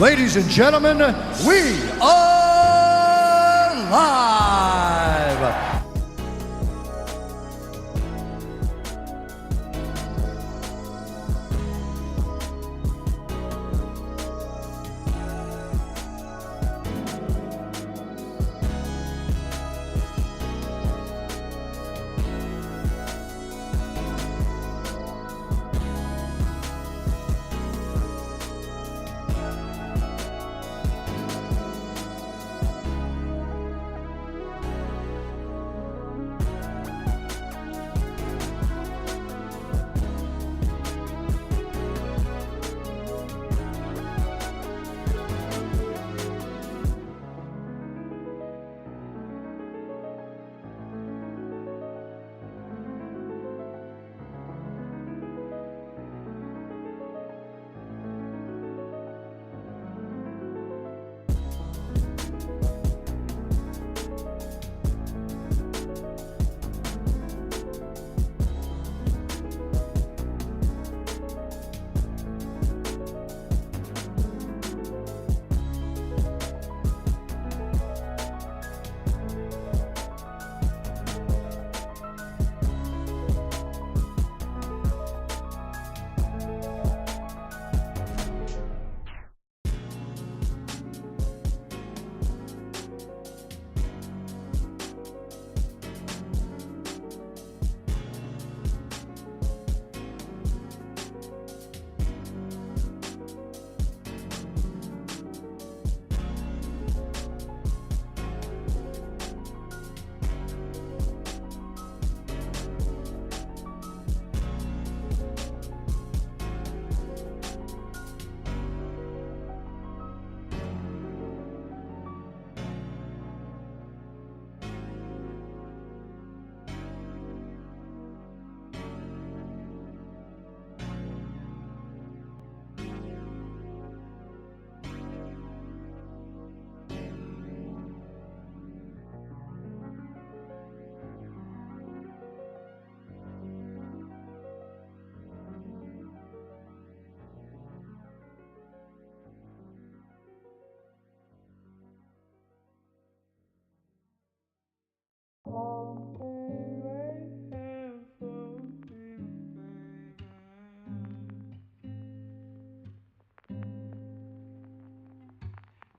Ladies and gentlemen, we are live!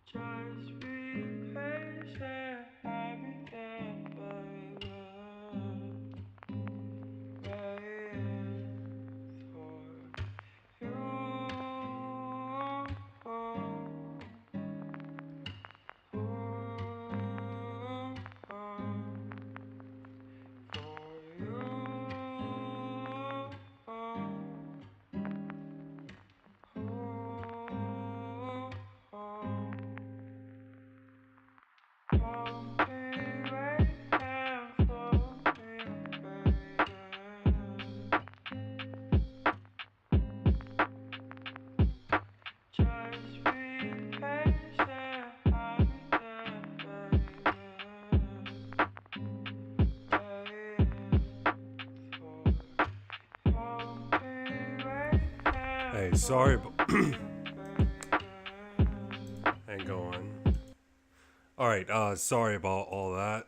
Just be patient, I'll be there, baby. Waiting for you. Hey, sorry, hang on. All right, sorry about all that.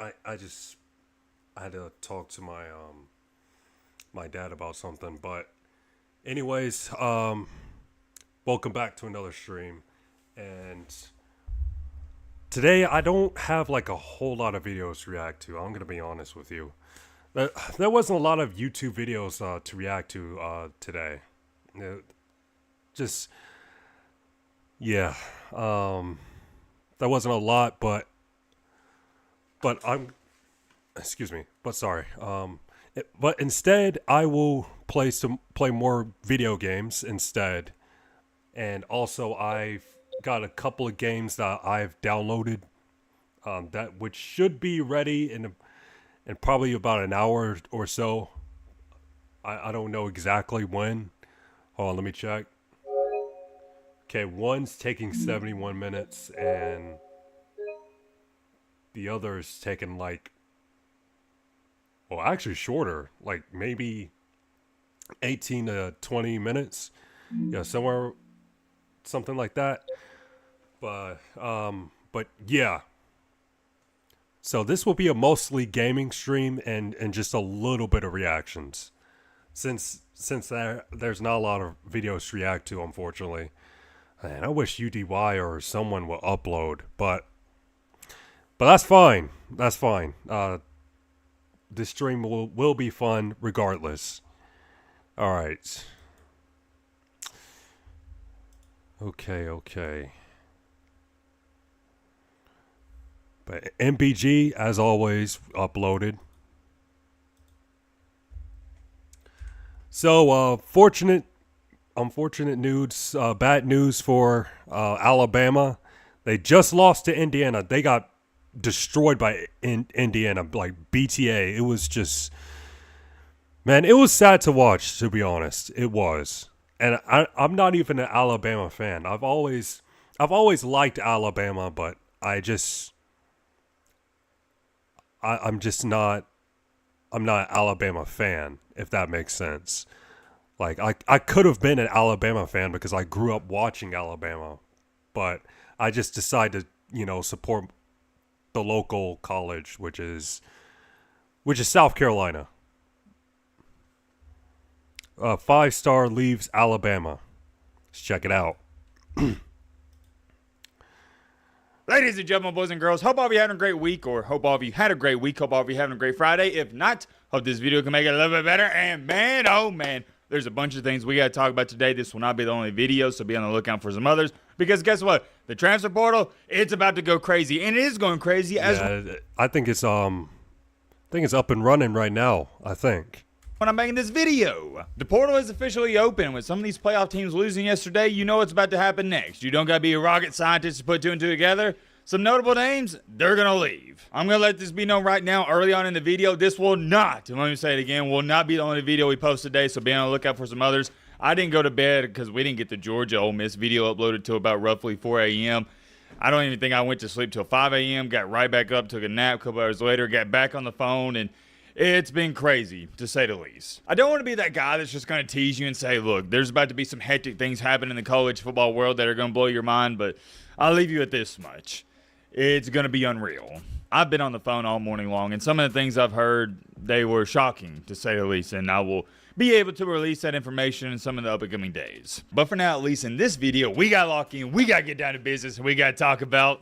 I had to talk to my dad about something, but anyways, welcome back to another stream, and today I don't have like a whole lot of videos to react to. I'm gonna be honest with you. There wasn't a lot of YouTube videos to react to today. Just yeah, there wasn't a lot, but I'm excuse me, but sorry. But instead, I will play more video games instead, and also I've got a couple of games that I've downloaded that which should be ready in probably about an hour or so. I don't know exactly when. Hold on, let me check. Okay, one's taking 71 minutes and the other's taking like, well, actually shorter, like maybe 18 to 20 minutes. Yeah, somewhere something like that. But yeah. So this will be a mostly gaming stream and just a little bit of reactions, since there's not a lot of videos to react to, unfortunately. And I wish UDY or someone would upload, but that's fine. That's fine. This stream will be fun regardless. All right. Okay. But MBG, as always, uploaded. So, unfortunate news, bad news for Alabama. They just lost to Indiana. They got destroyed by Indiana, like BTA. It was just, man, it was sad to watch, to be honest. It was. And I'm not even an Alabama fan. I've always liked Alabama, but I'm not an Alabama fan, if that makes sense. Like, I could have been an Alabama fan because I grew up watching Alabama, but I just decided to, support the local college, which is South Carolina. 5-star leaves Alabama. Let's check it out. Ladies and gentlemen, boys and girls, hope all of you having a great week, or hope all of you had a great week. Hope all of you having a great Friday. If not, hope this video can make it a little bit better. And man, oh man, there's a bunch of things we got to talk about today. This will not be the only video, so be on the lookout for some others. Because guess what? The transfer portal, it's about to go crazy, and it is going crazy as well. I think it's up and running right now. I think. When I'm making this video, the portal is officially open. With some of these playoff teams losing yesterday, you know what's about to happen next. You don't gotta be a rocket scientist to put two and two together. Some notable names, they're gonna leave. I'm gonna let this be known right now, early on in the video. This will not, and let me say it again, will not be the only video we post today, so be on the lookout for some others. I didn't go to bed because we didn't get the Georgia Ole Miss video uploaded till about roughly 4 a.m. I don't even think I went to sleep till 5 a.m., got right back up, took a nap a couple hours later, got back on the phone, and it's been crazy, to say the least. I don't want to be that guy that's just going to tease you and say, look, there's about to be some hectic things happening in the college football world that are going to blow your mind, but I'll leave you at this much. It's going to be unreal. I've been on the phone all morning long, and some of the things I've heard, they were shocking, to say the least, and I will be able to release that information in some of the upcoming days. But for now, at least in this video, we got to lock in, we got to get down to business, and we got to talk about...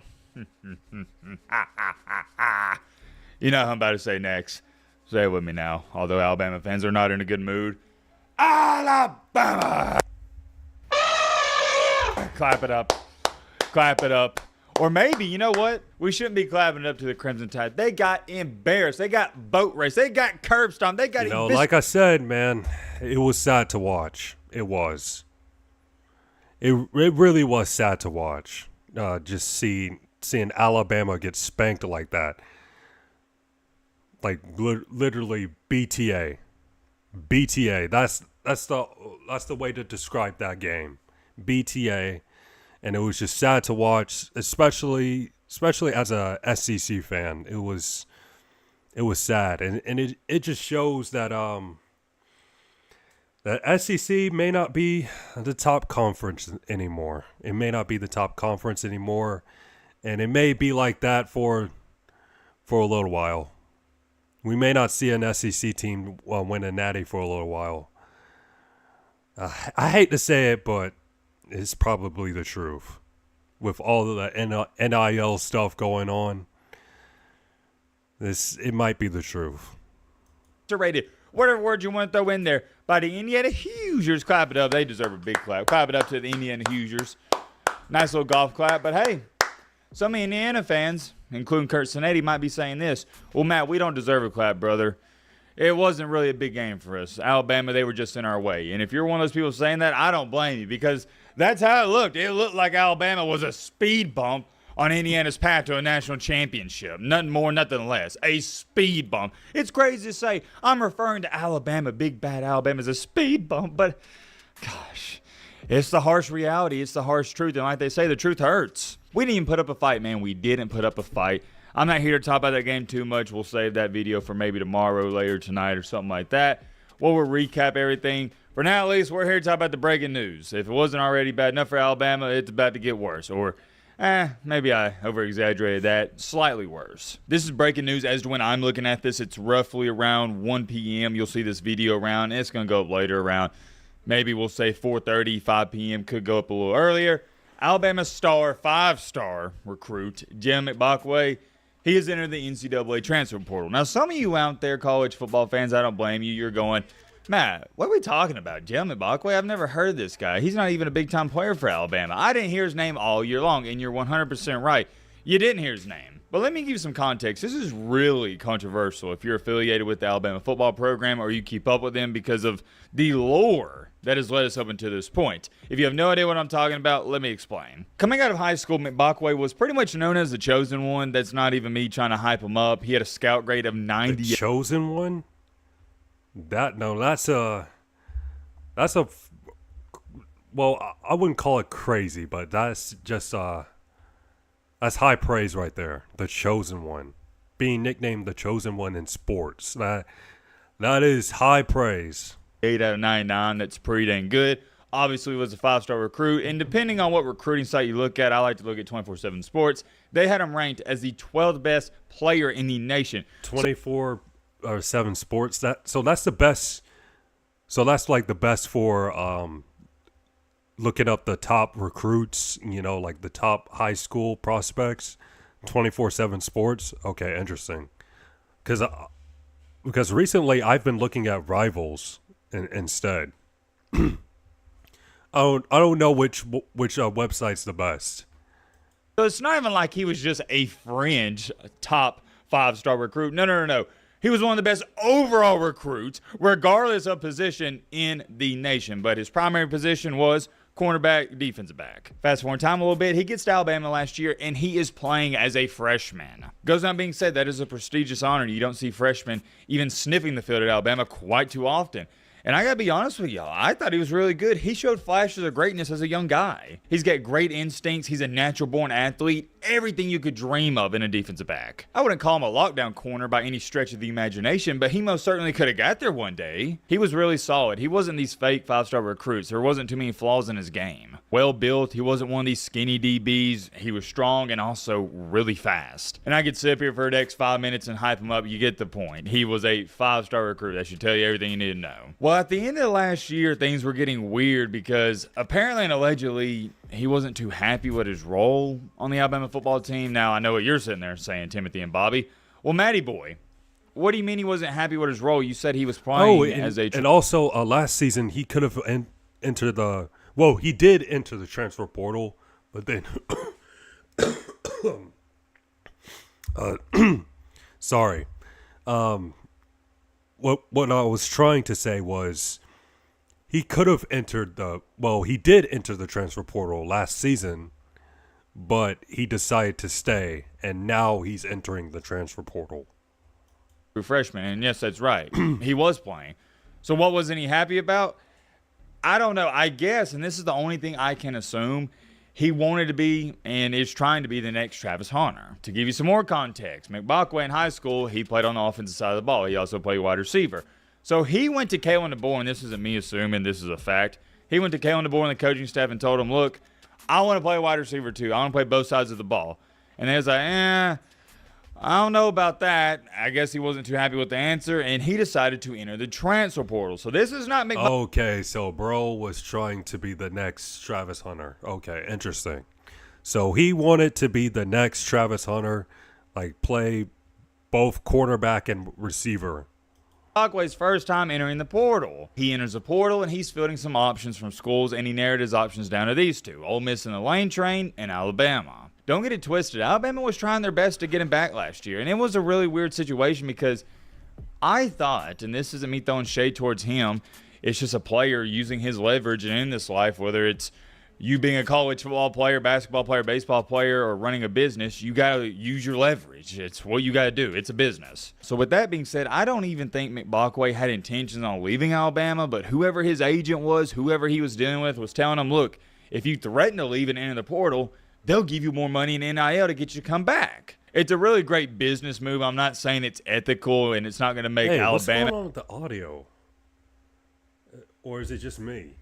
You know what I'm about to say next. Say it with me now, although Alabama fans are not in a good mood. Alabama! Clap it up. Clap it up. Or maybe, you know what? We shouldn't be clapping it up to the Crimson Tide. They got embarrassed. They got boat raced. They got curb stomped. They got like I said, man, it was sad to watch. It was. It really was sad to watch. Just seeing Alabama get spanked like that. Like literally BTA. That's the way to describe that game. BTA, and it was just sad to watch, especially as a SEC fan. It was sad, and it just shows that that SEC may not be the top conference anymore. It may not be the top conference anymore, and it may be like that for a little while. We may not see an SEC team win a natty for a little while. I hate to say it, but it's probably the truth. With all of the NIL stuff going on, it might be the truth. Rated, whatever word you want to throw in there, by the Indiana Hoosiers. Clap it up. They deserve a big clap. Clap it up to the Indiana Hoosiers. Nice little golf clap. But hey, some Indiana fans, including Kurt Sinetti, might be saying this. Well, Matt, we don't deserve a clap, brother. It wasn't really a big game for us. Alabama, they were just in our way. And if you're one of those people saying that, I don't blame you, because that's how it looked. It looked like Alabama was a speed bump on Indiana's path to a national championship. Nothing more, nothing less. A speed bump. It's crazy to say I'm referring to Alabama, big bad Alabama, as a speed bump, but gosh, it's the harsh reality. It's the harsh truth. And like they say, the truth hurts. We didn't even put up a fight, man. We didn't put up a fight. I'm not here to talk about that game too much. We'll save that video for maybe tomorrow, later tonight, or something like that. We'll recap everything. For now, at least, we're here to talk about the breaking news. If it wasn't already bad enough for Alabama, it's about to get worse. Or, maybe I over-exaggerated that. Slightly worse. This is breaking news as to when I'm looking at this. It's roughly around 1 p.m. You'll see this video around. It's going to go up later around, maybe we'll say 4:30, 5 p.m. Could go up a little earlier. Alabama star, 5-star recruit, Jalen McBakwe, he has entered the NCAA transfer portal. Now, some of you out there, college football fans, I don't blame you. You're going, Matt, what are we talking about? Jalen McBakwe? I've never heard of this guy. He's not even a big-time player for Alabama. I didn't hear his name all year long, and you're 100% right. You didn't hear his name. But let me give you some context. This is really controversial if you're affiliated with the Alabama football program or you keep up with them because of the lore that has led us up until this point. If you have no idea what I'm talking about, let me explain. Coming out of high school, McBakwe was pretty much known as the chosen one. That's not even me trying to hype him up. He had a scout grade of 90. The chosen one? That's well, I wouldn't call it crazy, but that's just that's high praise right there. The chosen one, being nicknamed the chosen one in sports, that is high praise. 8 out of 99, that's pretty dang good. Obviously was a 5-star recruit, and depending on what recruiting site you look at, I like to look at 24/7 Sports. They had him ranked as the 12th best player in the nation. 24/7 Sports. That's the best. So that's like the best for looking up the top recruits. Like the top high school prospects. 24/7 Sports. Okay, interesting. Because recently I've been looking at Rivals instead. I don't know which website's the best. So it's not even like he was just a fringe top 5-star recruit. No. He was one of the best overall recruits, regardless of position in the nation. But his primary position was cornerback, defensive back. Fast forward time a little bit, he gets to Alabama last year, and he is playing as a freshman. Goes without being said, that is a prestigious honor. You don't see freshmen even sniffing the field at Alabama quite too often. And I got to be honest with y'all, I thought he was really good. He showed flashes of greatness as a young guy. He's got great instincts. He's a natural-born athlete. Everything you could dream of in a defensive back. I wouldn't call him a lockdown corner by any stretch of the imagination, but he most certainly could have got there one day. He was really solid. He wasn't these fake 5-star recruits. There wasn't too many flaws in his game. Well built. He wasn't one of these skinny DBs. He was strong and also really fast. And I could sit up here for the next 5 minutes and hype him up. You get the point. He was a 5-star recruit. That should tell you everything you need to know. Well, at the end of last year, things were getting weird because apparently and allegedly he wasn't too happy with his role on the Alabama football team. Now, I know what you're sitting there saying, Timothy and Bobby. Well, Matty boy, what do you mean he wasn't happy with his role? You said he was playing and also last season he could have entered the – well, he did enter the transfer portal, but then sorry. What I was trying to say was he could have entered he did enter the transfer portal last season, but he decided to stay, and now he's entering the transfer portal. Freshman, and yes, that's right. He was playing. So what wasn't he happy about? I don't know. I guess, and this is the only thing I can assume, he wanted to be and is trying to be the next Travis Hunter. To give you some more context, McBakwe in high school, he played on the offensive side of the ball. He also played wide receiver. So he went to Kalen DeBoer, and this isn't me assuming, this is a fact. He went to Kalen DeBoer and the coaching staff and told him, look, I want to play wide receiver too. I want to play both sides of the ball. And they was like, I don't know about that. I guess he wasn't too happy with the answer, and he decided to enter the transfer portal. So this is not McBakwe. Okay, so bro was trying to be the next Travis Hunter. Okay, interesting. So he wanted to be the next Travis Hunter, like play both cornerback and receiver. McBakwe's first time entering the portal. He enters the portal, and he's fielding some options from schools, and he narrowed his options down to these two, Ole Miss in the Lane Train and Alabama. Don't get it twisted. Alabama was trying their best to get him back last year, and it was a really weird situation because I thought, and this isn't me throwing shade towards him, it's just a player using his leverage and in this life, whether it's you being a college football player, basketball player, baseball player, or running a business, you got to use your leverage. It's what you got to do. It's a business. So with that being said, I don't even think McBakwe had intentions on leaving Alabama, but whoever his agent was, whoever he was dealing with, was telling him, look, if you threaten to leave and enter the portal, they'll give you more money in NIL to get you to come back. It's a really great business move. I'm not saying it's ethical and it's not going to make Alabama. What's going on with the audio? Or is it just me?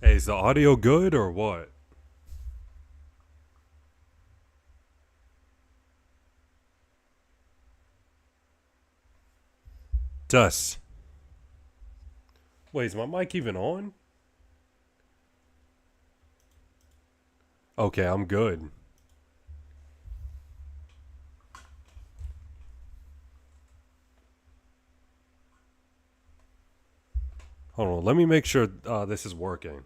Hey, is the audio good or what? Dust. Wait, is my mic even on? Okay, I'm good. Hold on, let me make sure this is working.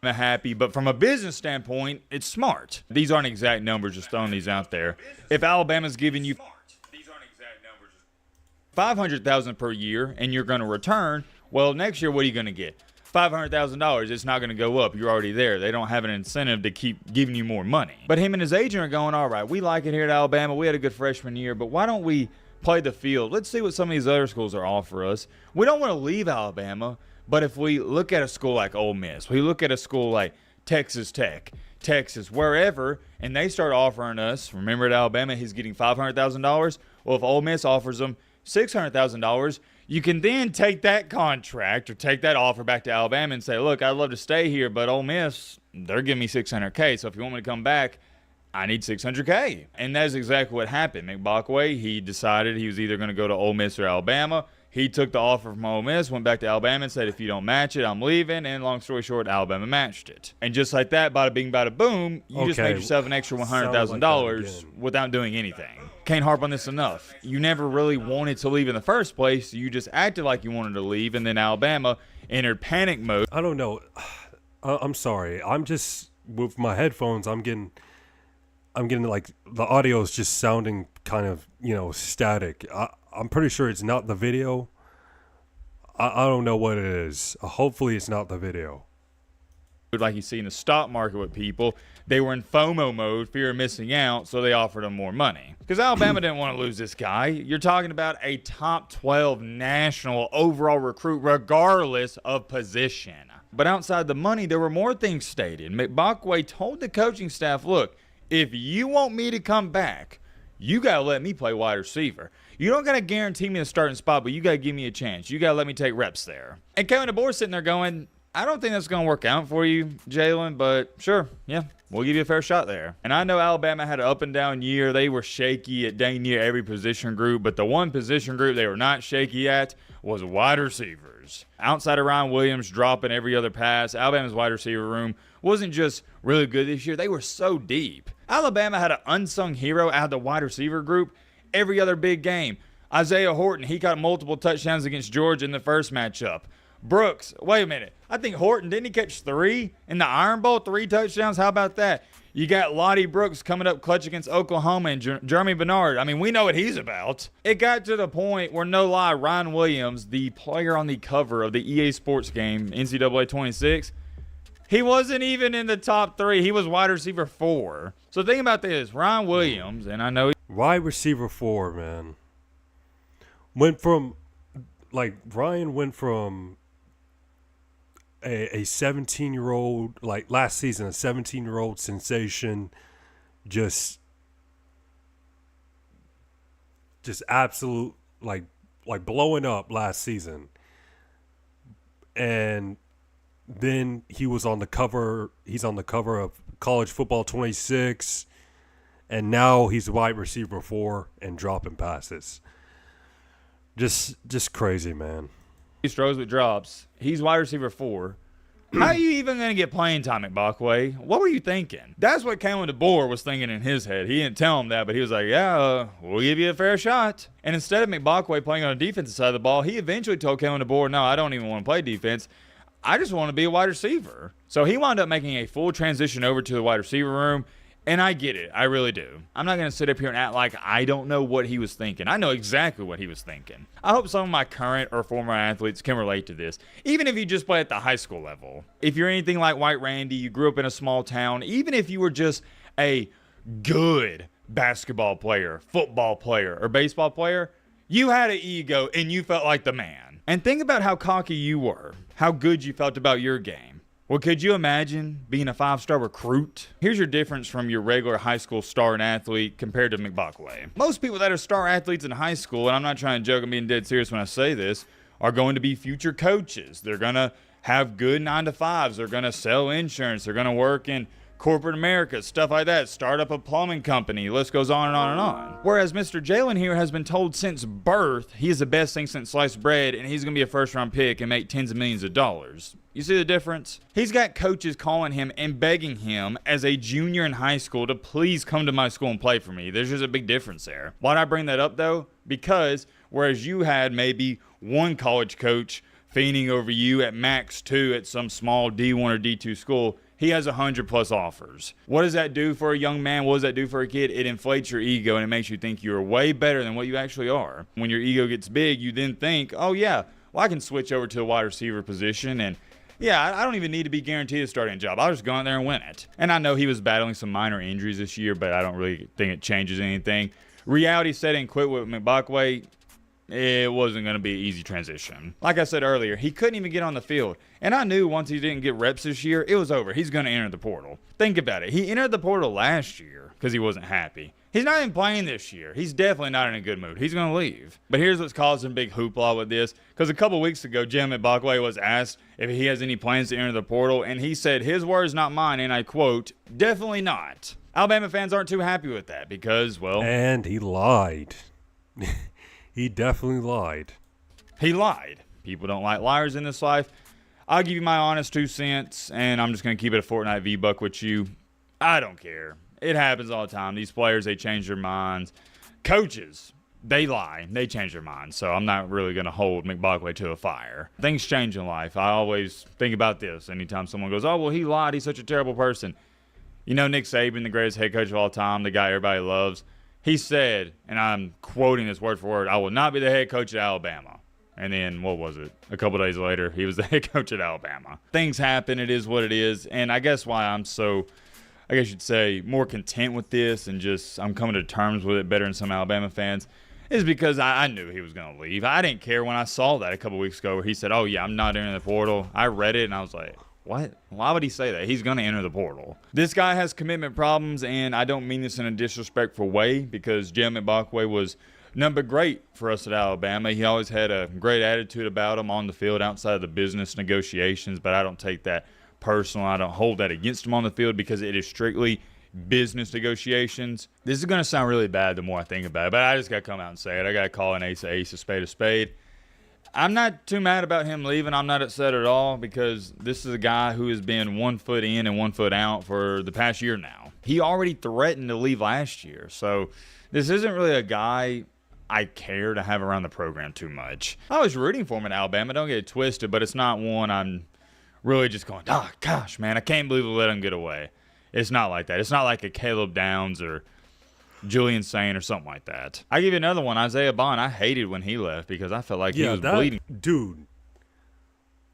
Happy, but from a business standpoint, it's smart. These aren't exact numbers, just throwing these out there. If Alabama's giving you $500,000 per year and you're going to return, well, next year, what are you going to get? $500,000. It's not going to go up. You're already there. They don't have an incentive to keep giving you more money. But him and his agent are going, all right, we like it here at Alabama. We had a good freshman year, but why don't we play the field? Let's see what some of these other schools are offer us. We don't want to leave Alabama, but if we look at a school like Ole Miss, we look at a school like Texas Tech, Texas, wherever, and they start offering us, remember at Alabama, he's getting $500,000. Well, if Ole Miss offers him $600,000, you can then take that contract or take that offer back to Alabama and say, look, I'd love to stay here, but Ole Miss, they're giving me $600K. So if you want me to come back, I need $600K. And that's exactly what happened. McBakwe, he decided he was either going to go to Ole Miss or Alabama. He took the offer from Ole Miss, went back to Alabama and said, if you don't match it, I'm leaving. And long story short, Alabama matched it. And just like that, bada bing, bada boom, you just made yourself an extra $100,000 without doing anything. Can't harp on this enough. You never really wanted to leave in the first place. You just acted like you wanted to leave, and then Alabama entered panic mode. I don't know. I'm sorry. I'm just, with my headphones, I'm getting like the audio is just sounding kind of, static. I'm pretty sure it's not the video. I don't know what it is. Hopefully it's not the video. Like you see in the stock market with people, they were in FOMO mode, fear of missing out, so they offered him more money. Because Alabama didn't want to lose this guy. You're talking about a top 12 national overall recruit, regardless of position. But outside the money, there were more things stated. McBakwe told the coaching staff, look, if you want me to come back, you got to let me play wide receiver. You don't got to guarantee me a starting spot, but you got to give me a chance. You got to let me take reps there. And Kevin DeBoer sitting there going, I don't think that's going to work out for you, Jalen, but sure, yeah, we'll give you a fair shot there. And I know Alabama had an up and down year. They were shaky at dang near every position group, but the one position group they were not shaky at was wide receivers. Outside of Ryan Williams dropping every other pass, Alabama's wide receiver room wasn't just really good this year. They were so deep. Alabama had an unsung hero out of the wide receiver group every other big game. Isaiah Horton, he got multiple touchdowns against Georgia in the first matchup. Brooks, wait a minute. I think Horton, didn't he catch 3 in the Iron Bowl? 3 touchdowns? How about that? You got Lottie Brooks coming up clutch against Oklahoma and Jeremy Bernard. I mean, we know what he's about. It got to the point where, no lie, Ryan Williams, the player on the cover of the EA Sports game, NCAA 26, he wasn't even in the top 3. He was wide receiver 4. So think about this. Ryan Williams, and I know wide receiver 4, man. Ryan went from a 17-year-old, like last season, a 17-year-old sensation, just absolute, like blowing up last season. And then he's on the cover of College Football 26, and now he's wide receiver 4 and dropping passes. Just crazy, man. He throws with drops. He's wide receiver 4. How are you even going to get playing time at McBakwe? What were you thinking? That's what Kalen DeBoer was thinking in his head. He didn't tell him that, but he was like, yeah, we'll give you a fair shot. And instead of McBakwe playing on the defensive side of the ball, he eventually told Kalen DeBoer, no, I don't even want to play defense. I just want to be a wide receiver. So he wound up making a full transition over to the wide receiver room. And I get it. I really do. I'm not going to sit up here and act like I don't know what he was thinking. I know exactly what he was thinking. I hope some of my current or former athletes can relate to this, even if you just play at the high school level. If you're anything like White Randy, you grew up in a small town, even if you were just a good basketball player, football player, or baseball player, You had an ego and you felt like the man. And think about how cocky you were, how good you felt about your game. Well, could you imagine being a 5-star recruit? Here's your difference from your regular high school star and athlete compared to McBuckway. Most people that are star athletes in high school, and I'm not trying to joke, I'm being dead serious when I say this, are going to be future coaches. They're going to have good 9-to-5s. They're going to sell insurance. They're going to work in corporate America, stuff like that, start up a plumbing company, list goes on and on and on. Whereas Mr. Jalen here has been told since birth he is the best thing since sliced bread and he's going to be a first-round pick and make tens of millions of dollars. You see the difference? He's got coaches calling him and begging him as a junior in high school to please come to my school and play for me. There's just a big difference there. Why'd I bring that up though? Because whereas you had maybe one college coach fiending over you at max 2 at some small D1 or D2 school, he has 100+ offers. What does that do for a young man? What does that do for a kid? It inflates your ego and it makes you think you're way better than what you actually are. When your ego gets big, you then think, oh yeah, well I can switch over to the wide receiver position and yeah, I don't even need to be guaranteed a starting job. I'll just go out there and win it. And I know he was battling some minor injuries this year, but I don't really think it changes anything. Reality set in quick with McBuckway. It wasn't going to be an easy transition. Like I said earlier, he couldn't even get on the field. And I knew once he didn't get reps this year, it was over. He's going to enter the portal. Think about it. He entered the portal last year because he wasn't happy. He's not even playing this year. He's definitely not in a good mood. He's going to leave. But here's what's causing big hoopla with this. Because a couple weeks ago, Jim McBuckway was asked if he has any plans to enter the portal. And he said, his words, not mine, and I quote, definitely not. Alabama fans aren't too happy with that because, well... And he lied. He definitely lied. He lied. People don't like liars in this life. I'll give you my honest 2 cents, and I'm just going to keep it a Fortnite V-Buck with you. I don't care. It happens all the time. These players, they change their minds. Coaches, they lie. They change their minds. So I'm not really going to hold McBuckway to a fire. Things change in life. I always think about this. Anytime someone goes, oh, well, he lied. He's such a terrible person. You know Nick Saban, the greatest head coach of all time, the guy everybody loves. He said, and I'm quoting this word for word, I will not be the head coach at Alabama. And then, what was it? A couple days later, he was the head coach at Alabama. Things happen. It is what it is. And I guess why I'm so, I guess you'd say, more content with this and just I'm coming to terms with it better than some Alabama fans is because I knew he was going to leave. I didn't care when I saw that a couple weeks ago where he said, oh, yeah, I'm not entering the portal. I read it, and I was like, what? Why would he say that? He's going to enter the portal. This guy has commitment problems, and I don't mean this in a disrespectful way because Jim McBuckway was nothing but great for us at Alabama. He always had a great attitude about him on the field outside of the business negotiations, but I don't take that personal. I don't hold that against him on the field because it is strictly business negotiations. This is going to sound really bad the more I think about it, but I just got to come out and say it. I got to call an ace a spade a spade. I'm not too mad about him leaving. I'm not upset at all because this is a guy who has been 1 foot in and 1 foot out for the past year now. He already threatened to leave last year. So this isn't really a guy I care to have around the program too much. I was rooting for him in Alabama. Don't get it twisted, but it's not one I'm really just going, oh, gosh, man, I can't believe we let him get away. It's not like that. It's not like a Caleb Downs or Julian Sain or something like that. I give you another one, Isaiah Bond. I hated when he left because I felt like he was bleeding. Dude,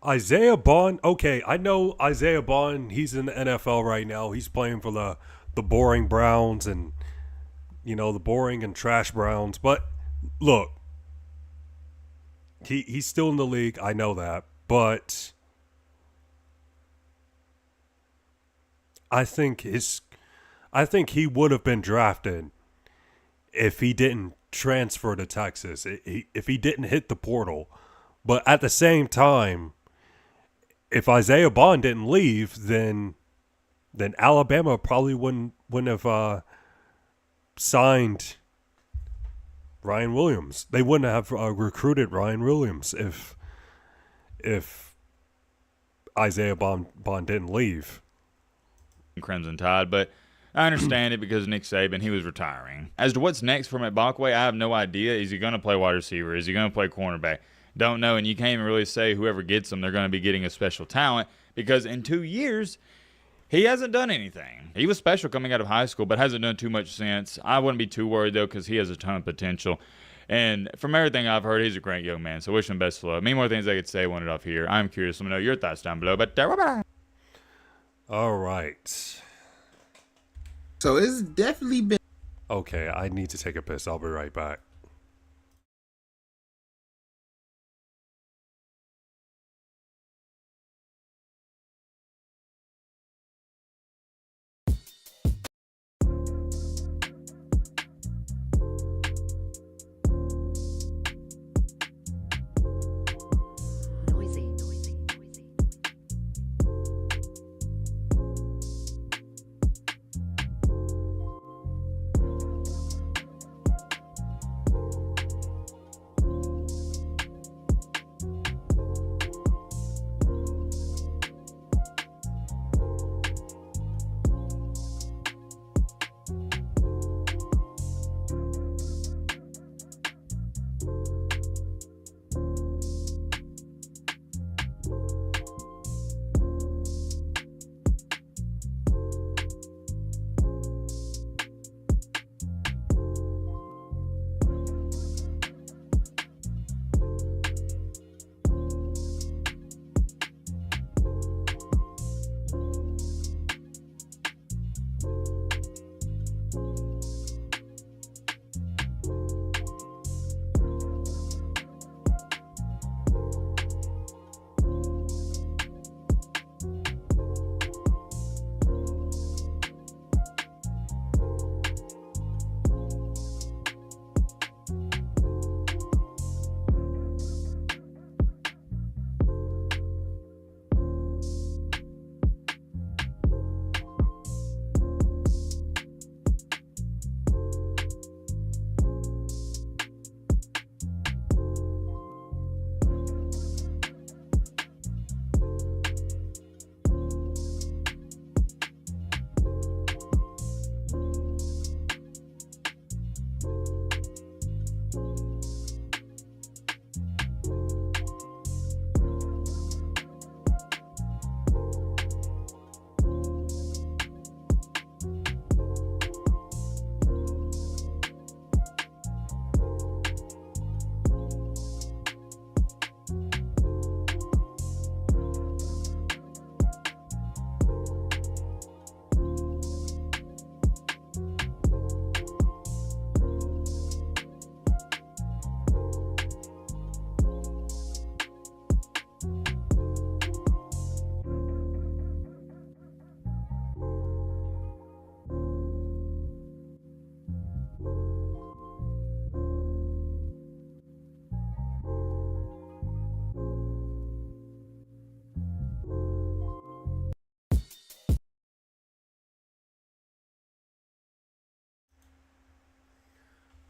Isaiah Bond, okay, I know Isaiah Bond, he's in the NFL right now. He's playing for the boring Browns and, you know, the boring and trash Browns. But, look, he's still in the league. I know that. But I think he would have been drafted if he didn't transfer to Texas, if he didn't hit the portal. But at the same time, if Isaiah Bond didn't leave, then Alabama probably wouldn't have signed Ryan Williams. They wouldn't have recruited Ryan Williams if Isaiah Bond didn't leave. Crimson Tide, but I understand it because Nick Saban, he was retiring. As to what's next for McBuckway, I have no idea. Is he going to play wide receiver? Is he going to play cornerback? Don't know, and you can't even really say whoever gets him, they're going to be getting a special talent because in 2 years, he hasn't done anything. He was special coming out of high school, but hasn't done too much since. I wouldn't be too worried, though, because he has a ton of potential. And from everything I've heard, he's a great young man, so wish him best of luck. Many more things I could say, want it off here. I'm curious. Let me know your thoughts down below, but All right. So it's definitely been. Okay, I need to take a piss. I'll be right back.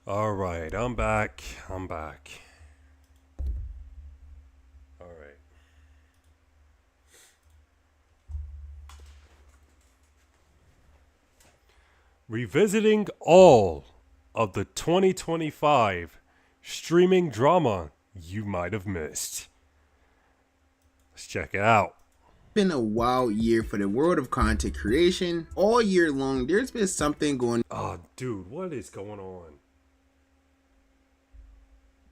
All right, I'm back. I'm back. All right. Revisiting all of the 2025 streaming drama you might have missed. Let's check it out. Been a wild year for the world of content creation. All year long, there's been something going Oh, dude, what is going on?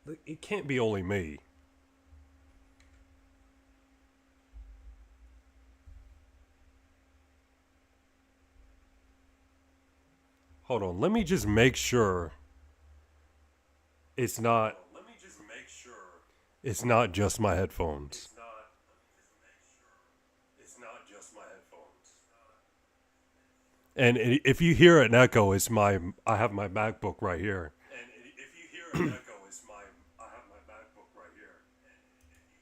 Look, it can't be only me. Hold on, let me just make sure it's not. Let me just make sure it's not just my headphones. It's not just my headphones. And if you hear an echo, it's I have my MacBook right here. And if you hear an echo, I have my MacBook right here.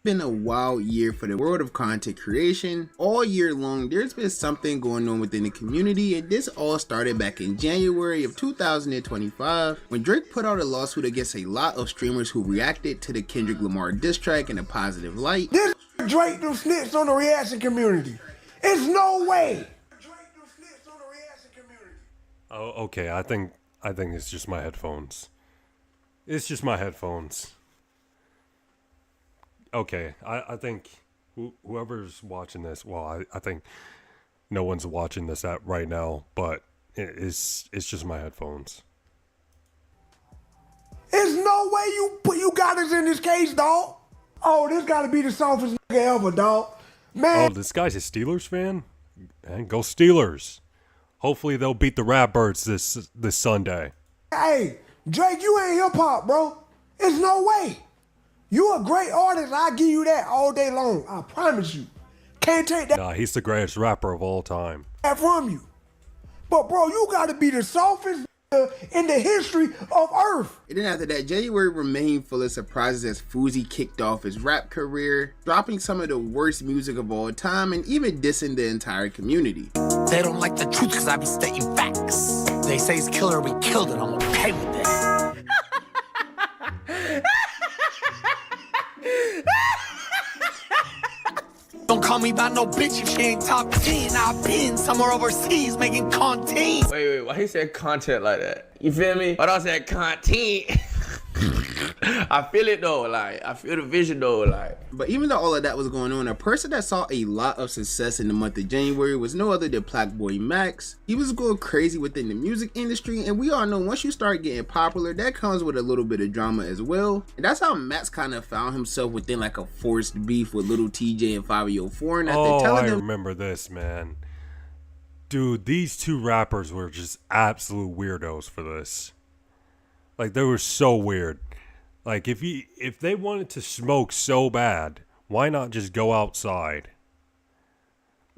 been a wild year for the world of content creation. All year long, there's been something going on within the community, and this all started back in January of 2025 when Drake put out a lawsuit against a lot of streamers who reacted to the Kendrick Lamar diss track in a positive light. This Drake done snitched on the reaction community. It's no way. Drake done snitched on the reaction community. Oh, okay. I think it's just my headphones. It's just my headphones. Okay, I think whoever's watching this, well, I think no one's watching this right now, but it's just my headphones. There's no way you got us in this case, dog. Oh, this gotta be the softest nigga ever, dog. Man, Oh, this guy's a Steelers fan? And go Steelers. Hopefully they'll beat the Ratbirds this Sunday. hey, Drake, you ain't hip hop, bro. There's no way. You a great artist, I give you that all day long. I promise you. Can't take that Nah, he's the greatest rapper of all time. from you. But bro, you gotta be the softest in the history of Earth. And then after that, January remained full of surprises as Fousey kicked off his rap career, dropping some of the worst music of all time and even dissing the entire community. They don't like the truth because I be stating facts. They say it's killer, we killed it. I'm okay with that. Don't call me by no bitch if she ain't top 10. I've been somewhere overseas making content. Wait, why he said content like that? You feel me? But I said content. I feel it though, like, I feel the vision though, like. But even though all of that was going on, a person that saw a lot of success in the month of January was no other than Plaqueboy Max. He was going crazy within the music industry, and we all know once you start getting popular, that comes with a little bit of drama as well. And that's how Max kind of found himself within like a forced beef with Little TJ and Fabio Foreign after Oh, telling I them remember this, man. Dude, these two rappers were just absolute weirdos for this. Like, they were so weird. Like, if they wanted to smoke so bad, why not just go outside?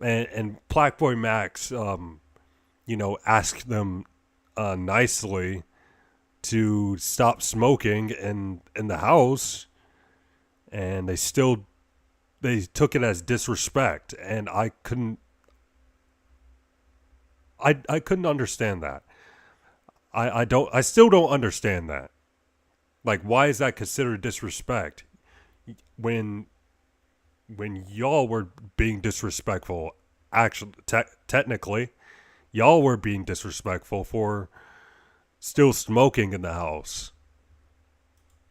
And Plaqueboy Max, asked them nicely to stop smoking in the house, and they took it as disrespect, and I couldn't understand that. I still don't understand that. Like, why is that considered disrespect when y'all were being disrespectful? Actually, technically, y'all were being disrespectful for still smoking in the house.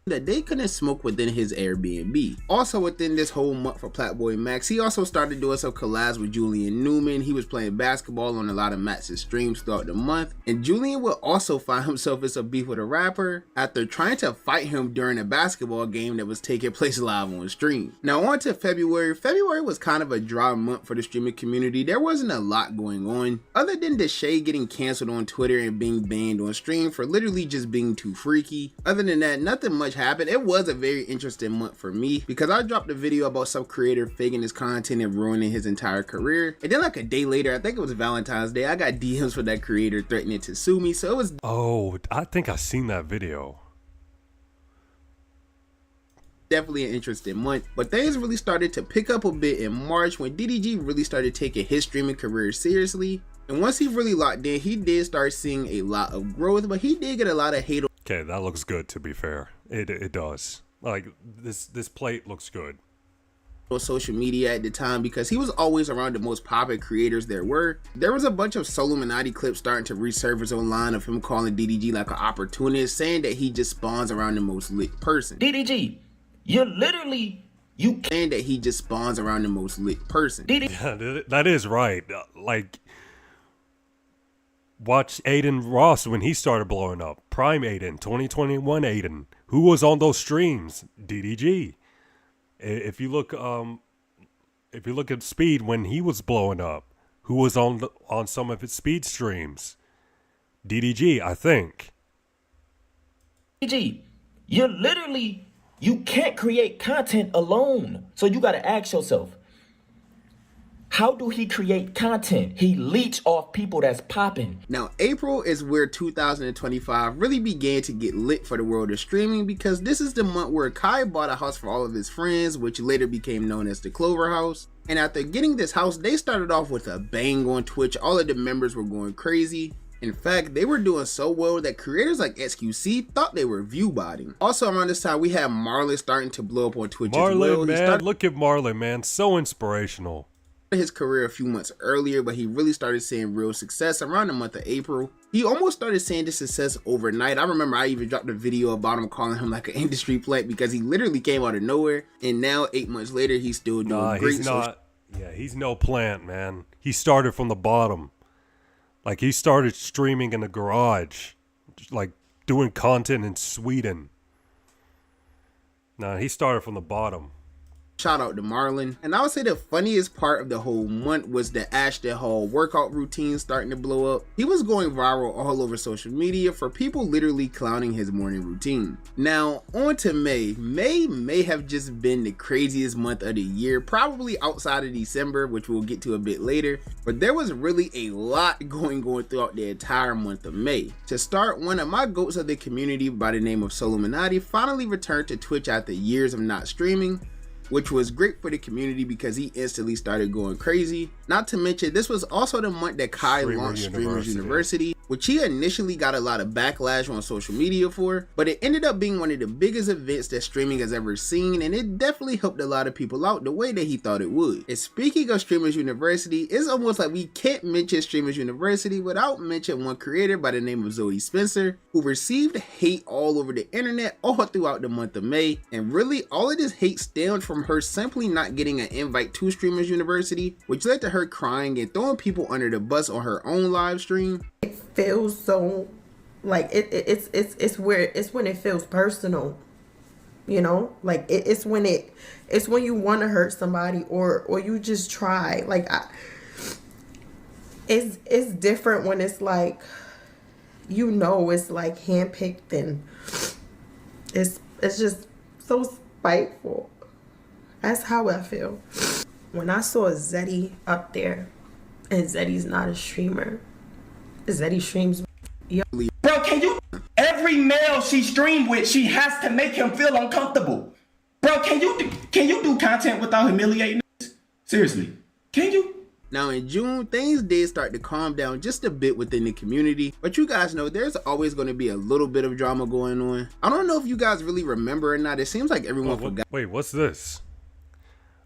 that they couldn't smoke within his Airbnb. Also within this whole month for Plaqueboy Max, he also started doing some collabs with Julian Newman. He was playing basketball on a lot of Max's streams throughout the month, and Julian would also find himself in some beef with a rapper after trying to fight him during a basketball game that was taking place live on stream. Now on to February. February was kind of a dry month for the streaming community. There wasn't a lot going on other than Deshae getting canceled on Twitter and being banned on stream for literally just being too freaky. Other than that, nothing much happened. It was a very interesting month for me because I dropped a video about some creator faking his content and ruining his entire career, and then like a day later, I think it was Valentine's Day, I got DMs for that creator threatening to sue me. So it was Oh, I think I seen that video. definitely an interesting month, but things really started to pick up a bit in March when DDG really started taking his streaming career seriously. And once he really locked in, he did start seeing a lot of growth, but he did get a lot of hate. Okay, that looks good. To be fair, it does. Like this plate looks good. On social media at the time because he was always around the most popular creators there were. There was a bunch of Solominati clips starting to resurface online of him calling DDG like an opportunist, saying that he just spawns around the most lit person. DDG, you're literally And that he just spawns around the most lit person. Yeah, that is right. Like, watch Aiden Ross when he started blowing up. Prime Aiden, 2021 Aiden. Who was on those streams? DDG. If you look at Speed when he was blowing up, who was on some of his Speed streams? DDG, I think. DDG, you're literally, you can't create content alone. So you got to ask yourself, how do he create content? He leech off people that's popping. Now, April is where 2025 really began to get lit for the world of streaming because this is the month where Kai bought a house for all of his friends, which later became known as the Clover House. And after getting this house, they started off with a bang on Twitch. All of the members were going crazy. In fact, they were doing so well that creators like XQC thought they were view botting. Also around this time, we had Marlon starting to blow up on Twitch as well. Marlon, man, look at Marlon, man, so inspirational. His career a few months earlier, but he really started seeing real success around the month of April. He almost started seeing the success overnight. I remember I even dropped a video about him calling him like an industry plant because he literally came out of nowhere. And now 8 months later, he's still doing great. He's not. Yeah, he's no plant, man. He started from the bottom. Like, he started streaming in the garage, like doing content in Sweden. Nah, he started from the bottom. Shout out to Marlon. And I would say the funniest part of the whole month was the Ashton Hall workout routine starting to blow up. He was going viral all over social media for people literally clowning his morning routine. Now, on to May. May may have just been the craziest month of the year, probably outside of December, which we'll get to a bit later. But there was really a lot going on throughout the entire month of May. To start, one of my goats of the community by the name of Solominati finally returned to Twitch after years of not streaming, which was great for the community because he instantly started going crazy. Not to mention, this was also the month that Kai launched Streamers University, which he initially got a lot of backlash on social media for, but it ended up being one of the biggest events that streaming has ever seen, and it definitely helped a lot of people out the way that he thought it would. And speaking of Streamers University, it's almost like we can't mention Streamers University without mentioning one creator by the name of Zoe Spencer, who received hate all over the internet all throughout the month of May, and really all of this hate stemmed from her simply not getting an invite to Streamers University, which led to her crying and throwing people under the bus on her own live stream. It feels so like it's when it feels personal, you know, like it's when you want to hurt somebody or you just try. Like it's different when it's like, you know, it's like handpicked and it's just so spiteful. That's how I feel. When I saw Zeddy up there, and Zeddy's not a streamer. Zeddy streams. Bro, every male she streamed with, she has to make him feel uncomfortable. Bro, can you do content without humiliating us? Seriously, can you? Now in June, things did start to calm down just a bit within the community, but you guys know there's always going to be a little bit of drama going on. I don't know if you guys really remember or not. It seems like everyone forgot. Wait, what's this?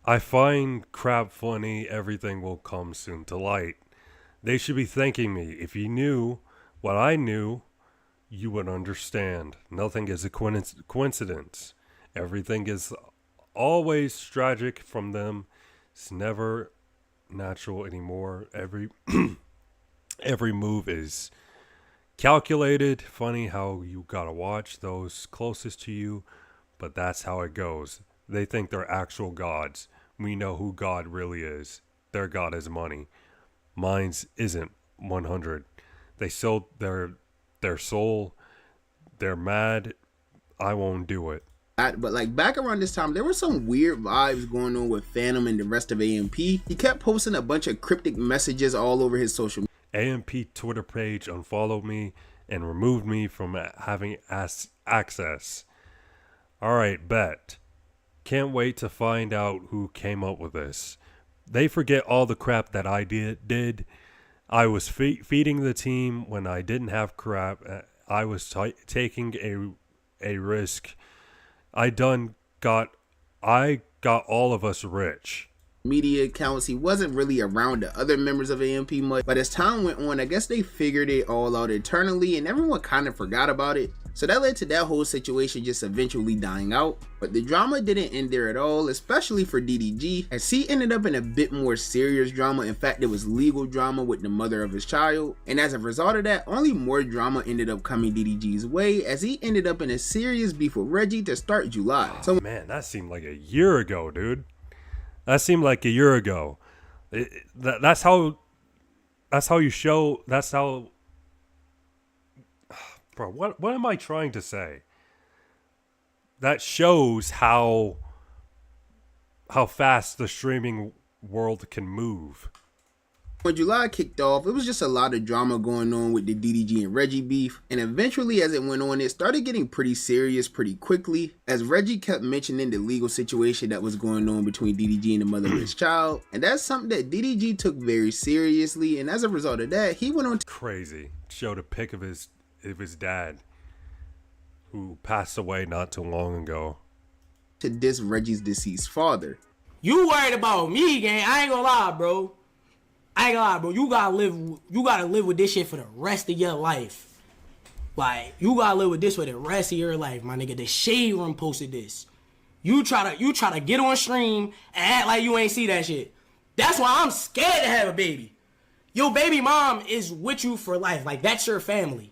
I find crap funny, everything will come soon to light. They should be thanking me. If you knew what I knew, you would understand. Nothing is a coincidence. Everything is always tragic from them. It's never natural anymore. Every move is calculated. Funny how you gotta watch those closest to you, but that's how it goes. They think they're actual gods. We know who God really is. Their God is money. Mine's isn't 100. They sold their soul. They're mad. I won't do it. But like back around this time, there were some weird vibes going on with Phantom and the rest of AMP. He kept posting a bunch of cryptic messages all over his social media. AMP Twitter page unfollowed me and removed me from having access. Alright, bet. Can't wait to find out who came up with this. They forget all the crap that I did. I was feeding the team when I didn't have crap I was taking a risk. I got all of us rich. Media accounts, he wasn't really around the other members of AMP much, but as time went on, I guess they figured it all out internally and everyone kind of forgot about it. So that led to that whole situation just eventually dying out. But the drama didn't end there at all, especially for DDG, as he ended up in a bit more serious drama. In fact, it was legal drama with the mother of his child. And as a result of that, only more drama ended up coming DDG's way, as he ended up in a serious beef with Reggie to start July. Oh, man, that seemed like a year ago, dude. That seemed like a year ago. That's how you show. That's how. Bro, what am I trying to say? That shows how fast the streaming world can move. When July kicked off, it was just a lot of drama going on with the DDG and Reggie beef, and eventually as it went on, it started getting pretty serious pretty quickly, as Reggie kept mentioning the legal situation that was going on between DDG and the mother of his child, and that's something that DDG took very seriously, and as a result of that, he went on to crazy. Showed a pic of his dad, who passed away not too long ago, to diss Reggie's deceased father. You worried about me, gang? I ain't gonna lie, bro. You gotta live with this shit for the rest of your life. Like, you gotta live with this for the rest of your life, my nigga. The Shade Room posted this. You try to get on stream and act like you ain't see that shit. That's why I'm scared to have a baby. Your baby mom is with you for life. Like, that's your family.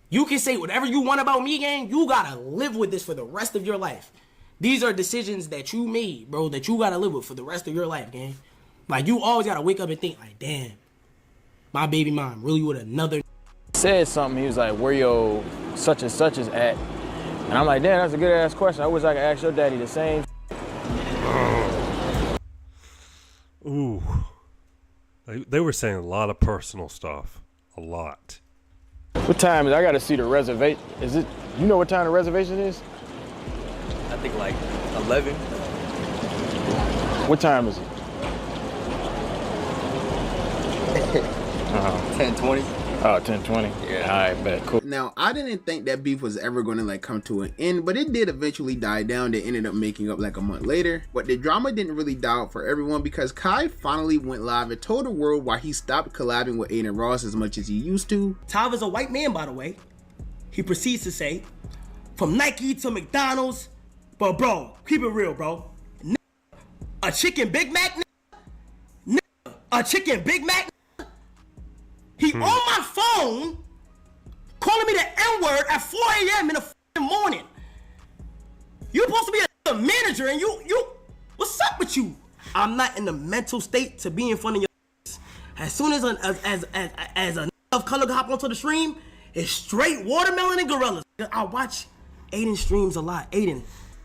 You can say whatever you want about me, gang. You gotta live with this for the rest of your life. These are decisions that you made, bro, that you gotta live with for the rest of your life, gang. Like, you always gotta wake up and think, like, damn, my baby mom really with another. Said something, he was like, where your such and such is at? And I'm like, damn, that's a good ass question. I wish I could ask your daddy the same. Ooh. They were saying a lot of personal stuff. A lot. What time is it? I gotta see the reservation. Is it, you know what time the reservation is? I think like 11. What time is it? 10:20. Oh, 10:20. Yeah. All right, bet. Cool. Now, I didn't think that beef was ever going to like come to an end, but it did eventually die down. They ended up making up like a month later. But the drama didn't really die out for everyone, because Kai finally went live and told the world why he stopped collabing with Adin Ross as much as he used to. Tav is a white man, by the way. He proceeds to say, from Nike to McDonald's, but bro, keep it real, bro. A chicken Big Mac, a chicken Big Mac. He on my phone calling me the N-word at 4 a.m. in the morning. You're supposed to be a manager, and you, what's up with you? I'm not in the mental state to be in front of your. As soon as a of color hop onto the stream, it's straight watermelon and gorillas. I watch Adin streams a lot. Adin.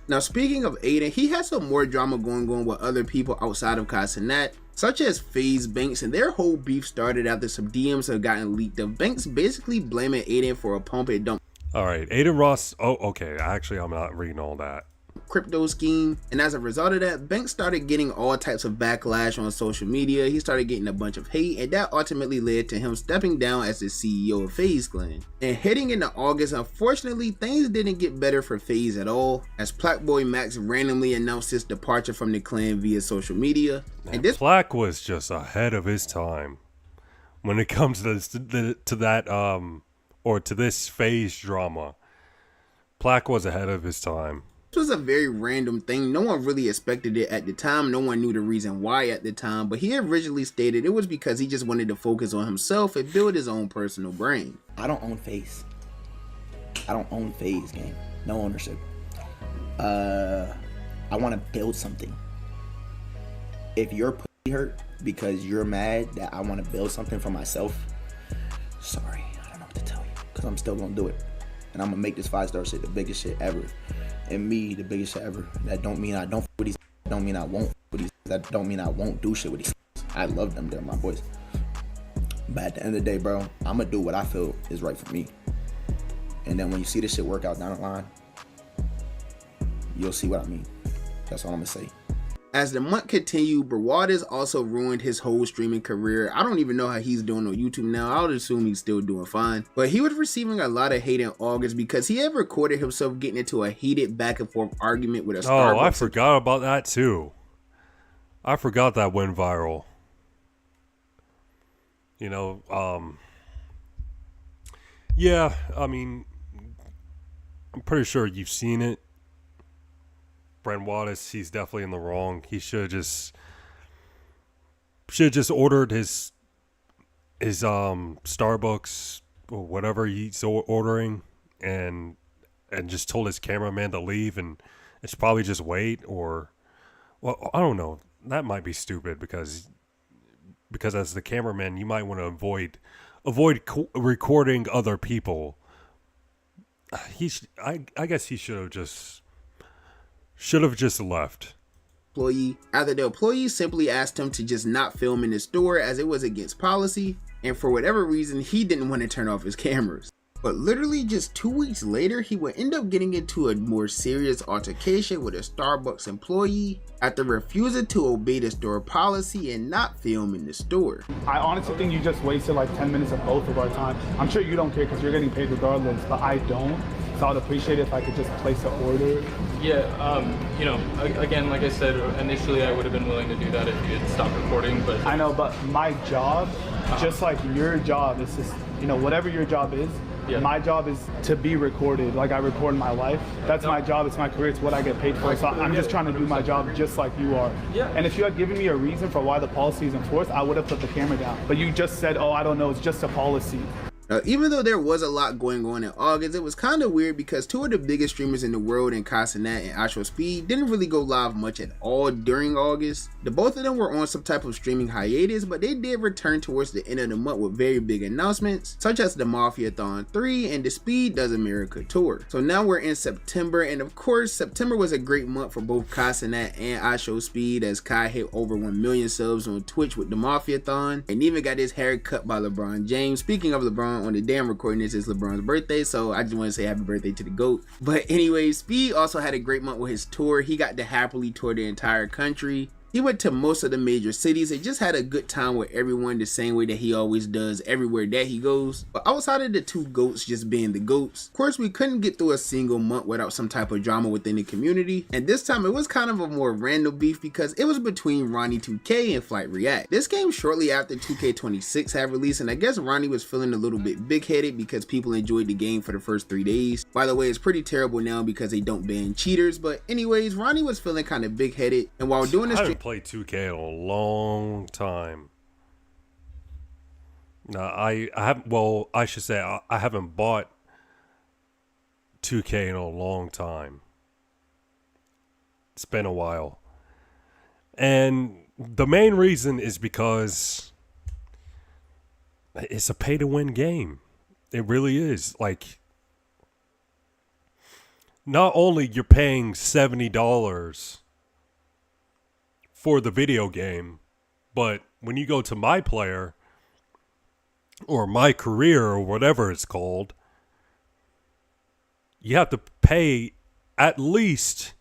Now, speaking of Adin, he has some more drama going on with other people outside of Kai Cenat, such as FaZe Banks, and their whole beef started after some DMs have gotten leaked of Banks basically blaming Adin for a pump and dump. Alright, Adin Ross, oh, okay, actually I'm not reading all that. Crypto scheme, and as a result of that, Banks started getting all types of backlash on social media. He started getting a bunch of hate, and that ultimately led to him stepping down as the CEO of FaZe Clan. And heading into August, unfortunately, things didn't get better for FaZe at all, as Plaqueboy Max randomly announced his departure from the clan via social media. And this Plaque was just ahead of his time when it comes to this FaZe drama. Plaque was ahead of his time. This was a very random thing. No one really expected it at the time. No one knew the reason why at the time, but he originally stated it was because he just wanted to focus on himself and build his own personal brand. I don't own FaZe. I don't own FaZe, game. No ownership. I want to build something. If you're pussy hurt because you're mad that I want to build something for myself, sorry, I don't know what to tell you, because I'm still going to do it. And I'm going to make this 5-star shit the biggest shit ever. And me, the biggest shit ever. That don't mean I don't f with these. That don't mean I won't f with these. That don't mean I won't do shit with these. I love them. They're my boys. But at the end of the day, bro, I'm going to do what I feel is right for me. And then when you see this shit work out down the line, you'll see what I mean. That's all I'm going to say. As the month continued, Brawadis also ruined his whole streaming career. I don't even know how he's doing on YouTube now. I would assume he's still doing fine. But he was receiving a lot of hate in August because he had recorded himself getting into a heated back and forth argument with a Starbucks. Oh, I forgot about that too. I forgot that went viral. You know, yeah, I mean, I'm pretty sure you've seen it. Brent Wattis, he's definitely in the wrong. He should have just ordered his Starbucks or whatever he's ordering and just told his cameraman to leave and it's probably just wait, or well, I don't know. That might be stupid because as the cameraman you might want to avoid recording other people. I guess he should have just left. Employee. After the employee simply asked him to just not film in the store as it was against policy, and for whatever reason he didn't want to turn off his cameras. But literally just 2 weeks later, he would end up getting into a more serious altercation with a Starbucks employee after refusing to obey the store policy and not film in the store. I honestly think you just wasted like 10 minutes of both of our time. I'm sure you don't care because you're getting paid regardless, but I don't. So I'd appreciate it if I could just place an order. Yeah, you know, again, like I said, initially I would have been willing to do that if you had stopped recording, but... I know, but my job, just like your job, is just, you know, whatever your job is, my job is to be recorded. Like I record my life. That's my job, it's my career, it's what I get paid for. So I'm just trying to do my job just like you are. Yeah. And if you had given me a reason for why the policy is enforced, I would have put the camera down. But you just said, oh, I don't know, it's just a policy. Even though there was a lot going on in August, it was kind of weird because two of the biggest streamers in the world in Casanat and IShowSpeed didn't really go live much at all during August. The both of them were on some type of streaming hiatus, but they did return towards the end of the month with very big announcements, such as the Mafiathon 3 and the Speed Does America tour. So now we're in September, and of course, September was a great month for both Casanat and IShowSpeed as Kai hit over 1 million subs on Twitch with the Mafiathon, and even got his hair cut by LeBron James. Speaking of LeBron, on the damn recording, this is LeBron's birthday, so I just want to say happy birthday to the GOAT. But anyways, Speed also had a great month with his tour. He got to happily tour the entire country. He went to most of the major cities and just had a good time with everyone the same way that he always does everywhere that he goes. But outside of the two GOATs just being the GOATs, of course we couldn't get through a single month without some type of drama within the community. And this time it was kind of a more random beef because it was between Ronnie 2K and Flight React. This came shortly after 2K26 had released, and I guess Ronnie was feeling a little bit big-headed because people enjoyed the game for the first 3 days. By the way, it's pretty terrible now because they don't ban cheaters, but anyways, Ronnie was feeling kind of big-headed, and while doing this stream, played 2K in a long time. No, I haven't. Well, I should say I haven't bought 2K in a long time. It's been a while, and the main reason is because it's a pay-to-win game. It really is. Like, not only you're paying $70 for the video game, but when you go to My Player or My Career or whatever it's called, you have to pay at least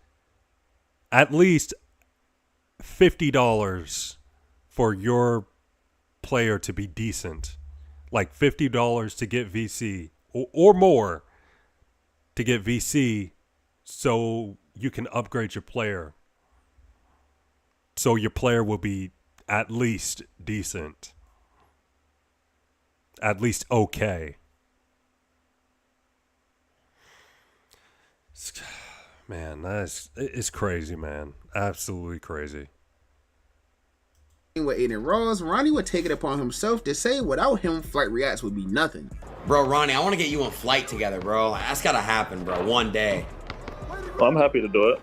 $50 for your player to be decent. Like $50 to get VC or more to get VC so you can upgrade your player. So your player will be at least decent. At least okay. Man, it's crazy, man. Absolutely crazy. With Aiden Ross, Ronnie would take it upon himself to say without him, Flight Reacts would be nothing. Bro, Ronnie, I want to get you on Flight together, bro. That's gotta happen, bro. One day. Well, I'm happy to do it.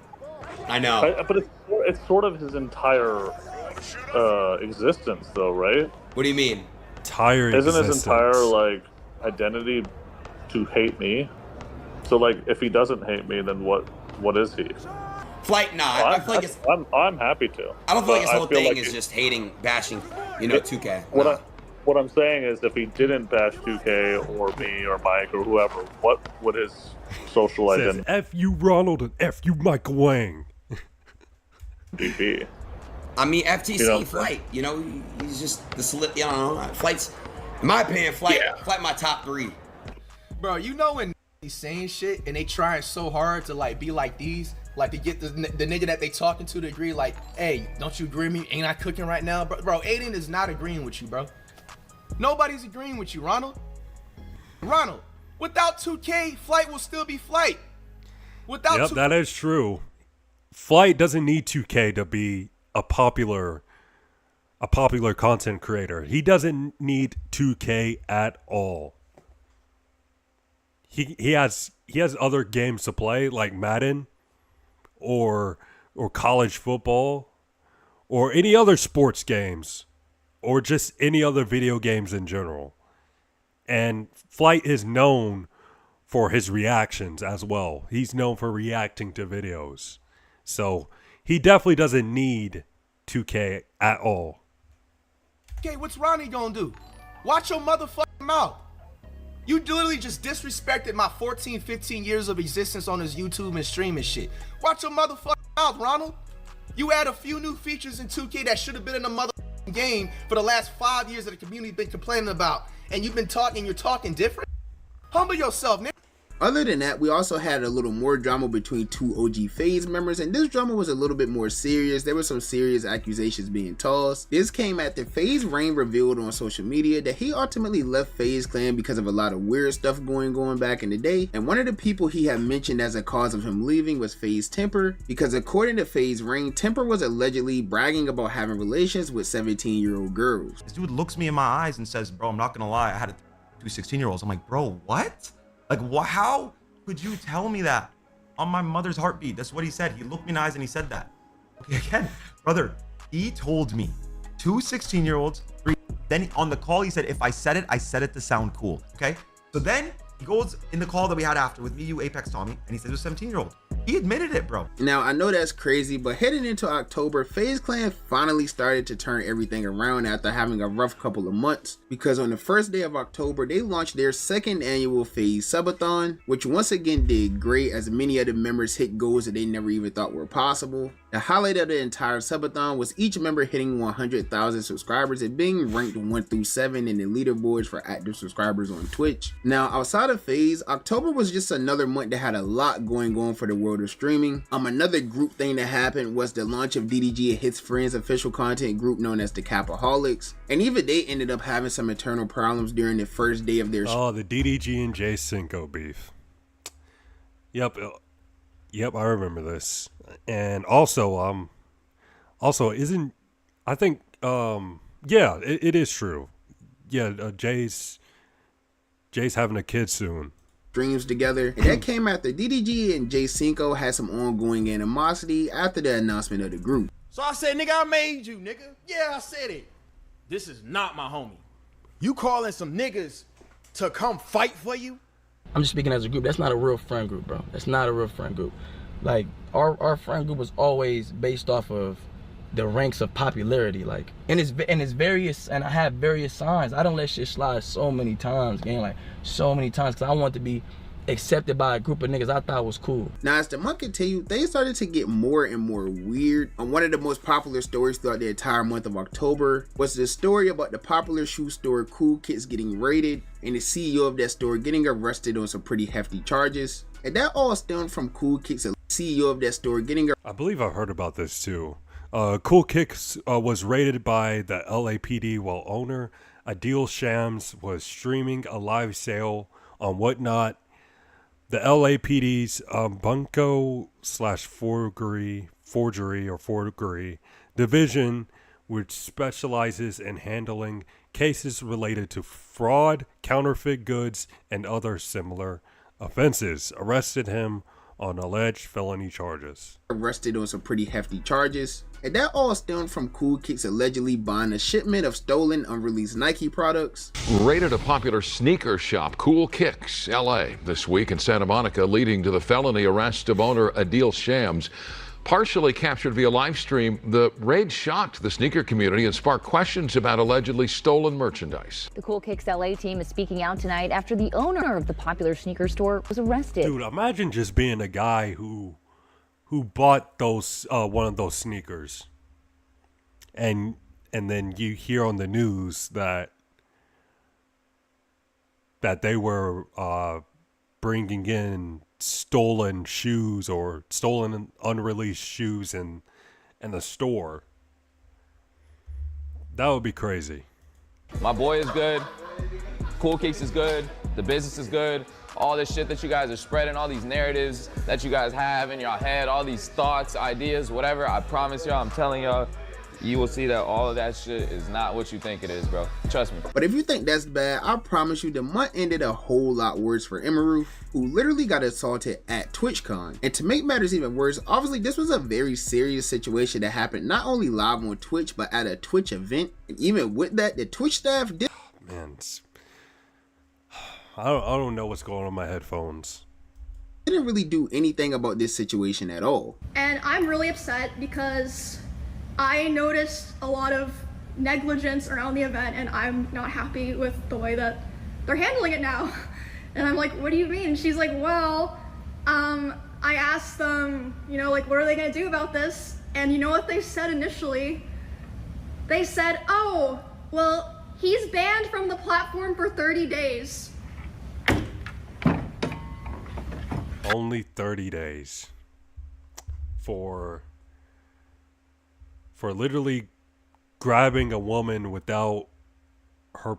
I know. But it's sort of his entire existence, though, right? What do you mean? Isn't his entire like identity to hate me? So like, if he doesn't hate me, then what is he? Flight, nah. I feel like it's. I'm happy to. I don't feel like his whole thing is just hating, bashing, 2K. What I'm saying is, if he didn't bash 2K or me or Mike or whoever, what would his social identity F you Ronald and F you Michael Wang. be? I mean, FTC, You know? Flight, you know, he's just the solid, you know, Flight's, in my opinion, Flight my top 3. Bro, you know when he's saying shit and they trying so hard to like be like these, like to get the nigga that they talking to agree, like, hey, don't you agree with me? Ain't I cooking right now? Bro, Aiden is not agreeing with you, bro. Nobody's agreeing with you, Ronald. Ronald, without 2K, Flight will still be Flight. Without Yep, that is true. Flight doesn't need 2K to be a popular content creator. He doesn't need 2K at all. He has other games to play like Madden or college football or any other sports games or just any other video games in general. And Flight is known for his reactions as well. He's known for reacting to videos. So he definitely doesn't need 2K at all. Okay, what's Ronnie gonna do? Watch your motherfucking mouth. You literally just disrespected my 14, 15 years of existence on this YouTube and streaming shit. Watch your motherfucking mouth, Ronald. You add a few new features in 2K that should have been in the motherfucking game for the last 5 years that the community been complaining about. And you're talking different? Humble yourself, nigga. Other than that, we also had a little more drama between 2 OG FaZe members, and this drama was a little bit more serious. There were some serious accusations being tossed. This came after FaZe Rain revealed on social media that he ultimately left FaZe Clan because of a lot of weird stuff going on back in the day, and one of the people he had mentioned as a cause of him leaving was FaZe Temper, because according to FaZe Rain, Temper was allegedly bragging about having relations with 17-year-old girls. This dude looks me in my eyes and says, bro, I'm not gonna lie, I had 2 16-year-olds. I'm like, bro, what? Like, how could you tell me that on my mother's heartbeat? That's what he said. He looked me in the eyes and he said that. Okay, again, brother, he told me 2 16-year-olds, 3. Then on the call, he said, if I said it to sound cool. Okay. So then he goes in the call that we had after with me, you, Apex, Tommy, and he said it was a 17-year-old. He admitted it, bro. Now, I know that's crazy, but heading into October, FaZe Clan finally started to turn everything around after having a rough couple of months, because on the first day of October, they launched their second annual FaZe Subathon, which once again did great as many of the members hit goals that they never even thought were possible. The highlight of the entire subathon was each member hitting 100,000 subscribers and being ranked 1 through 7 in the leaderboards for active subscribers on Twitch. Now, outside of FaZe, October was just another month that had a lot going on for the world of streaming. Another group thing that happened was the launch of DDG and his friends' official content group known as the Capaholics, and even they ended up having some internal problems during the first day of their the DDG and Jay Cinco beef. Yep, I remember this. And also isn't, I think, yeah, it is true. Yeah, Jay's having a kid soon. Streams together, and that came after DDG and Jay Cinco had some ongoing animosity after the announcement of the group. So I said, nigga, I made you, nigga. Yeah, I said it. This is not my homie. You calling some niggas to come fight for you? I'm just speaking as a group. That's not a real friend group, bro. That's not a real friend group. Like, our friend group was always based off of the ranks of popularity, like, and it's various, and I have various signs. I don't let shit slide so many times, gang, like so many times, because I want to be accepted by a group of niggas I thought was cool. Now, as the month continued, things started to get more and more weird. One of the most popular stories throughout the entire month of October was the story about the popular shoe store Cool Kicks getting raided and the CEO of that store getting arrested on some pretty hefty charges. And that all stemmed from Cool Kicks, the CEO of that store getting I believe I heard about this too. Cool Kicks was raided by the LAPD while owner Adil Shams was streaming a live sale on Whatnot. The LAPD's Bunko/forgery division, which specializes in handling cases related to fraud, counterfeit goods, and other similar offenses, arrested him on alleged felony charges. Arrested on some pretty hefty charges. And that all stemmed from Cool Kicks allegedly buying a shipment of stolen, unreleased Nike products. Raided a popular sneaker shop, Cool Kicks, LA, this week in Santa Monica, leading to the felony arrest of owner Adil Shams. Partially captured via live stream, the raid shocked the sneaker community and sparked questions about allegedly stolen merchandise. The Cool Kicks LA team is speaking out tonight after the owner of the popular sneaker store was arrested. Dude, imagine just being a guy who bought those one of those sneakers. and then you hear on the news that they were bringing in stolen shoes or stolen unreleased shoes in the store. That would be crazy. My boy is good. Cool Kicks is good. The business is good. All this shit that you guys are spreading, all these narratives that you guys have in your head, all these thoughts, ideas, whatever, I promise y'all, I'm telling y'all, you will see that all of that shit is not what you think it is, bro. Trust me. But if you think that's bad, I promise you the month ended a whole lot worse for Emeru, who literally got assaulted at TwitchCon. And to make matters even worse, obviously this was a very serious situation that happened not only live on Twitch, but at a Twitch event. And even with that, the Twitch staff did... Man, I don't know what's going on in my headphones. Didn't really do anything about this situation at all. And I'm really upset because I noticed a lot of negligence around the event and I'm not happy with the way that they're handling it now. And I'm like, what do you mean? She's like, well, I asked them, you know, like, what are they gonna do about this? And you know what they said initially? They said, oh, well, he's banned from the platform for 30 days. Only 30 days for literally grabbing a woman without her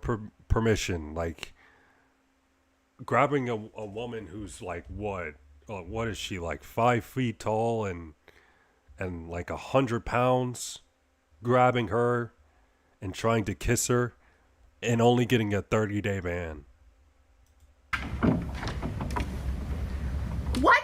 permission, like grabbing a woman who's like what is she, like 5 feet tall and like 100 pounds, grabbing her and trying to kiss her and only getting a 30-day ban. What?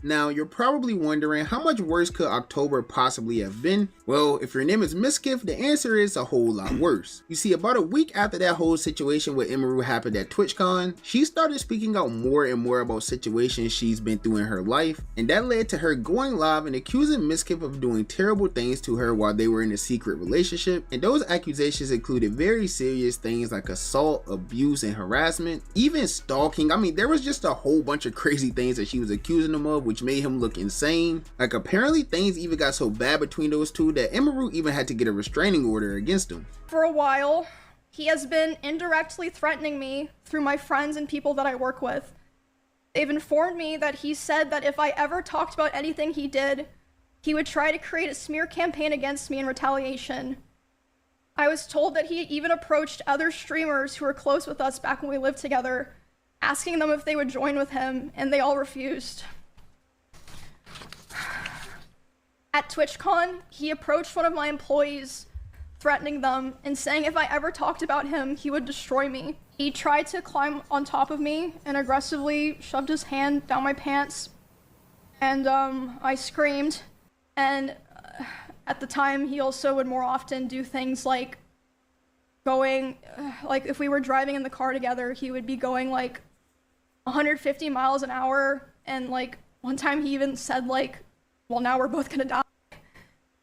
Now, you're probably wondering how much worse could October possibly have been? Well, if your name is Miskiff, the answer is a whole lot worse. You see, about a week after that whole situation with Emeru happened at TwitchCon, she started speaking out more and more about situations she's been through in her life, and that led to her going live and accusing Miskiff of doing terrible things to her while they were in a secret relationship, and those accusations included very serious things like assault, abuse, and harassment, even stalking. I mean, there was just a whole bunch of crazy things that she was accusing him of, which made him look insane. Like, apparently things even got so bad between those two that Emeru even had to get a restraining order against him. For a while, he has been indirectly threatening me through my friends and people that I work with. They've informed me that he said that if I ever talked about anything he did, he would try to create a smear campaign against me in retaliation. I was told that he even approached other streamers who were close with us back when we lived together, asking them if they would join with him, and they all refused. At TwitchCon, he approached one of my employees, threatening them and saying if I ever talked about him, he would destroy me. He tried to climb on top of me and aggressively shoved his hand down my pants, and I screamed. And at the time, he also would more often do things like going, like if we were driving in the car together, he would be going like 150 miles an hour, and like one time he even said like, well, now we're both gonna die,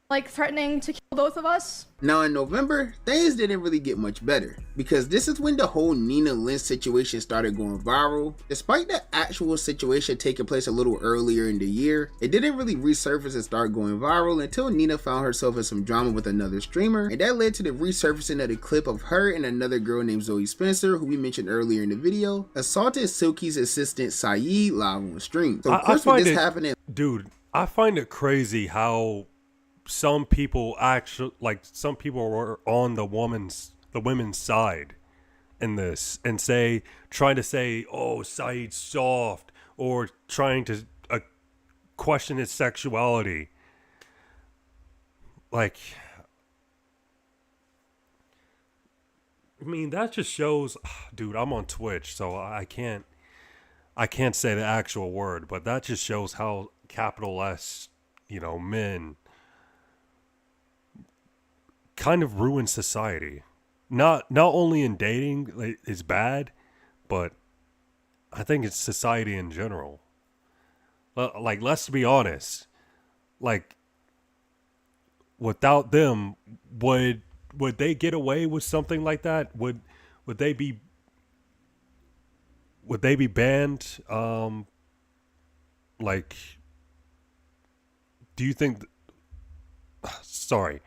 like threatening to kill both of us. Now in November, things didn't really get much better, because this is when the whole Nina Lynch situation started going viral. Despite the actual situation taking place a little earlier in the year, it didn't really resurface and start going viral until Nina found herself in some drama with another streamer, and that led to the resurfacing of the clip of her and another girl named Zoe Spencer, who we mentioned earlier in the video, assaulted Silky's assistant Saeed live on stream. So of course with this happening, dude, I find it crazy how some people were on the women's side in this and trying to say, oh, Saeed's soft, or trying to question his sexuality. Like, I mean, that just shows, dude, I'm on Twitch, so I can't say the actual word, but that just shows how capital S, men kind of ruin society. Not only in dating is bad, but I think it's society in general. Like, let's be honest. Like, without them, would they get away with something like that? Would they be banned? Like, do you think? Sorry.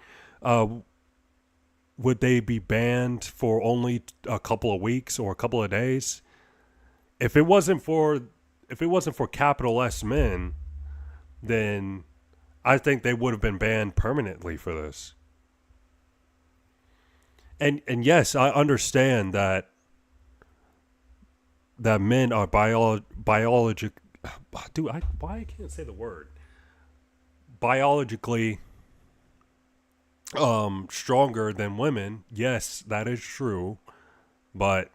would they be banned for only a couple of weeks or a couple of days? If it wasn't for capital S men, then I think they would have been banned permanently for this. And yes, I understand that men are biologically stronger than women. Yes, that is true, but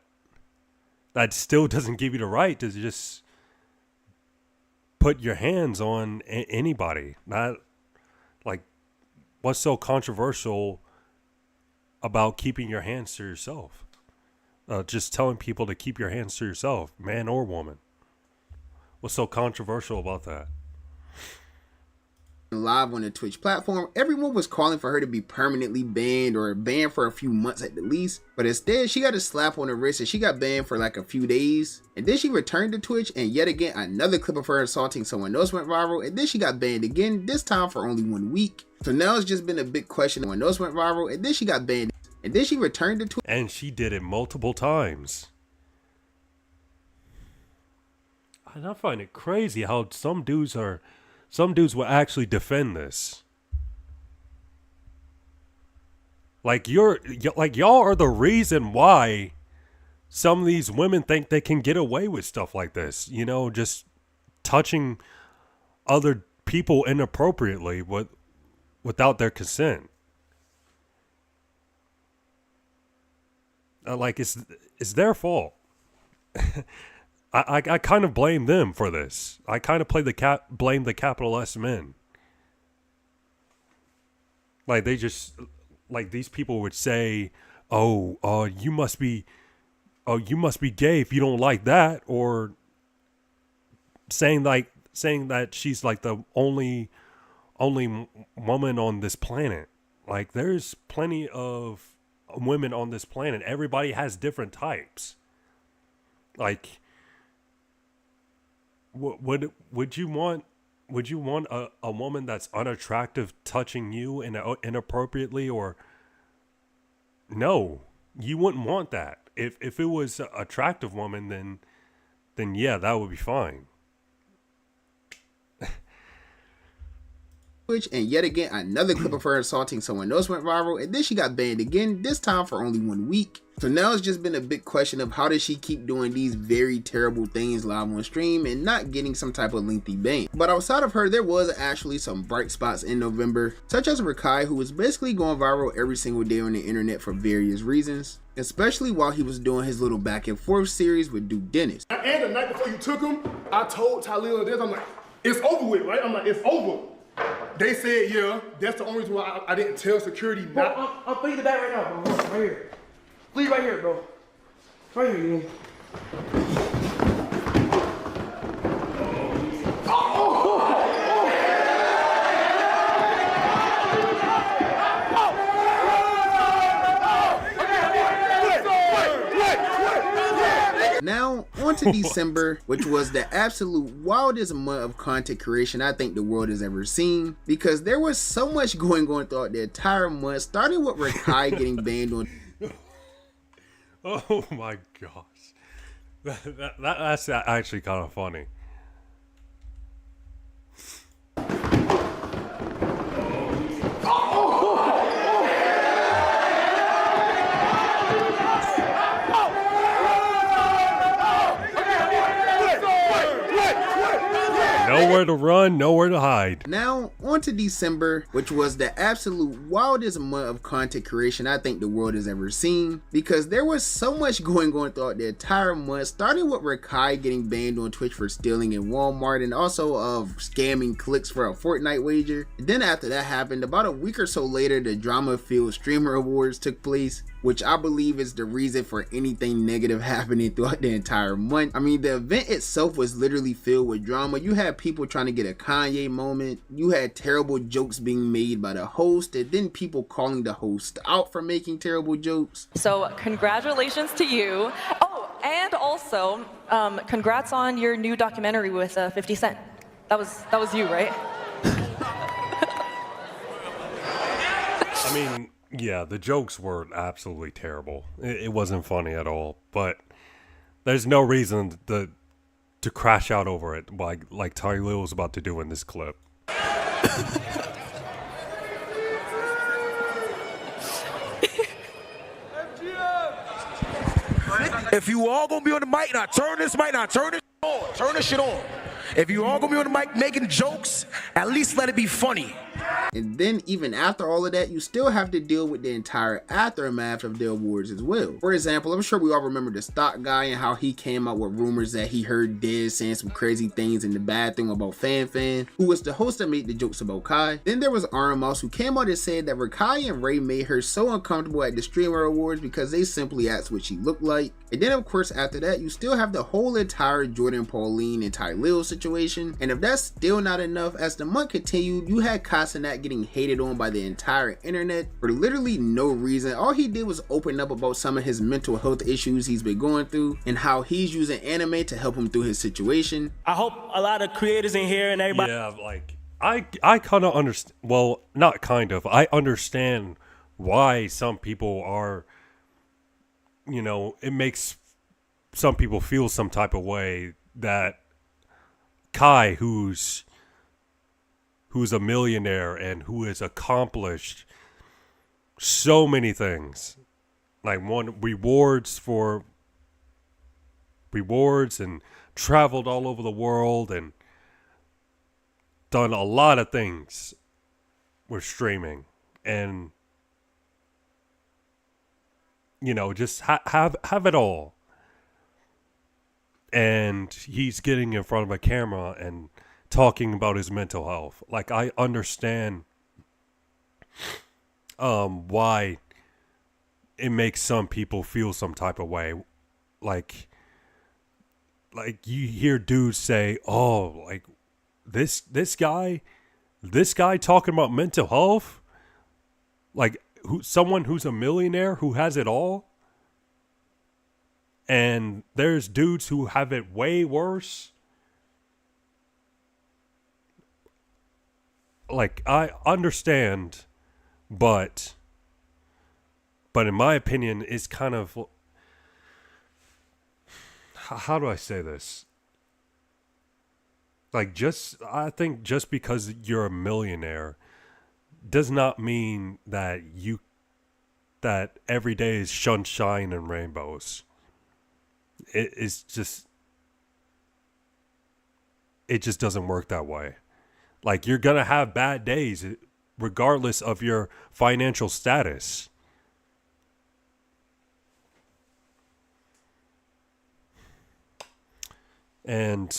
that still doesn't give you the right to just put your hands on anybody. Not like, what's so controversial about keeping your hands to yourself? Just telling people to keep your hands to yourself, man or woman. What's so controversial about that? Live on the Twitch platform, everyone was calling for her to be permanently banned or banned for a few months at the least, but instead she got a slap on the wrist and she got banned for like a few days, and then she returned to Twitch and yet again another clip of her assaulting someone else went viral, and then she got banned again, this time for only 1 week. So now it's just been a big question. Someone else went viral and then she got banned, and then she returned to Twitch, and she did it multiple times. And I find it crazy how some dudes will actually defend this. Like y'all are the reason why some of these women think they can get away with stuff like this. You know, just touching other people inappropriately without their consent. Like it's their fault. I kind of blame them for this. I kind of blame the capital S men. Like they just, like these people would say, you must be gay if you don't like that, or saying that she's like the only woman on this planet. Like there's plenty of women on this planet. Everybody has different types. Like, would you want a woman that's unattractive touching you inappropriately? Or no, you wouldn't want that. If it was an attractive woman, then yeah, that would be fine. and yet again another clip of her assaulting someone else went viral, and then she got banned again, this time for only 1 week. So now it's just been a big question of how does she keep doing these very terrible things live on stream and not getting some type of lengthy ban. But outside of her, there was actually some bright spots in November, such as Rakai, who was basically going viral every single day on the internet for various reasons, especially while he was doing his little back and forth series with Duke Dennis. And the night before you took him, I told Talil this, I'm like, it's over with, right? I'm like, it's over. They said, yeah, that's the only reason why I didn't tell security not. Bro, I'm feeding the back right now, bro. Right here. Please, right here, bro. Right here, man. Now, on to December, which was the absolute wildest month of content creation I think the world has ever seen, because there was so much going on throughout the entire month, starting with Rakai getting banned on. Oh my gosh. That's actually kind of funny. Nowhere to run, nowhere to hide. Now, on to December, which was the absolute wildest month of content creation I think the world has ever seen, because there was so much going on throughout the entire month, starting with Rakai getting banned on Twitch for stealing in Walmart and also of scamming clicks for a Fortnite wager. And then after that happened, about a week or so later, the drama-filled Streamer Awards took place, which I believe is the reason for anything negative happening throughout the entire month. I mean, the event itself was literally filled with drama. You had people trying to get a Kanye moment, you had terrible jokes being made by the host, and then people calling the host out for making terrible jokes. So congratulations to you. Oh, and also congrats on your new documentary with 50 Cent. That was you, right? I mean, Yeah, the jokes were absolutely terrible. It wasn't funny at all. But there's no reason to crash out over it like Tyloo was about to do in this clip. If you all gonna be on the mic, now turn this mic, now turn this on, turn this shit on. If you all gonna be on the mic making jokes, at least let it be funny. And then even after all of that, you still have to deal with the entire aftermath of the awards as well. For example, I'm sure we all remember the stock guy and how he came out with rumors that he heard Dez saying some crazy things in the bathroom about Fan, who was the host that made the jokes about Kai. Then there was RMOS, who came out and said that Rakai and Ray made her so uncomfortable at the Streamer Awards because they simply asked what she looked like. And then of course after that, you still have the whole entire Jordan Pauline and Tyloo situation. And if that's still not enough, as the month continued, you had Casanet getting hated on by the entire internet for literally no reason. All he did was open up about some of his mental health issues he's been going through and how he's using anime to help him through his situation. I hope a lot of creators in here and everybody. Yeah, like I kind of understand. Well, not kind of. I understand why some people are. You know, it makes some people feel some type of way that Kai, who's a millionaire and who has accomplished so many things, like won rewards and traveled all over the world and done a lot of things with streaming, and you know, just have it all. And he's getting in front of a camera and talking about his mental health. Like, I understand why it makes some people feel some type of way. Like you hear dudes say, "Oh, like this guy talking about mental health?" Like, someone who's a millionaire who has it all, and there's dudes who have it way worse. Like, I understand, but in my opinion, it's kind of, how do I say this? Like, I think just because you're a millionaire does not mean that every day is sunshine and rainbows. It just doesn't work that way. Like, you're gonna have bad days regardless of your financial status. And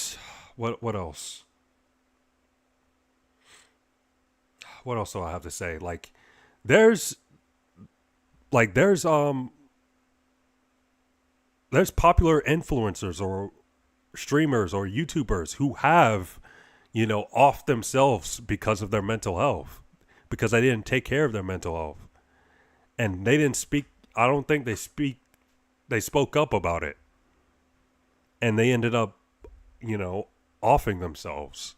what else? What else do I have to say? Like, there's popular influencers or streamers or YouTubers who have, you know, off themselves because of their mental health, because they didn't take care of their mental health, and they didn't speak. I don't think they spoke up about it, and they ended up, you know, offing themselves.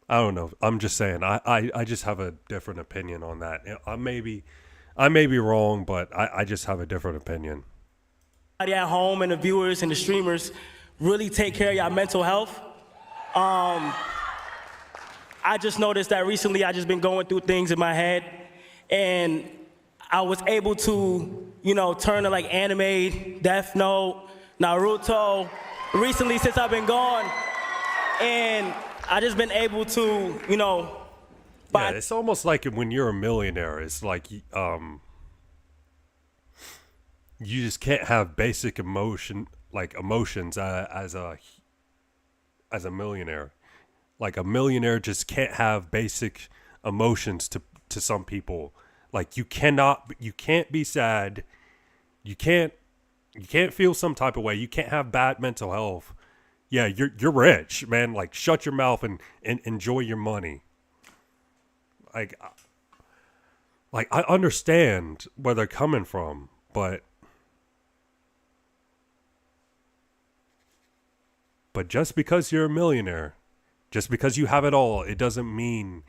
I don't know. I'm just saying. I just have a different opinion on that. I may be wrong, but I just have a different opinion. At home and the viewers and the streamers really take care of your mental health. I just noticed that recently I just been going through things in my head, and I was able to, you know, turn to like anime, Death Note, Naruto, recently since I've been gone, and I just been able to, you know. Yeah, it's almost like when you're a millionaire, it's like you just can't have basic emotions as a millionaire. Like, a millionaire just can't have basic emotions to some people. Like, you can't be sad. You can't feel some type of way. You can't have bad mental health. Yeah, you're rich, man. Like, shut your mouth and enjoy your money. Like, I understand where they're coming from, but But just because you're a millionaire, just because you have it all, it doesn't mean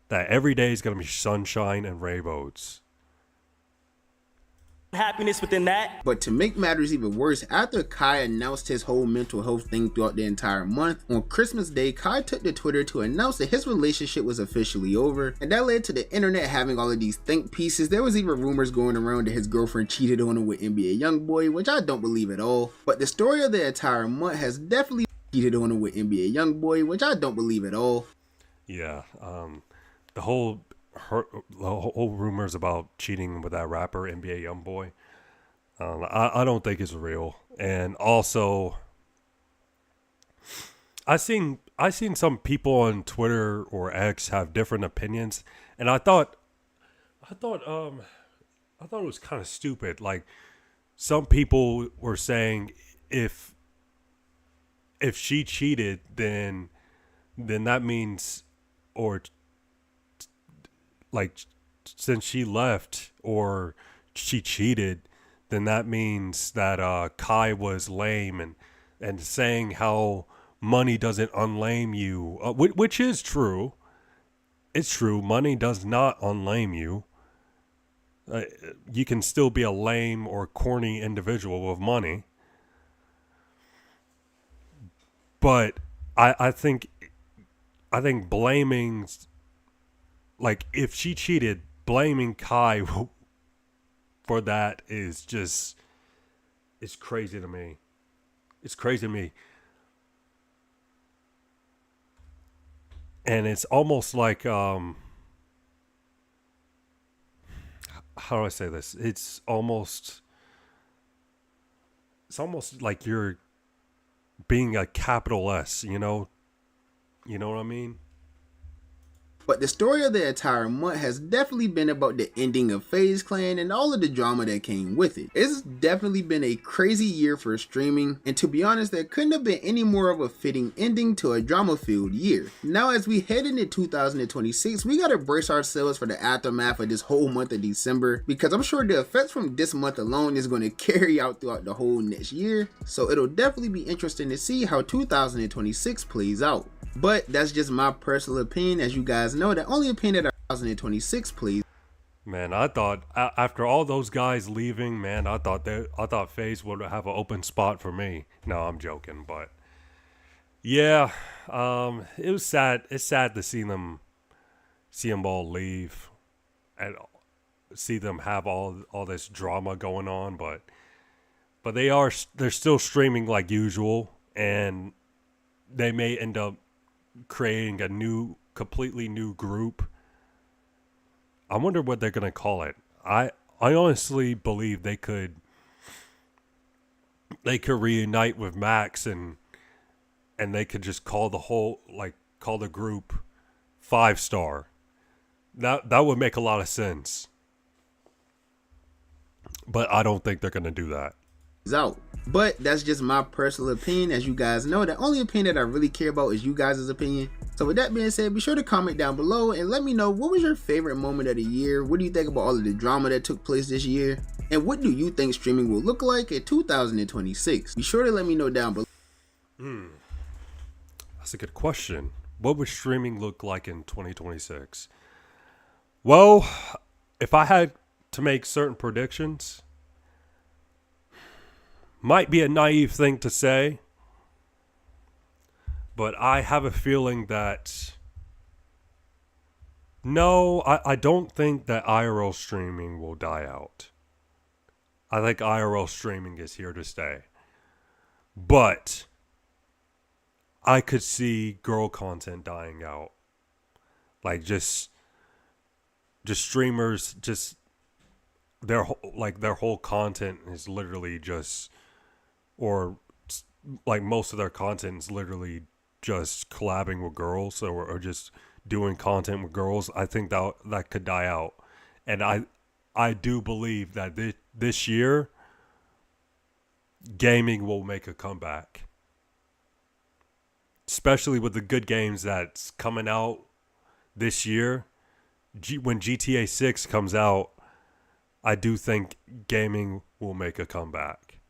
that every day is going to be sunshine and rainbows. Happiness within that. But to make matters even worse, after Kai announced his whole mental health thing throughout the entire month, on Christmas Day, Kai took to Twitter to announce that his relationship was officially over, and that led to the internet having all of these think pieces. There was even rumors going around that his girlfriend cheated on him with NBA Youngboy, which I don't believe at all. But the story of the entire month has definitely cheated on him with NBA Youngboy, which I don't believe at all. Yeah, the whole rumors about cheating with that rapper NBA Youngboy, I don't think it's real. And also, I seen some people on Twitter or X have different opinions, and I thought it was kind of stupid. Like, some people were saying if she cheated, then that means, or like, since she left or she cheated, then that means that Kai was lame, and saying how money doesn't unlame you, which is true. It's true. Money does not unlame you. You can still be a lame or corny individual with money. But I think blaming, like, if she cheated, blaming Kai for that is just, it's crazy to me. It's crazy to me. And it's almost like, how do I say this? It's almost like you're being a capital S, you know? You know what I mean? But the story of the entire month has definitely been about the ending of FaZe Clan and all of the drama that came with it. It's definitely been a crazy year for streaming, and to be honest, there couldn't have been any more of a fitting ending to a drama-filled year. Now, as we head into 2026, we gotta brace ourselves for the aftermath of this whole month of December, because I'm sure the effects from this month alone is going to carry out throughout the whole next year. So it'll definitely be interesting to see how 2026 plays out. But that's just my personal opinion. As you guys know, the only opinion that 2026 plays. Man, I thought after all those guys leaving, man, I thought FaZe would have an open spot for me. No, I'm joking, but yeah, it was sad. It's sad to see them all leave and see them have all this drama going on, but they're still streaming like usual, and they may end up creating a completely new group. I wonder what they're gonna call it. I honestly believe they could reunite with Max, and they could just call the group 5 Star. That would make a lot of sense. But I don't think they're gonna do that. Out. But that's just my personal opinion. As you guys know, the only opinion that I really care about is you guys' opinion. So with that being said, be sure to comment down below and let me know, what was your favorite moment of the year? What do you think about all of the drama that took place this year? And what do you think streaming will look like in 2026? Be sure to let me know down below. That's a good question. What would streaming look like in 2026? Well, if I had to make certain predictions, might be a naive thing to say, but I have a feeling that no, I don't think that IRL streaming will die out. I think IRL streaming is here to stay. But I could see girl content dying out. Like just streamers, just their whole content is literally just, or like most of their content is literally just collabing with girls, or just doing content with girls. I think that could die out. And I do believe that this year gaming will make a comeback. Especially with the good games that's coming out this year. When GTA 6 comes out, I do think gaming will make a comeback.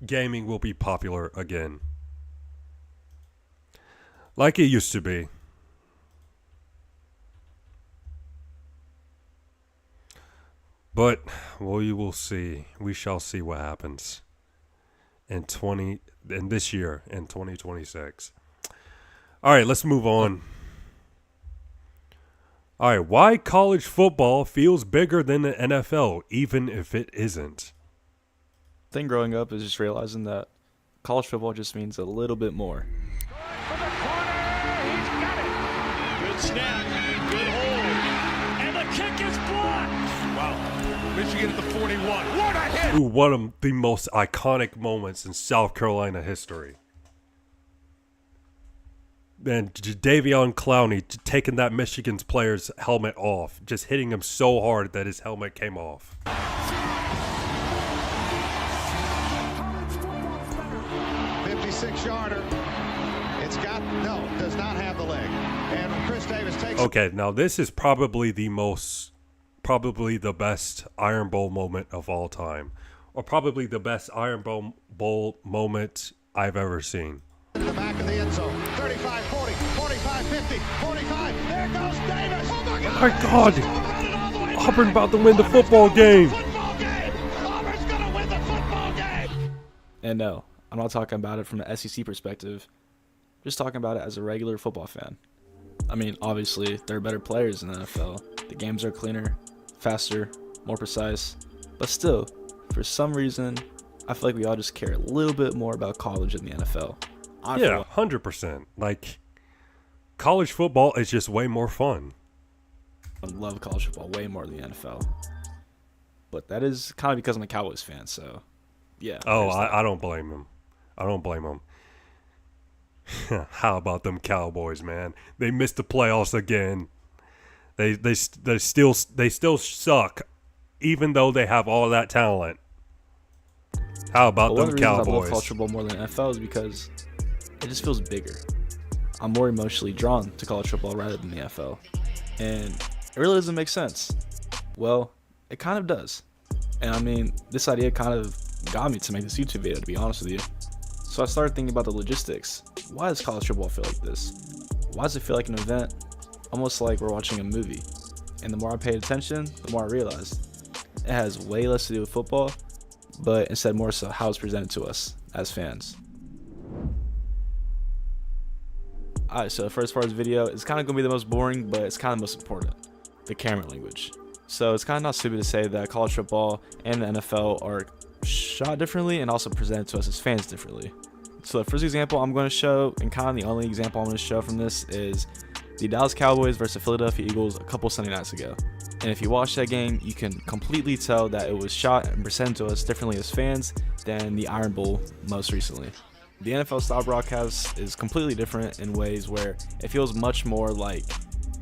gaming will be popular again. Like it used to be. But we will see. We shall see what happens in this year, in 2026. All right, let's move on. All right, why college football feels bigger than the NFL, even if it isn't. Thing growing up is just realizing that college football just means a little bit more. Good snap, good hold, and the kick is blocked. Wow, Michigan at the 41. What a hit! Ooh, one of the most iconic moments in South Carolina history. And Jadeveon Clowney taking that Michigan's player's helmet off, just hitting him so hard that his helmet came off. 56-yarder. It's got, no, does not have the leg. And Chris Davis takes. Okay, now this is probably the best Iron Bowl moment of all time. Or probably the best Iron Bowl moment I've ever seen. In the back of the end zone. 35, 40, 45, 50, 45. There goes Davis. Oh my God. My God. Auburn about to win the football game. Auburn's going to win the football game. And no, I'm not talking about it from the SEC perspective. Just talking about it as a regular football fan. I mean, obviously, there are better players in the NFL. The games are cleaner, faster, more precise. But still, for some reason, I feel like we all just care a little bit more about college than the NFL. Yeah, 100%. Like, college football is just way more fun. I love college football way more than the NFL. But that is kind of because I'm a Cowboys fan, so yeah. Oh, I don't blame him. I don't blame him. How about them Cowboys, man? They missed the playoffs again. They still suck, even though they have all that talent. How about them Cowboys? I love college football more than NFL is because it just feels bigger. I'm more emotionally drawn to college football rather than the NFL. And it really doesn't make sense. Well, it kind of does. And I mean, this idea kind of got me to make this YouTube video, to be honest with you. So I started thinking about the logistics. Why does college football feel like this? Why does it feel like an event? Almost like we're watching a movie. And the more I paid attention, the more I realized it has way less to do with football, but instead more so how it's presented to us as fans. Alright, so the first part of this video is kind of going to be the most boring, but it's kind of most important. The camera language. So it's kind of not stupid to say that college football and the NFL are shot differently and also presented to us as fans differently. So the first example I'm going to show, and kind of the only example I'm going to show from this, is the Dallas Cowboys versus the Philadelphia Eagles a couple Sunday nights ago. And if you watch that game, you can completely tell that it was shot and presented to us differently as fans than the Iron Bowl most recently. The NFL style broadcast is completely different in ways where it feels much more like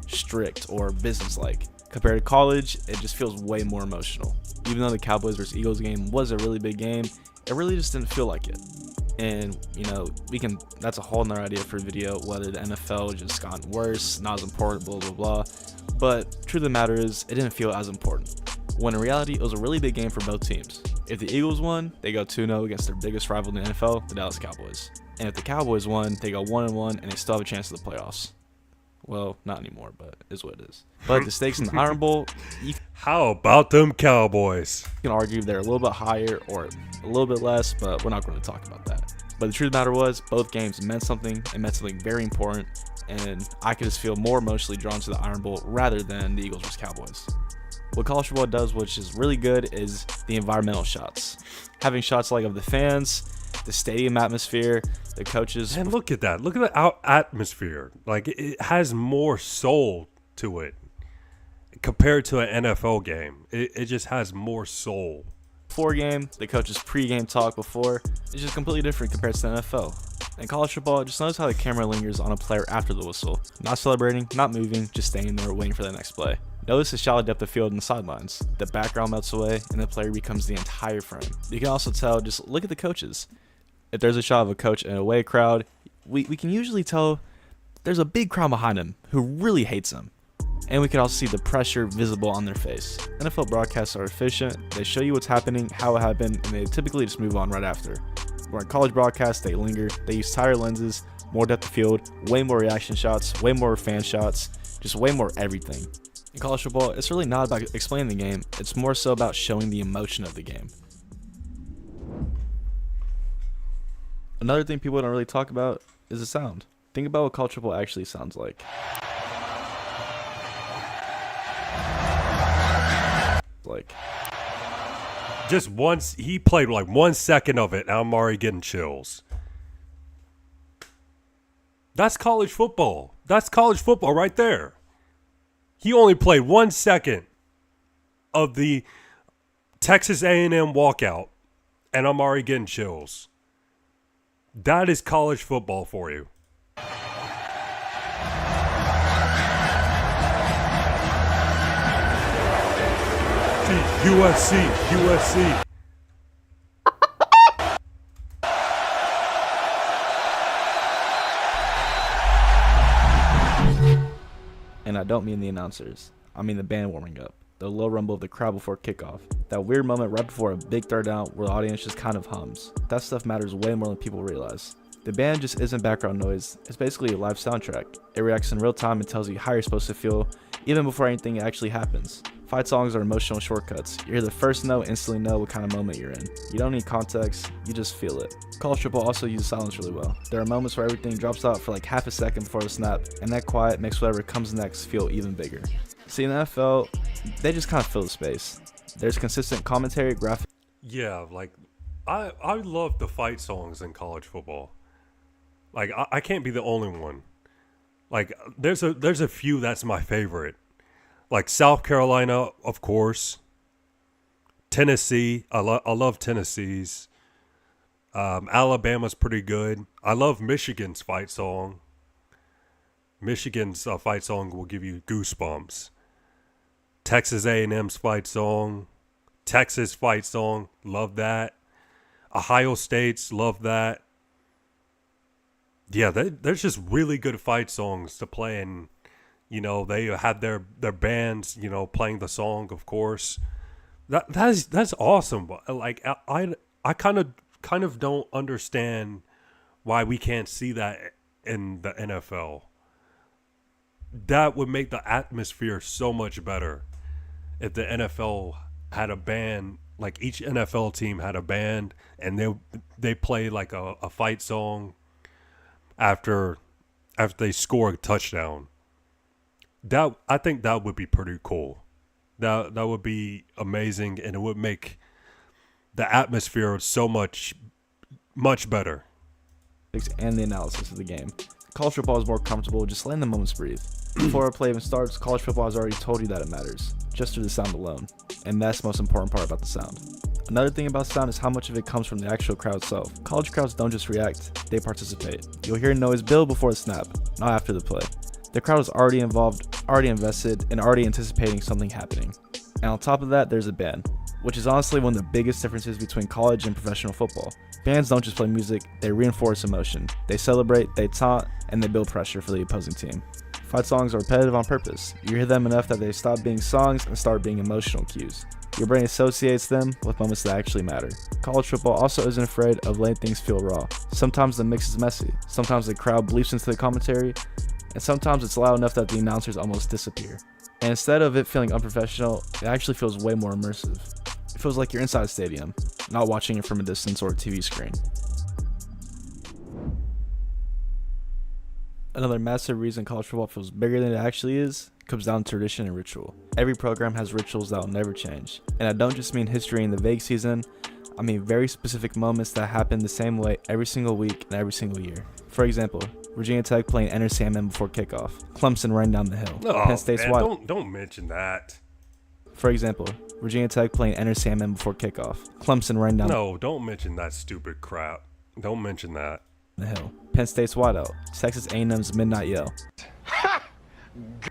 strict or business-like. Compared to college, it just feels way more emotional. Even though the Cowboys versus Eagles game was a really big game, it really just didn't feel like it. And, you know, that's a whole nother idea for a video, whether the NFL just gotten worse, not as important, blah, blah, blah. But truth of the matter is, it didn't feel as important. When in reality, it was a really big game for both teams. If the Eagles won, they go 2-0 against their biggest rival in the NFL, the Dallas Cowboys. And if the Cowboys won, they go 1-1 and they still have a chance at the playoffs. Well, not anymore, but is what it is. But the stakes in the Iron Bowl, how about them Cowboys? You can argue they're a little bit higher or a little bit less, but we're not going to talk about that. But the truth of the matter was, both games meant something. It meant something very important, and I could just feel more emotionally drawn to the Iron Bowl rather than the Eagles versus Cowboys. What college football does, which is really good, is the environmental shots. Having shots like of the fans, the stadium atmosphere, the coaches. And look at that. Look at the atmosphere. Like, it has more soul to it compared to an NFL game. It just has more soul. Before game, the coach's pre-game talk before, it's just completely different compared to the NFL. In college football, just notice how the camera lingers on a player after the whistle. Not celebrating, not moving, just staying there waiting for the next play. Notice the shallow depth of field and the sidelines. The background melts away and the player becomes the entire frame. You can also tell, just look at the coaches. If there's a shot of a coach in a away crowd, we can usually tell there's a big crowd behind him who really hates him. And we can also see the pressure visible on their face. NFL broadcasts are efficient. They show you what's happening, how it happened, and they typically just move on right after. Where in college broadcasts, they linger, they use tighter lenses, more depth of field, way more reaction shots, way more fan shots, just way more everything. In college football, it's really not about explaining the game, it's more so about showing the emotion of the game. Another thing people don't really talk about is the sound. Think about what college football actually sounds like. Just once, he played like 1 second of it, and I'm already getting chills. That's college football. That's college football right there. He only played 1 second of the Texas A&M walkout, and I'm already getting chills. That is college football for you. USC. And I don't mean the announcers. I mean the band warming up. The low rumble of the crowd before kickoff. That weird moment right before a big third down where the audience just kind of hums. That stuff matters way more than people realize. The band just isn't background noise. It's basically a live soundtrack. It reacts in real time and tells you how you're supposed to feel even before anything actually happens. Fight songs are emotional shortcuts. You hear the first note, instantly know what kind of moment you're in. You don't need context, you just feel it. College football also uses silence really well. There are moments where everything drops out for like half a second before the snap, and that quiet makes whatever comes next feel even bigger. See, in the NFL, they just kind of fill the space. There's consistent commentary, graphics. Yeah, like, I love the fight songs in college football. Like, I can't be the only one. Like, there's a few that's my favorite. Like South Carolina, of course. Tennessee, I love Tennessee's. Alabama's pretty good. I love Michigan's fight song. Michigan's fight song will give you goosebumps. Texas A&M's fight song. Texas fight song, love that. Ohio State's, love that. Yeah, there's just really good fight songs to play, and you know, they had their bands, you know, playing the song, of course. That's awesome. But like I kind of don't understand why we can't see that in the NFL. That would make the atmosphere so much better if the NFL had a band, like each NFL team had a band, and they play like a fight song after they score a touchdown. I think that would be pretty cool. That would be amazing, and it would make the atmosphere so much better. And the analysis of the game. College football is more comfortable just letting the moments breathe. Before a play even starts, college football has already told you that it matters, just through the sound alone. And that's the most important part about the sound. Another thing about sound is how much of it comes from the actual crowd itself. College crowds don't just react, they participate. You'll hear noise build before the snap, not after the play. The crowd is already involved, already invested, and already anticipating something happening. And on top of that, there's a band, which is honestly one of the biggest differences between college and professional football. Bands don't just play music, they reinforce emotion. They celebrate, they taunt, and they build pressure for the opposing team. Fight songs are repetitive on purpose. You hear them enough that they stop being songs and start being emotional cues. Your brain associates them with moments that actually matter. College football also isn't afraid of letting things feel raw. Sometimes the mix is messy. Sometimes the crowd bleeps into the commentary, and sometimes it's loud enough that the announcers almost disappear. And instead of it feeling unprofessional, it actually feels way more immersive. It feels like you're inside a stadium, not watching it from a distance or a TV screen. Another massive reason college football feels bigger than it actually is comes down to tradition and ritual. Every program has rituals that will never change. And I don't just mean history in the vague season, I mean very specific moments that happen the same way every single week and every single year. For example, Virginia Tech playing Enter Sandman before kickoff, Clemson running down the hill, Penn State's man, don't mention that. For example, Virginia Tech playing Enter Sandman before kickoff, Clemson running down don't mention that stupid crap. Don't mention that. The hill, Penn State's wideout, Texas A&M's midnight yell,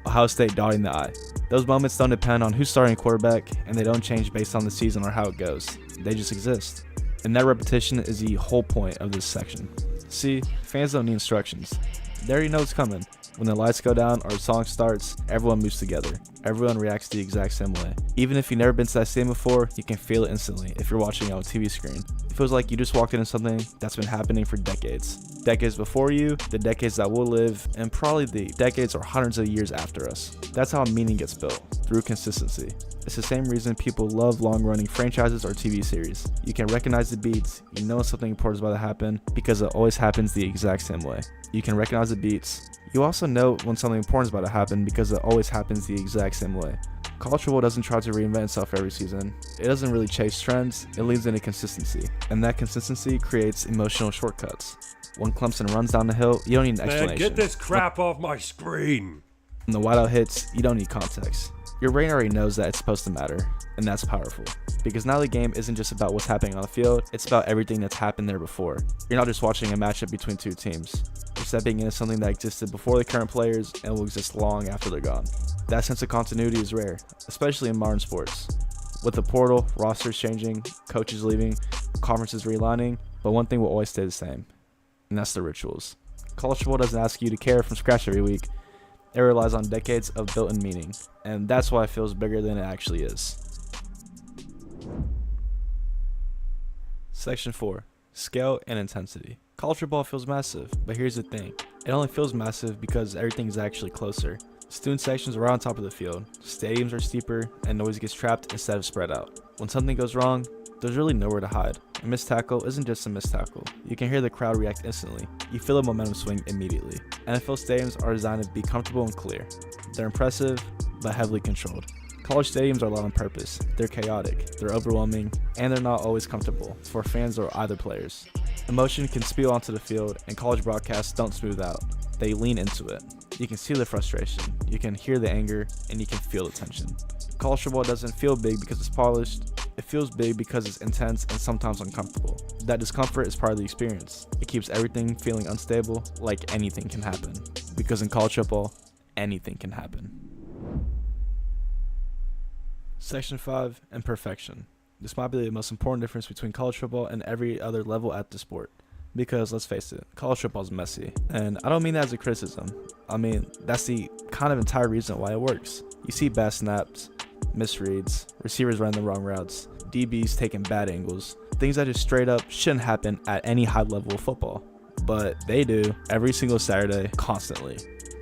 Ohio State dotting the I. Those moments don't depend on who's starting quarterback, and they don't change based on the season or how it goes. They just exist. And that repetition is the whole point of this section. See, fans don't need instructions. They already know it's coming. When the lights go down or a song starts, everyone moves together. everyone reacts the exact same way. Even if you've never been to that stadium before, you can feel it instantly if you're watching it on a TV screen. It feels like you just walked into something that's been happening for decades. Decades before you, the decades that will live, and probably the decades or hundreds of years after us. That's how meaning gets built, through consistency. It's the same reason people love long-running franchises or TV series. You can recognize the beats, you know something important is about to happen, because it always happens the exact same way. You can recognize the beats. You also know when something important is about to happen because it always happens the exact same way. College football doesn't try to reinvent itself every season. It doesn't really chase trends, it leans into consistency. And that consistency creates emotional shortcuts. When Clemson runs down the hill, you don't need an explanation. Man, get this crap off my screen. When the wideout hits, you don't need context. Your brain already knows that it's supposed to matter, and that's powerful. Because now the game isn't just about what's happening on the field, it's about everything that's happened there before. You're not just watching a matchup between two teams. You're stepping into something that existed before the current players and will exist long after they're gone. That sense of continuity is rare, especially in modern sports. With the portal, rosters changing, coaches leaving, conferences realigning, but one thing will always stay the same, and that's the rituals. College football doesn't ask you to care from scratch every week. It relies on decades of built-in meaning, and that's why it feels bigger than it actually is. Section 4. Scale and intensity. College football feels massive, but here's the thing. It only feels massive because everything is actually closer. Student sections are on top of the field, stadiums are steeper, and noise gets trapped instead of spread out. When something goes wrong, there's really nowhere to hide. A missed tackle isn't just a missed tackle. You can hear the crowd react instantly. You feel the momentum swing immediately. NFL stadiums are designed to be comfortable and clear. They're impressive, but heavily controlled. College stadiums are loud on purpose. They're chaotic, they're overwhelming, and they're not always comfortable for fans or either players. Emotion can spill onto the field, and college broadcasts don't smooth out. They lean into it. You can see the frustration, you can hear the anger, and you can feel the tension. College football doesn't feel big because it's polished. It feels big because it's intense and sometimes uncomfortable. That discomfort is part of the experience. It keeps everything feeling unstable, like anything can happen. Because in college football, anything can happen. Section 5. Imperfection. This might be the most important difference between college football and every other level at the sport. Because let's face it, college football is messy. And I don't mean that as a criticism. I mean, that's the kind of entire reason why it works. You see bad snaps, misreads, receivers running the wrong routes, DBs taking bad angles, things that just straight up shouldn't happen at any high level of football. But they do every single Saturday, constantly.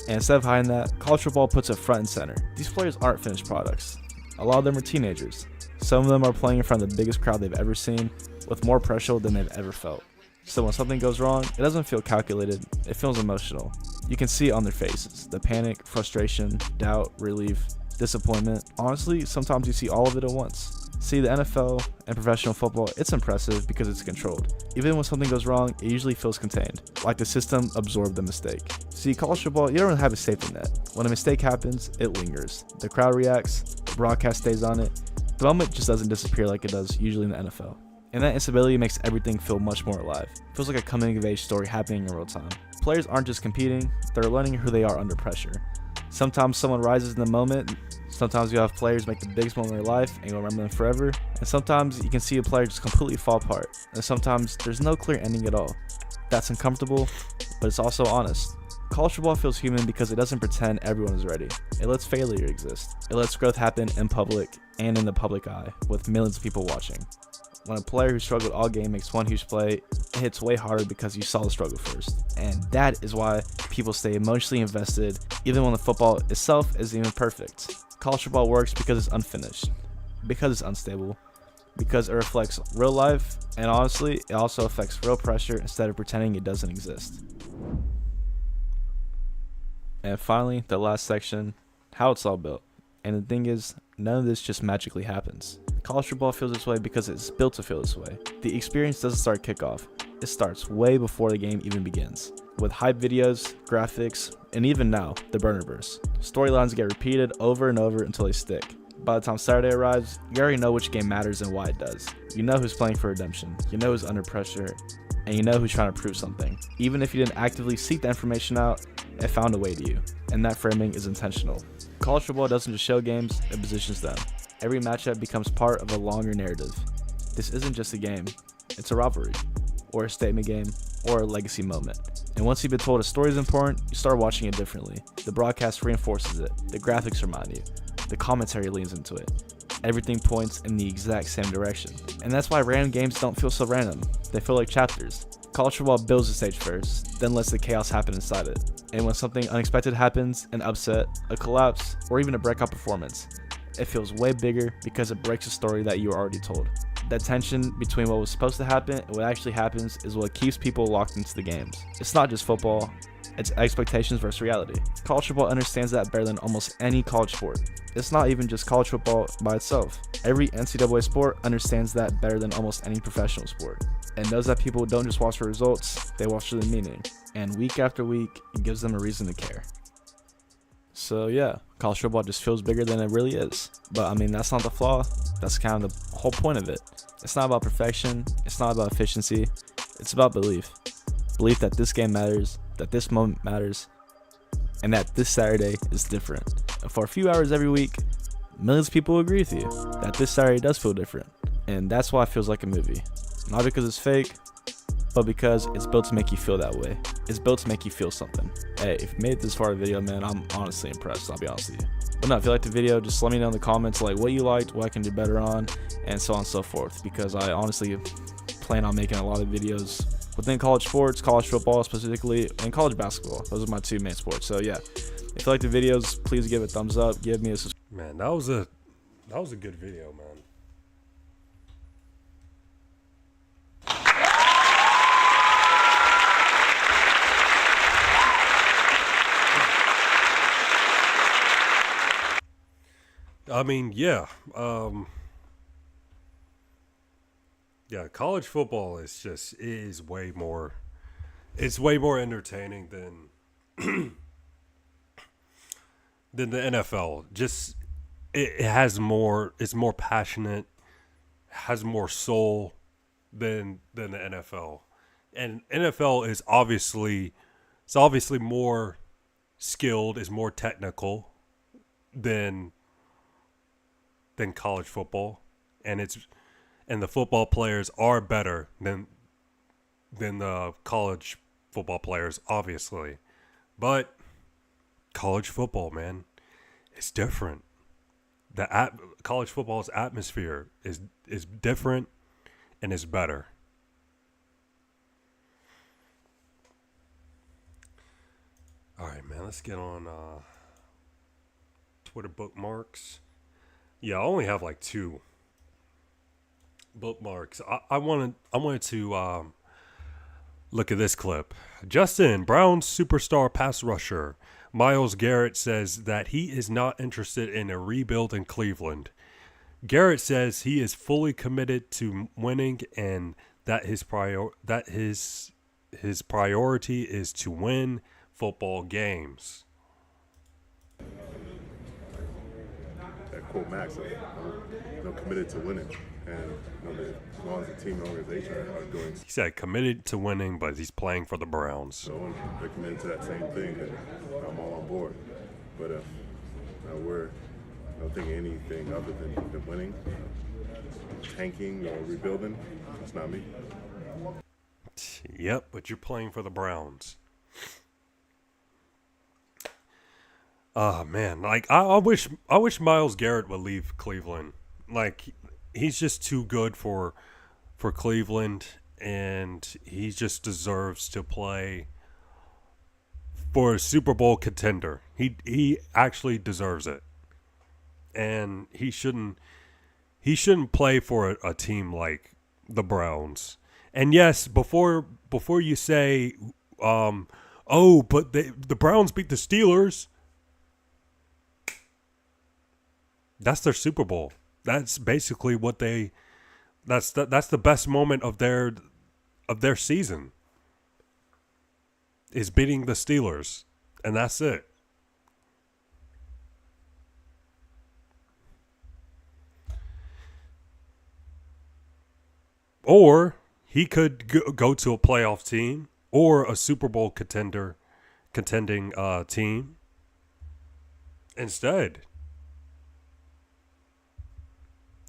And instead of hiding that, college football puts it front and center. These players aren't finished products. A lot of them are teenagers. Some of them are playing in front of the biggest crowd they've ever seen, with more pressure than they've ever felt. So when something goes wrong, it doesn't feel calculated, it feels emotional. You can see it on their faces, the panic, frustration, doubt, relief, disappointment. Honestly, sometimes you see all of it at once. See, the NFL and professional football, it's impressive because it's controlled. Even when something goes wrong, it usually feels contained, like the system absorbed the mistake. See, college football, you don't really have a safety net. When a mistake happens, it lingers. The crowd reacts, the broadcast stays on it. The moment just doesn't disappear like it does usually in the NFL. And that instability makes everything feel much more alive. It feels like a coming of age story happening in real time. Players aren't just competing, they're learning who they are under pressure. Sometimes someone rises in the moment, sometimes you have players make the biggest moment of their life and you'll remember them forever, and sometimes you can see a player just completely fall apart, and sometimes there's no clear ending at all. That's uncomfortable, but it's also honest. College football feels human because it doesn't pretend everyone is ready. It lets failure exist. It lets growth happen in public and in the public eye, with millions of people watching. When a player who struggled all game makes one huge play, it hits way harder because you saw the struggle first. And that is why people stay emotionally invested, even when the football itself isn't even perfect. College football works because it's unfinished, because it's unstable, because it reflects real life, and honestly, it also affects real pressure instead of pretending it doesn't exist. And finally, the last section, how it's all built. And the thing is, none of this just magically happens. College football feels this way because it's built to feel this way. The experience doesn't start kickoff. It starts way before the game even begins. With hype videos, graphics, and even now, the Burnerverse. Storylines get repeated over and over until they stick. By the time Saturday arrives, you already know which game matters and why it does. You know who's playing for redemption, you know who's under pressure, and you know who's trying to prove something. Even if you didn't actively seek the information out, it found a way to you, and that framing is intentional. College football doesn't just show games, it positions them. Every matchup becomes part of a longer narrative. This isn't just a game, it's a rivalry, or a statement game, or a legacy moment. And once you've been told a story is important, you start watching it differently. The broadcast reinforces it, the graphics remind you, the commentary leans into it. Everything points in the exact same direction. And that's why random games don't feel so random. They feel like chapters. College football builds the stage first, then lets the chaos happen inside it. And when something unexpected happens, an upset, a collapse, or even a breakout performance, it feels way bigger because it breaks a story that you were already told. That tension between what was supposed to happen and what actually happens is what keeps people locked into the games. It's not just football, it's expectations versus reality. College football understands that better than almost any college sport. It's not even just college football by itself. Every NCAA sport understands that better than almost any professional sport, and knows that people don't just watch for results, they watch for the meaning. And week after week, it gives them a reason to care. So yeah, college football just feels bigger than it really is. But I mean, that's not the flaw. That's kind of the whole point of it. It's not about perfection. It's not about efficiency. It's about belief. Belief that this game matters, that this moment matters, and that this Saturday is different. And for a few hours every week, millions of people agree with you that this Saturday does feel different. And that's why it feels like a movie. Not because it's fake, but because it's built to make you feel that way. It's built to make you feel something. Hey, if you made it this far of the video, man, I'm honestly impressed, I'll be honest with you. But no, if you liked the video, just let me know in the comments like what you liked, what I can do better on, and so on and so forth. Because I honestly plan on making a lot of videos within college sports, college football specifically, and college basketball. Those are my two main sports. So yeah, if you like the videos, please give it a thumbs up, give me a subscribe. Man, that was a good video, man. I mean, yeah. Yeah, college football is way more, it's way more entertaining than than the NFL. Just it has more, it's more passionate, has more soul than the NFL. And NFL is obviously more skilled, is more technical than college football, and the football players are better than the college football players, obviously. But college football, man, it's different. College football's atmosphere is different and is better. All right, man, let's get on Twitter bookmarks. Yeah, I only have like 2 bookmarks. I wanted to look at this clip. Justin, Brown's superstar pass rusher Myles Garrett says that he is not interested in a rebuild in Cleveland. Garrett says he is fully committed to winning and that his priority is to win football games. Quote Max, committed to winning, and as long as the team and organization are doing. He said committed to winning, but he's playing for the Browns. So they're committed to that same thing, then I'm all on board. But we're not thinking anything other than winning, tanking or rebuilding. That's not me. Yep, but you're playing for the Browns. Oh man, like I wish Myles Garrett would leave Cleveland. Like he's just too good for Cleveland, and he just deserves to play for a Super Bowl contender. He actually deserves it, and he shouldn't play for a team like the Browns. And yes, before you say, oh, but the Browns beat the Steelers. That's their Super Bowl. That's basically what that's the best moment of their season. Is beating the Steelers, and that's it. Or he could go to a playoff team or a Super Bowl contending team instead.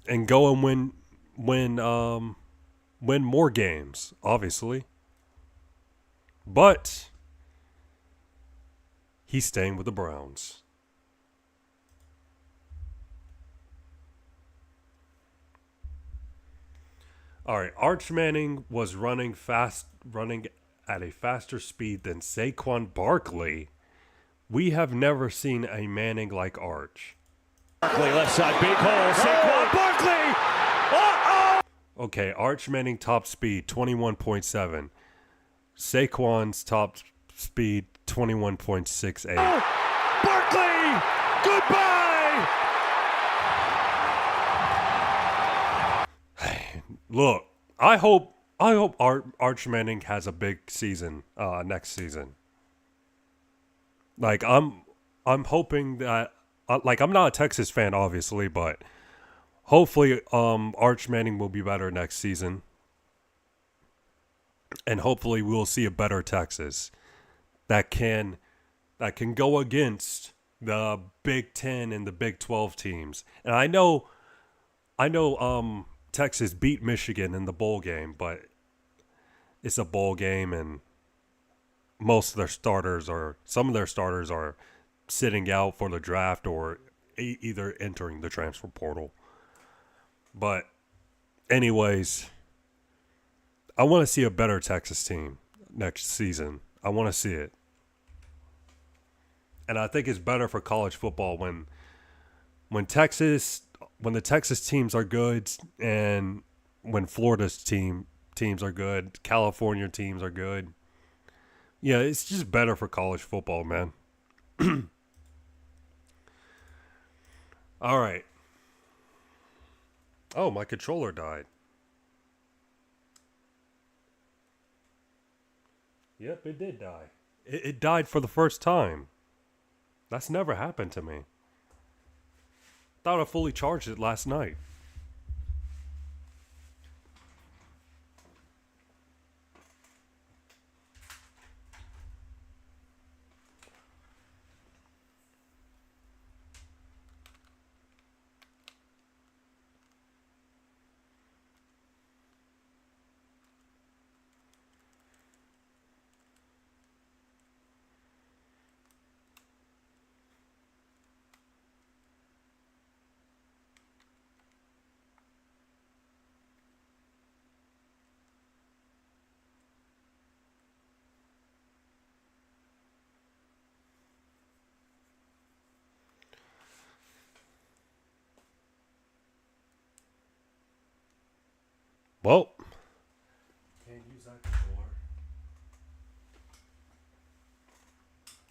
And go and win more games, obviously. But he's staying with the Browns. All right, Arch Manning was running at a faster speed than Saquon Barkley. We have never seen a Manning like Arch. Barkley left side, big hole. Saquon Barkley. Okay, Arch Manning top speed 21.7. Saquon's top speed 21.68. Barkley, goodbye. Look, I hope Arch Manning has a big season next season. Like I'm hoping that like I'm not a Texas fan obviously, but hopefully Arch Manning will be better next season. And hopefully we'll see a better Texas that can go against the Big 10 and the Big 12 teams. And I know Texas beat Michigan in the bowl game, but it's a bowl game and some of their starters are sitting out for the draft or either entering the transfer portal. But anyways, I want to see a better Texas team next season. I want to see it. And I think it's better for college football when the Texas teams are good and when Florida's teams are good, California teams are good. Yeah, it's just better for college football, man. All right. Oh, my controller died. Yep, it did die. It died for the first time. That's never happened to me. Thought I fully charged it last night. Well, can't use that controller.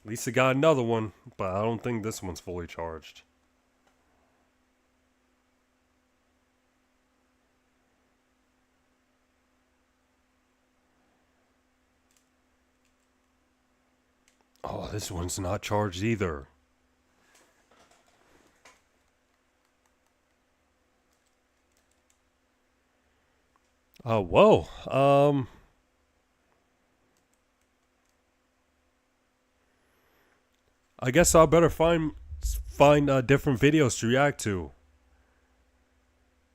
At least I got another one, but I don't think this one's fully charged. Oh, this one's not charged either. Whoa. I guess I better find different videos to react to.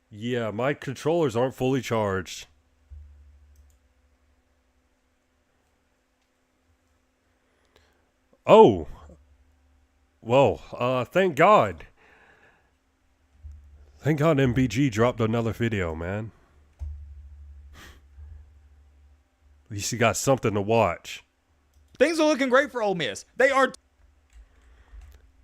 Yeah, my controllers aren't fully charged. Oh. Whoa. Thank God. Thank God MBG dropped another video, man. At least you got something to watch. Things are looking great for Ole Miss. They are.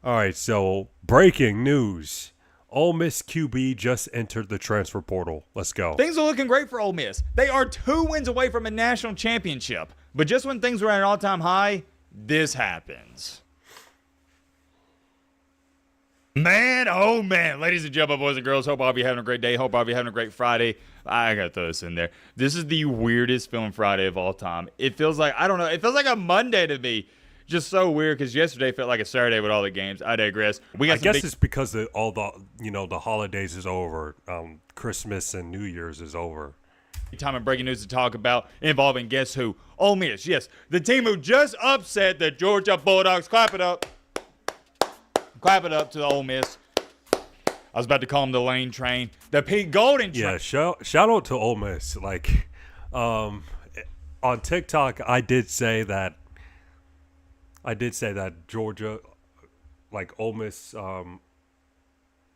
All right, so breaking news. Ole Miss QB just entered the transfer portal. Let's go. Things are looking great for Ole Miss. They are 2 wins away from a national championship. But just when things were at an all-time high, this happens. Man, oh man. Ladies and gentlemen, boys and girls, hope all of you having a great day. Hope all of you having a great Friday. I gotta throw this in there. This is the weirdest film Friday of all time. It feels like, I don't know, it feels like a Monday to me. Just so weird because yesterday felt like a Saturday with all the games. I digress. I guess it's because all the holidays is over. Christmas and New Year's is over. Time of breaking news to talk about involving guess who? Ole Miss. Yes, the team who just upset the Georgia Bulldogs. Clap it up. Clap it up to the Ole Miss. I was about to call them the Lane Train. The Pete Golden Train. Yeah, shout out to Ole Miss. Like, on TikTok, I did say that Georgia, like Ole Miss,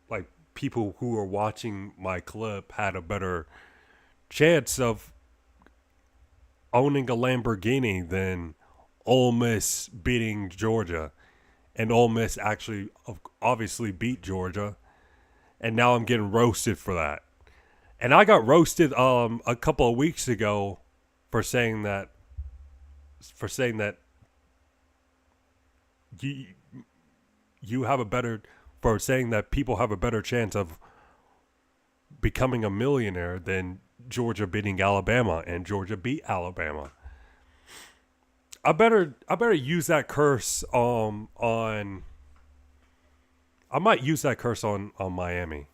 like people who were watching my clip had a better chance of owning a Lamborghini than Ole Miss beating Georgia. And Ole Miss actually obviously beat Georgia. And now I'm getting roasted for that. And I got roasted a couple of weeks ago for saying that you have a better, for saying that people have a better chance of becoming a millionaire than Georgia beating Alabama, and Georgia beat Alabama. I better use that curse on I might use that curse on Miami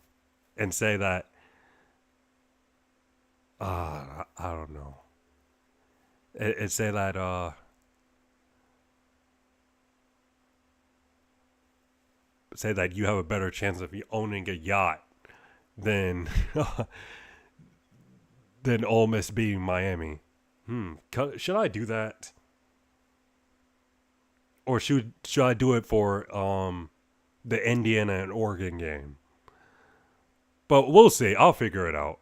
and say that I don't know. And say that say that you have a better chance of owning a yacht than than Ole Miss beating Miami. Should I do that? Or should I do it for the Indiana and Oregon game? But we'll see. I'll figure it out.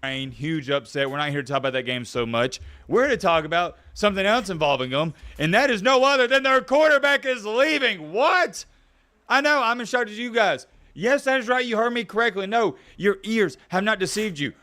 Huge upset. We're not here to talk about that game so much. We're here to talk about something else involving them, and that is no other than their quarterback is leaving. What? I know. I'm as shocked as you guys. Yes, that is right. You heard me correctly. No, your ears have not deceived you.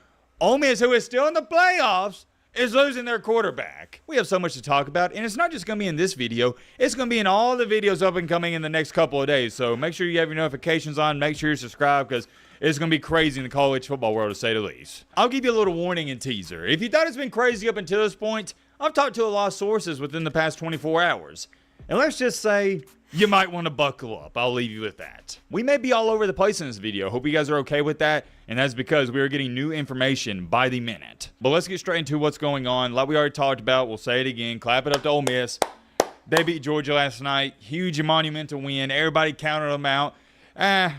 Ole Miss, who is still in the playoffs, is losing their quarterback. We have so much to talk about, and it's not just going to be in this video. It's going to be in all the videos up and coming in the next couple of days. So make sure you have your notifications on. Make sure you're subscribed, because it's going to be crazy in the college football world, to say the least. I'll give you a little warning and teaser. If you thought it's been crazy up until this point, I've talked to a lot of sources within the past 24 hours. And let's just say you might want to buckle up. I'll leave you with that. We may be all over the place in this video. Hope you guys are okay with that. And that's because we are getting new information by the minute. But let's get straight into what's going on. Like we already talked about, we'll say it again. Clap it up to Ole Miss. They beat Georgia last night. Huge and monumental win. Everybody counted them out.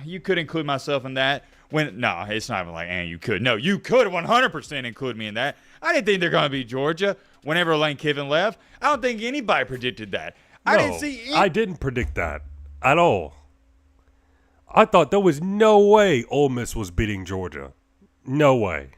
You could include myself in that. No, it's not even like, you could. No, you could 100% include me in that. I didn't think they're going to beat Georgia whenever Lane Kiffin left. I don't think anybody predicted that. I didn't predict that at all. I thought there was no way Ole Miss was beating Georgia. No way.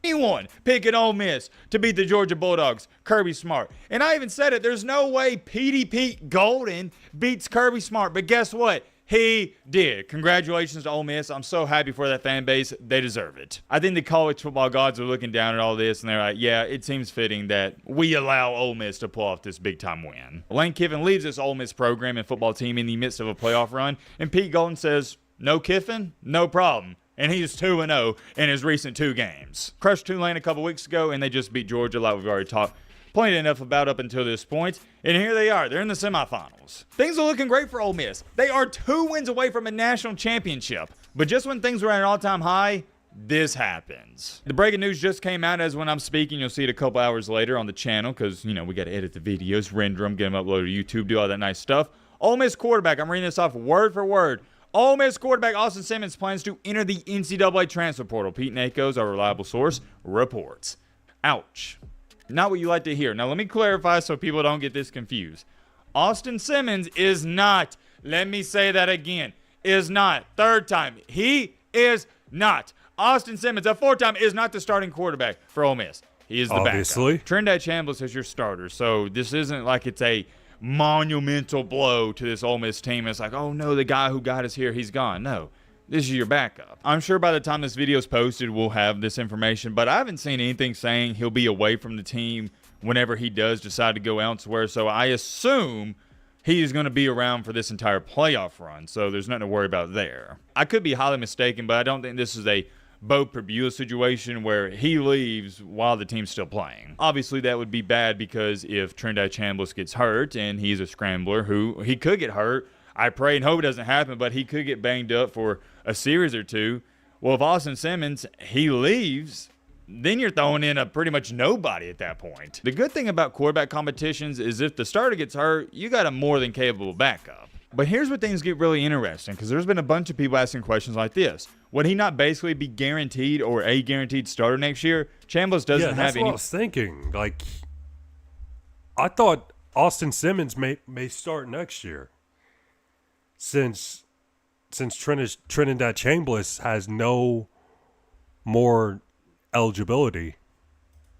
Anyone picking Ole Miss to beat the Georgia Bulldogs, Kirby Smart. And I even said it, there's no way Petey Pete Golden beats Kirby Smart. But guess what? He did. Congratulations to Ole Miss. I'm so happy for that fan base. They deserve it. I think the college football gods are looking down at all this, and they're like, yeah, it seems fitting that we allow Ole Miss to pull off this big-time win. Lane Kiffin leaves this Ole Miss program and football team in the midst of a playoff run, and Pete Golden says, no Kiffin, no problem. And he's 2-0 in his recent 2 games. Crushed Tulane a couple weeks ago, and they just beat Georgia like we've already talked plenty enough about up until this point. And here they are. They're in the semifinals. Things are looking great for Ole Miss. They are 2 wins away from a national championship. But just when things were at an all-time high, this happens. The breaking news just came out as when I'm speaking. You'll see it a couple hours later on the channel because, we got to edit the videos, render them, get them uploaded to YouTube, do all that nice stuff. Ole Miss quarterback, I'm reading this off word for word. Ole Miss quarterback Austin Simmons plans to enter the NCAA transfer portal. Pete Nakos, our reliable source, reports. Ouch. Not what you like to hear. Now, let me clarify so people don't get this confused. Austin Simmons is not, let me say that again, is not, third time, he is not. Austin Simmons, a 4th time, is not the starting quarterback for Ole Miss. He is the Obviously. backup. Trindad Chambliss is your starter, so this isn't like it's a monumental blow to this Ole Miss team. It's like, oh no, the guy who got us here, he's gone. No. This is your backup. I'm sure by the time this video is posted, we'll have this information, but I haven't seen anything saying he'll be away from the team whenever he does decide to go elsewhere, so I assume he is going to be around for this entire playoff run, so there's nothing to worry about there. I could be highly mistaken, but I don't think this is a Bo Perbula situation where he leaves while the team's still playing. Obviously, that would be bad because if Trindad Chambliss gets hurt, and he's a scrambler who he could get hurt, I pray and hope it doesn't happen, but he could get banged up for a series or 2. Well, if Austin Simmons, he leaves, then you're throwing in a pretty much nobody at that point. The good thing about quarterback competitions is if the starter gets hurt, you got a more than capable backup. But here's where things get really interesting, because there's been a bunch of people asking questions like this. Would he not basically be guaranteed or a guaranteed starter next year? Chambliss doesn't have that's any. What I was thinking. Like, I thought Austin Simmons may start next year. Since Trinidad Chambliss has no more eligibility.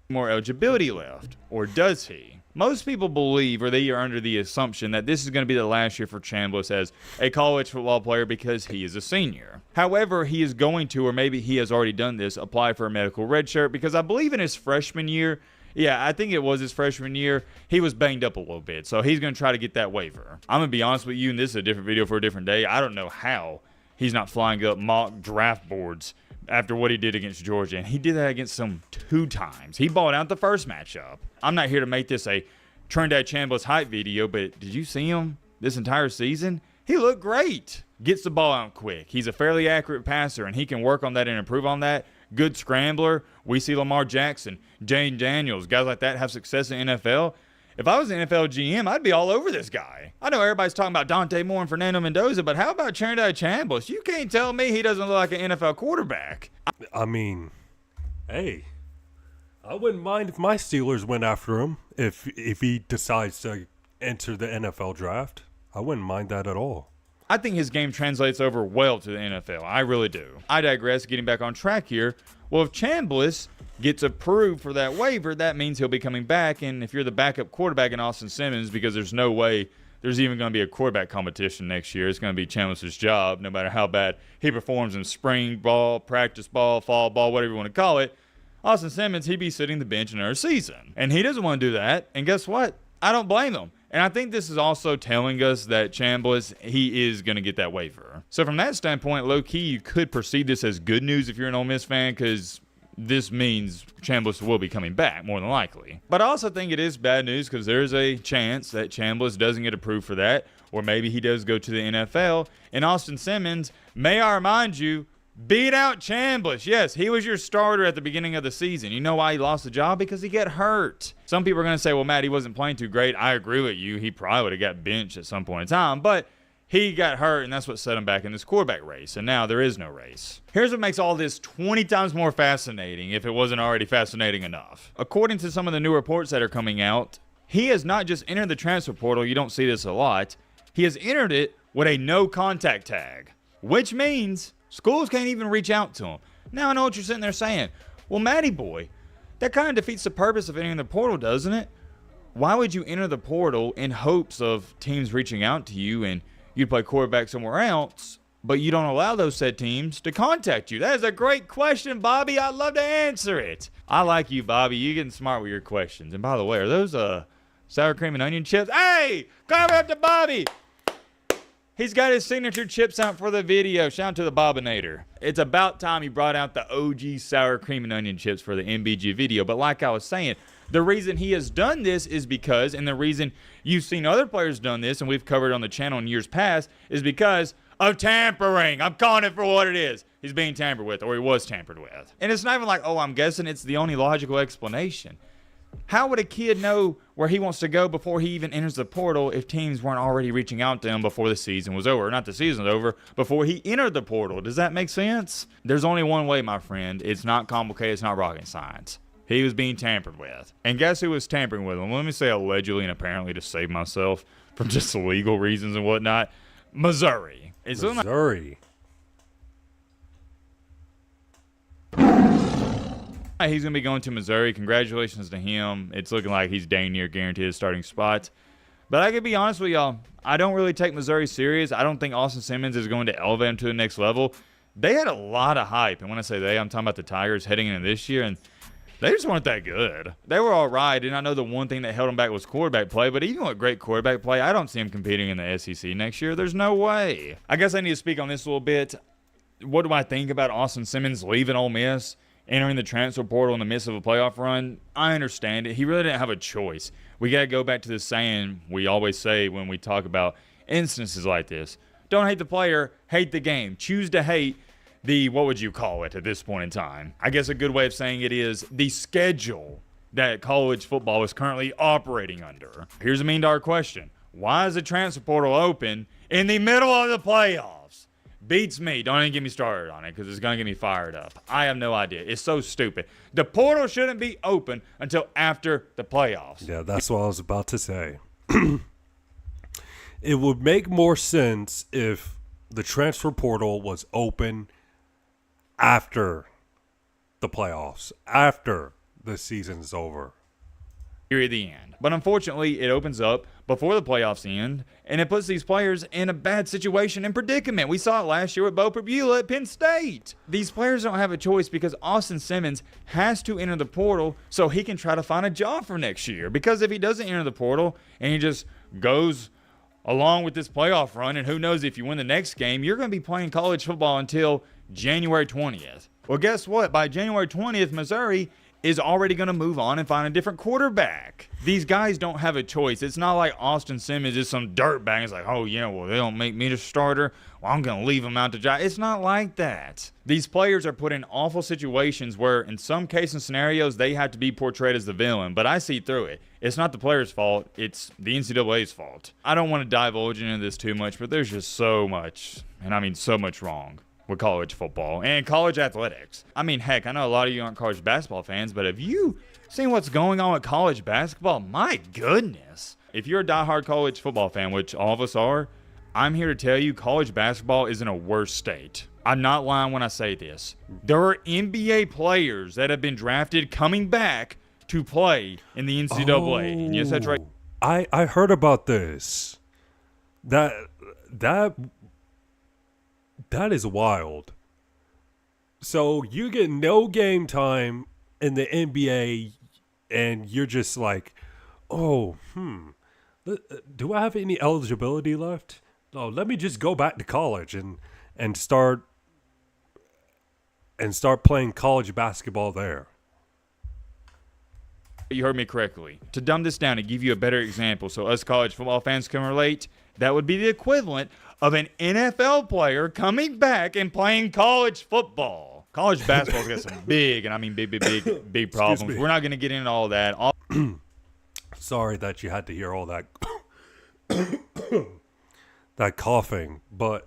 More eligibility left, or does he? Most people believe, or they are under the assumption, that this is going to be the last year for Chambliss as a college football player because he is a senior. However, he is going to, or maybe he has already done this, apply for a medical redshirt because I believe in his freshman year, I think it was his freshman year, he was banged up a little bit, so he's going to try to get that waiver. I'm going to be honest with you, and this is a different video for a different day. I don't know how he's not flying up mock draft boards after what he did against Georgia, and he did that against them 2 times. He balled out the first matchup. I'm not here to make this a Trinidad Chambliss hype video, but did you see him this entire season? He looked great. Gets the ball out quick. He's a fairly accurate passer, and he can work on that and improve on that. Good scrambler. We see Lamar Jackson, Jane Daniels, guys like that have success in NFL. If I was an NFL GM, I'd be all over this guy. I know everybody's talking about Dante Moore and Fernando Mendoza, but how about Trinidad Chambliss? You can't tell me he doesn't look like an NFL quarterback. I mean, hey, I wouldn't mind if my Steelers went after him if he decides to enter the NFL draft. I wouldn't mind that at all. I think his game translates over well to the NFL. I really do. I digress, getting back on track here. Well, if Chambliss gets approved for that waiver, that means he'll be coming back. And if you're the backup quarterback in Austin Simmons, because there's no way there's even going to be a quarterback competition next year, it's going to be Chambliss's job, no matter how bad he performs in spring ball, practice ball, fall ball, whatever you want to call it. Austin Simmons, he'd be sitting the bench in our season. And he doesn't want to do that. And guess what? I don't blame him. And I think this is also telling us that Chambliss, he is going to get that waiver. So from that standpoint, low-key, you could perceive this as good news if you're an Ole Miss fan, because this means Chambliss will be coming back, more than likely. But I also think it is bad news because there's a chance that Chambliss doesn't get approved for that, or maybe he does go to the NFL. And Austin Simmons, may I remind you, beat out Chambliss. Yes, he was your starter at the beginning of the season. You know why he lost the job? Because he got hurt. Some people are going to say, well, Matt, he wasn't playing too great. I agree with you. He probably would have got benched at some point in time, but he got hurt, and that's what set him back in this quarterback race, and now there is no race. Here's what makes all this 20 times more fascinating, if it wasn't already fascinating enough. According to some of the new reports that are coming out, he has not just entered the transfer portal. You don't see this a lot. He has entered it with a no-contact tag, which means schools can't even reach out to him. Now I know what you're sitting there saying. Well, Matty boy, that kind of defeats the purpose of entering the portal, doesn't it? Why would you enter the portal in hopes of teams reaching out to you and you'd play quarterback somewhere else, but you don't allow those said teams to contact you? That is a great question, Bobby. I'd love to answer it. I like you, Bobby. You're getting smart with your questions. And by the way, are those sour cream and onion chips? Hey, come up to Bobby. He's got his signature chips out for the video. Shout out to the Bobbinator. It's about time he brought out the OG sour cream and onion chips for the MBG video. But like I was saying, the reason he has done this is because, and the reason you've seen other players done this, and we've covered on the channel in years past, is because of tampering. I'm calling it for what it is. He's being tampered with, or he was tampered with. And it's not even like, oh, I'm guessing. It's the only logical explanation. How would a kid know where he wants to go before he even enters the portal if teams weren't already reaching out to him before the season was over? Not the season was over, before he entered the portal. Does that make sense? There's only one way, my friend. It's not complicated. It's not rocket science. He was being tampered with. And guess who was tampering with him? Let me say allegedly and apparently to save myself from just legal reasons and whatnot. Missouri. Missouri. He's going to be going to Missouri. Congratulations to him. It's looking like he's dang near guaranteed a starting spot. But I can be honest with y'all, I don't really take Missouri serious. I don't think Austin Simmons is going to elevate him to the next level. They had a lot of hype. And when I say they, I'm talking about the Tigers heading into this year. And they just weren't that good. They were all right. And I know the one thing that held them back was quarterback play. But even with great quarterback play, I don't see him competing in the SEC next year. There's no way. I guess I need to speak on this a little bit. What do I think about Austin Simmons leaving Ole Miss? Entering the transfer portal in the midst of a playoff run? I understand it. He really didn't have a choice. We got to go back to the saying we always say when we talk about instances like this. Don't hate the player, hate the game. Choose to hate the, what would you call it at this point in time? I guess a good way of saying it is the schedule that college football is currently operating under. Here's a $1 million question. Why is the transfer portal open in the middle of the playoffs? Beats me. Don't even get me started on it because it's going to get me fired up. I have no idea. It's so stupid. The portal shouldn't be open until after the playoffs. Yeah, that's what I was about to say. It would make more sense if the transfer portal was open after the playoffs, after the season's over. At the end. But unfortunately, it opens up before the playoffs end, and it puts these players in a bad situation and predicament. We saw it last year with Bo Prabula at Penn State. These players don't have a choice because Austin Simmons has to enter the portal so he can try to find a job for next year. Because if he doesn't enter the portal and he just goes along with this playoff run, and who knows, if you win the next game, you're going to be playing college football until January 20th. Well, guess what? By January 20th, Missouri is already going to move on and find a different quarterback. These guys don't have a choice. It's not like Austin Simmons is some dirtbag. It's like, oh, yeah, well, they don't make me the starter. Well, I'm going to leave him out to dry. It's not like that. These players are put in awful situations where, in some cases and scenarios, they have to be portrayed as the villain. But I see through it. It's not the player's fault. It's the NCAA's fault. I don't want to divulge into this too much, but there's just so much, and I mean so much wrong with college football and college athletics. I mean, heck, I know a lot of you aren't college basketball fans, but have you seen what's going on with college basketball? My goodness. If you're a diehard college football fan, which all of us are, I'm here to tell you college basketball is in a worse state. I'm not lying when I say this. There are NBA players that have been drafted coming back to play in the NCAA. And yes, that's right. I heard about this. That is wild. So you get no game time in the NBA, and you're just like, oh, do I have any eligibility left? Oh, let me just go back to college and start playing college basketball there. You heard me correctly. To dumb this down and give you a better example so us college football fans can relate, that would be the equivalent of an NFL player coming back and playing college football. College basketball's got some big, and I mean big problems. We're not going to get into all that. Sorry that you had to hear all that that coughing, but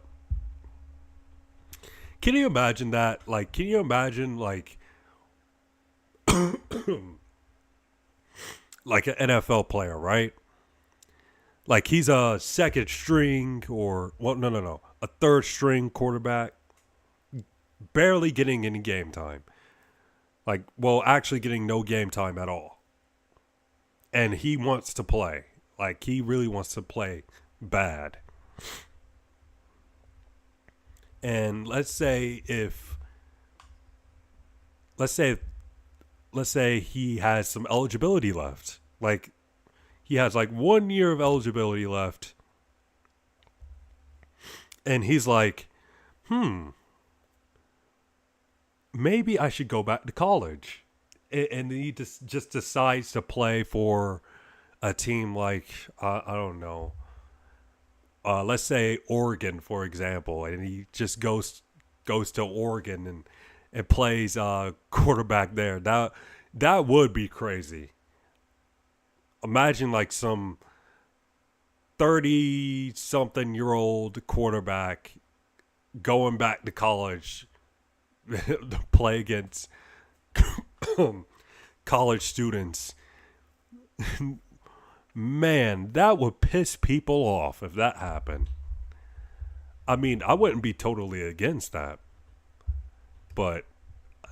can you imagine that? Like, can you imagine like like an NFL player, right? Like he's a second string or a third string quarterback, barely getting any game time. Like, well, actually getting no game time at all. And he wants to play. Like, he really wants to play bad. And let's say he has some eligibility left. Like, he has like 1 year of eligibility left. And he's like, maybe I should go back to college. And he just decides to play for a team like, I don't know. Let's say Oregon, for example. And he just goes to Oregon and plays quarterback there. That would be crazy. Imagine like some 30-something-year-old quarterback going back to college to play against college students. Man, that would piss people off if that happened. I mean, I wouldn't be totally against that, but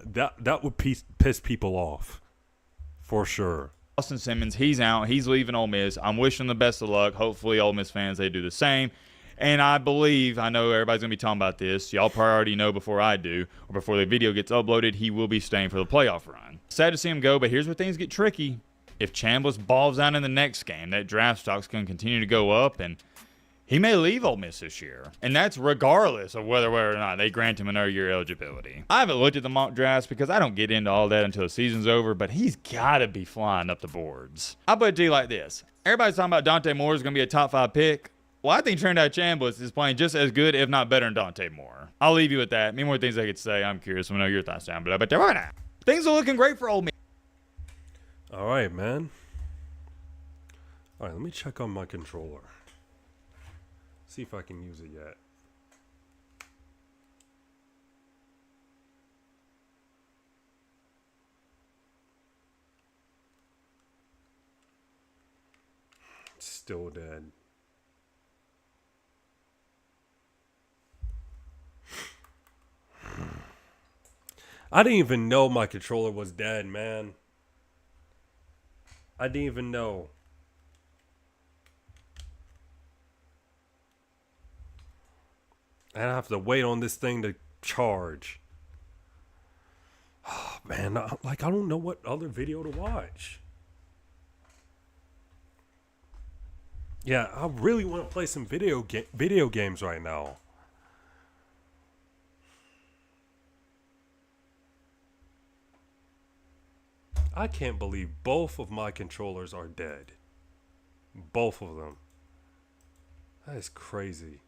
that would piss people off for sure. Austin Simmons, he's out. He's leaving Ole Miss. I'm wishing the best of luck. Hopefully, Ole Miss fans, they do the same. And I know everybody's going to be talking about this. Y'all probably already know before I do, or before the video gets uploaded, he will be staying for the playoff run. Sad to see him go, but here's where things get tricky. If Chambliss balls out in the next game, that draft stock's going to continue to go up, and he may leave Ole Miss this year. And that's regardless of whether or not they grant him another year eligibility. I haven't looked at the mock drafts because I don't get into all that until the season's over, but he's got to be flying up the boards. I'll put it to you like this. Everybody's talking about Dante Moore is going to be a top 5 pick. Well, I think Trindon Chambliss is playing just as good, if not better, than Dante Moore. I'll leave you with that. Many more things I could say. I'm curious. I know your thoughts down below, but right now, things are looking great for Ole Miss. All right, man. All right, let me check on my controller. See if I can use it yet. It's still dead. I didn't even know my controller was dead, man. I didn't even know. And I have to wait on this thing to charge. Oh, man, I don't know what other video to watch. Yeah, I really want to play some video games right now. I can't believe both of my controllers are dead. Both of them. That is crazy.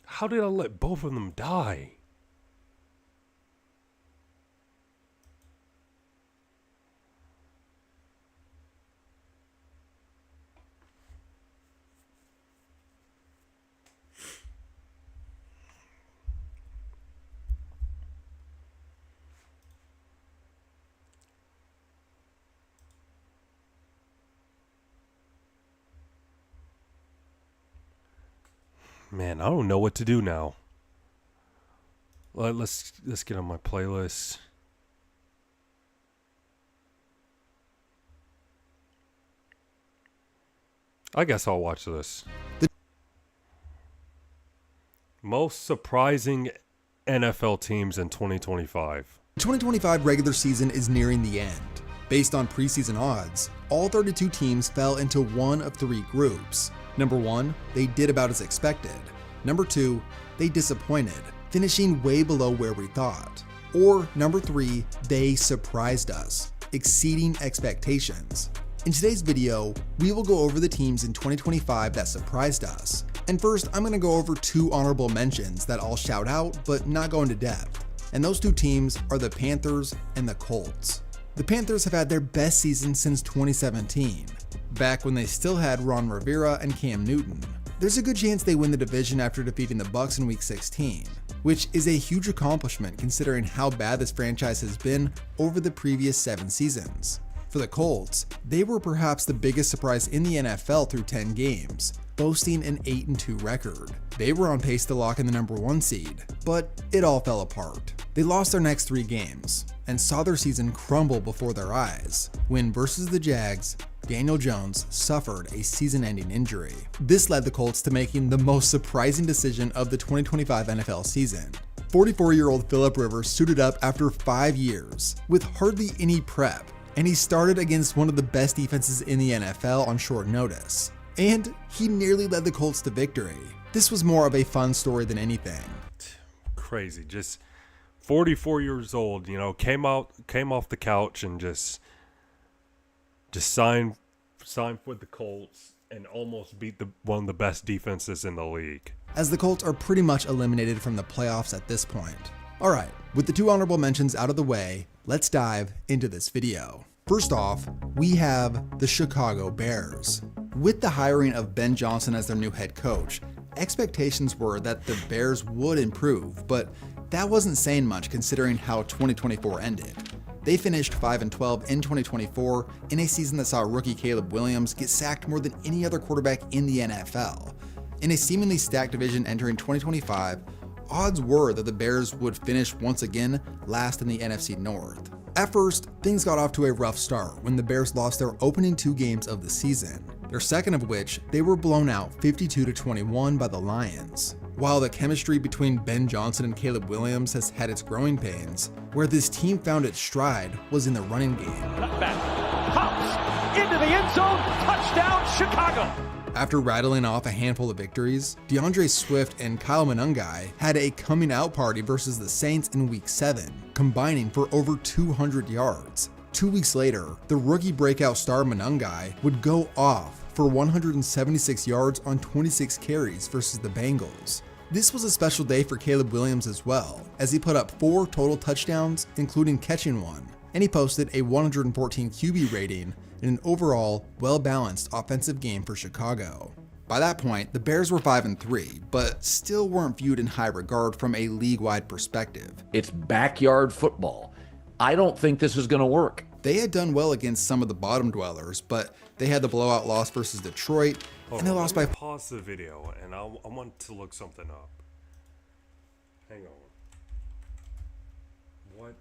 How did I let both of them die? Man, I don't know what to do now. Let's get on my playlist. I guess I'll watch this. Most surprising NFL teams in 2025. The 2025 regular season is nearing the end. Based on preseason odds, all 32 teams fell into one of three groups. Number 1, they did about as expected. Number 2, they disappointed, finishing way below where we thought. Or number 3, they surprised us, exceeding expectations. In today's video, we will go over the teams in 2025 that surprised us. And first, I'm going to go over 2 honorable mentions that I'll shout out but not go into depth. And those 2 teams are the Panthers and the Colts. The Panthers have had their best season since 2017, back when they still had Ron Rivera and Cam Newton. There's a good chance they win the division after defeating the Bucs in Week 16, which is a huge accomplishment considering how bad this franchise has been over the previous 7 seasons. For the Colts, they were perhaps the biggest surprise in the NFL through 10 games, boasting an 8-2 record. They were on pace to lock in the number 1 seed, but it all fell apart. They lost their next 3 games and saw their season crumble before their eyes when versus the Jags, Daniel Jones suffered a season-ending injury. This led the Colts to making the most surprising decision of the 2025 NFL season. 44-year-old Phillip Rivers suited up after 5 years with hardly any prep, and he started against one of the best defenses in the NFL on short notice. And he nearly led the Colts to victory. This was more of a fun story than anything. Crazy, just 44 years old, you know, came off the couch and just signed with the Colts and almost beat one of the best defenses in the league. As the Colts are pretty much eliminated from the playoffs at this point. Alright, with the 2 honorable mentions out of the way, let's dive into this video. First off, we have the Chicago Bears. With the hiring of Ben Johnson as their new head coach, expectations were that the Bears would improve, but that wasn't saying much considering how 2024 ended. They finished 5-12 in 2024 in a season that saw rookie Caleb Williams get sacked more than any other quarterback in the NFL. In a seemingly stacked division entering 2025, odds were that the Bears would finish once again last in the NFC North. At first, things got off to a rough start when the Bears lost their opening 2 games of the season, their second of which they were blown out 52-21 by the Lions. While the chemistry between Ben Johnson and Caleb Williams has had its growing pains, where this team found its stride was in the running game. Cutback, hops, into the end zone, touchdown Chicago! After rattling off a handful of victories, DeAndre Swift and Kyle Monangai had a coming out party versus the Saints in Week 7, combining for over 200 yards. 2 weeks later, the rookie breakout star Monangai would go off for 176 yards on 26 carries versus the Bengals. This was a special day for Caleb Williams as well, as he put up 4 total touchdowns, including catching one, and he posted a 114 QB rating in an overall well-balanced offensive game for Chicago. By that point, the Bears were 5-3, but still weren't viewed in high regard from a league-wide perspective. It's backyard football. I don't think this is going to work. They had done well against some of the bottom dwellers, but they had the blowout loss versus Detroit, and they lost by... Pause the video, and I want to look something up. Hang on. What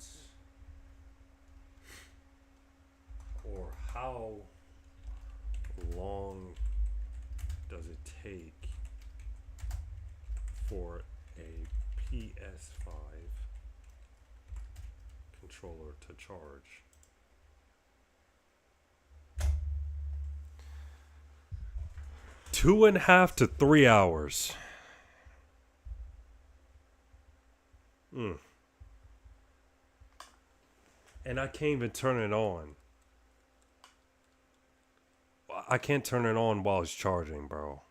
or how long does it take for a PS5 controller to charge? Two and a half to 3 hours. And I can't even turn it on. I can't turn it on while it's charging, bro.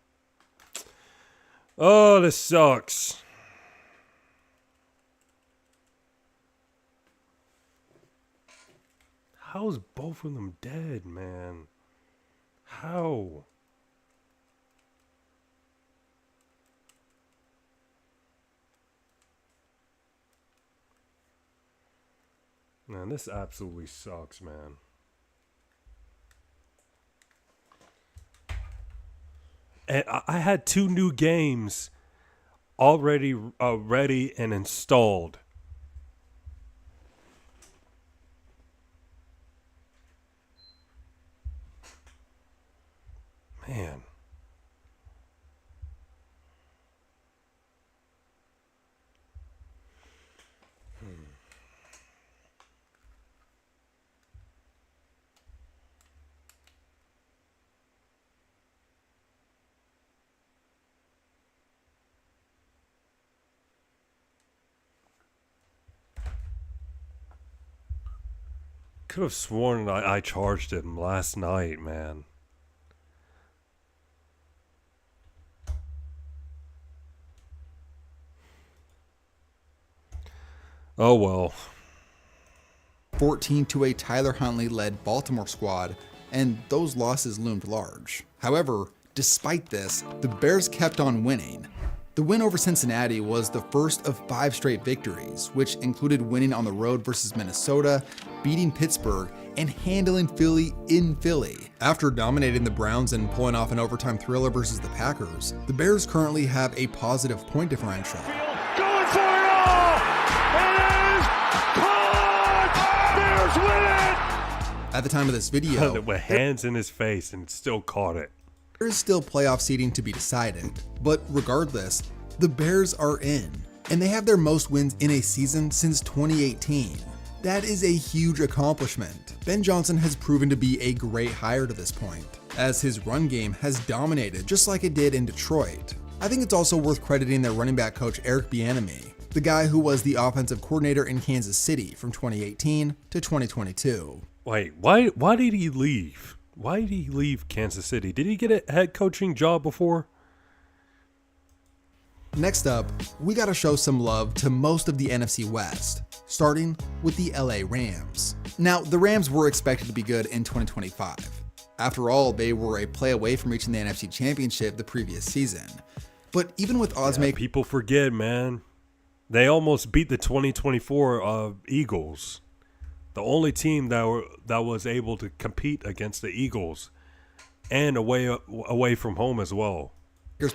Oh, this sucks. How's both of them dead, man? How? Man, this absolutely sucks, man. And I had 2 new games already ready and installed. Man. Could have sworn I charged him last night, man. Oh well. 14 to a Tyler Huntley-led Baltimore squad, and those losses loomed large. However, despite this, the Bears kept on winning. The win over Cincinnati was the first of 5 straight victories, which included winning on the road versus Minnesota, beating Pittsburgh, and handling Philly in Philly. After dominating the Browns and pulling off an overtime thriller versus the Packers, the Bears currently have a positive point differential. Going for it all! It is caught! Bears win it! At the time of this video, with hands in his face and still caught it. There is still playoff seeding to be decided, but regardless, the Bears are in, and they have their most wins in a season since 2018. That is a huge accomplishment. Ben Johnson has proven to be a great hire to this point, as his run game has dominated just like it did in Detroit. I think it's also worth crediting their running back coach Eric Bieniemy, the guy who was the offensive coordinator in Kansas City from 2018 to 2022. Wait, why did he leave? Why did he leave Kansas City? Did he get a head coaching job before? Next up, we gotta show some love to most of the NFC West, starting with the LA Rams. Now, the Rams were expected to be good in 2025. After all, they were a play away from reaching the NFC Championship the previous season. But even with odds people forget, man. They almost beat the 2024 Eagles. The only team that was able to compete against the Eagles, and away from home as well.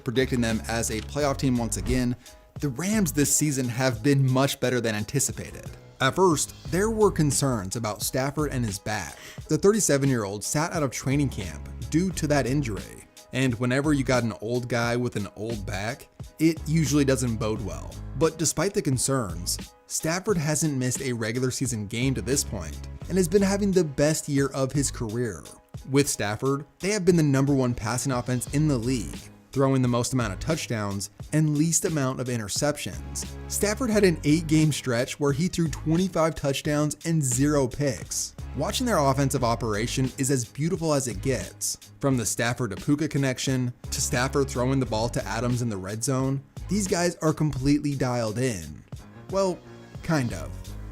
Predicting them as a playoff team once again, the Rams this season have been much better than anticipated. At first, there were concerns about Stafford and his back. The 37-year-old sat out of training camp due to that injury. And whenever you got an old guy with an old back, it usually doesn't bode well. But despite the concerns, Stafford hasn't missed a regular season game to this point and has been having the best year of his career. With Stafford, they have been the #1 passing offense in the league, throwing the most amount of touchdowns and least amount of interceptions. Stafford had an 8-game stretch where he threw 25 touchdowns and 0 picks. Watching their offensive operation is as beautiful as it gets. From the Stafford to Puka connection, to Stafford throwing the ball to Adams in the red zone, these guys are completely dialed in. Well, kind of.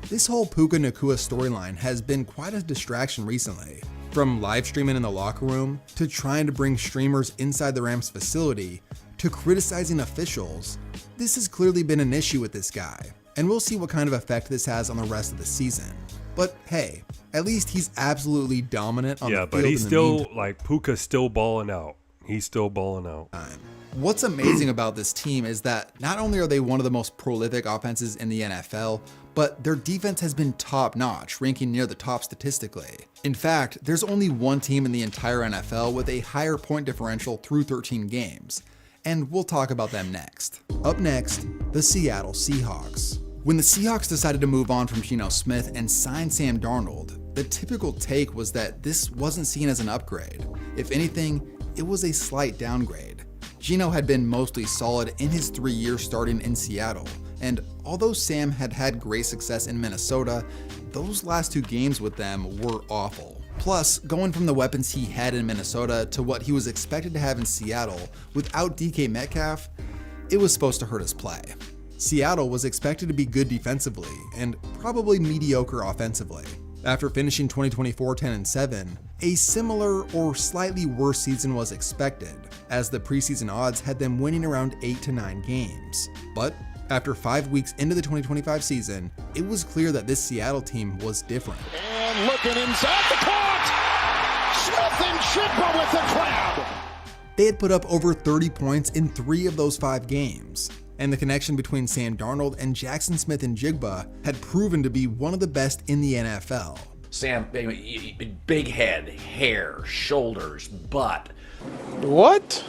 This whole Puka Nacua storyline has been quite a distraction recently. From live streaming in the locker room, to trying to bring streamers inside the Rams facility, to criticizing officials, this has clearly been an issue with this guy, and we'll see what kind of effect this has on the rest of the season. But hey, at least he's absolutely dominant on the field. Yeah, but he's in the still, meantime. like, Puka's still balling out. He's still balling out. What's amazing about this team is that not only are they one of the most prolific offenses in the NFL, but their defense has been top-notch, ranking near the top statistically. In fact, there's only one team in the entire NFL with a higher point differential through 13 games, and we'll talk about them next. Up next, the Seattle Seahawks. When the Seahawks decided to move on from Geno Smith and sign Sam Darnold, the typical take was that this wasn't seen as an upgrade. If anything, it was a slight downgrade. Geno had been mostly solid in his 3 years starting in Seattle, and although Sam had had great success in Minnesota, those last 2 games with them were awful. Plus, going from the weapons he had in Minnesota to what he was expected to have in Seattle without DK Metcalf, it was supposed to hurt his play. Seattle was expected to be good defensively and probably mediocre offensively. After finishing 2024 10-7, a similar or slightly worse season was expected, as the preseason odds had them winning around 8 to 9 games. But after 5 weeks into the 2025 season, it was clear that this Seattle team was different. And looking inside the court, Smith and Jigba with the crowd. They had put up over 30 points in 3 of those 5 games, and the connection between Sam Darnold and Jackson Smith and Jigba had proven to be one of the best in the NFL. Sam, big head, hair, shoulders, butt. What?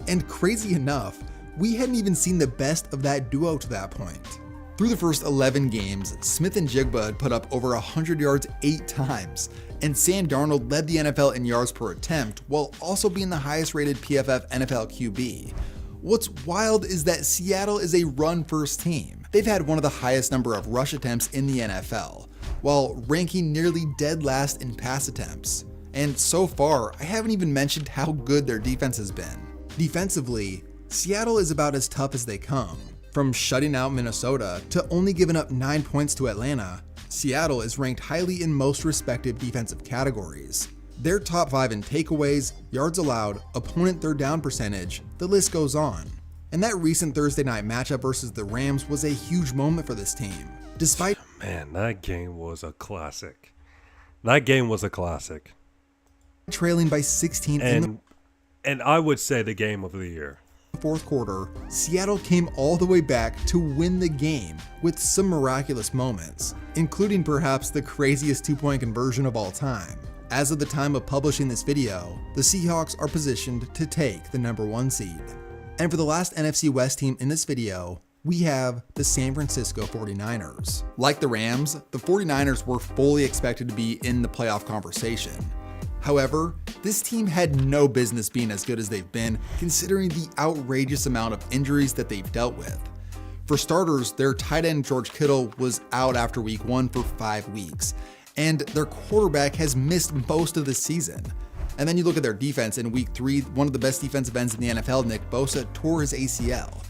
And crazy enough, we hadn't even seen the best of that duo to that point. Through the first 11 games, Smith and Jigba had put up over 100 yards 8 times, and Sam Darnold led the NFL in yards per attempt while also being the highest rated PFF NFL QB. What's wild is that Seattle is a run-first team. They've had one of the highest number of rush attempts in the NFL, while ranking nearly dead last in pass attempts. And so far, I haven't even mentioned how good their defense has been. Defensively, Seattle is about as tough as they come. From shutting out Minnesota to only giving up 9 points to Atlanta, Seattle is ranked highly in most respective defensive categories. They're top 5 in takeaways, yards allowed, opponent third down percentage, the list goes on. And that recent Thursday night matchup versus the Rams was a huge moment for this team. Despite Man, that game was a classic. That game was a classic. Trailing by 16 and I would say the game of the year. Fourth quarter, Seattle came all the way back to win the game with some miraculous moments, including perhaps the craziest 2-point conversion of all time. As of the time of publishing this video, the Seahawks are positioned to take the number 1 seed. And for the last NFC West team in this video, we have the San Francisco 49ers. Like the Rams, the 49ers were fully expected to be in the playoff conversation. However, this team had no business being as good as they've been, considering the outrageous amount of injuries that they've dealt with. For starters, their tight end George Kittle was out after week 1 for 5 weeks, and their quarterback has missed most of the season. And then you look at their defense in week 3, one of the best defensive ends in the NFL, Nick Bosa, tore his ACL.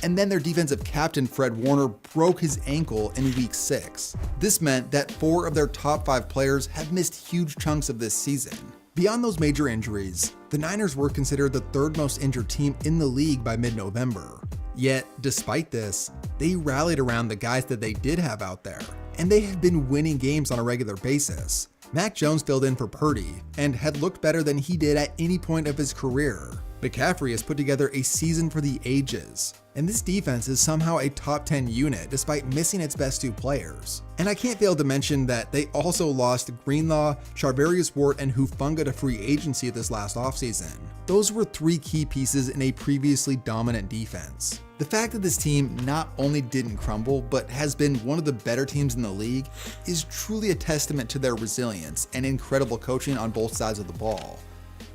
And then their defensive captain, Fred Warner, broke his ankle in week 6. This meant that 4 of their top 5 players have missed huge chunks of this season. Beyond those major injuries, the Niners were considered the 3rd most injured team in the league by mid-November. Yet, despite this, they rallied around the guys that they did have out there, and they have been winning games on a regular basis. Mac Jones filled in for Purdy and had looked better than he did at any point of his career. McCaffrey has put together a season for the ages, and this defense is somehow a top 10 unit despite missing its best 2 players. And I can't fail to mention that they also lost Greenlaw, Charvarius Ward, and Hufanga to free agency this last offseason. Those were 3 key pieces in a previously dominant defense. The fact that this team not only didn't crumble, but has been one of the better teams in the league is truly a testament to their resilience and incredible coaching on both sides of the ball.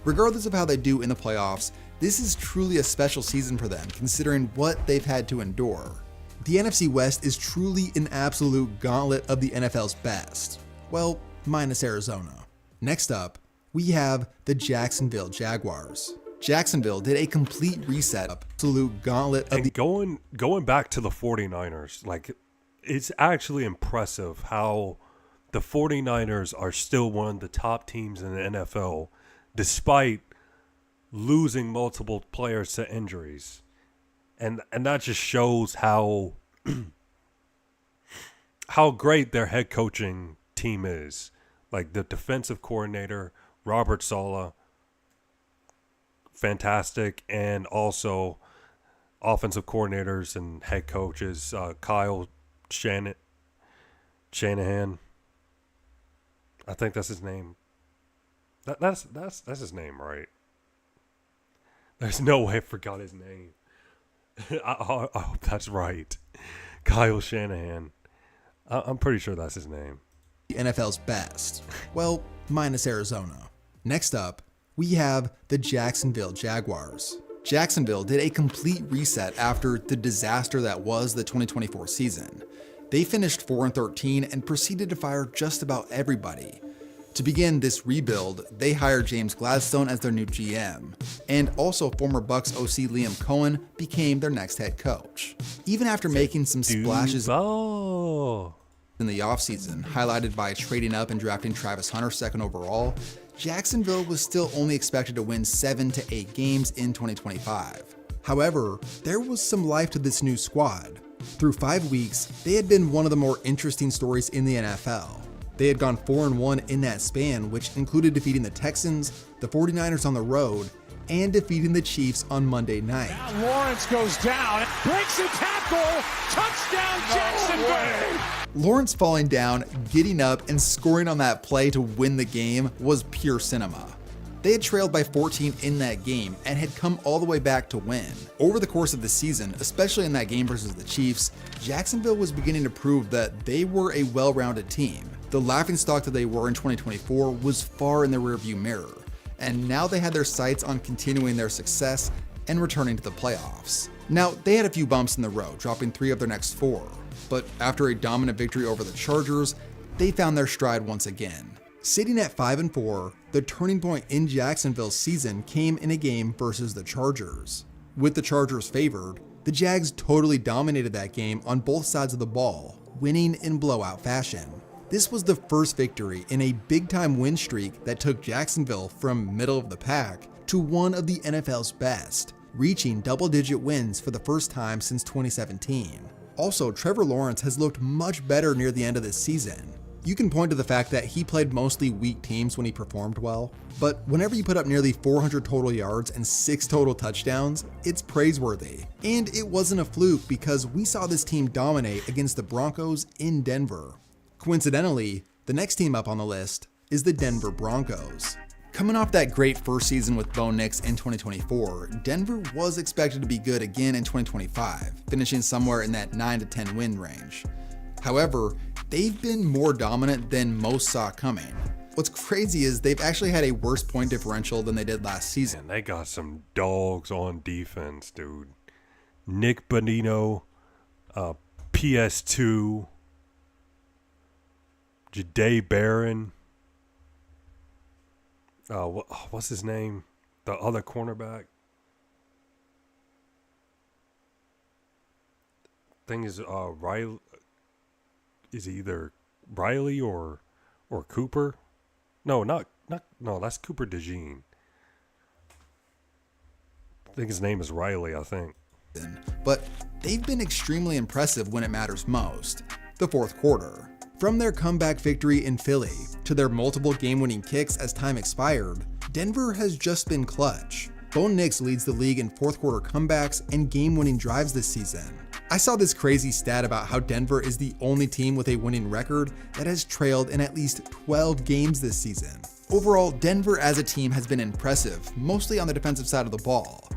Regardless of how they do in the playoffs, this is truly a special season for them, considering what they've had to endure. The NFC West is truly an absolute gauntlet of the NFL's best. Well, minus Arizona. Next up, we have the Jacksonville Jaguars. Jacksonville did a complete reset, absolute gauntlet of going back to the 49ers, like, it's actually impressive how the 49ers are still one of the top teams in the NFL, despite losing multiple players to injuries. And that just shows how great their head coaching team is. Like the defensive coordinator, Robert Saleh, fantastic, and also offensive coordinators and head coaches, Kyle Shanahan. I think that's his name. That's his name, right? There's no way I forgot his name. I hope that's right. Kyle Shanahan. I'm pretty sure that's his name. The NFL's best. Well, minus Arizona. Next up, we have the Jacksonville Jaguars. Jacksonville did a complete reset after the disaster that was the 2024 season. They finished 4-13 and proceeded to fire just about everybody. To begin this rebuild, they hired James Gladstone as their new GM, and also former Bucs OC Liam Cohen became their next head coach. Even after making some splashes in the offseason, highlighted by trading up and drafting Travis Hunter second overall, Jacksonville was still only expected to win 7 to 8 games in 2025. However, there was some life to this new squad. Through 5 weeks, they had been one of the more interesting stories in the NFL. They had gone 4-1 in that span, which included defeating the Texans, the 49ers on the road, and defeating the Chiefs on Monday night. Now Lawrence goes down, breaks a tackle, touchdown Jacksonville! Lawrence falling down, getting up, and scoring on that play to win the game was pure cinema. They had trailed by 14 in that game and had come all the way back to win. Over the course of the season, especially in that game versus the Chiefs, Jacksonville was beginning to prove that they were a well-rounded team. The laughingstock that they were in 2024 was far in the rearview mirror, and now they had their sights on continuing their success and returning to the playoffs. Now, they had a few bumps in the road, dropping 3 of their next 4, but after a dominant victory over the Chargers, they found their stride once again. Sitting at 5-4, the turning point in Jacksonville's season came in a game versus the Chargers. With the Chargers favored, the Jags totally dominated that game on both sides of the ball, winning in blowout fashion. This was the first victory in a big-time win streak that took Jacksonville from middle of the pack to one of the NFL's best, reaching double-digit wins for the first time since 2017. Also, Trevor Lawrence has looked much better near the end of this season. You can point to the fact that he played mostly weak teams when he performed well, but whenever you put up nearly 400 total yards and 6 total touchdowns, it's praiseworthy. And it wasn't a fluke because we saw this team dominate against the Broncos in Denver. Coincidentally, the next team up on the list is the Denver Broncos. Coming off that great first season with Bo Nix in 2024, Denver was expected to be good again in 2025, finishing somewhere in that 9 to 10 win range. However, they've been more dominant than most saw coming. What's crazy is they've actually had a worse point differential than they did last season. Man, they got some dogs on defense, dude. Nick Bonino, PS2, Jahdae Barron. What's his name? The other cornerback. Thing is, Riley. Is either Riley or Cooper? No, no, that's Cooper DeJean. I think his name is Riley, I think. But they've been extremely impressive when it matters most, the fourth quarter. From their comeback victory in Philly to their multiple game-winning kicks as time expired, Denver has just been clutch. Bo Nix leads the league in fourth quarter comebacks and game-winning drives this season. I saw this crazy stat about how Denver is the only team with a winning record that has trailed in at least 12 games this season. Overall, Denver as a team has been impressive, mostly on the defensive side of the ball.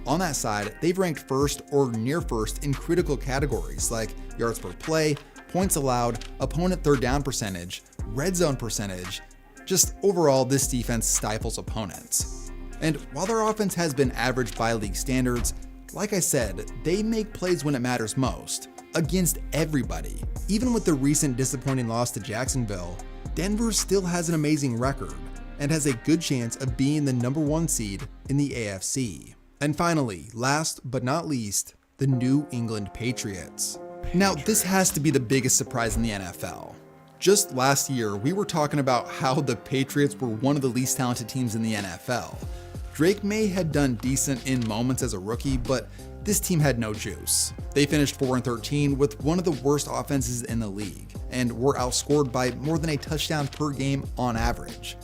On that side, they've ranked first or near first in critical categories like yards per play, points allowed, opponent third down percentage, red zone percentage. Just overall, this defense stifles opponents. And while their offense has been average by league standards, like I said, they make plays when it matters most, against everybody. Even with the recent disappointing loss to Jacksonville, Denver still has an amazing record and has a good chance of being the #1 seed in the AFC. And finally, last but not least, the New England Patriots. Now, this has to be the biggest surprise in the NFL. Just last year, we were talking about how the Patriots were one of the least talented teams in the NFL. Drake May had done decent in moments as a rookie, but this team had no juice. They finished 4-13 with one of the worst offenses in the league, and were outscored by more than a touchdown per game on average.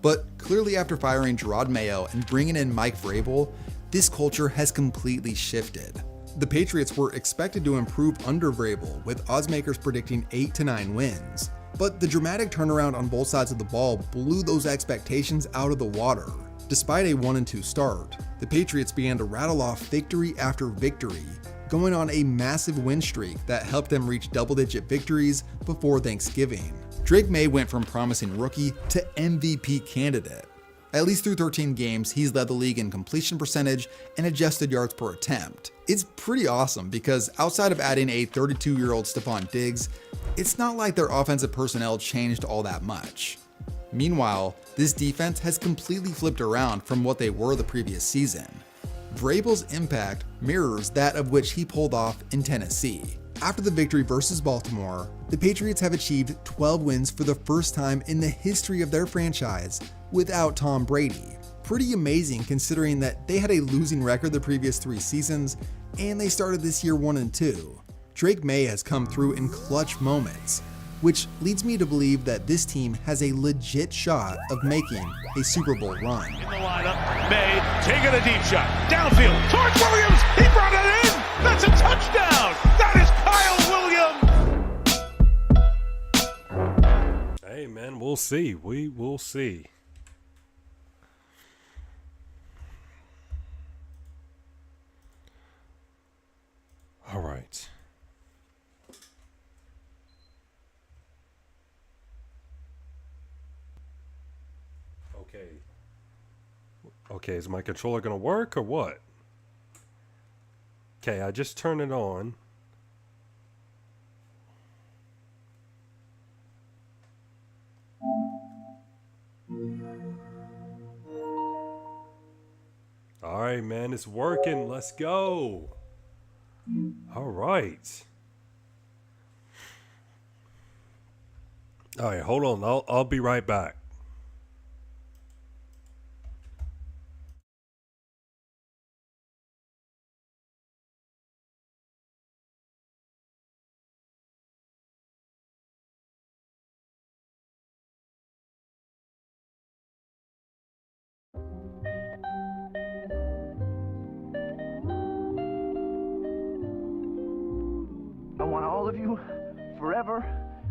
But clearly after firing Gerard Mayo and bringing in Mike Vrabel, this culture has completely shifted. The Patriots were expected to improve under Vrabel, with oddsmakers predicting 8 to 9 wins. But the dramatic turnaround on both sides of the ball blew those expectations out of the water. Despite a 1-2 start, the Patriots began to rattle off victory after victory, going on a massive win streak that helped them reach double-digit victories before Thanksgiving. Drake May went from promising rookie to MVP candidate. At least through 13 games, he's led the league in completion percentage and adjusted yards per attempt. It's pretty awesome because outside of adding a 32-year-old Stephon Diggs, it's not like their offensive personnel changed all that much. Meanwhile, this defense has completely flipped around from what they were the previous season. Vrabel's impact mirrors that of which he pulled off in Tennessee. After the victory versus Baltimore, the Patriots have achieved 12 wins for the first time in the history of their franchise without Tom Brady. Pretty amazing considering that they had a losing record the previous 3 seasons, and they started this year 1-2. Drake May has come through in clutch moments, which leads me to believe that this team has a legit shot of making a Super Bowl run. In the lineup, May taking a deep shot. Downfield towards Williams. He brought it in. That's a touchdown. That is Kyle Williams. Hey, man, we'll see. We will see. All right. Okay, is my controller gonna work or what? Okay, I just turned it on. All right, man, it's working. Let's go. All right. All right, hold on. I'll be right back. I want all of you, forever,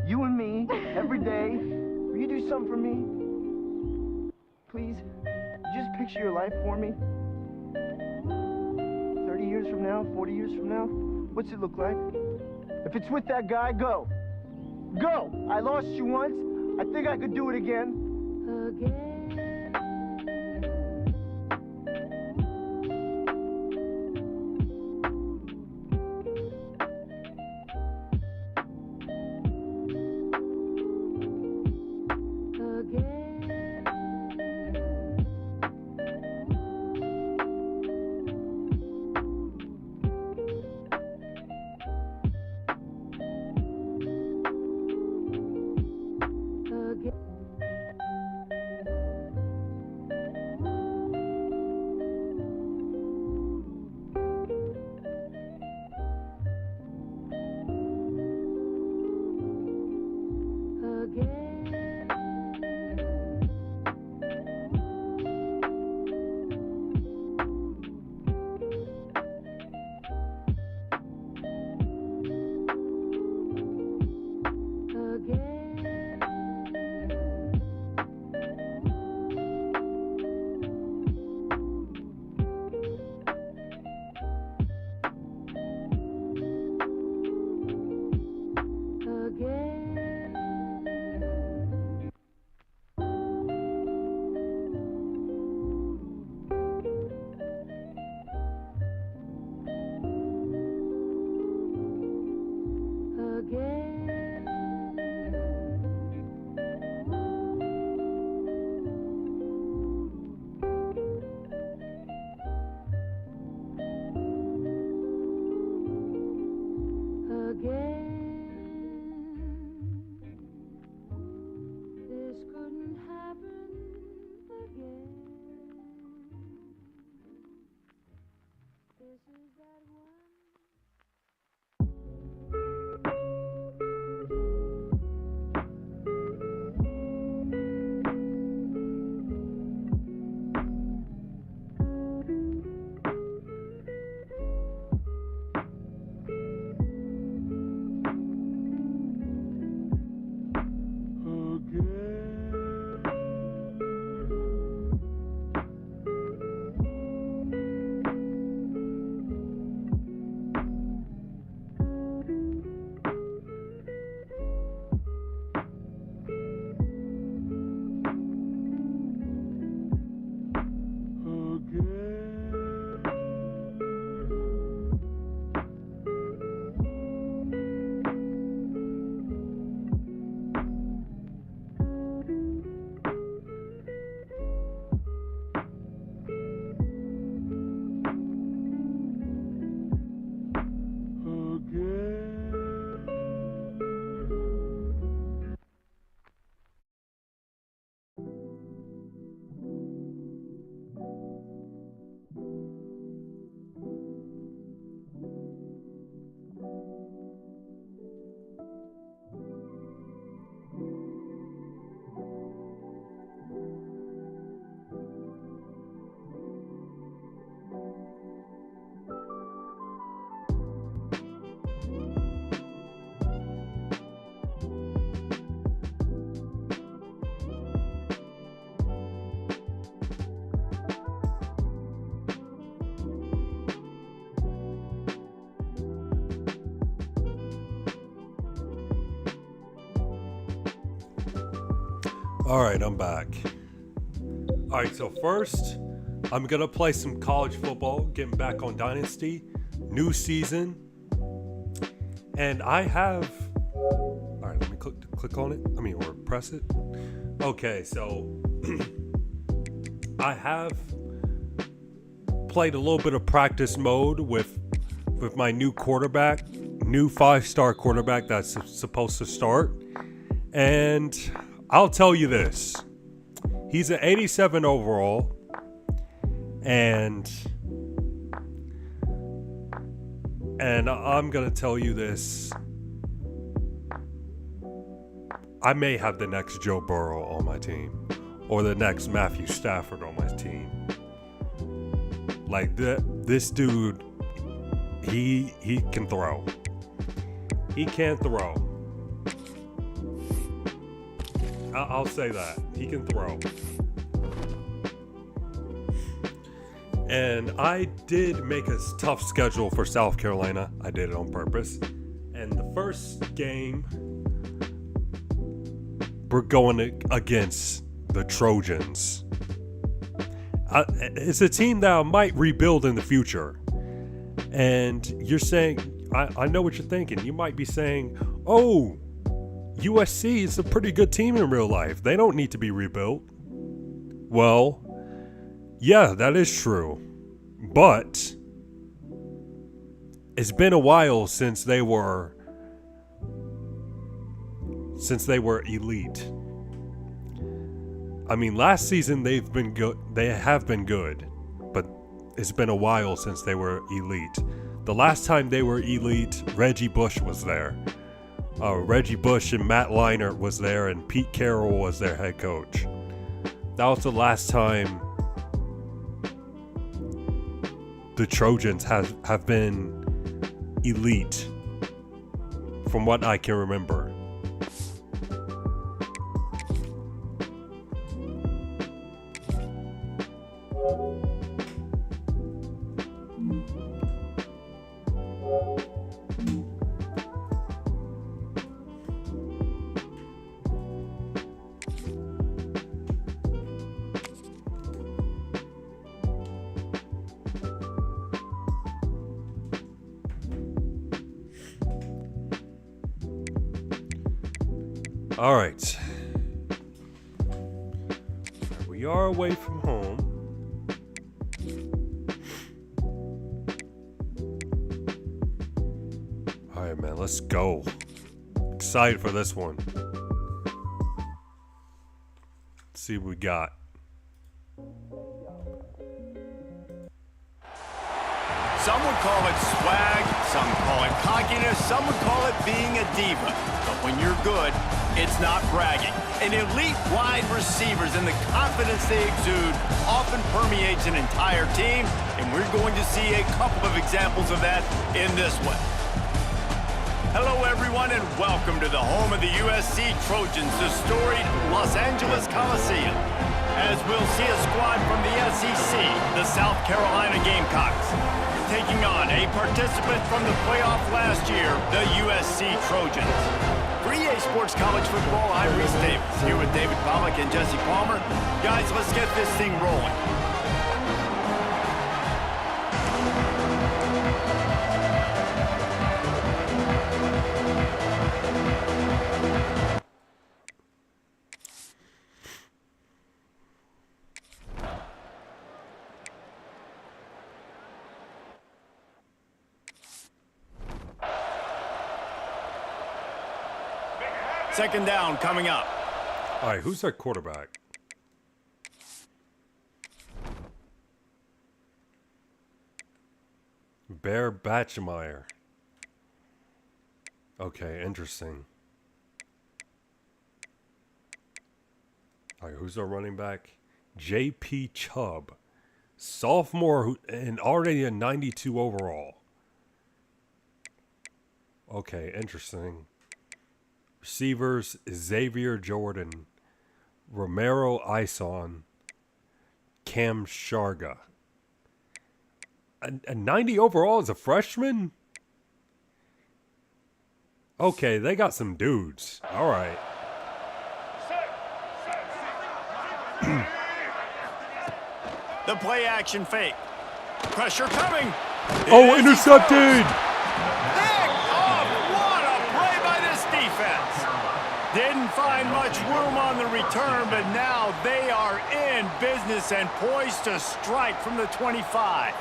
you and me, every day. Will you do something for me? Please, just picture your life for me. 30 years from now, 40 years from now, what's it look like? If it's with that guy, go. Go! I lost you once. I think I could do it again. All right, I'm back. All right, so first, I'm going to play some college football, getting back on Dynasty, new season. And I have, all right, let me click on it. Or press it. Okay, so I have played a little bit of practice mode with my new quarterback, new 5-star quarterback that's supposed to start. And I'll tell you this. He's an 87 overall. And I'm going to tell you this. I may have the next Joe Burrow on my team. Or the next Matthew Stafford on my team. Like, this dude, he can throw. He can throw. I'll say that. He can throw. And I did make a tough schedule for South Carolina. I did it on purpose. And the first game, we're going against the Trojans. It's a team that might rebuild in the future. And you're saying, I know what you're thinking. You might be saying, oh, USC is a pretty good team in real life. They don't need to be rebuilt. Well, yeah, that is true. But it's been a while since they were elite. I mean, last season they've been good. They have been good, but it's been a while since they were elite. The last time they were elite, Reggie Bush was there. Reggie Bush and Matt Leinart was there, and Pete Carroll was their head coach. That was the last time the Trojans have been elite, from what I can remember. All right. We are away from home. All right, man, let's go. Excited for this one. Let's see what we got. Some would call it swag, some call it cockiness, some would call it being a diva. But when you're good, it's not bragging. An elite wide receivers and the confidence they exude often permeates an entire team, and we're going to see a couple of examples of that in this one. Hello, everyone, and welcome to the home of the USC Trojans, the storied Los Angeles Coliseum. As we'll see a squad from the SEC, the South Carolina Gamecocks, taking on a participant from the playoff last year, the USC Trojans. For EA Sports College Football, I'm Reese Davis, here with David Pollack and Jesse Palmer. Guys, let's get this thing rolling. Second down coming up. All right, who's our quarterback? Bear Batchemeyer. Okay, interesting. All right, who's our running back? J.P. Chubb. Sophomore and already a 92 overall. Okay, interesting. Receivers, Xavier Jordan, Romero Ison, Cam Sharga. A 90 overall as a freshman? Okay, they got some dudes. All right. The play action fake. Pressure coming. Oh, intercepted! What a play by this defense. Didn't find much room on the return, but now they are in business and poised to strike from the 25.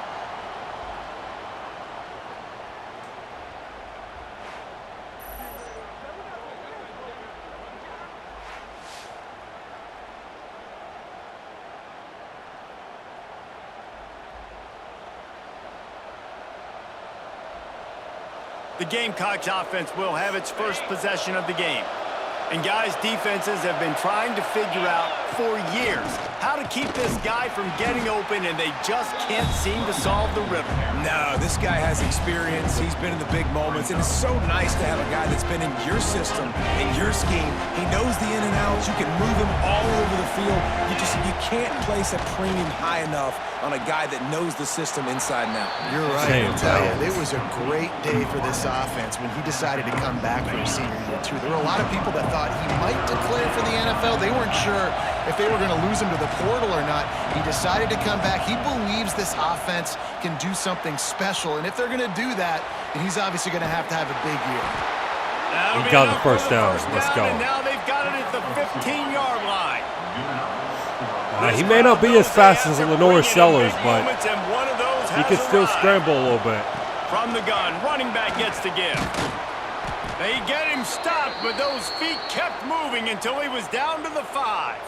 The Gamecocks offense will have its first possession of the game. And guys, defenses have been trying to figure out for years how to keep this guy from getting open, and they just can't seem to solve the riddle. No, this guy has experience. He's been in the big moments, and it's so nice to have a guy that's been in your system, in your scheme. He knows the in and outs. You can move him all over the field. You can't place a premium high enough on a guy that knows the system inside and out. You're right. I'll tell you, it was a great day for this offense when he decided to come back for his senior year, too. There were a lot of people that thought he might declare for the NFL. They weren't sure if they were going to lose him to the portal or not. He decided to come back. He believes this offense can do something special, and if they're going to do that, then he's obviously going to have a big year. We got the first down. Let's go. And now they've got it at the 15-yard line. He may not be as fast as Lenore Sellers, but he can still scramble a little bit. From the gun, running back gets to give. They get him stopped, but those feet kept moving until he was down to the 5.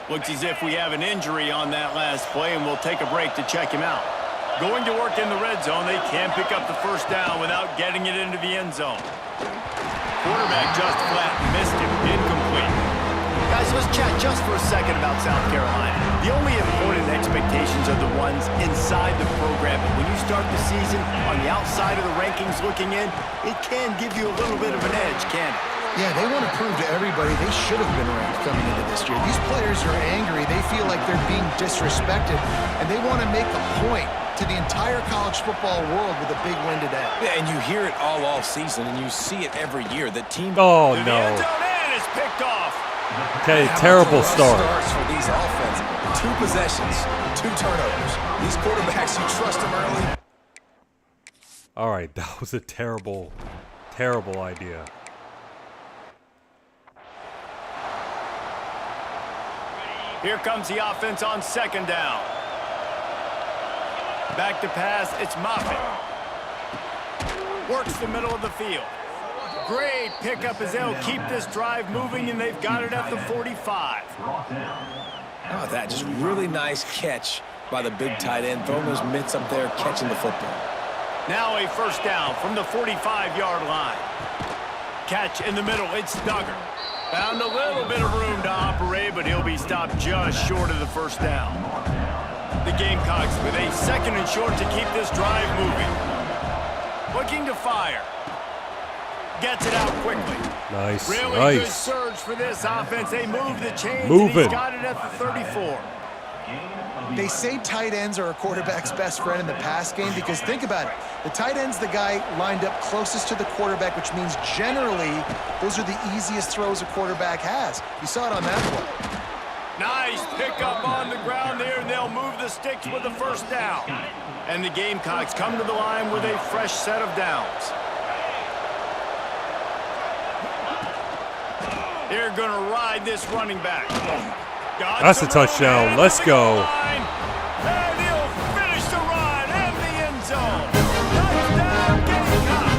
Looks as if we have an injury on that last play, and we'll take a break to check him out. Going to work in the red zone, they can't pick up the first down without getting it into the end zone. Quarterback just flat missed him, incomplete. Guys, let's chat just for a second about South Carolina. The only important expectations are the ones inside the program. And when you start the season on the outside of the rankings looking in, it can give you a little bit of an edge, can't it? Yeah, they want to prove to everybody they should have been ranked coming into this year. These players are angry. They feel like they're being disrespected, and they want to make a point to the entire college football world with a big win today. Yeah, and you hear it all season, and you see it every year. The team. Oh, no. Is picked off. Okay, terrible start. Starts for these offenses. 2 possessions, 2 turnovers. These quarterbacks, you trust them early. All right, that was a terrible, terrible idea. Here comes the offense on second down. Back to pass, it's Moffitt. Works the middle of the field. Great pickup as they'll keep this drive moving, and they've got it at the 45. How about that? Just really nice catch by the big tight end, throwing those mitts up there, catching the football. Now a first down from the 45-yard line. Catch in the middle, it's Duggar. Found a little bit of room to operate, but he'll be stopped just short of the first down. The Gamecocks with a second and short to keep this drive moving. Looking to fire. Gets it out quickly. Nice, really nice. Good surge for this offense. They move the chains. Moving. He's got it at the 34. They say tight ends are a quarterback's best friend in the pass game because think about it. The tight end's the guy lined up closest to the quarterback, which means generally those are the easiest throws a quarterback has. You saw it on that play. Nice pickup on the ground there, and they'll move the sticks with the first down. And the Gamecocks come to the line with a fresh set of downs. They're going to ride this running back. That's a touchdown. Let's go. And he'll finish the run and the end zone. Touchdown, Gamecocks.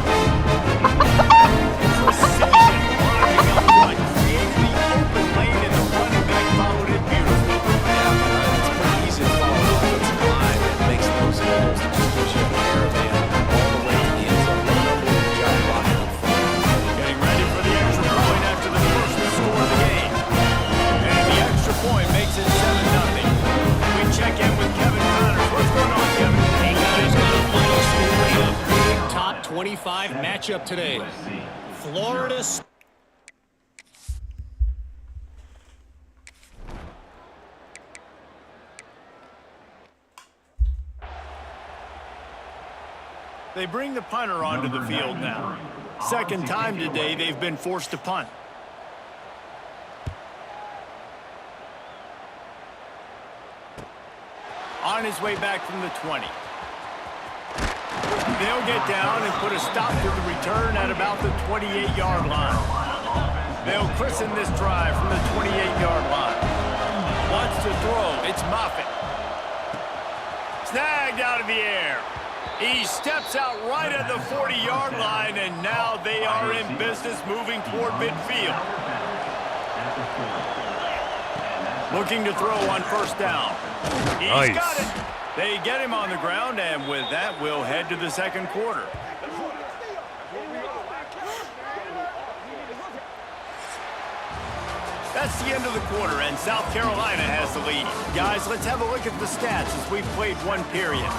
Precision blocking up front. Created the open lane, and the running back followed it beautifully. Yeah, it's pretty easy to follow the offensive line that makes those holes that just gives you a caravan all the way to the end zone. Good job blocking up front. Getting ready for the extra point after the first score of the game. And the extra point makes it 7-0. We check in with Kevin Connors. What's going on, Kevin? Hey guys, got a final story of big top 25 matchup today. Florida. They bring the punter onto the field now. Second time today they've been forced to punt. on his way back from the 20. They'll get down and put a stop to the return at about the 28-yard line. They'll christen this drive from the 28-yard line. Wants to throw. It's Moffitt. Snagged out of the air. He steps out right at the 40-yard line, and now they are in business moving toward midfield. Looking to throw on first down. He's got it. They get him on the ground, and with that, we'll head to the second quarter. That's the end of the quarter, and South Carolina has the lead. Guys, let's have a look at the stats as we've played one period.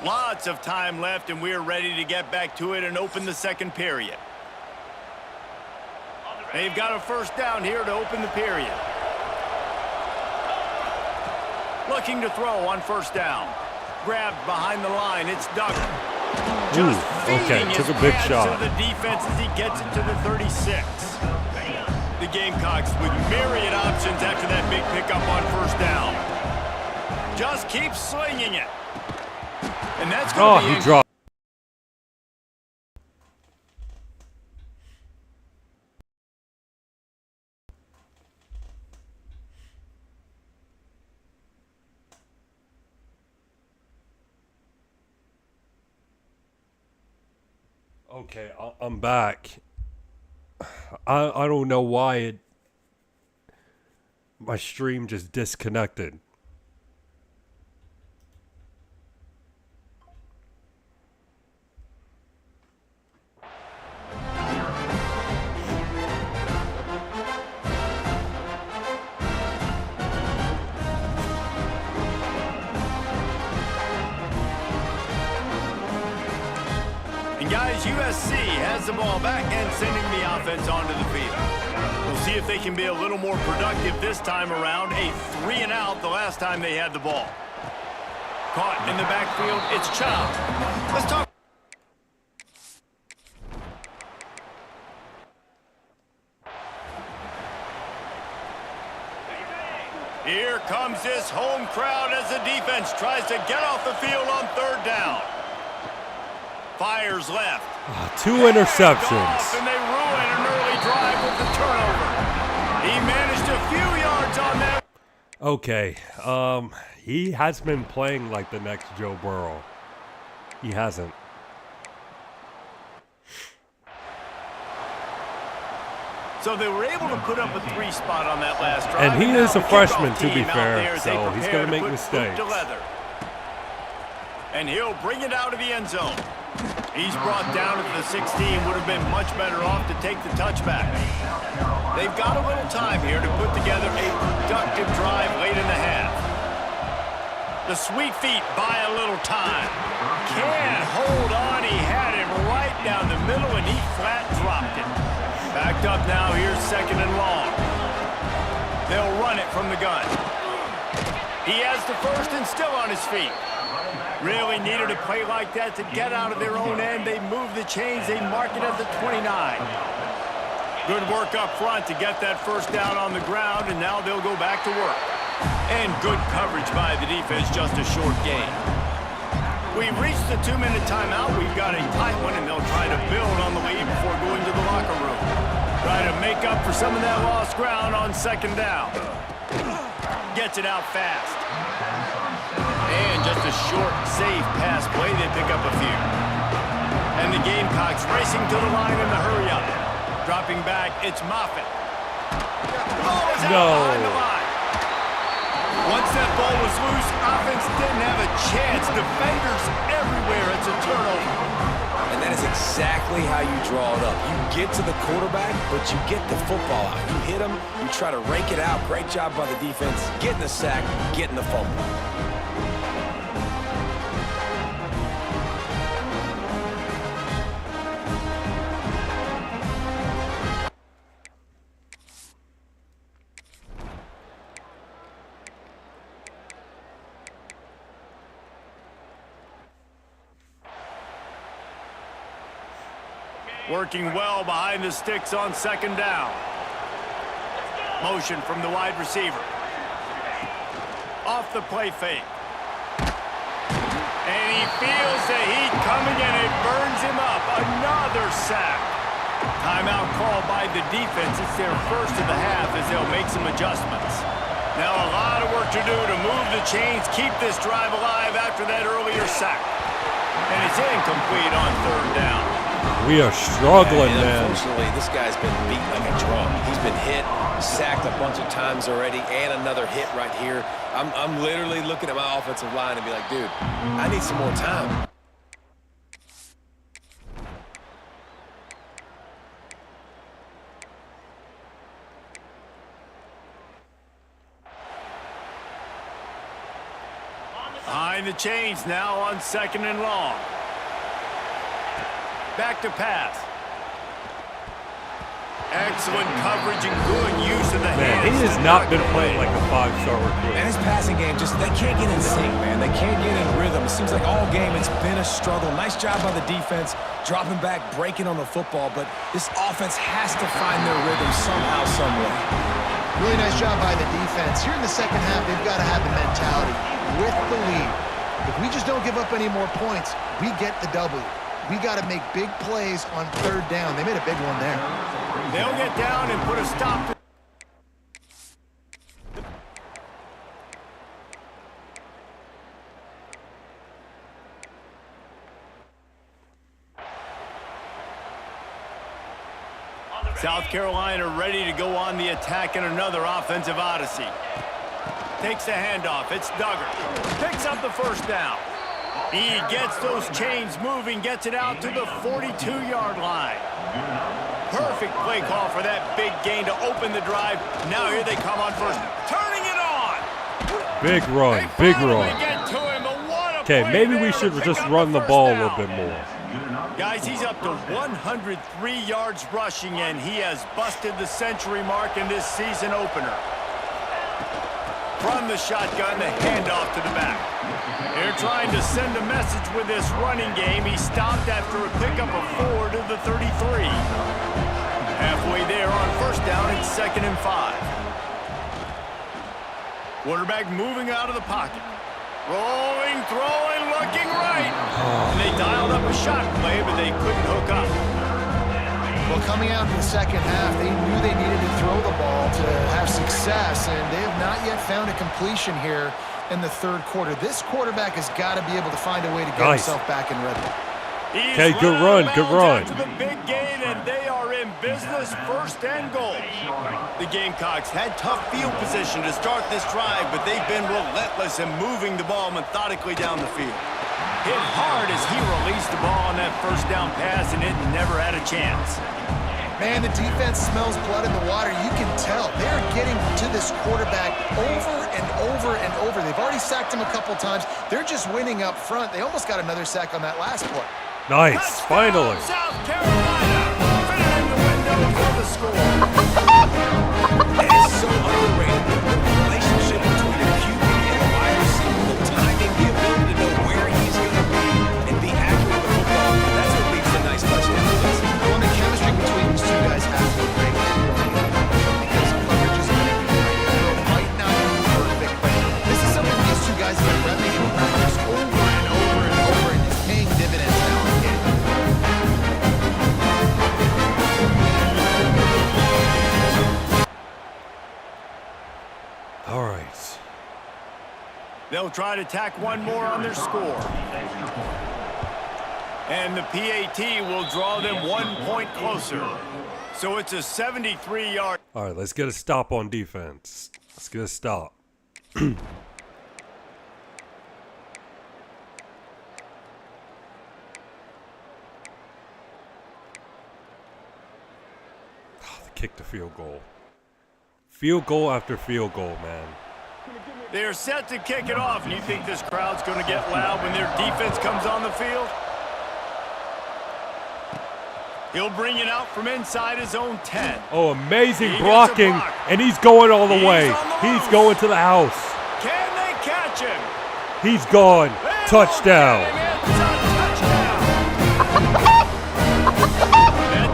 Lots of time left, and we're ready to get back to it and open the second period. They've got a first down here to open the period. Looking to throw on first down. Grabbed behind the line. It's Duggar. Just okay, took a big shot. To the defense as he gets it to the 36. The Gamecocks with myriad options after that big pickup on first down. Just keep slinging it. And that's going to be he dropped. Okay, I'm back. I don't know why my stream just disconnected. And guys, USC has the ball back and sending the offense onto the field. We'll see if they can be a little more productive this time around. A 3-and-out the last time they had the ball. Caught in the backfield, it's Chow. Let's talk. Here comes this home crowd as the defense tries to get off the field on third down. Fires left. 2 interceptions. And they ruin an early drive with the turnover. He managed a few yards on that. Okay, he has been playing like the next Joe Burrow. He hasn't. So they were able to put up a 3 spot on that last drive. And he now is a the freshman, kickoff to be team out fair, there as they so he's prepare going to make put mistakes. boot to leather. And he'll bring it out of the end zone. He's brought down at the 16. Would have been much better off to take the touchback. They've got a little time here to put together a productive drive late in the half. The sweet feet buy a little time. Can't hold on. He had him right down the middle, and he flat dropped it. Backed up now. Here's second and long. They'll run it from the gun. He has the first and still on his feet. Really needed a play like that to get out of their own end. They move the chains. They mark it at the 29. Good work up front to get that first down on the ground, and now they'll go back to work. And good coverage by the defense, just a short gain. We've reached the 2-minute timeout. We've got a tight one, and they'll try to build on the lead before going to the locker room. Try to make up for some of that lost ground on second down. Gets it out fast. And just a short, safe pass play. They pick up a few. And the Gamecocks racing to the line in the hurry up. Dropping back, it's Moffitt. Ball is out behind the line. Once that ball was loose, offense didn't have a chance. Defenders everywhere. It's a turnover. And that is exactly how you draw it up. You get to the quarterback, but you get the football out. You hit him, you try to rake it out. Great job by the defense. Getting the sack, getting the fumble. Working well behind the sticks on second down. Motion from the wide receiver. Off the play fake. And he feels the heat coming and it burns him up. Another sack. Timeout called by the defense. It's their first of the half as they'll make some adjustments. Now a lot of work to do to move the chains, keep this drive alive after that earlier sack. And it's incomplete on third down. We are struggling, man. Unfortunately, this guy's been beat like a drum. He's been hit, sacked a bunch of times already, and another hit right here. I'm literally looking at my offensive line and be like, dude, I need some more time. Behind the chains now on second and long. Back to pass. Excellent coverage and good use of the hands. Man, he has not been playing like a five-star recruit. And his passing game, just they can't get in sync, man. They can't get in rhythm. It seems like all game it's been a struggle. Nice job by the defense, dropping back, breaking on the football, but this offense has to find their rhythm somehow, some way. Really nice job by the defense. Here in the second half, they've got to have the mentality with the lead. If we just don't give up any more points, we get the W. We got to make big plays on third down. They made a big one there. They'll get down and put a stop to South Carolina ready to go on the attack in another offensive odyssey. Takes the handoff. It's Duggar. Picks up the first down. He gets those chains moving, gets it out to the 42-yard line. Perfect play call for that big gain to open the drive. Now here they come on first. Turning it on. Big run, big run. Okay, maybe we should just run the ball a little bit more. Guys, he's up to 103 yards rushing, and he has busted the century mark in this season opener. From the shotgun, the handoff to the back. They're trying to send a message with this running game. He stopped after a pickup of 4 to the 33. Halfway there on first down, it's 2nd and 5. Quarterback moving out of the pocket. Rolling, throwing, looking right. And they dialed up a shot play, but they couldn't hook up. Well, coming out in the second half, they knew they needed to throw the ball to have success, and they have not yet found a completion here in the third quarter. This quarterback has got to be able to find a way to get himself back in rhythm. Okay, good run, good run. To the big gain, and they are in business, 1st and goal. The Gamecocks had tough field position to start this drive, but they've been relentless in moving the ball methodically down the field. Hit hard as he released the ball on that first down pass, and it never had a chance. Man, the defense smells blood in the water. You can tell. They're getting to this quarterback over and over and over. They've already sacked him a couple times. They're just winning up front. They almost got another sack on that last play. Nice, finally. South Carolina, filling the window for the score. And it's so underrated, the relationship between a QB and a wide receiver, the timing, the ability to know where he's going to be and be accurate with the football. That's what leads to nice touchdowns. Well, the chemistry between these two guys has to be great because coverage is going to be great. It might not be perfect, but this is something these two guys have been repping and practice over and over and over, and it's paying dividends now in the game. All right. They'll try to tack one more on their score. And the PAT will draw them 1 point closer. So it's a 73-yard. All right, let's get a stop on defense. Let's get a stop. The kick to field goal. Field goal after field goal, man. They're set to kick it off, and you think this crowd's going to get loud when their defense comes on the field? He'll bring it out from inside his own 10. Oh, amazing blocking, and he's going all the way. He's going to the house. Can they catch him? He's gone. Touchdown. And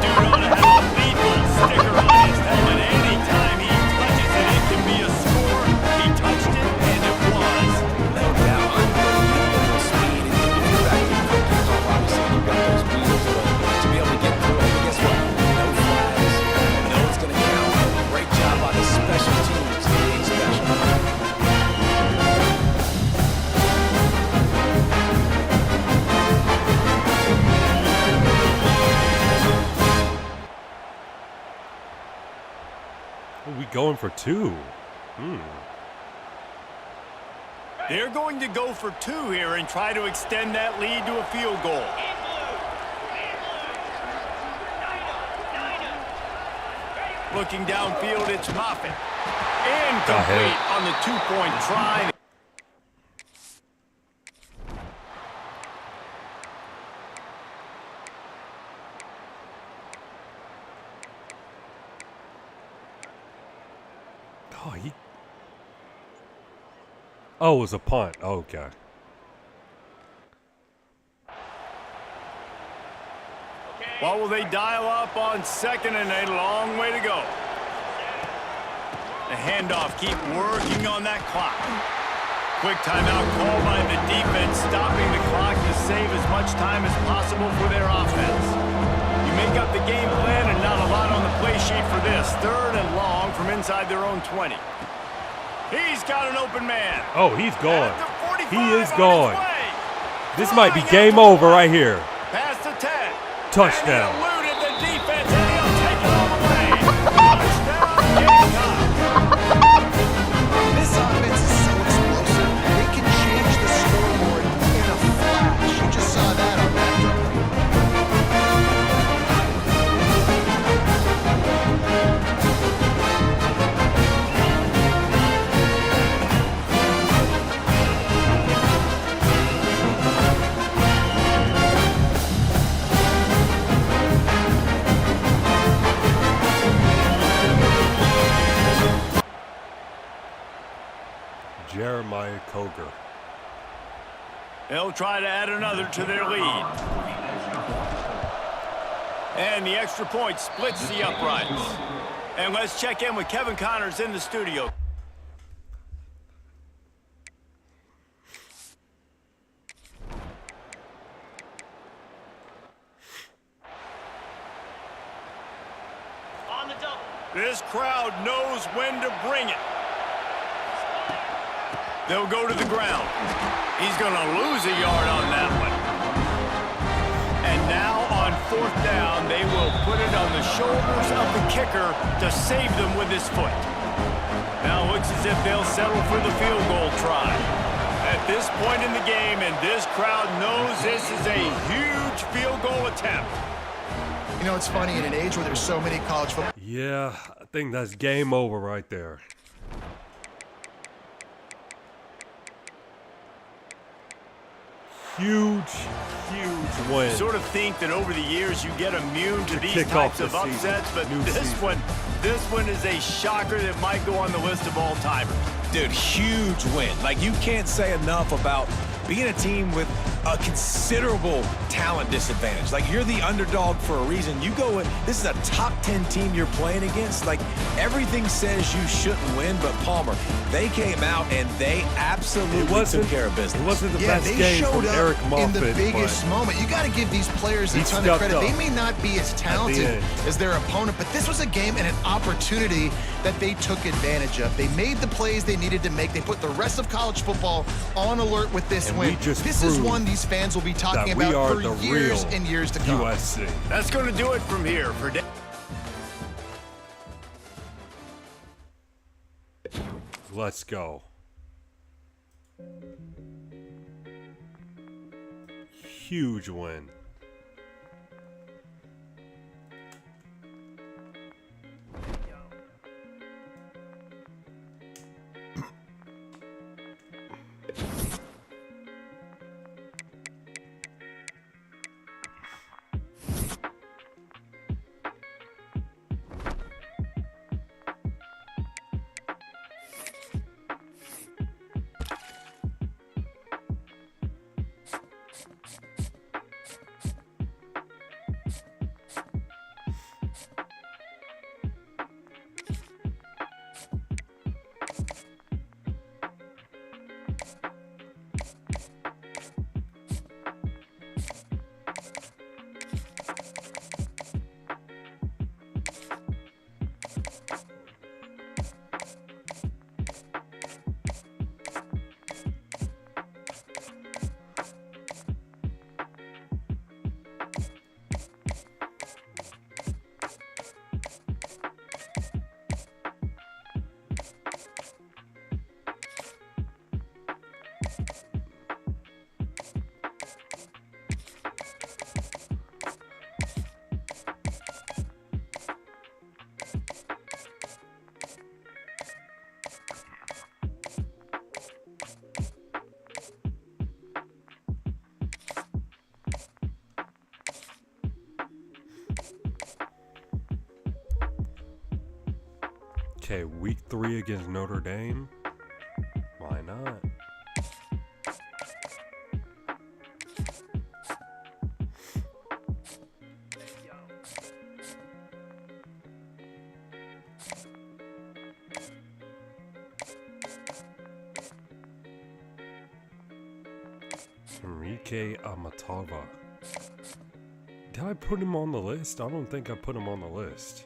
going for 2. They're going to go for 2 here and try to extend that lead to a field goal. Looking downfield, it's Moffitt. Incomplete on the 2-point try. Oh, it was a punt. Okay. What will they dial up on second and a long way to go? The handoff, keep working on that clock. Quick timeout call by the defense, stopping the clock to save as much time as possible for their offense. You make up the game plan and not a lot on the play sheet for this. 3rd and long from inside their own 20. He's got an open man. Oh, he's gone. He is gone. This might be game over right here. Pass to 10. Touchdown. Eluded the defense, and he'll take it all the way. Touchdown, Gamecocks. This offense is so explosive. They can change the scoreboard in a flash. You just saw that on that drive. Jeremiah Coger. They'll try to add another to their lead. And the extra point splits the uprights. And let's check in with Kevin Connors in the studio. On the double. This crowd knows when to bring it. They'll go to the ground. He's going to lose a yard on that one. And now on 4th down, they will put it on the shoulders of the kicker to save them with his foot. Now it looks as if they'll settle for the field goal try. At this point in the game, and this crowd knows this is a huge field goal attempt. You know, it's funny, in an age where there's so many college football. Yeah, I think that's game over right there. Huge win. You sort of think that over the years you get immune to these kick off types of the season, upsets, but new this season. one is a shocker that might go on the list of all-timers. Dude, huge win. Like, you can't say enough about being a team with a considerable talent disadvantage. Like, you're the underdog for a reason. You go in, this is a top 10 team you're playing against. Like, everything says you shouldn't win, but Palmer, they came out and they absolutely took care of business. It wasn't the Yeah, best they game showed from up Eric Moffitt, in the biggest but moment. You got to give these players a he ton of stepped credit. up They may not be as talented end. as their opponent, but this was a game and an opportunity that they took advantage of. They made the plays they needed to make. They put the rest of college football on alert with this And win. we just This is proved one these fans will be talking that we about are for the years real and years to come. USC. That's going to do it from here for Let's go. Huge win. Okay, week 3 against Notre Dame. Why not? Enrique Amatava. Did I put him on the list? I don't think I put him on the list.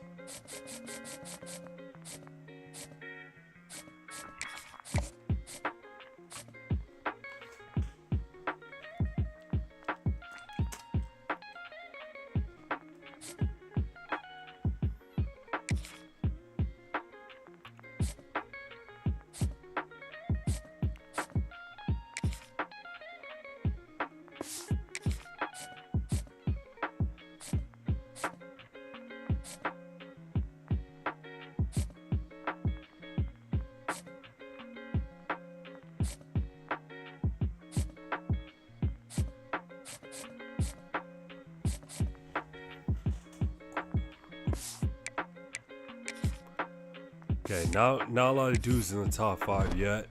Okay, not a lot of dudes in the top 5 yet,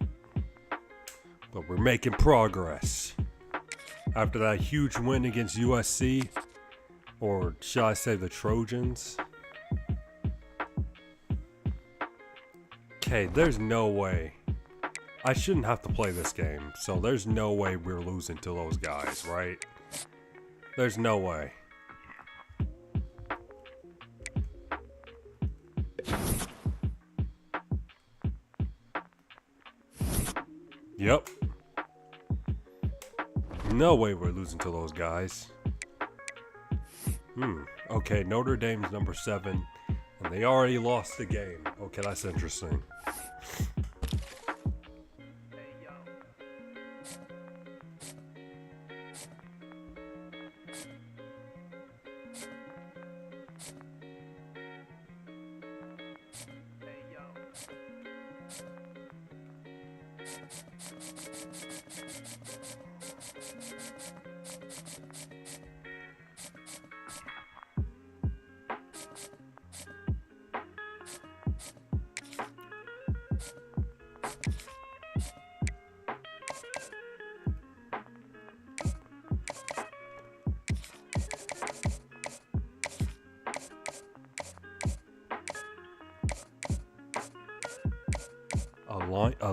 but we're making progress. After that huge win against USC, or shall I say the Trojans? Okay, there's no way. I shouldn't have to play this game, so there's no way we're losing to those guys, right? There's no way. Yep. No way we're losing to those guys. Okay, Notre Dame's number 7, and they already lost the game. Okay, that's interesting.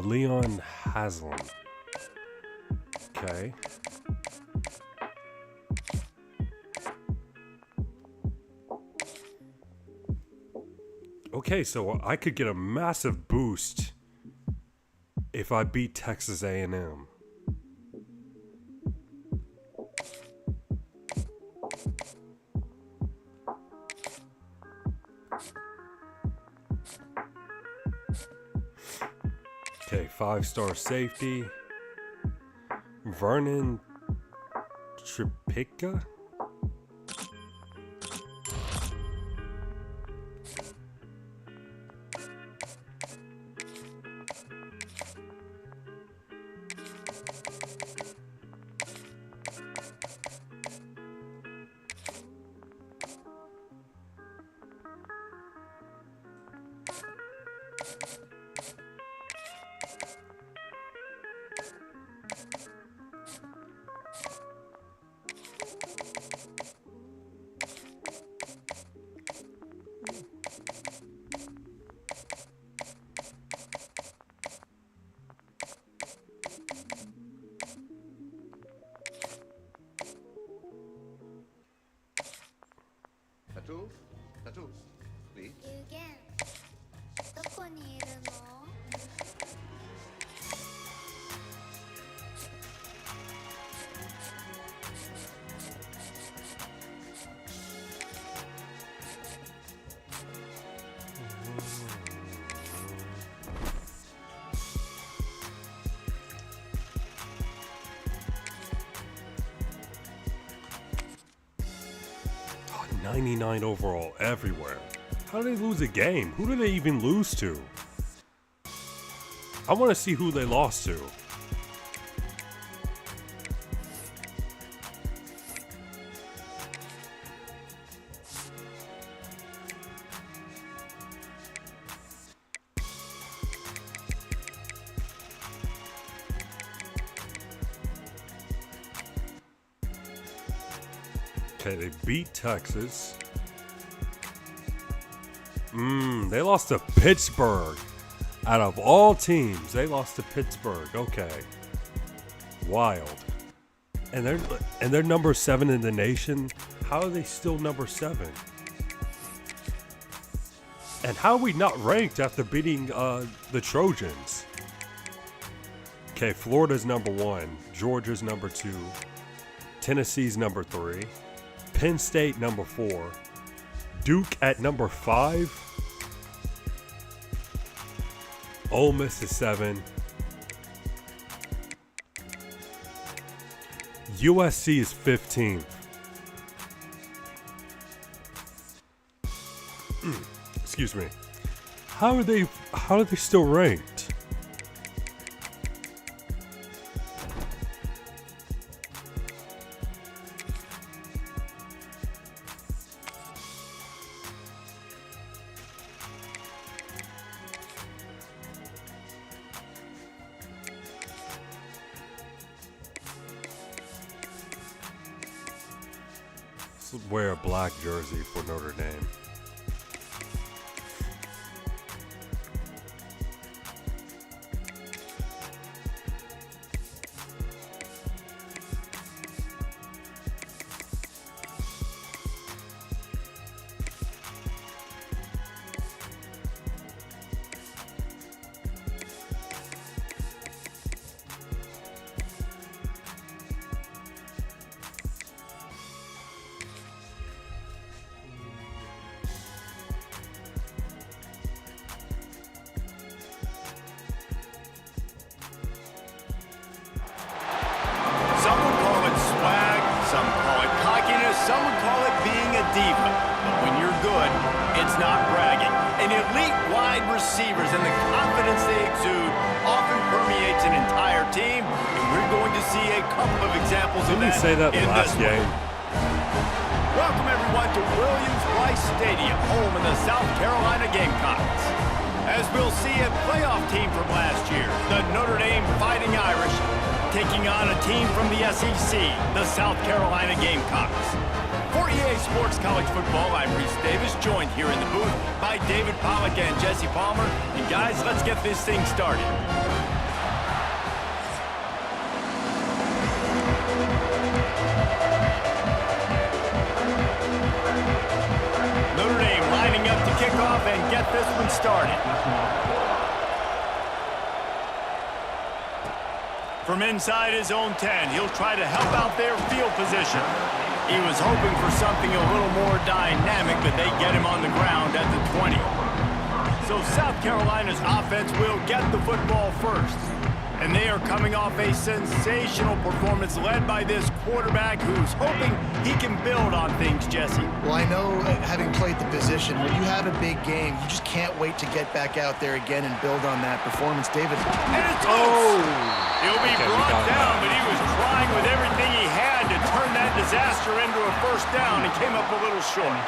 Leon Haslam. Okay. Okay, so I could get a massive boost if I beat Texas A&M. Okay, 5-star safety. Vernon Tripicka? please. どこにいるの? Oh, 99 overall everywhere. How did they lose a game? Who did they even lose to? I want to see who they lost to. Okay, they beat Texas. They lost to Pittsburgh. Out of all teams, they lost to Pittsburgh. Okay. Wild. And they're number 7 in the nation. How are they still number 7? And how are we not ranked after beating the Trojans? Okay, Florida's number 1. Georgia's number 2. Tennessee's number 3. Penn State number 4. Duke at number 5. Ole Miss is 7. USC is 15th. Excuse me. How are they still ranked? Wear a black jersey for Notre Dame. Some would call it being a diva, but when you're good, it's not bragging. And elite wide receivers and the confidence they exude often permeates an entire team, and we're going to see a couple of examples of that. Didn't you say that in last this game? Welcome everyone to Williams-Brice Stadium, home of the South Carolina Gamecocks. As we'll see a playoff team from last year, the Notre Dame Fighting Irish, taking on a team from the SEC, the South Carolina Gamecocks. For EA Sports College Football, I'm Reese Davis, joined here in the booth by David Pollack and Jesse Palmer. And guys, let's get this thing started. Notre Dame lining up to kick off and get this one started. From inside his own 10, he'll try to help out their field position. He was hoping for something a little more dynamic, but they get him on the ground at the 20. So South Carolina's offense will get the football first. And they are coming off a sensational performance led by this quarterback who's hoping he can build on things, Jesse. Well, I know, having played the position, when you have a big game, you just can't wait to get back out there again and build on that performance. David. And it's loose. He'll be brought down, but he was trying with everything he had to turn that disaster into a first down and came up a little short.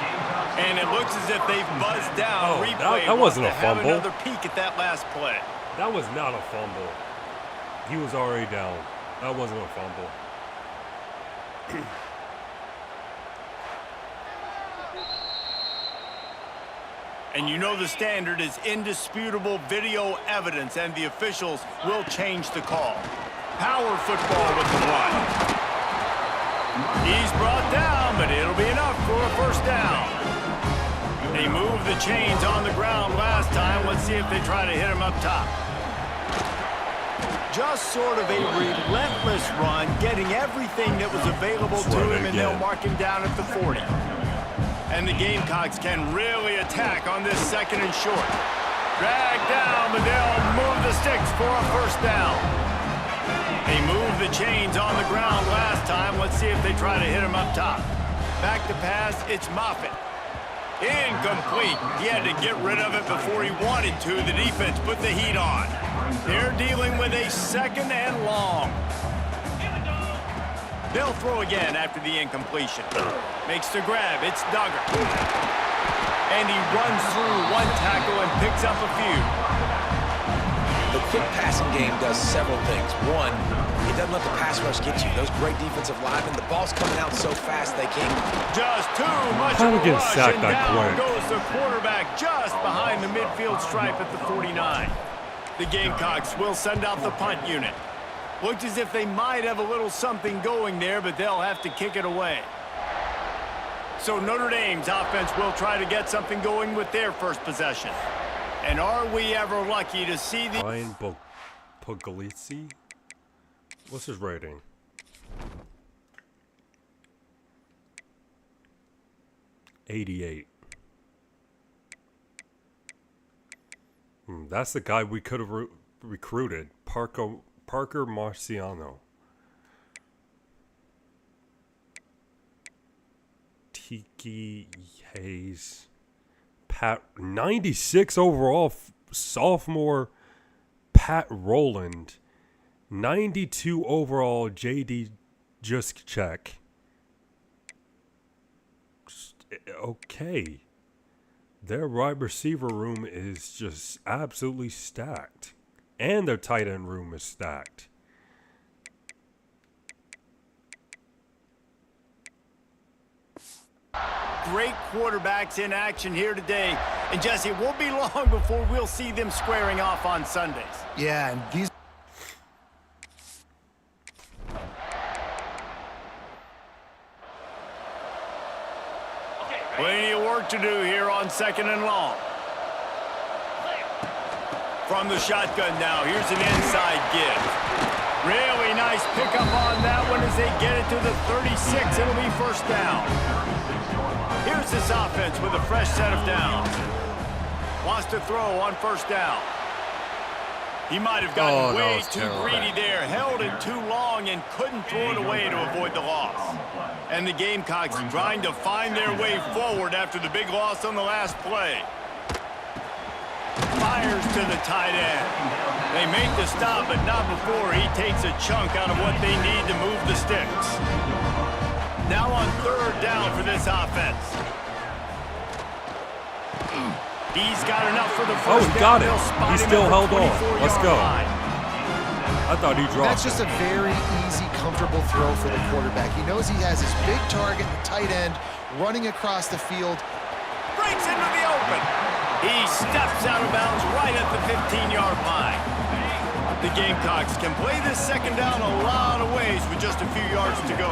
And it looks as if they've buzzed down. Replay that wasn't a have fumble. another peek at that last play. That was not a fumble. He was already down. That wasn't a fumble. And you know the standard is indisputable video evidence, and the officials will change the call. Power football with the run. He's brought down, but it'll be enough for a first down. They moved the chains on the ground last time. Let's see if they try to hit him up top. Just sort of a relentless run, getting everything that was available to him, and they'll mark him down at the 40. And the Gamecocks can really attack on this second and short. Dragged down, but they'll move the sticks for a first down. They moved the chains on the ground last time. Let's see if they try to hit him up top. Back to pass, it's Moffitt. Incomplete. He had to get rid of it before he wanted to. The defense put the heat on. They're dealing with a second and long. They'll throw again after the incompletion. Makes the grab. It's Duggar. And he runs through one tackle and picks up a few. the quick passing game does several things. One, it doesn't let the pass rush get you. Those great defensive linemen, the ball's coming out so fast they can't. Just too much How of we a get rush, sacked and that down quick? goes the quarterback just behind the midfield stripe at the 49. The Gamecocks will send out the punt unit. Looks as if they might have a little something going there, but they'll have to kick it away. So Notre Dame's offense will try to get something going with their first possession. And are we ever lucky to see the... Ryan Puglisi? What's his rating? .88. That's the guy we could have recruited. Parker Marciano. Tiki Hayes. Pat 96 overall sophomore Pat Rowland. 92 overall JD Juszczyk. Okay. Their wide receiver room is just absolutely stacked. And their tight end room is stacked. Great quarterbacks in action here today. And Jesse, it won't be long before we'll see them squaring off on Sundays. Yeah, and these... Plenty of work to do here on 2nd and long. From the shotgun now, here's an inside give. Really nice pickup on that one as they get it to the 36. It'll be first down. Here's this offense with a fresh set of downs. Wants to throw on first down. He might have gotten way too greedy there, held it too long, and couldn't throw it away to avoid the loss. And the Gamecocks trying to find their way forward after the big loss on the last play. Fires to the tight end. They make the stop, but not before he takes a chunk out of what they need to move the sticks. Now on 3rd down for this offense. He's got enough for the first down. Oh, he got it. He still held on. Let's go. I thought he dropped. That's just a very easy, comfortable throw for the quarterback. He knows he has his big target, the tight end, running across the field. Breaks into the open. He steps out of bounds right at the 15-yard line. The Gamecocks can play this 2nd down a lot of ways with just a few yards to go.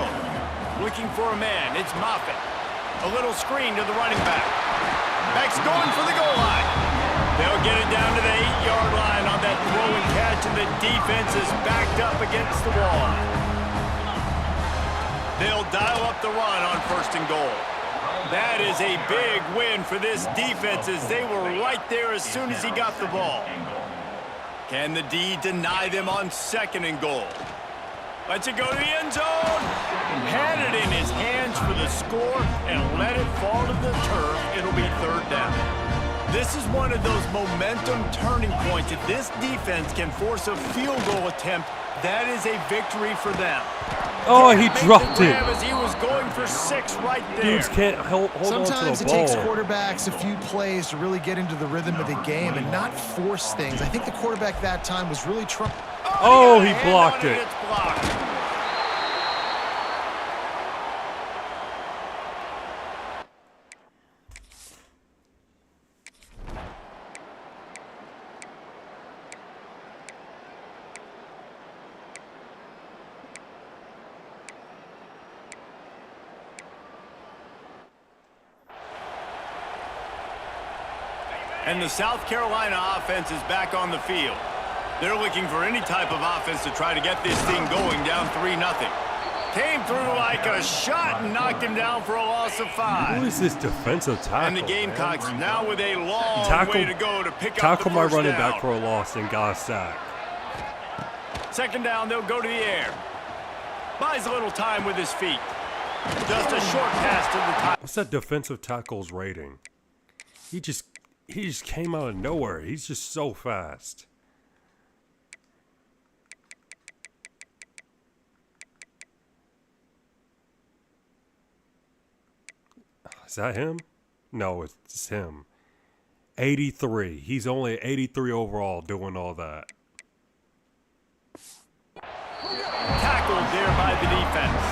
Looking for a man. It's Moffitt. A little screen to the running back. Back's going for the goal line. They'll get it down to the 8-yard line on that throw and catch, and the defense is backed up against the wall. They'll dial up the run on 1st and goal. That is a big win for this defense as they were right there as soon as he got the ball. Can the D deny them on 2nd and goal? Lets it go to the end zone. Had it in his hands for the score and let it fall to the turf. It'll be 3rd down. This is one of those momentum turning points. If this defense can force a field goal attempt, that is a victory for them. Oh, he dropped it. As he was going for 6 right there. Dudes can't hold on to the ball. Sometimes it takes quarterbacks a few plays to really get into the rhythm of the game and not force things. I think the quarterback that time was really trying. Oh, he blocked it. It's blocked. And the South Carolina offense is back on the field. They're looking for any type of offense to try to get this thing going down 3-0. Came through like a shot and knocked him down for a loss of 5. Who is this defensive tackle? And the Gamecocks now with a long way to go to pick up the Tackle my first running down. back for a loss and got a sack. 2nd down, they'll go to the air. Buys a little time with his feet. Just a short pass to the top. What's that defensive tackle's rating? He just came out of nowhere. He's just so fast. Is that him? No, it's him. 83. He's only 83 overall doing all that. the defense.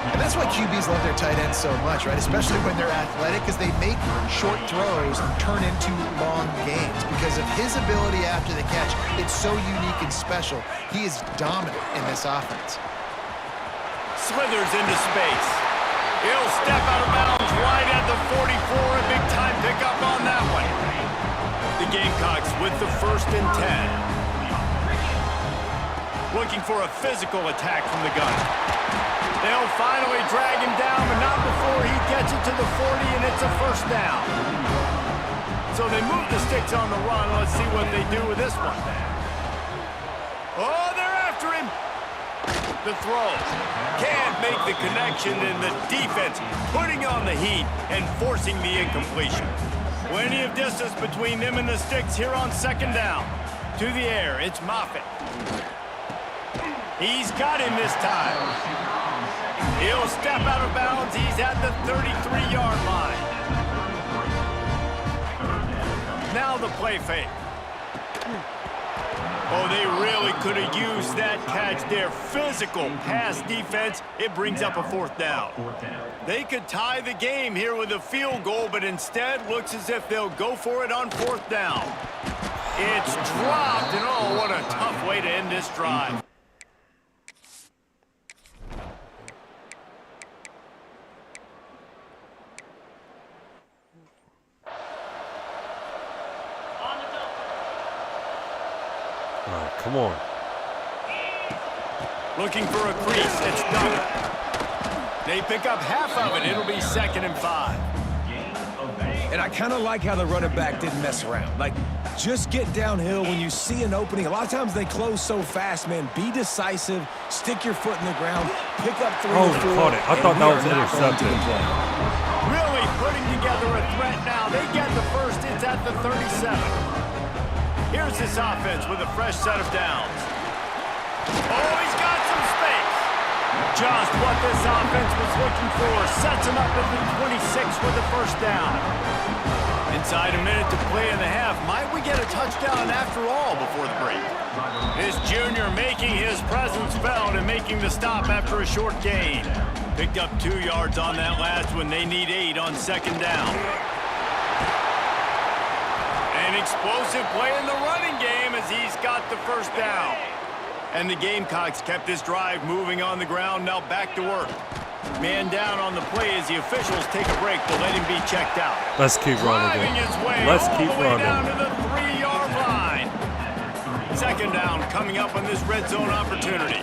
And that's why QBs love their tight ends so much, right? Especially when they're athletic, because they make short throws turn into long gains. Because of his ability after the catch, it's so unique and special. He is dominant in this offense. Slithers into space. He'll step out of bounds right at the 44. A big time pickup on that one. The Gamecocks with the 1st and 10. Looking for a physical attack from the gun. They'll finally drag him down, but not before he gets it to the 40, and it's a 1st down. So they move the sticks on the run. Let's see what they do with this one. Oh, they're after him. The throw. Can't make the connection, and the defense putting on the heat and forcing the incompletion. Plenty of distance between them and the sticks here on 2nd down. To the air, it's Moffitt. He's got him this time. He'll step out of bounds. He's at the 33-yard line. Now the play fake. Oh, they really could have used that catch there. Physical pass defense. It brings up a 4th down. They could tie the game here with a field goal, but instead looks as if they'll go for it on 4th down. It's dropped, and oh, what a tough way to end this drive. All right, come on. Looking for a crease. It's Duggar. They pick up half of it. It'll be 2nd and 5. And I kind of like how the running back didn't mess around. Like, just get downhill when you see an opening. A lot of times they close so fast, man. Be decisive. Stick your foot in the ground. Pick up 3 or 4. Caught it. I thought that was intercepted. Really putting together a threat now. They get the 1st. It's at the 37. Here's this offense with a fresh set of downs. Oh, he's got some space. Just what this offense was looking for. Sets him up at the 26 with the 1st down. Inside a minute to play in the half. Might we get a touchdown after all before the break? This junior making his presence felt and making the stop after a short gain. Picked up 2 yards on that last one. They need 8 on 2nd down. An explosive play in the running game as he's got the 1st down. And the Gamecocks kept this drive moving on the ground. Now back to work. Man down on the play as the officials take a break to let him be checked out. Let's keep running. Let's keep running. Down to the 3-yard line. 2nd down coming up on this red zone opportunity.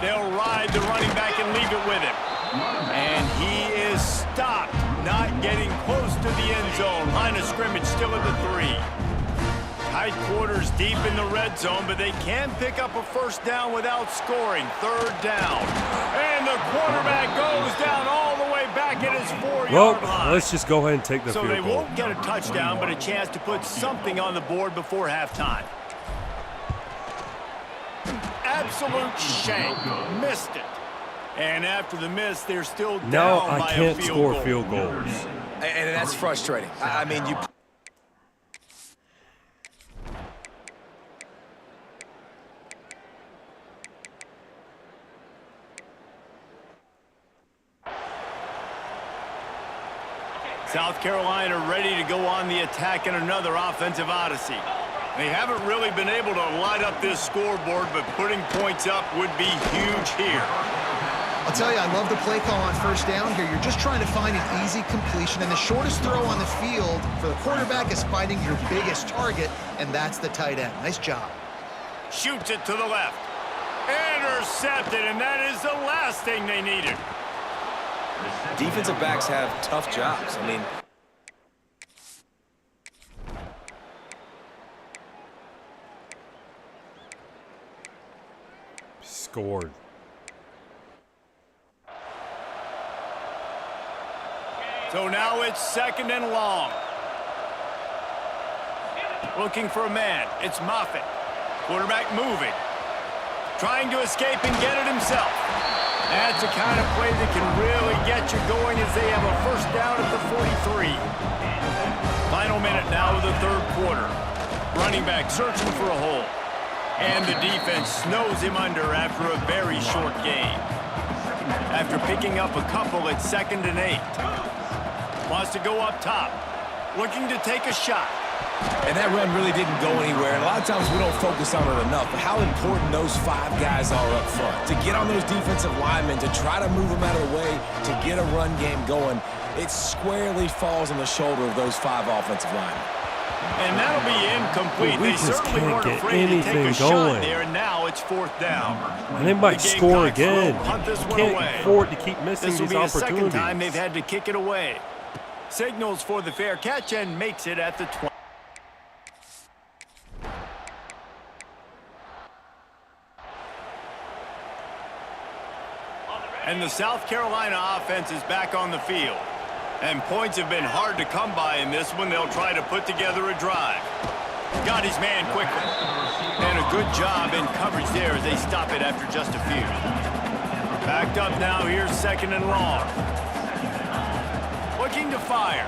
They'll ride the running back and leave it with him. And he is stopped, not getting close to the end zone. Line of scrimmage still at the 3. Tight quarters deep in the red zone, but they can pick up a 1st down without scoring. 3rd down. And the quarterback goes down all the way back at his 4-yard line. Let's just go ahead and take the field goal. So they won't get a touchdown, but a chance to put something on the board before halftime. Absolute shank. Missed it. And after the miss, they're still down by a field goal. Now I can't score field goals. And that's frustrating. I mean, you... South Carolina ready to go on the attack in another offensive odyssey. They haven't really been able to light up this scoreboard, but putting points up would be huge here. I'll tell you, I love the play call on 1st down here. You're just trying to find an easy completion, and the shortest throw on the field for the quarterback is finding your biggest target, and that's the tight end. Nice job. Shoots it to the left. Intercepted, and that is the last thing they needed. Defensive backs have tough jobs. I mean, scored. So now it's 2nd and long. Looking for a man. It's Moffitt. Quarterback moving. Trying to escape and get it himself. That's the kind of play that can really get you going as they have a 1st down at the 43. Final minute now of the 3rd quarter. Running back searching for a hole. And the defense snows him under after a very short gain. After picking up a couple at 2nd and 8. Wants to go up top. Looking to take a shot. And that run really didn't go anywhere. And a lot of times we don't focus on it enough, but how important those 5 guys are up front. To get on those defensive linemen, to try to move them out of the way, to get a run game going, it squarely falls on the shoulder of those 5 offensive linemen. And that'll be incomplete. We They just certainly can't weren't get afraid to take anything a shot going. there, and now it's 4th down. And they might The score Gamecocks will again. punt this You one can't away. afford to keep missing This will these be the second opportunities. time they've had to kick it away. Signals for the fair catch and makes it at the 20. And the South Carolina offense is back on the field. And points have been hard to come by in this one. They'll try to put together a drive. Got his man quickly. And a good job in coverage there as they stop it after just a few. Backed up now, here's 2nd and long. Looking to fire.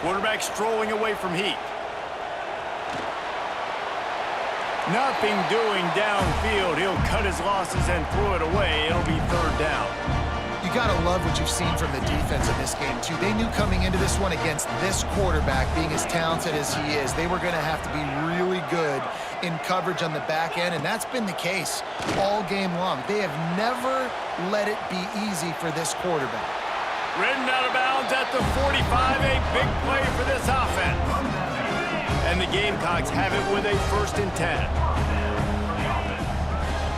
Quarterback strolling away from Heath. Nothing doing downfield. He'll cut his losses and throw it away. It'll be 3rd down. You got to love what you've seen from the defense in this game, too. They knew coming into this one against this quarterback, being as talented as he is, they were going to have to be really good in coverage on the back end, and that's been the case all game long. They have never let it be easy for this quarterback. Ridden out of bounds at the 45, a big play for this offense. And the Gamecocks have it with a 1st and 10.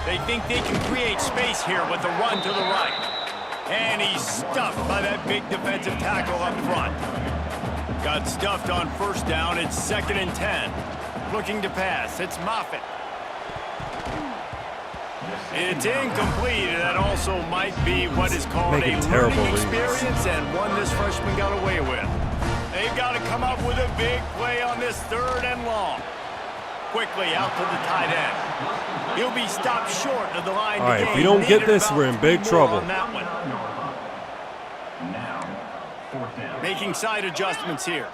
They think they can create space here with the run to the right. And he's stuffed by that big defensive tackle up front. Got stuffed on 1st down. It's 2nd and 10. Looking to pass. It's Moffitt. It's incomplete, and that also might be what is called a learning experience and one this freshman got away with. They've got to come up with a big play on this 3rd and long. Quickly out to the tight end. He'll be stopped short of the line. All right, if we don't get this, we're in big trouble. Making side adjustments here.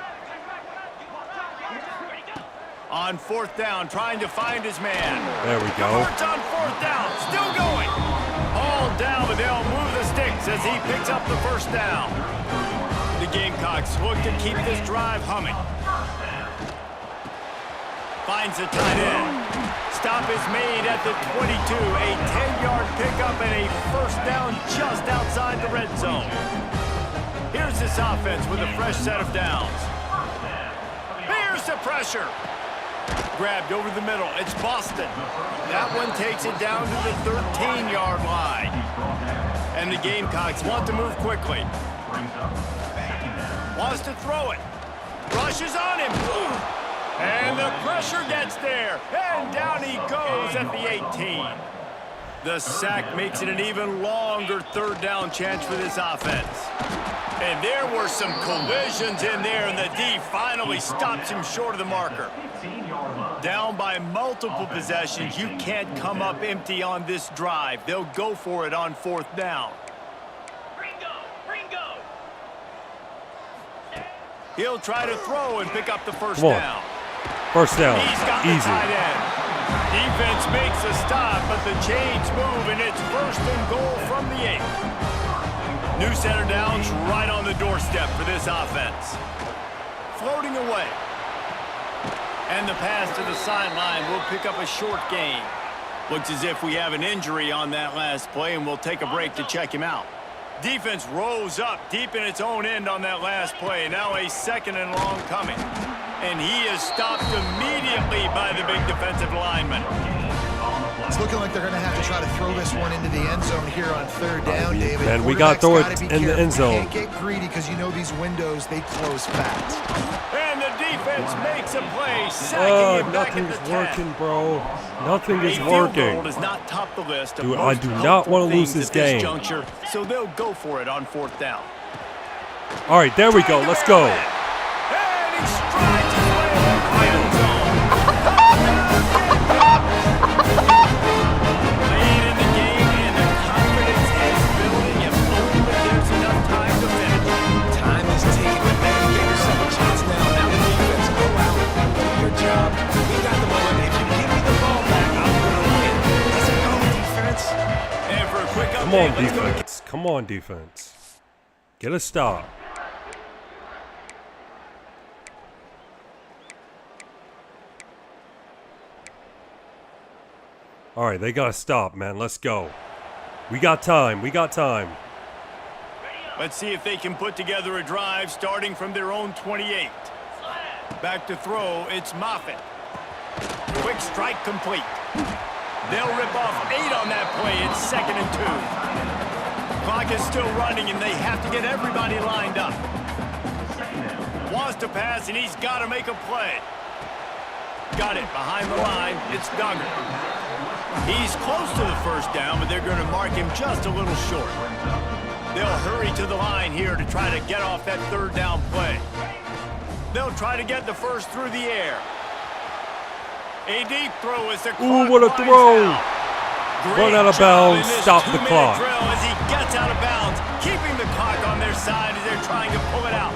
On 4th down, trying to find his man. There we go. Converts on 4th down, still going. All down, but they'll move the sticks as he picks up the 1st down. The Gamecocks look to keep this drive humming. Finds the tight end. Stop is made at the 22. A 10-yard pickup and a 1st down just outside the red zone. Here's this offense with a fresh set of downs. Here's the pressure. Grabbed over the middle. It's Boston. That one takes it down to the 13-yard line. And the Gamecocks want to move quickly. Wants to throw it. Rushes on him. And the pressure gets there. And down he goes at the 18. The sack makes it an even longer 3rd down chance for this offense. And there were some collisions in there, and the D finally stops him short of the marker. Down by multiple possessions, you can't come up empty on this drive. They'll go for it on 4th down. He'll try to throw and pick up the 1st down. 1st down, He's got the tight end. Defense makes a stop, but the chains move, and it's 1st and goal from the 8. New center downs right on the doorstep for this offense. Floating away. And the pass to the sideline will pick up a short gain. Looks as if we have an injury on that last play, and we'll take a break to check him out. Defense rose up deep in its own end on that last play. Now a 2nd and long coming. And he is stopped immediately by the big defensive lineman. It's looking like they're going to have to try to throw this one into the end zone here on 3rd down, David. And we got to throw it in the end zone. Can't get greedy because you know these windows, they close fast. And the defense makes a play, sacking him back at the 10. Nothing's working, bro. Nothing is A field working. goal does not top the list of Dude, I most do not helpful want to lose things this at game. juncture, so they'll go for it on 4th down. All right, there we go. Let's go. And he strides his way into the end zone. Lead in the game, and the confidence is building if only there's enough time to finish. Time is ticking, but man, get yourself a chance now. Now the defense, go out, do your job. We got the moment. If you give me the ball back, I'm going to Come on, defense. Come on, defense. Get a stop. All right, they got to stop, man. Let's go. We got time. We got time. Let's see if they can put together a drive starting from their own 28. Back to throw, it's Moffitt. Quick strike complete. They'll rip off 8 on that play. It's 2nd and 2. Clock is still running, and they have to get everybody lined up. Wants to pass, and he's got to make a play. Got it behind the line. It's Duggar. He's close to the first down, but they're going to mark him just a little short. They'll hurry to the line here to try to get off that 3rd down play. They'll try to get the first through the air. A deep throw as the clock Ooh, what a throw! Run out of bounds, stop the clock. Drill as he gets out of bounds, keeping the clock on their side as they're trying to pull it out.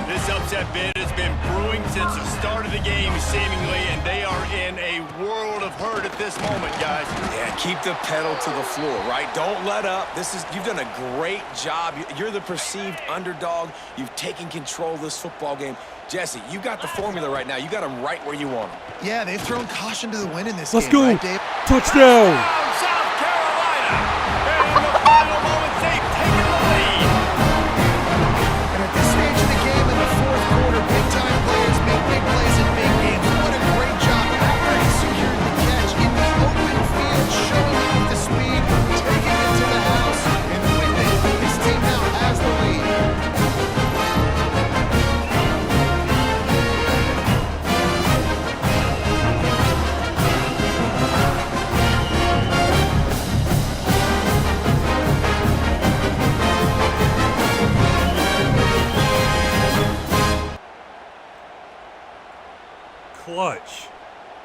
This upset bid has been brewing since the start of the game, seemingly, and they are in a world of hurt at this moment, guys. Yeah, keep the pedal to the floor, right? Don't let up. You've done a great job. You're the perceived underdog. You've taken control of this football game. Jesse, you got the formula right now. You got them right where you want them. Yeah, they've thrown caution to the wind in this Let's game. go. Right, Dave? Touchdown. South Carolina. And in the final moments, they've taken the lead. And at this stage of the game in the 4th quarter, big-time players make big plays in big games. What a great job after he secured the catch in the open field, showing off the speed, taking it to the house, and with it, his team now has the lead.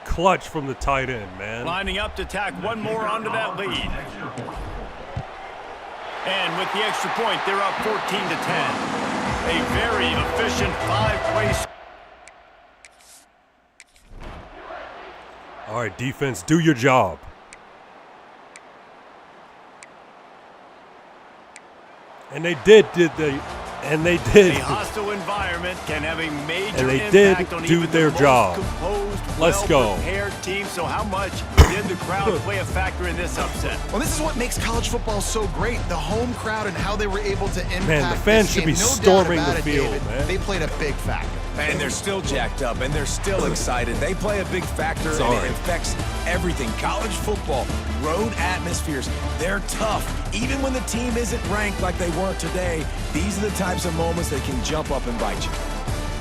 Clutch from the tight end, man. Lining up to tack one more onto that lead. And with the extra point, they're up 14-10. A very efficient 5-play. All right, defense, do your job. And they did. A hostile environment can have a major And they did impact on do even their the most job. composed, Let's go. well-prepared team. So how much did the crowd play a factor in this upset? Well, this is what makes college football so great. The home crowd and how they were able to impact Man, the fans this should game. be No doubt storming about the it, field, David. man. They played a big factor. And they're still jacked up, and they're still excited. They play a big factor, and it affects everything. College football, road atmospheres, they're tough. Even when the team isn't ranked like they weren't today, these are the types of moments that can jump up and bite you.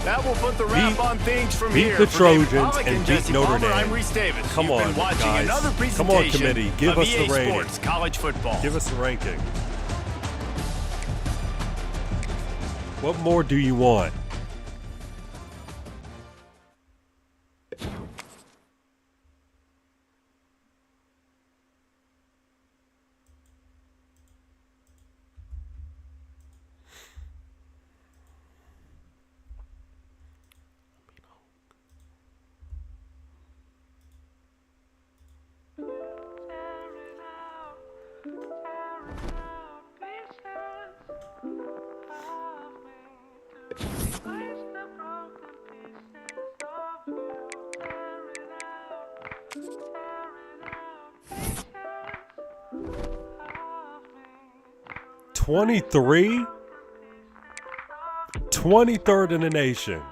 That will put the wrap on things from beat here. the For David Trojans Pollack and beat Jesse Notre Palmer, Dame. I'm Reese Davis. Come You've on, been watching guys. another Come on, presentation committee. Give of us the EA rating. Sports College Football. Give us a ranking. What more do you want? '23, 23rd in the nation.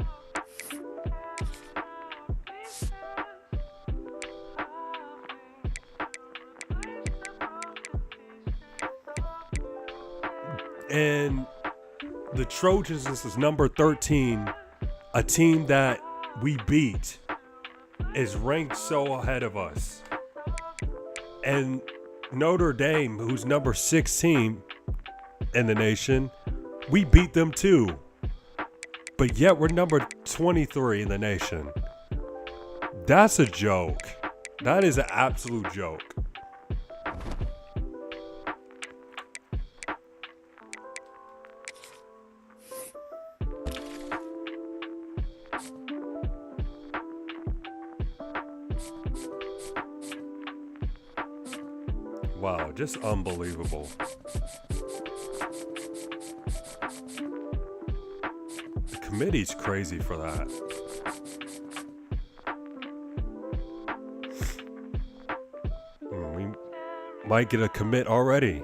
And the Trojans, this is number 13, a team that we beat, is ranked so ahead of us. And Notre Dame, who's number 16 in the nation, we beat them too. But yet we're number 23 in the nation. That's a joke. That is an absolute joke. Wow, just unbelievable. The committee's crazy for that. We might get a commit already.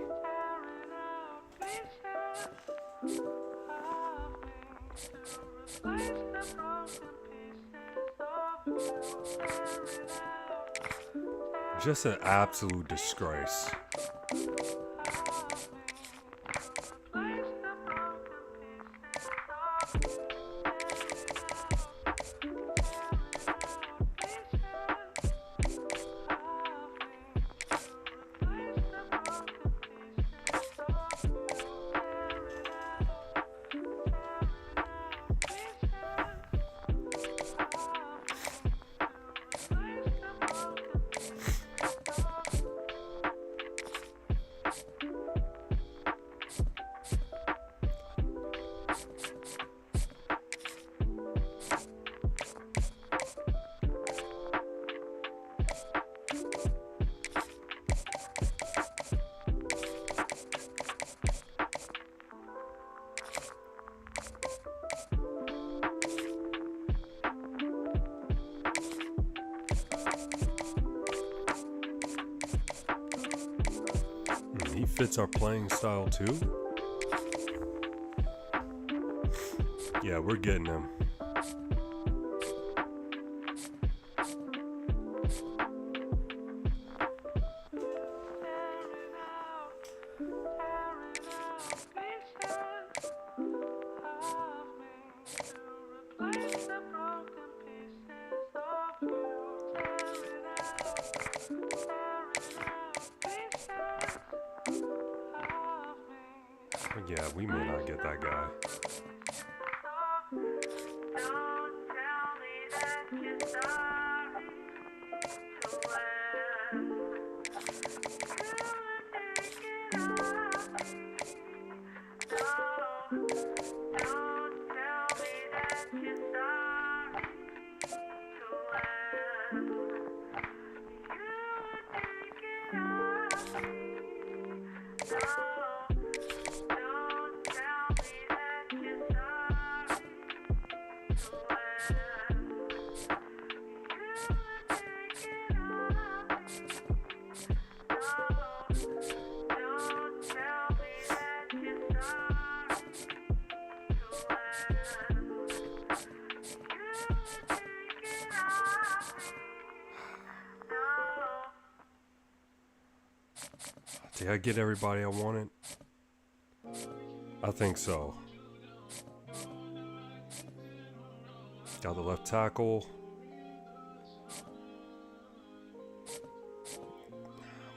Just an absolute disgrace. He fits our playing style too. Yeah, we're getting him. Yeah, we may not get that guy. Did I get everybody I wanted? I think so. Got the left tackle.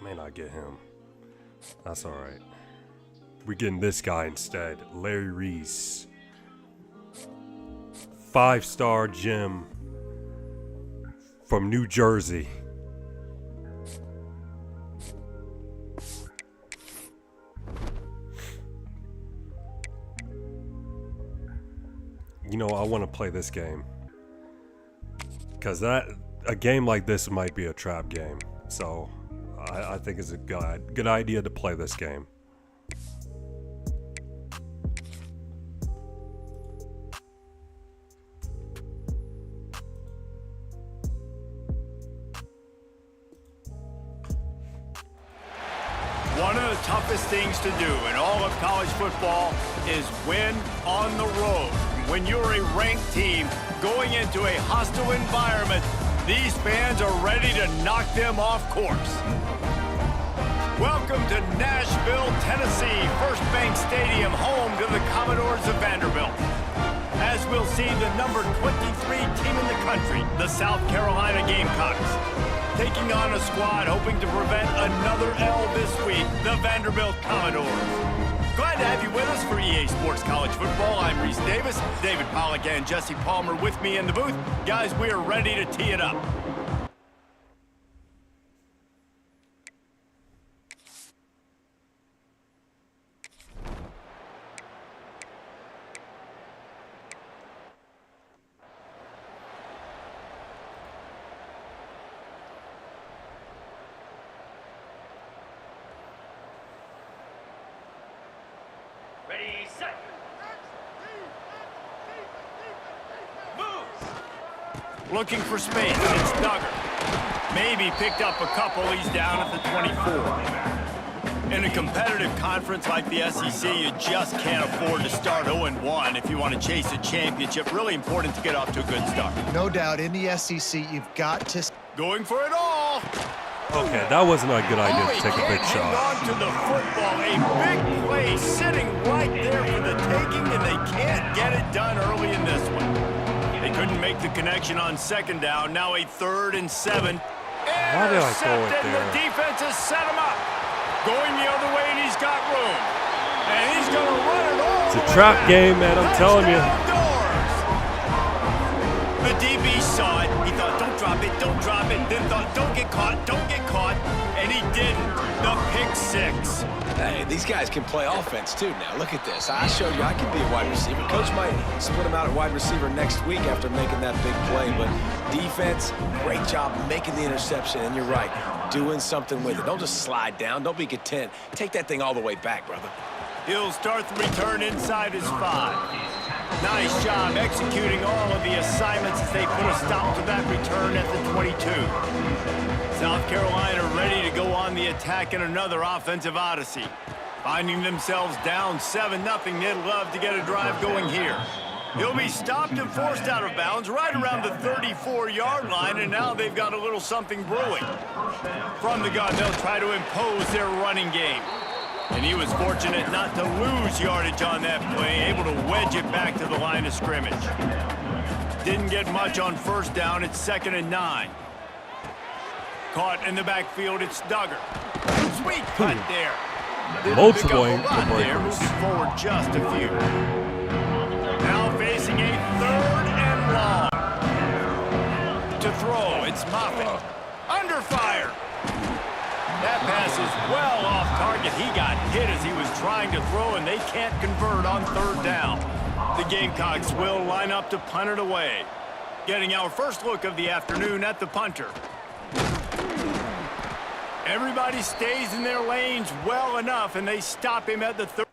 May not get him. That's alright. We're getting this guy instead. Larry Reese. 5-star gem from New Jersey. You know, I want to play this game. Because a game like this might be a trap game. So, I think it's a good idea to play this game. One of the toughest things to do in all of college football is win on the road. When you're a ranked team going into a hostile environment, these fans are ready to knock them off course. Welcome to Nashville, Tennessee, First Bank Stadium, home to the Commodores of Vanderbilt. As we'll see the number 23 team in the country, the South Carolina Gamecocks, taking on a squad hoping to prevent another L this week, the Vanderbilt Commodores. Glad to have you with us for EA Sports College Football. I'm Reese Davis, David Pollack and Jesse Palmer with me in the booth. Guys, we are ready to tee it up. Looking for space. It's Duggar. Maybe picked up a couple. He's down at the 24. In a competitive conference like the SEC, you just can't afford to start 0-1 if you want to chase a championship. Really important to get off to a good start. No doubt, in the SEC, you've got to... Going for it all. Okay, that wasn't a good idea to take a big Hang shot. on to the football. A big play sitting right there for the taking, and they can't get it done early in this one. They couldn't make the connection on second down. Now a 3rd and 7. Why did I throw it Intercepted. there? The defense has set him up. Going the other way, and he's got room. And he's going to run it all It's the a way trap back. game, man, I'm telling you. The DB saw it. He thought, don't drop it, don't drop it. Then thought, don't get caught, don't get caught. And he didn't. The pick 6. Hey, these guys can play offense too now. Look at this. I showed you I can be a wide receiver. Coach might split him out at wide receiver next week after making that big play. But defense, great job making the interception. And you're right, doing something with it. Don't just slide down. Don't be content. Take that thing all the way back, brother. He'll start the return inside his 5. Nice job executing all of the assignments as they put a stop to that return at the 22. South Carolina ready to go on the attack in another offensive odyssey. Finding themselves down 7-0, they'd love to get a drive going here. He'll be stopped and forced out of bounds right around the 34-yard line, and now they've got a little something brewing. From the gun, they'll try to impose their running game. And he was fortunate not to lose yardage on that play, able to wedge it back to the line of scrimmage. Didn't get much on first down. It's 2nd and 9. Caught in the backfield, it's Duggar. Sweet cut there. Didn't Multiple pick up a ankle lot there, breakers. moving forward just a few. Now facing a 3rd and long. To throw, it's Moffitt. Under fire. That pass is well off target. He got hit as he was trying to throw, and they can't convert on 3rd down. The Gamecocks will line up to punt it away. Getting our first look of the afternoon at the punter. Everybody stays in their lanes well enough, and they stop him at the 3rd.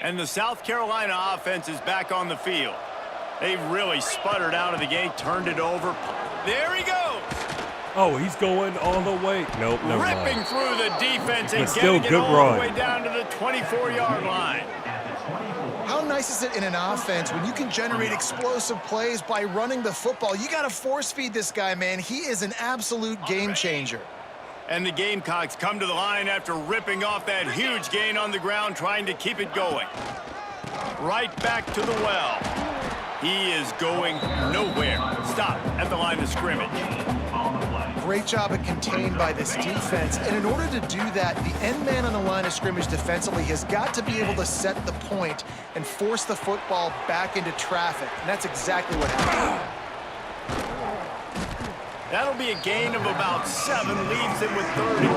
And the South Carolina offense is back on the field. They really sputtered out of the gate, turned it over. There he goes. Oh, he's going all the way. Nope, never Ripping mind. through the defense and But still, getting it good all run. the way down to the 24-yard line. How nice is it in an offense when you can generate explosive plays by running the football? You got to force feed this guy, man. He is an absolute game changer. And the Gamecocks come to the line after ripping off that huge gain on the ground, trying to keep it going. Right back to the well. He is going nowhere. Stop at the line of scrimmage. Great job at contained by this defense. And in order to do that, the end man on the line of scrimmage defensively has got to be able to set the point and force the football back into traffic. And that's exactly what happened. That'll be a gain of about 7, leaves him with 3rd and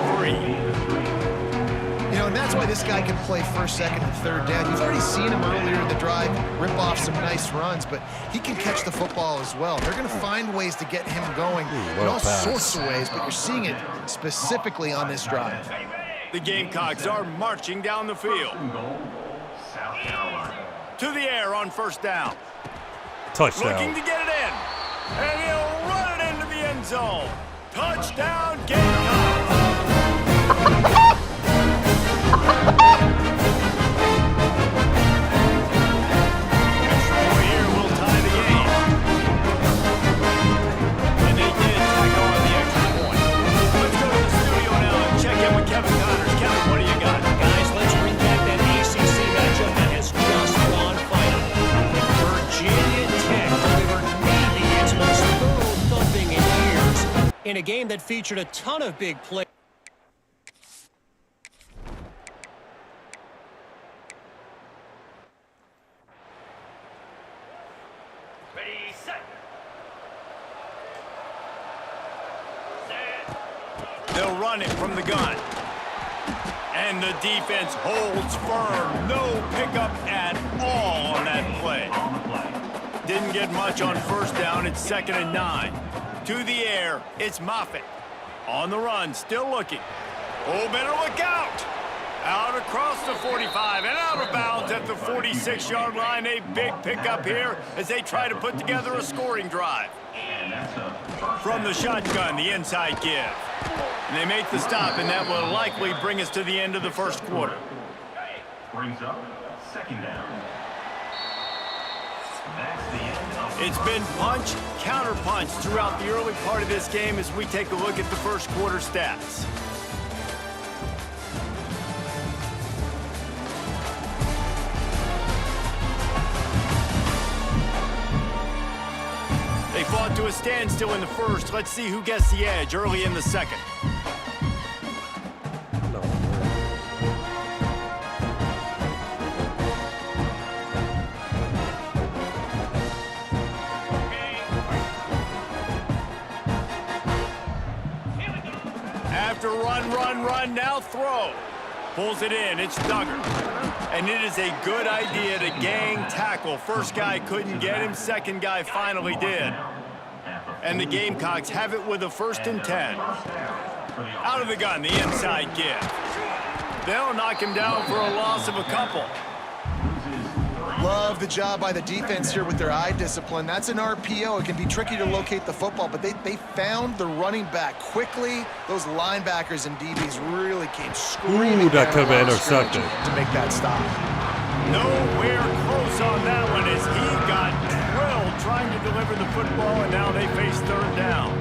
3. You know, and that's why this guy can play 1st, 2nd, and 3rd down. You've already seen him earlier in the drive rip off some nice runs, but he can catch the football as well. They're going to find ways to get him going in all sorts of ways, but you're seeing it specifically on this drive. The Gamecocks are marching down the field. To the air on 1st down. Touchdown. Looking to get it in. And he'll run it into the end zone. Touchdown, Gamecocks. Here will tie the game. And they did tack on the extra point. Let's go to the studio now and check in with Kevin Connors. Kevin, what do you got? Guys, let's recap that ACC matchup that has just gone final. Virginia Tech delivered maybe its most thorough thumping in years in a game that featured a ton of big plays. They'll run it from the gun. And the defense holds firm. No pickup at all on that play. Didn't get much on 1st down. It's 2nd and 9. To the air, it's Moffitt. On the run, still looking. Oh, better look out. Out across the 45 and out of bounds at the 46-yard line. A big pickup here as they try to put together a scoring drive. From the shotgun, the inside give. And they make the stop, and that will likely bring us to the end of the first quarter. Brings up second down. It's been punch, counter punch throughout the early part of this game as we take a look at the first quarter stats. They fought to a standstill in the first. Let's see who gets the edge early in the second. After run, now throw. Pulls it in, it's Duggar. And it is a good idea to gang tackle. First guy couldn't get him, second guy finally did. And the Gamecocks have it with a 1st and 10. Out of the gun, the inside give. They'll knock him down for a loss of a couple. Love the job by the defense here with their eye discipline. That's an RPO. It can be tricky to locate the football, but they found the running back quickly. Those linebackers and DBs really came screaming. Ooh, that could have been intercepted intercepted. to make that stop. Nowhere close on that one as he got drilled trying to deliver the football, and now they face 3rd down.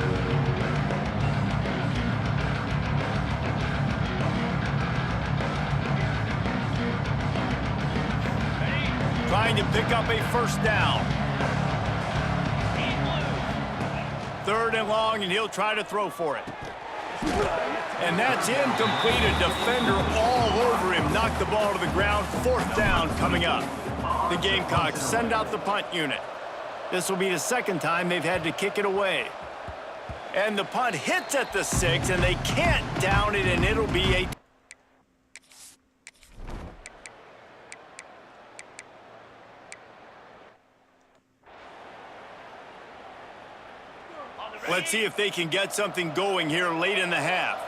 Trying to pick up a 1st down. 3rd and long, and he'll try to throw for it. And that's incomplete. A defender all over him. Knocked the ball to the ground. 4th down coming up. The Gamecocks send out the punt unit. This will be the 2nd time they've had to kick it away. And the punt hits at the 6, and they can't down it, and it'll be a... Let's see if they can get something going here late in the half.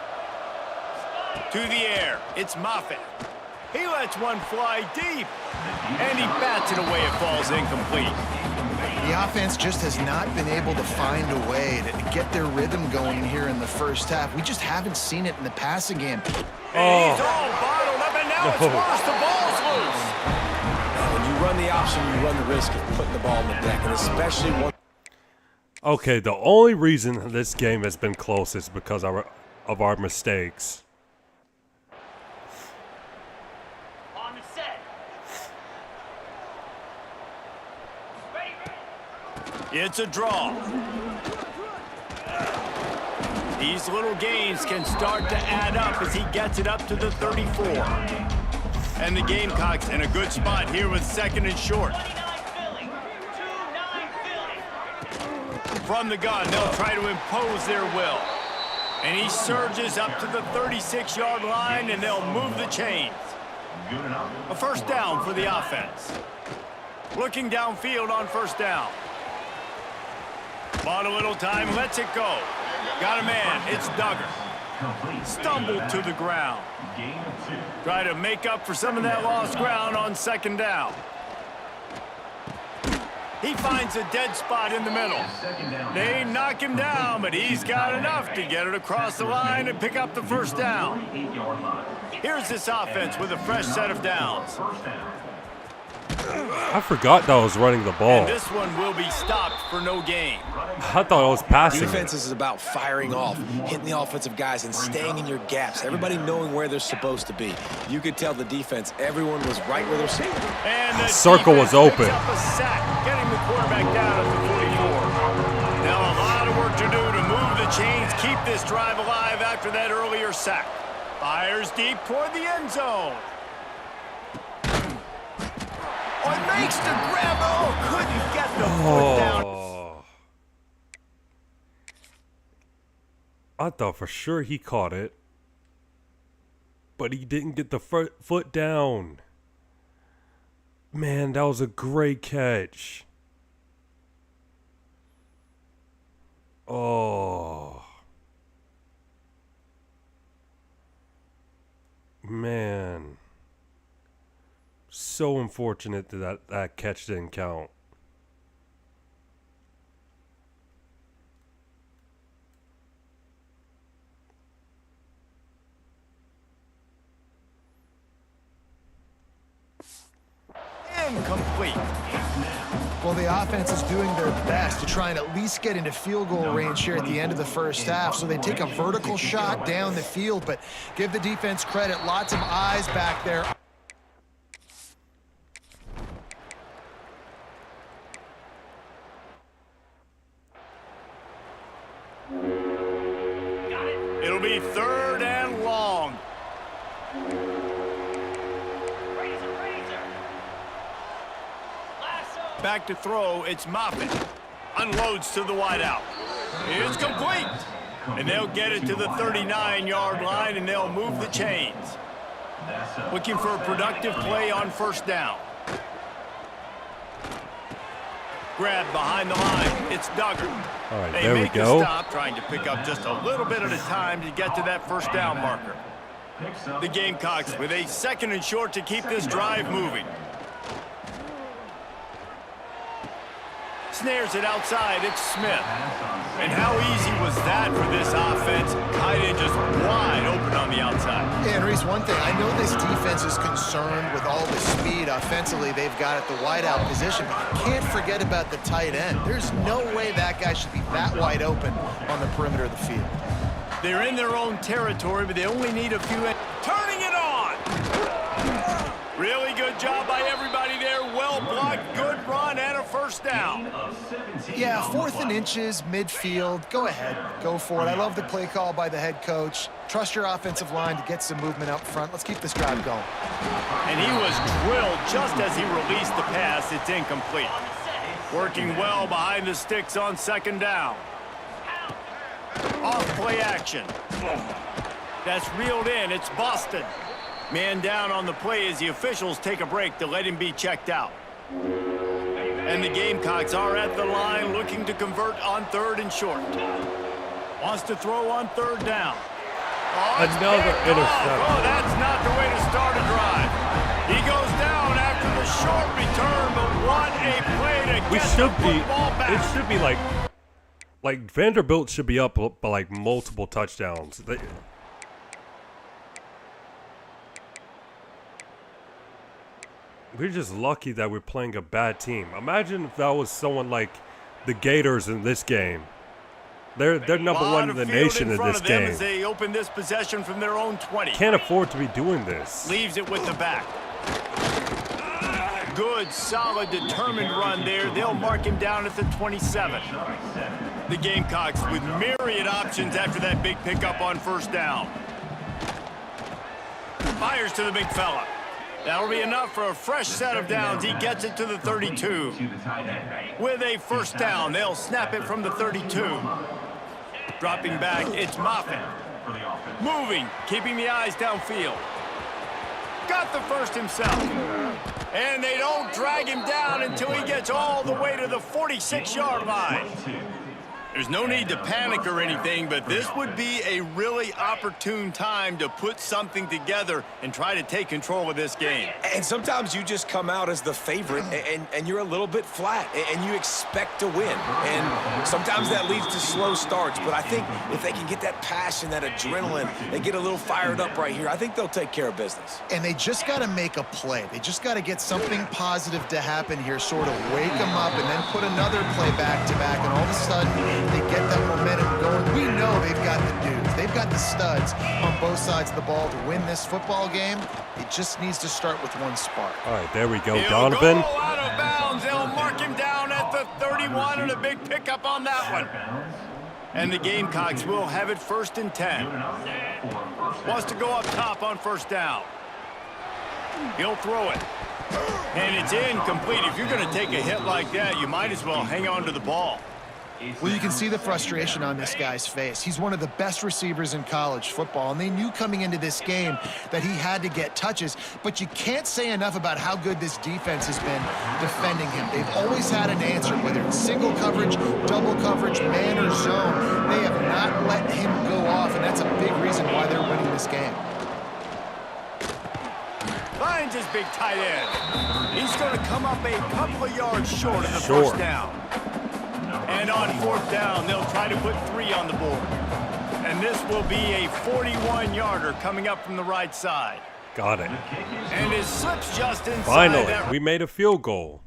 To the air, it's Moffitt. He lets one fly deep, and he bats it away. It falls incomplete. The offense just has not been able to find a way to get their rhythm going here in the first half. We just haven't seen it in the passing game. And he's all bottled up, and now it's worse. The ball's loose. When you run the option, you run the risk of putting the ball on the deck, and especially one. Okay, the only reason this game has been close is because of our mistakes. On the set. It's a draw. These little gains can start to add up as he gets it up to the 34. And the Gamecocks in a good spot here with 2nd and short. From the gun, they'll try to impose their will. And he surges up to the 36-yard line, and they'll move the chains. A 1st down for the offense. Looking downfield on 1st down. Bought a little time, lets it go. Got a man, it's Duggar. Stumbled to the ground. Try to make up for some of that lost ground on 2nd down. He finds a dead spot in the middle. They knock him down, but he's got enough to get it across the line and pick up the 1st down. Here's this offense with a fresh set of downs. I forgot that I was running the ball. And this one will be stopped for no gain. I thought I was passing. Defense is about firing off, hitting the offensive guys, and staying in your gaps. Everybody knowing where they're supposed to be. You could tell the defense, everyone was right where they're supposed to be. And the circle was open. Picks up a sack, getting the quarterback down at the 44. Now a lot of work to do to move the chains, keep this drive alive after that earlier sack. Fires deep toward the end zone. Oh, it makes the grab. Oh, couldn't get the foot down. I thought for sure he caught it, but he didn't get the foot down. Man, that was a great catch. Oh. Man. So unfortunate that that catch didn't count. Incomplete. Well, the offense is doing their best to try and at least get into field goal range here at the end of the first half. So they take a vertical shot down the field, but give the defense credit. Lots of eyes back there. It'll be 3rd and long. Back to throw, it's Moffitt. Unloads to the wideout. It's complete. And they'll get it to the 39-yard line, and they'll move the chains. Looking for a productive play on 1st down. Grab behind the line. It's Duggar. All right, They there we make go. a stop, trying to pick up just a little bit at a time to get to that 1st down marker. The Gamecocks with a 2nd and short to keep this drive moving. Snares it outside, it's Smith. And how easy was that for this offense? Tight end just wide open on the outside. Yeah, and Reese, one thing, I know this defense is concerned with all the speed offensively they've got at the wideout position, but you can't forget about the tight end. There's no way that guy should be that wide open on the perimeter of the field. They're in their own territory, but they only need a few. Turning it on! Really good job by everybody there. Well blocked, good run, and a 1st down. Yeah, 4th and inches, midfield. Go ahead, go for it. I love the play call by the head coach. Trust your offensive line to get some movement up front. Let's keep this drive going. And he was drilled just as he released the pass. It's incomplete. Working well behind the sticks on 2nd down. Off play action. That's reeled in. It's Boston. Man down on the play as the officials take a break to let him be checked out. And the Gamecocks are at the line looking to convert on 3rd and short. Wants to throw on 3rd down. Oh, another interception. Oh, that's not the way to start a drive. He goes down after the short return, but what a play to get the football back. It should be like Vanderbilt should be up by like multiple touchdowns. We're just lucky that we're playing a bad team. Imagine if that was someone like the Gators in this game. They're number one in the nation in this game. As they open this possession from their own 20. Can't afford to be doing this. Leaves it with the back. Good, solid, determined run there. They'll mark him down at the 27. The Gamecocks with myriad options after that big pickup on 1st down. Fires to the big fella. That'll be enough for a fresh set of downs. He gets it to the 32. With a 1st down, they'll snap it from the 32. Dropping back, it's Moffitt. Moving, keeping the eyes downfield. Got the 1st himself. And they don't drag him down until he gets all the way to the 46-yard line. There's no need to panic or anything, but this would be a really opportune time to put something together and try to take control of this game. And sometimes you just come out as the favorite and you're a little bit flat and you expect to win. And sometimes that leads to slow starts. But I think if they can get that passion, that adrenaline, they get a little fired up right here, I think they'll take care of business. And they just got to make a play. They just got to get something positive to happen here, sort of wake them up and then put another play back-to-back, and all of a sudden they get that momentum going. We know they've got the dudes. They've got the studs on both sides of the ball to win this football game. It just needs to start with one spark. All right, there we go, He'll Donovan. go out of bounds. They'll mark him down at the 31, and a big pickup on that one. And the Gamecocks will have it 1st and 10. Wants to go up top on 1st down. He'll throw it. And it's incomplete. If you're going to take a hit like that, you might as well hang on to the ball. Well, you can see the frustration on this guy's face. He's one of the best receivers in college football, and they knew coming into this game that he had to get touches, but you can't say enough about how good this defense has been defending him. They've always had an answer, whether it's single coverage, double coverage, man or zone. They have not let him go off, and that's a big reason why they're winning this game. Finds his big tight end. He's going to come up a couple of yards short of the first down. And on fourth down, they'll try to put 3 on the board. And this will be a 41-yarder coming up from the right side. Got it. And it slips just inside. Finally, that. we made a field goal.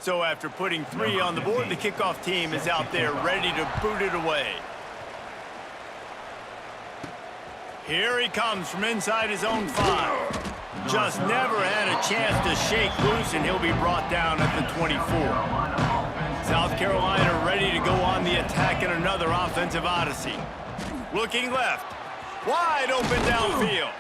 So after putting 3 on the board, the kickoff team is out there ready to boot it away. Here he comes from inside his own 5. Just never had a chance to shake loose, and he'll be brought down at the 24. South Carolina ready to go on the attack in another offensive odyssey. Looking left. Wide open downfield.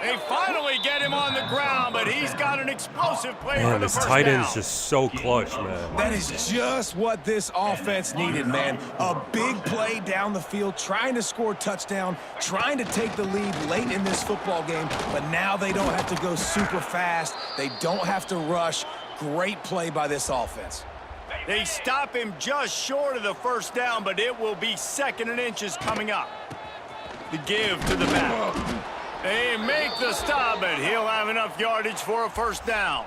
They finally get him on the ground, but he's got an explosive play for Man, the this first tight down. end's just so clutch, man. That is just what this offense needed, man. A big play down the field, trying to score a touchdown, trying to take the lead late in this football game, but now they don't have to go super fast. They don't have to rush. Great play by this offense. They stop him just short of the first down, but it will be 2nd and inches coming up. The give to the back. They make the stop, but he'll have enough yardage for a first down.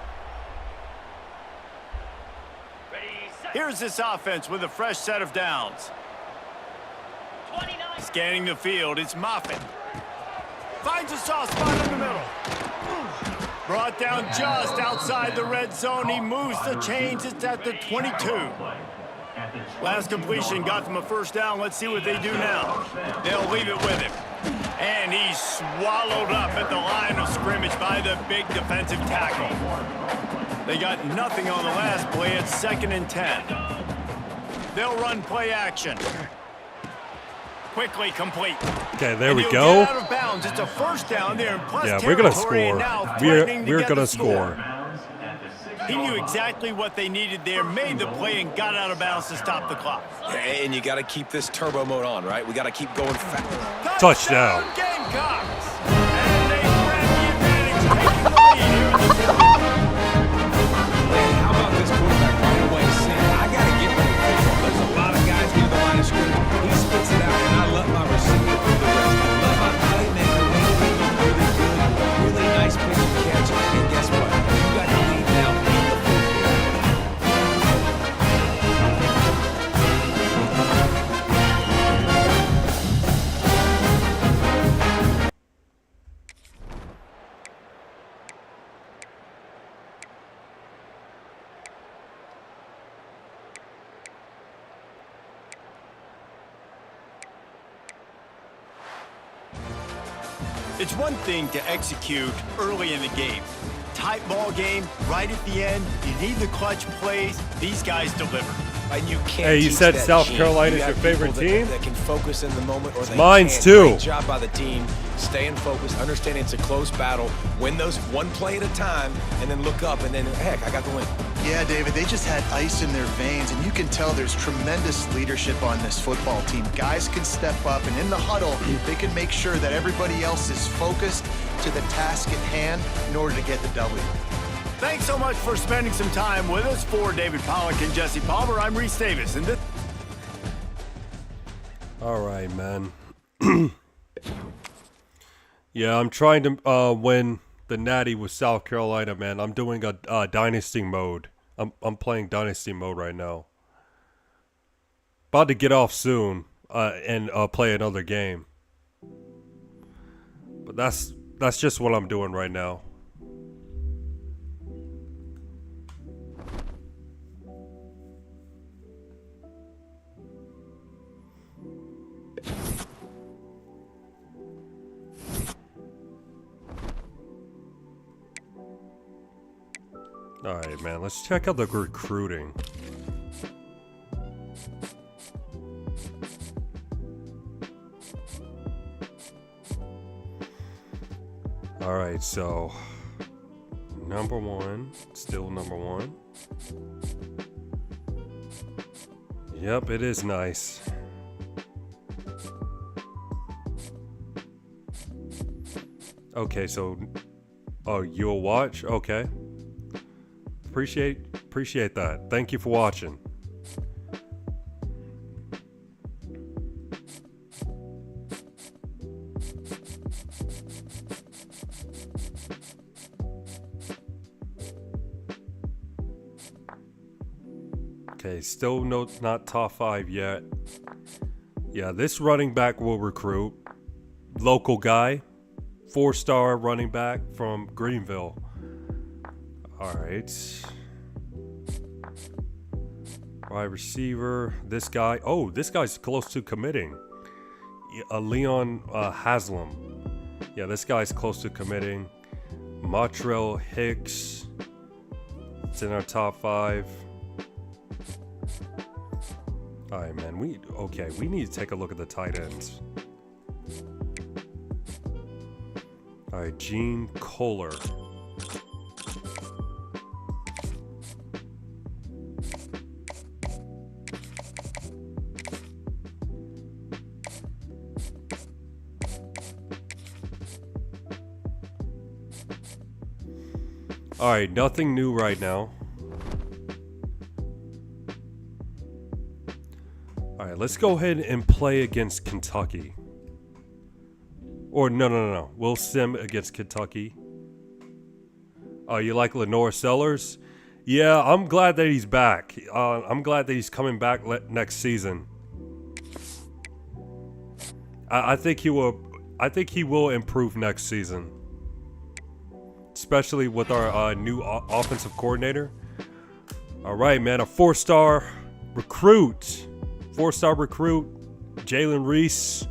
Here's this offense with a fresh set of downs. Scanning the field, it's Moffitt. Finds a soft spot in the middle. Brought down just outside the red zone. He moves the chains. It's at the 22. Last completion got them a first down. Let's see what they do now. They'll leave it with him. And he's swallowed up at the line of scrimmage by the big defensive tackle. They got nothing on the last play. It's 2nd and 10. They'll run play action. Quickly complete. Okay, there we Get go. out of bounds. It's a first down there in plus Yeah, we're gonna territory, and score. now threatening to We're get gonna the score. He knew exactly what they needed there, made the play, and got out of bounds to stop the clock. And you got to keep this turbo mode on, right? We got to keep going fast. Touchdown. Gamecocks! And they grab the advantage, taking the lead here in the fourth. Man, how about this quarterback right away saying, I got to get ready to football. There's a lot of guys near the line of scrimmage. He spits it out, and I let my receiver do the rest. Let my playmaker lead really good, really nice pitch and catch. And guess what? You got the lead now in the fourth quarter. It's one thing to execute early in the game. Tight ball game, right at the end. You need the clutch plays. These guys deliver. And you can't Hey, you teach said that South gene. Carolina's You have your favorite people team? that can focus in the moment, or they Mine's can't. too. Great job by the team, staying focused, understanding it's a close battle, win those one play at a time, and then look up, and then, heck, I got the win. Yeah, David, they just had ice in their veins, and you can tell there's tremendous leadership on this football team. Guys can step up, and in the huddle, they can make sure that everybody else is focused to the task at hand in order to get the W. Thanks so much for spending some time with us. For David Pollock and Jesse Palmer, I'm Reese Davis. And this All right, man. Yeah, I'm trying to win the Natty with South Carolina, man. I'm doing a dynasty mode. I'm playing dynasty mode right now. About to get off soon and play another game. But that's just what I'm doing right now. Alright, man, let's check out the recruiting. Alright, so number one, still number one. Yep, it is nice. Okay, so oh, you'll watch? Okay. Appreciate Appreciate that. Thank you for watching. Okay, still not top 5 yet. Yeah, this running back will recruit. Local guy. 4-star running back from Greenville. Alright. Wide receiver. This guy. Oh, this guy's close to committing. Leon Haslam. Yeah, this guy's close to committing. Motrell Hicks. It's in our top 5. Alright, man. We need to take a look at the tight ends. Alright, Gene Kohler. Alright, nothing new right now. Alright, let's go ahead and play against Kentucky. Or no. We'll sim against Kentucky. Oh, you like Lenore Sellers? Yeah, I'm glad that he's back. I'm glad that he's coming back next season. I think he will. I think he will improve next season, especially with our new offensive coordinator. All right, man, a 4-star recruit. 4-star recruit, Jalen Reese,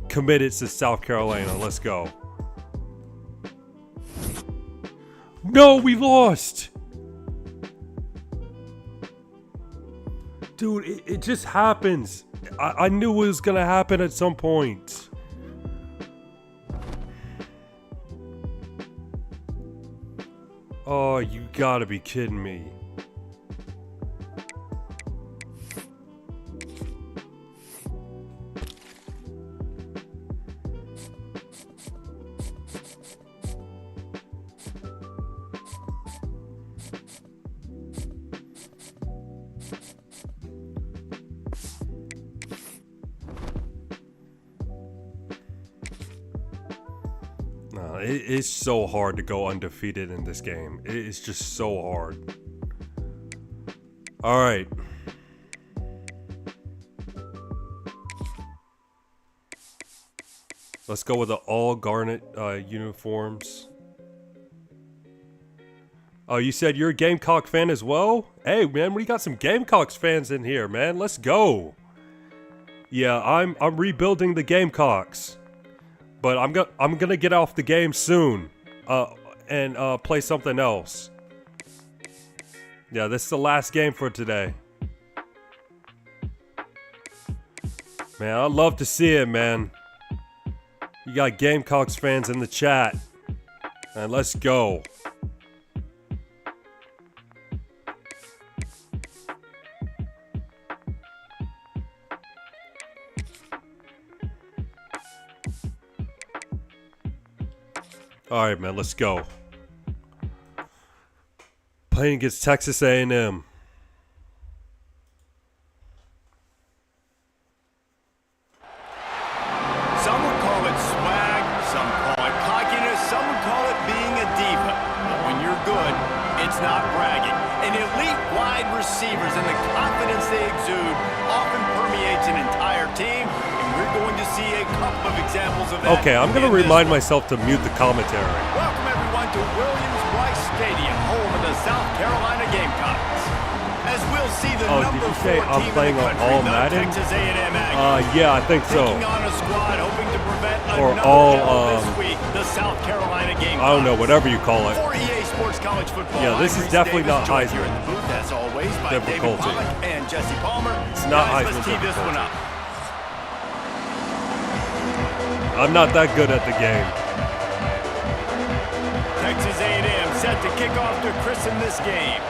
committed to South Carolina. Let's go. No, we lost. Dude, it just happens. I knew it was going to happen at some point. Oh, you gotta be kidding me. It's so hard to go undefeated in this game. It's just so hard. All right. Let's go with the all garnet uniforms. Oh, you said you're a Gamecock fan as well? Hey, man, we got some Gamecocks fans in here, man. Let's go. Yeah, I'm rebuilding the Gamecocks. But I'm gonna get off the game soon, and play something else. Yeah, this is the last game for today. Man, I'd love to see it, man. You got Gamecocks fans in the chat, and let's go. All right, man, let's go. Playing against Texas A&M. Some would call it swag, some call it cockiness, some would call it being a diva. But when you're good, it's not bragging. And elite wide receivers and the confidence they exude often permeates an entire team. We're going to see a couple of examples of that. Okay, I'm going to remind myself to mute the commentary. Welcome everyone to Williams-Brice Stadium, home of the South Carolina Gamecocks. As we'll see the number 4 I'm team playing in the on country, all the Madden? Texas A&M Aggies. Yeah, I think so. Taking on a squad hoping to prevent Or another all, L this week, the South Carolina Gamecocks. I don't know, whatever you call it. For EA Sports College Football, Yeah, this is I'm Reese definitely Davis, not joined here in Heisman the booth, as always, by David difficulty. Pollack and Jesse Palmer. It's not Guys, Heisman let's tee this one difficulty. up. I'm not that good at the game. Texas A&M set to kick off to christen this game.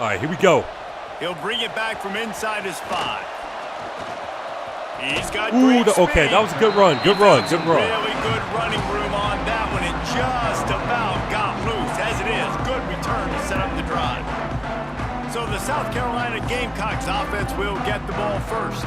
All right, here we go. He'll bring it back from inside his 5. He's got Ooh, great okay, speed. that was a good run. Good run, good run. Really good running room on that one. It just about got loose. So the South Carolina Gamecocks offense will get the ball first.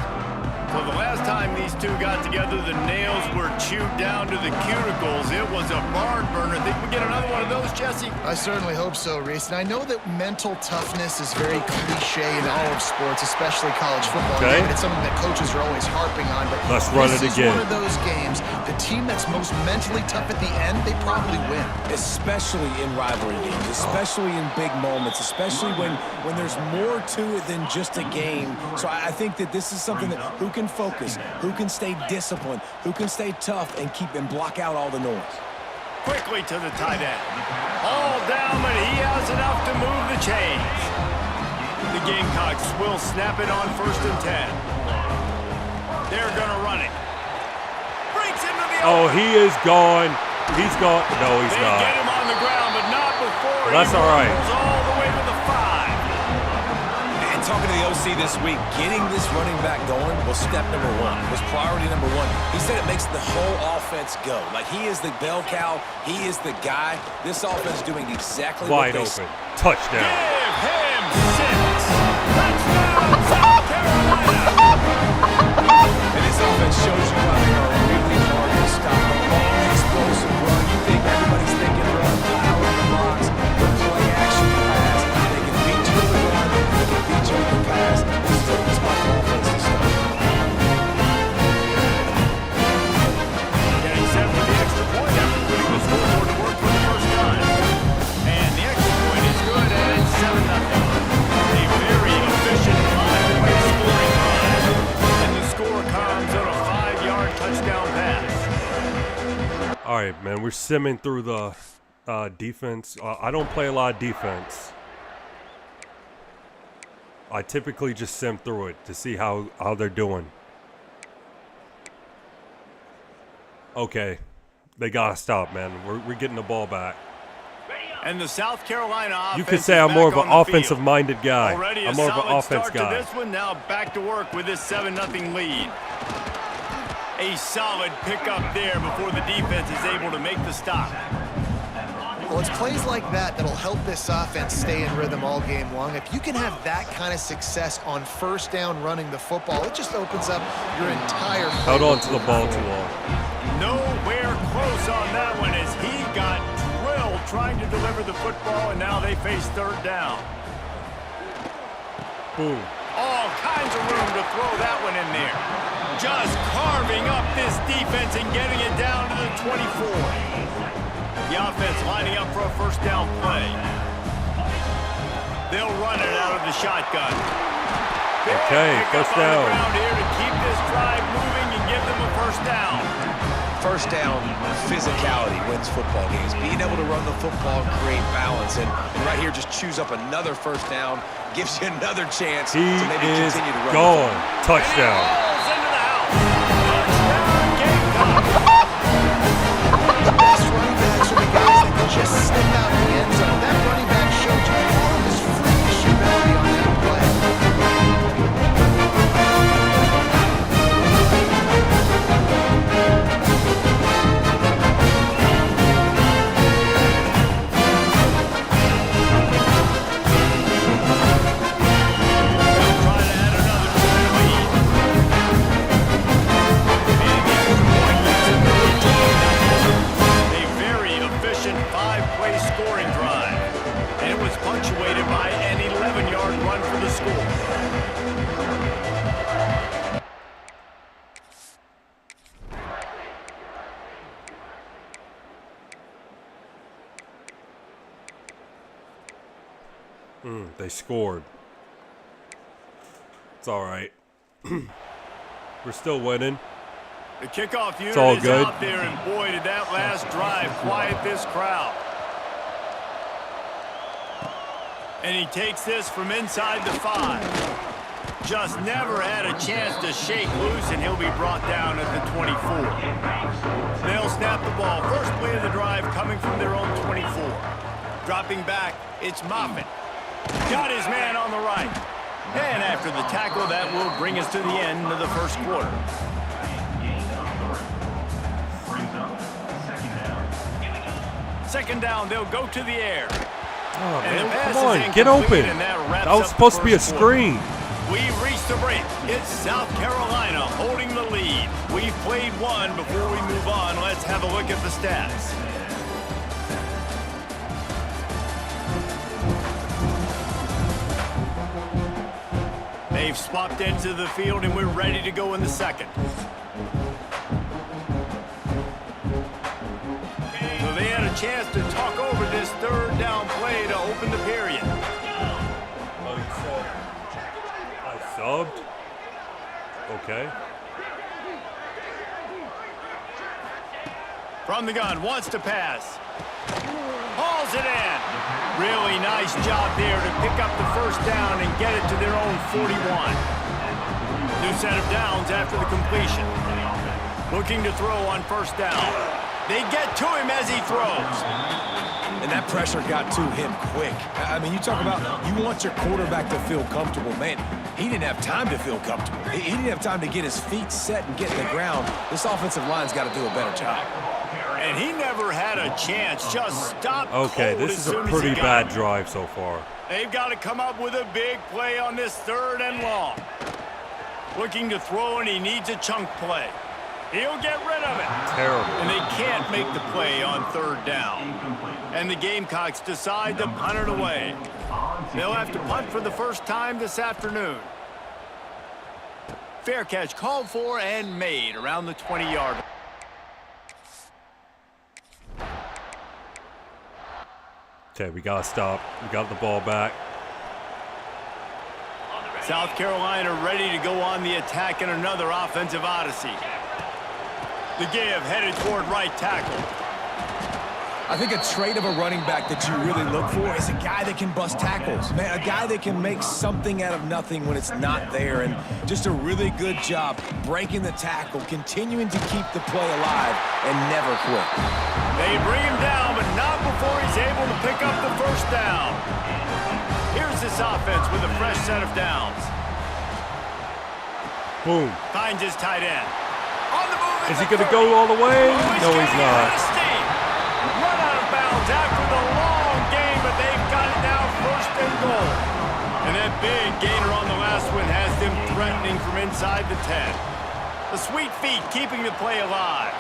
So the last time these two got together, the nails were chewed down to the cuticles. It was a barn burner. Think we get another one of those, Jesse? I certainly hope so, Reese. And I know that mental toughness is very cliche in all of sports, especially college football. Okay. And it's something that coaches are always harping on. But Let's run it this again. is one of those games. The team that's most mentally tough at the end, they probably win. Especially in rivalry games, especially in big moments, especially when there's more to it than just a game. So I think that this is something that who can focus, who can stay disciplined, who can stay tough and keep and block out all the noise. Quickly to the tight end. All down, but he has enough to move the chains. The Gamecocks will snap it on 1st and 10. They're going to run it. Breaks into the Oh, he is gone. He's gone. No, he's They not. get him on the ground, but not before Well, that's he all right. rolls all the way to the 5. And talking to the OC this week, getting this running back going was step number one, was priority number one. He said it makes the whole offense go. Like he is the bell cow, he is the guy. This offense is doing exactly Wide what they open. Touchdown. Give him 6. Touchdown, South Carolina. And this offense shows you how they are really hard to stop. A long, explosive run. You think everybody's thinking run, power in the box, the play action pass. They can beat you with the run, they can beat you with the pass. This is a tough offense to stop. Getting set for the extra point after putting the scoreboard to work for the first time. And the extra point is good, and it's 7-0. A very efficient 5-point scoring drive. And the score comes on a 5-yard touchdown pass. All right, man. We're simming through the defense. I don't play a lot of defense. I typically just sim through it to see how they're doing. Okay. They got to stop, man. We're getting the ball back. And the South Carolina offense You could say is I'm more back of an on the field. offensive-minded guy. Already I'm more of an solid offense start guy. to this one. Now back to work with this 7-0 lead. A solid pickup there before the defense is able to make the stop. Well, it's plays like that that'll help this offense stay in rhythm all game long. If you can have that kind of success on 1st down running the football, it just opens up your entire play. Held on to the ball too long. Nowhere close on that one as he got drilled trying to deliver the football, and now they face 3rd down. Boom. All kinds of room to throw that one in there. Just carving up this defense and getting it down to the 24. The offense lining up for a 1st down play. They'll run it out of the shotgun. Okay, Pick 1st up on the down. ground here to keep this drive moving and give them a 1st down. 1st down physicality wins football games. Being able to run the football and create balance. And right here, just choose up another 1st down, gives you another chance He to maybe is continue to run. gone. Touchdown. The best running backs are the guys that can just step out in the end zone. That running back showed you all of his freakish ability on that play. A very efficient 5-play scoring drive. And it was punctuated by an 11-yard run for the score. They scored. It's all right. We're still winning. The kickoff unit It's all is good. out there, and boy, did that last drive quiet this crowd. And he takes this from inside the 5. Just never had a chance to shake loose, and he'll be brought down at the 24. They'll snap the ball. First play of the drive coming from their own 24. Dropping back, it's Moffitt. Got his man on the right. And after the tackle, that will bring us to the end of the 1st quarter. Second down, they'll go to the air. Oh, And the man, pass come is on, get incomplete, open. and that wraps That was up the supposed to be a first quarter. screen. We've reached the break. It's South Carolina holding the lead. We've played one. Before we move on, let's have a look at the stats. They've swapped into the field, and we're ready to go in the second. So they had a chance to talk over this third down play to open the period. I subbed. Okay. From the gun, wants to pass. Hauls it in. Really nice job there to pick up the first down and get it to their own 41. New set of downs after the completion. Looking to throw on first down. They get to him as he throws. And that pressure got to him quick. I mean, you talk about you want your quarterback to feel comfortable. Man, he didn't have time to feel comfortable. He didn't have time to get his feet set and get in the ground. This offensive line's got to do a better job. And he never had a chance. Just stopped Okay, cold this as is a soon as pretty he got bad it. drive so far. They've got to come up with a big play on this third and long. Looking to throw, and he needs a chunk play. He'll get rid of it. Terrible. And they can't make the play on third down. And the Gamecocks decide to punt it away. They'll have to punt for the first time this afternoon. Fair catch called for and made around the 20-yard line. Okay, we gotta stop. We got the ball back. South Carolina ready to go on the attack in another offensive odyssey. The give headed toward right tackle. I think a trait of a running back that you really look for is a guy that can bust tackles. Man, a guy that can make something out of nothing when it's not there. And just a really good job breaking the tackle, continuing to keep the play alive, and never quit. They bring him down, but not before he's able to pick up the first down. Here's this offense with a fresh set of downs. Boom. Finds his tight end. On the move. Is he gonna go all the way? No, he's not. Run out of bounds after the long game, but they've got it now first and goal. And that big gainer on the last one has them threatening from inside the 10. The sweet feet keeping the play alive.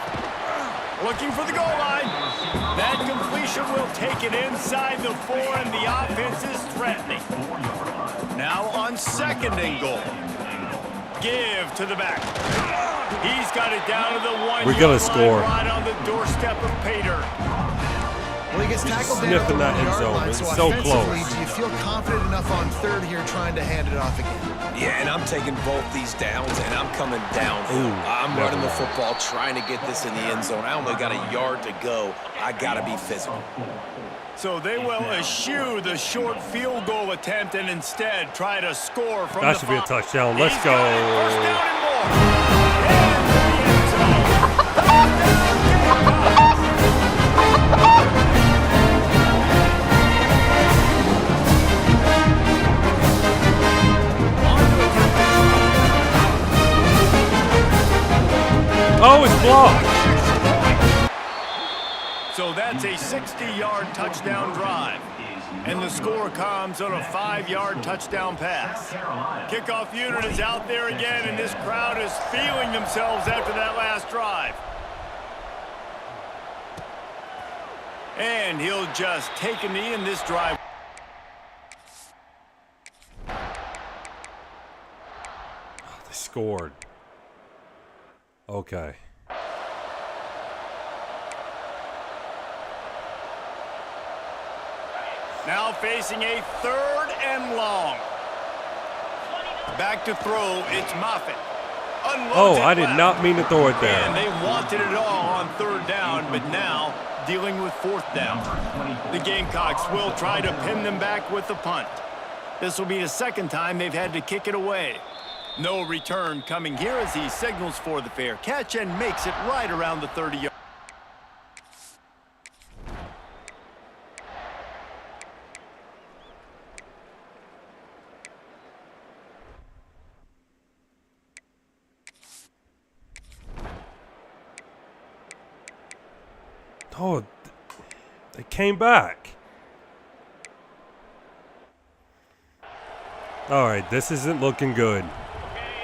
Looking for the goal line. That completion will take it inside the 4, and the offense is threatening. Now on second and goal. Give to the back. He's got it down to the 1 We're gonna score. right on the doorstep of Pater. Well, he gets tackled down Sniffing at that the end 1 zone. yard line, It's so so offensively, close. do you feel confident enough on third here trying to hand it off again? Yeah, and I'm taking both these downs, and I'm coming down. I'm running the football, trying to get this in the end zone. I only got a yard to go. I got to be physical. So they will eschew the short field goal attempt and instead try to score from That the should be a 5. touchdown. Let's go. Oh, it's blocked. So that's a 60-yard touchdown drive. And the score comes on a 5-yard touchdown pass. Kickoff unit is out there again, and this crowd is feeling themselves after that last drive. And he'll just take a knee in this drive. They scored. Okay. Now facing a third and long. Back to throw, it's Moffitt. Unloads Oh, it I did left. not mean to throw it And there. they wanted it all on third down, but now dealing with fourth down. The Gamecocks will try to pin them back with the punt. This will be the second time they've had to kick it away. No return coming here as he signals for the fair catch and makes it right around the 30-yard. Oh, they came back. All right, this isn't looking good.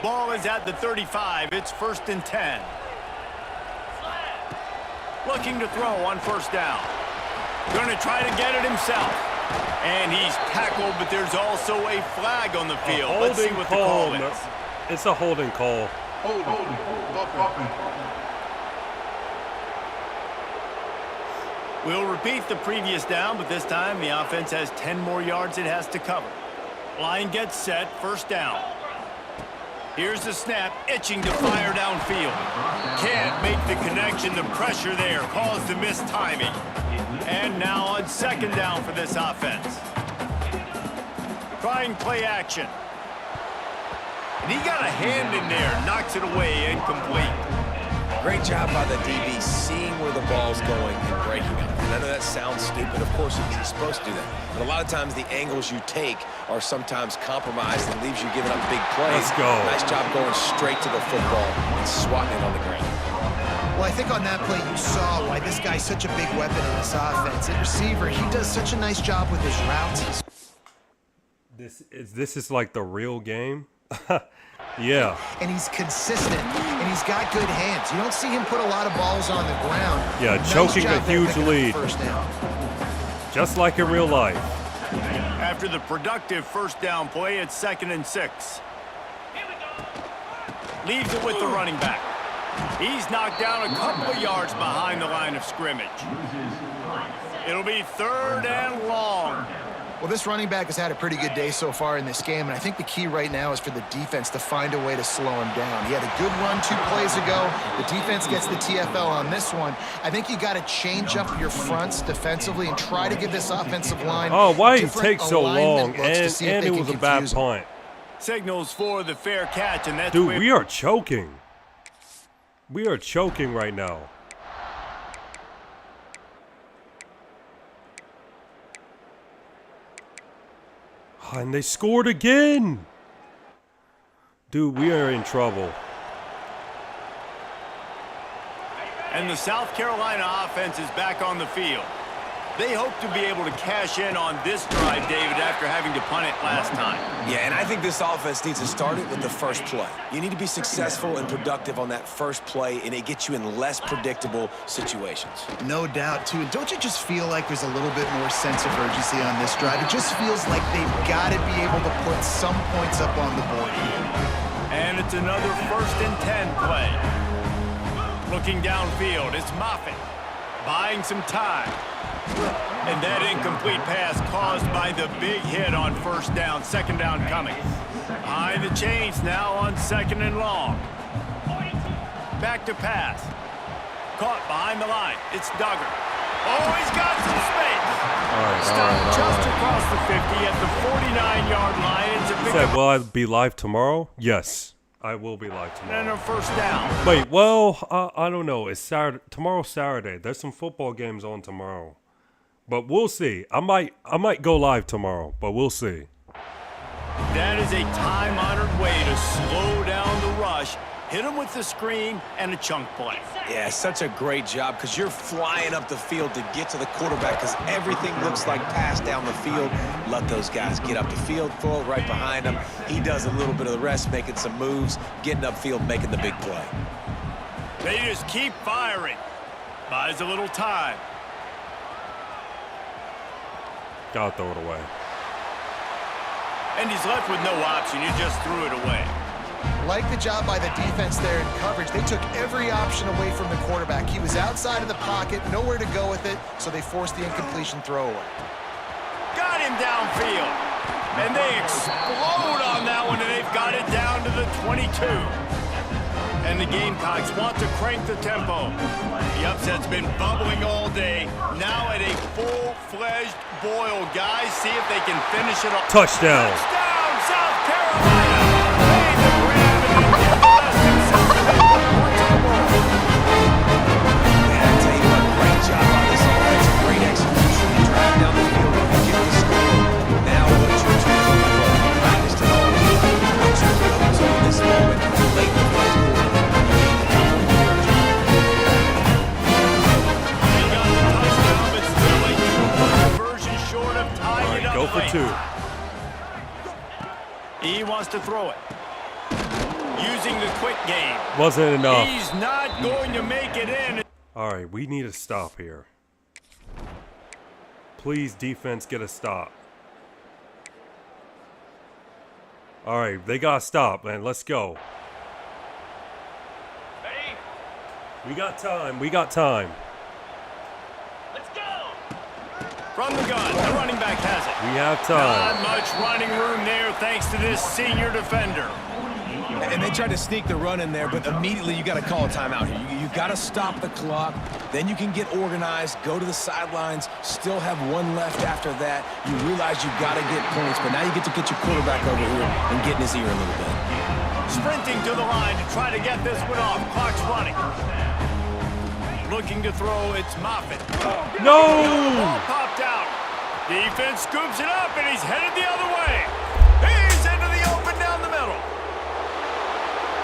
Ball is at the 35. It's 1st and 10. Looking to throw on 1st down. Going to try to get it himself. And he's tackled, but there's also a flag on the field. Let's see what the call is. It's a holding call. We'll repeat the previous down, but this time the offense has 10 more yards it has to cover. Line gets set, 1st down. Here's the snap, itching to fire downfield. Can't make the connection, the pressure there caused the missed timing. And now on 2nd down for this offense. Trying play action. And he got a hand in there, knocks it away, incomplete. Great job by the DB seeing where the ball's going and breaking it. And I know that sounds stupid. Of course, he's supposed to do that. But a lot of times the angles you take are sometimes compromised and leaves you giving up big plays. Let's go. Nice job going straight to the football and swatting it on the ground. Well, I think on that play you saw why this guy's such a big weapon in this offense. At receiver, he does such a nice job with his routes. This is like the real game. Yeah. And he's consistent, and he's got good hands. You don't see him put a lot of balls on the ground. Yeah, Nice choking job a there huge picking up lead. 1st down. Just like in real life. After the productive 1st down play, it's 2nd and 6. Leaves it with the running back. He's knocked down a couple of yards behind the line of scrimmage. It'll be 3rd and long. Well, this running back has had a pretty good day so far in this game, and I think the key right now is for the defense to find a way to slow him down. He had a good run 2 plays ago. The defense gets the TFL on this one. I think you got to change up your fronts defensively and try to give this offensive line. Oh, why did it different take so long? alignment looks to see if And they it can was a bad confuse him. punt. Signals for the fair catch, and that's Dude, where we are choking. We are choking right now. And they scored again. Dude, we are in trouble. And the South Carolina offense is back on the field. They hope to be able to cash in on this drive, David, after having to punt it last time. Yeah, and I think this offense needs to start it with the first play. You need to be successful and productive on that first play, and it gets you in less predictable situations. No doubt, too. And don't you just feel like there's a little bit more sense of urgency on this drive? It just feels like they've got to be able to put some points up on the board here. And it's another 1st and 10 play. Looking downfield, it's Moffitt buying some time. And that incomplete pass caused by the big hit on 1st down, 2nd down coming. Behind the chains now on 2nd and long. Back to pass. Caught behind the line. It's Duggar. Oh, he's got some space. Stopped just across the 50 at the 49-yard line. It's a big Said, will I be live tomorrow? Yes, I will be live tomorrow. and a 1st down. Wait, well, I don't know. It's Saturday. Tomorrow's Saturday. There's some football games on tomorrow. But we'll see. I might go live tomorrow, but we'll see. That is a time-honored way to slow down the rush, hit him with the screen, and a chunk play. Yeah, such a great job because you're flying up the field to get to the quarterback because everything looks like pass down the field. Let those guys get up the field, throw it right behind him. He does a little bit of the rest, making some moves, getting upfield, making the big play. They just keep firing. Buys a little time. Gotta throw it away. And he's left with no option. He just threw it away. Like the job by the defense there in coverage. They took every option away from the quarterback. He was outside of the pocket, nowhere to go with it, so they forced the incompletion throwaway. Got him downfield. And they explode on that one, and they've got it down to the 22. And the Gamecocks want to crank the tempo. The upset's been bubbling all day. Now at a full-fledged boil. Guys, see if they can finish it off. Touchdown. Touchdown, South Carolina. Pay the grab and then get the less than 6 points on the board. Yeah, I tell you what, great job on this offense. Great execution. You drive down the field and get the score. Now what's your turn on the road? You practiced it all week. What's your focus on this moment late in the first quarter? He He wants to throw it. Using the quick game. Wasn't enough. He's not going to make it in. All right, we need a stop here. Please, defense, get a stop. All right, they got to stop, man. Let's go. Ready? We got time. We got time. Let's go! From the gun, the running back has it. We have time. Not much running room there thanks to this senior defender. And they tried to sneak the run in there, but immediately you got to call a timeout here. You got to stop the clock. Then you can get organized, go to the sidelines, still have one left after that. You realize you got to get points, but now you get to get your quarterback over here and get in his ear a little bit. Sprinting to the line to try to get this one off. Clock's running. Looking to throw, it's Moffitt. No! Ball popped out. Defense scoops it up, and he's headed the other way. He's into the open down the middle.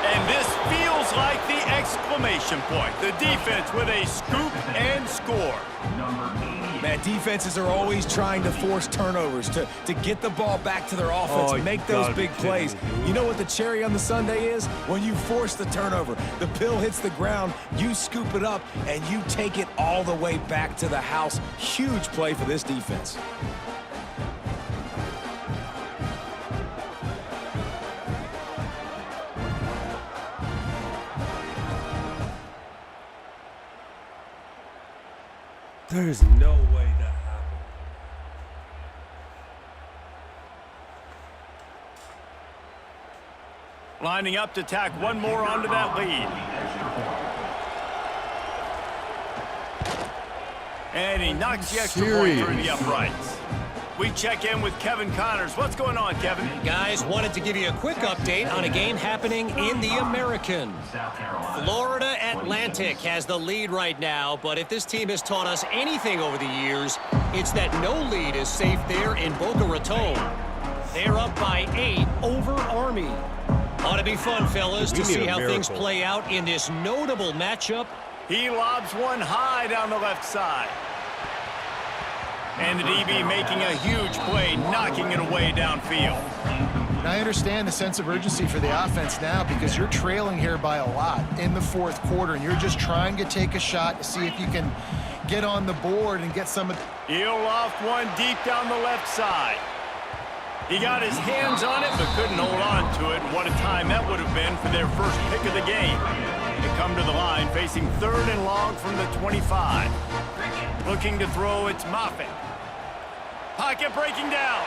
And this feels like the exclamation point. The defense with a scoop and score. Man, defenses are always trying to force turnovers to get the ball back to their offense and make those big plays. You know what the cherry on the sundae is? When you force the turnover, the pill hits the ground, you scoop it up, and you take it all the way back to the house. Huge play for this defense. There's no way that happened. Lining up to tack one more onto that lead. And he knocks the extra point through the uprights. We check in with Kevin Connors. What's going on, Kevin? Guys, wanted to give you a quick update on a game happening in the American. Florida Atlantic has the lead right now, but if this team has taught us anything over the years, it's that no lead is safe there in Boca Raton. They're up by 8 over Army. Ought to be fun, fellas, to see how things play out in this notable matchup. He lobs one high down the left side. And the DB making a huge play, knocking it away downfield. And I understand the sense of urgency for the offense now because you're trailing here by a lot in the fourth quarter, and you're just trying to take a shot to see if you can get on the board and get some of the... He'll loft one deep down the left side. He got his hands on it, but couldn't hold on to it. What a time that would have been for their first pick of the game. They come to the line, facing 3rd and long from the 25. Looking to throw, it's Moffitt. Pocket breaking down.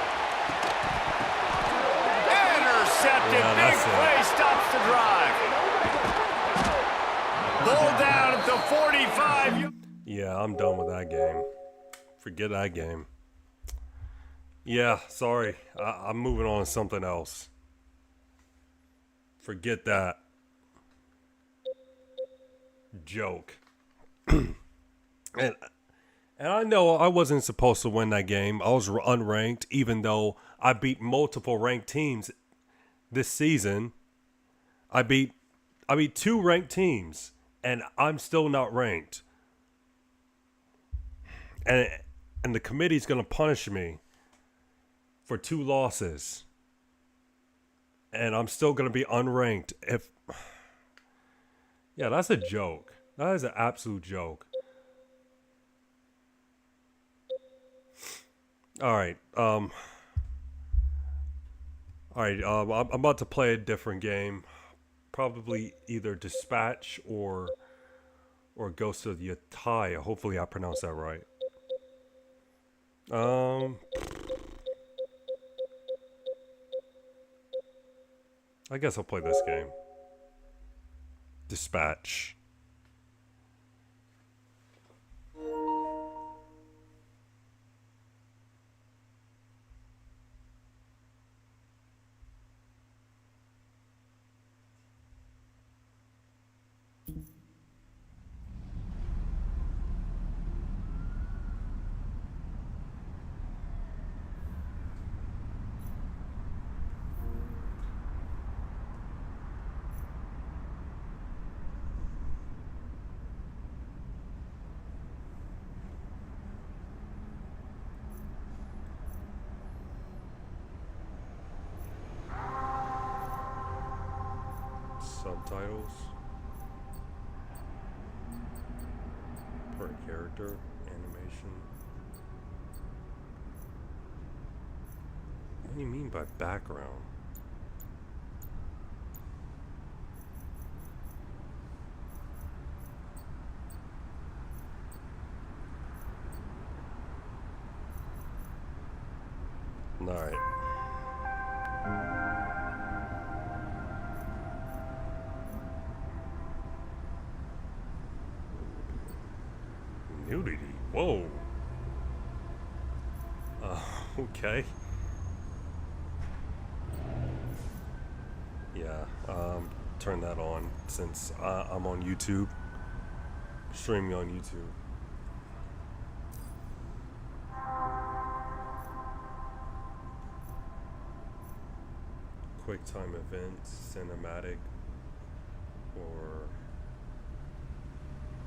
Intercepted. Big play stops the drive. Ball down at the 45. Yeah, I'm done with that game. Forget that game. Yeah, sorry. I'm moving on to something else. Forget that. Joke. And I know I wasn't supposed to win that game. I was unranked, even though I beat multiple ranked teams this season. I beat 2 ranked teams, and I'm still not ranked. And the committee's gonna punish me for 2 losses, and I'm still gonna be unranked. Yeah, that's a joke. That is an absolute joke. All right. I'm about to play a different game. Probably either Dispatch or Ghost of Yataya. Hopefully I pronounced that right. I guess I'll play this game. Dispatch. subtitles per character animation. What do you mean by background? All right. Nudity. Whoa. Okay. Yeah. Turn that on since I'm on YouTube. Streaming on YouTube. QuickTime events, cinematic, or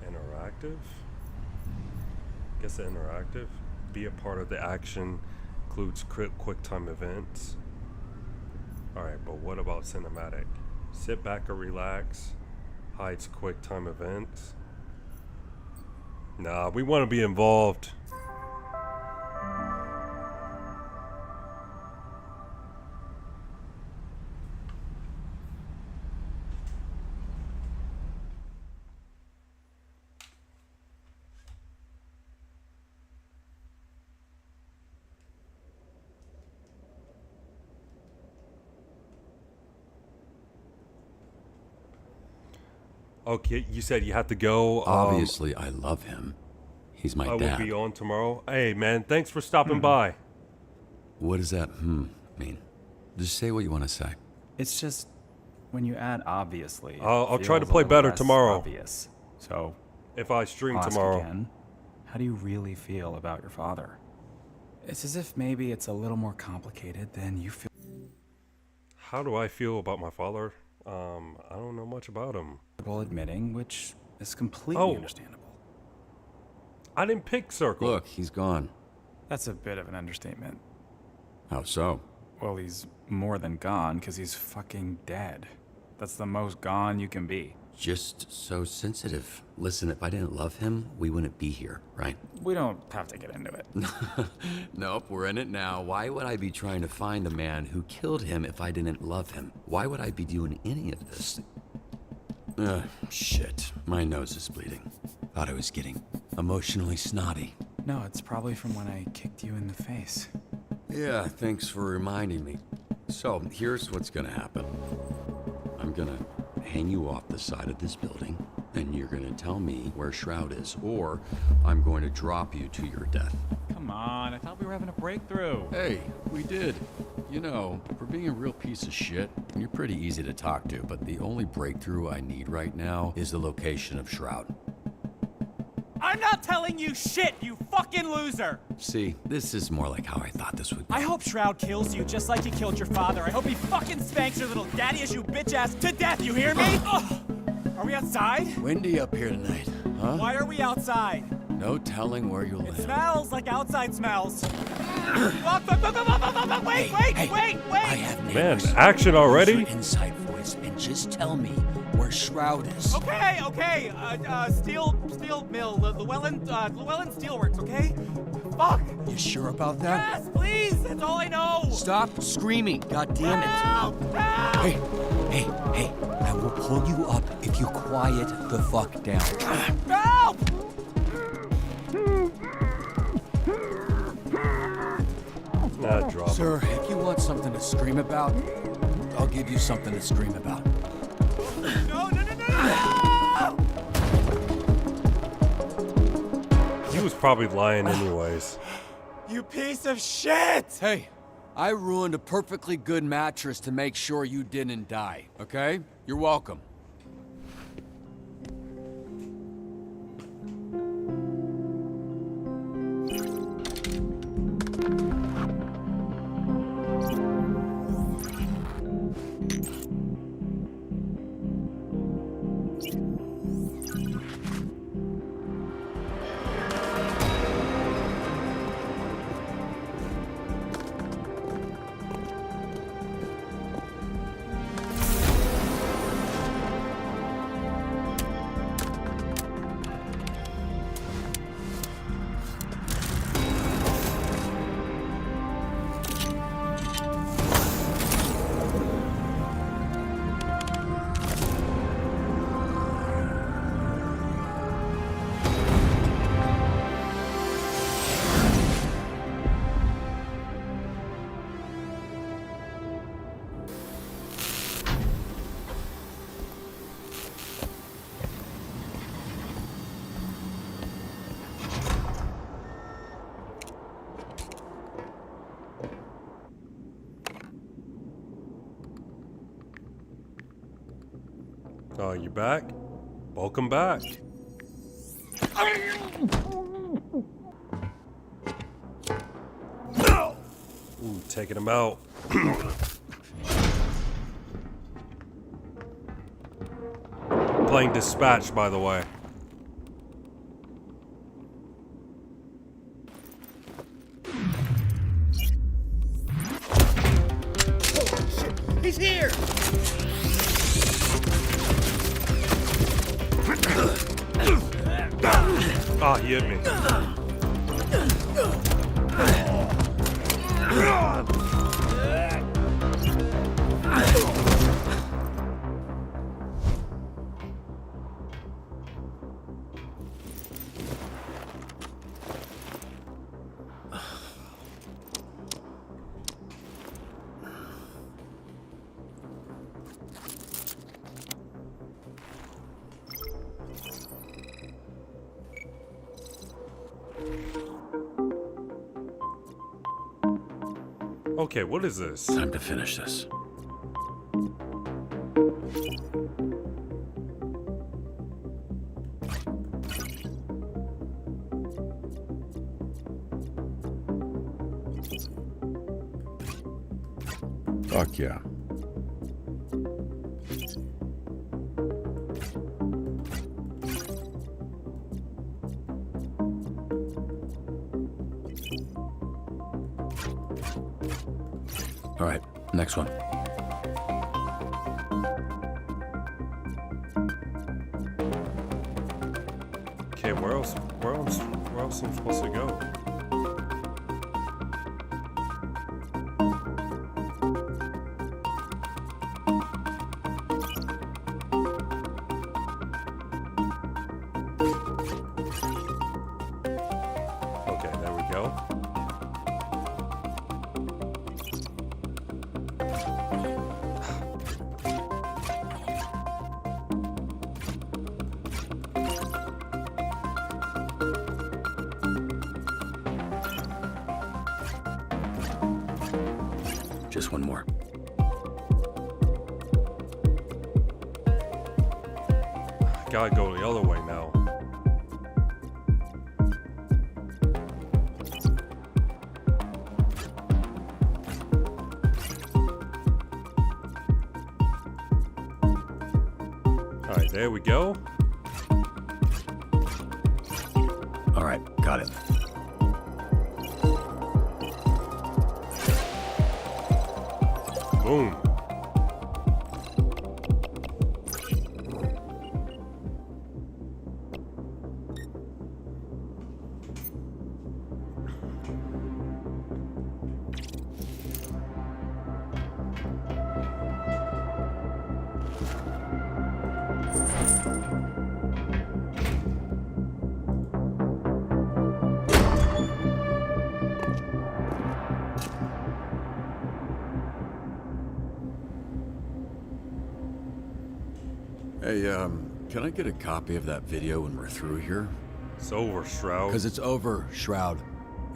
interactive? I guess interactive. Be a part of the action includes QuickTime events. Alright, but what about cinematic? Sit back or relax. Hides QuickTime events. Nah, we want to be involved. Okay, you said you have to go. Obviously, I love him. He's my I dad. will be on tomorrow. Hey, man, thanks for stopping by. What does that mean? Just say what you want to say. It's just when you add obviously. I'll it try to feels a play little better less tomorrow. Obvious. So, if I stream I'll ask tomorrow. again, how do you really feel about your father? It's as if maybe it's a little more complicated than you feel. How do I feel about my father? I don't know much about him. Admitting, which is completely understandable. I didn't pick Circle. Look, he's gone. That's a bit of an understatement. How so? Well, he's more than gone because he's fucking dead. That's the most gone you can be. Just so sensitive. Listen, if I didn't love him, we wouldn't be here, right? We don't have to get into it. Nope, we're in it now. Why would I be trying to find a man who killed him if I didn't love him? Why would I be doing any of this? Shit. My nose is bleeding. Thought I was getting emotionally snotty. No, it's probably from when I kicked you in the face. Yeah, thanks for reminding me. So, here's what's gonna happen. I'm gonna hang you off the side of this building, and you're gonna tell me where Shroud is, or I'm going to drop you to your death. Come on, I thought we were having a breakthrough. Hey, we did. You know, for being a real piece of shit, you're pretty easy to talk to, but the only breakthrough I need right now is the location of Shroud. I'm not telling you shit, you fucking loser! See, this is more like how I thought this would go. I hope Shroud kills you just like he killed your father. I hope he fucking spanks your little daddy issue bitch ass to death, you hear me? Are we outside? Windy up here tonight, huh? Why are we outside? No telling where you'll land. Smells like outside smells. Wait! I have Man, neighbors. action already? Use your inside voice and just tell me where Shroud is. Okay. Steel mill, Llewellyn Steelworks, okay? Fuck! You sure about that? Yes, please! That's all I know! Stop screaming, goddammit. Help! Hey, I will pull you up if you quiet the fuck down. Help! Drop Sir, if you want something to scream about, I'll give you something to scream about. No! He was probably lying anyways. You piece of shit! Hey, I ruined a perfectly good mattress to make sure you didn't die, okay? You're welcome. Oh, you back? Welcome back. Ooh, taking him out. Playing Dispatch, by the way. He's here! Ah, he hit me. Okay, what is this? Time to finish this. Fuck yeah. All right, next one. Okay, where else am I supposed to go? Okay, there we go. Just one more. Gotta go the other way now. Alright, there we go. All right, got it. Boom. Hey, can I get a copy of that video when we're through here? It's over, Shroud. Because it's over, Shroud.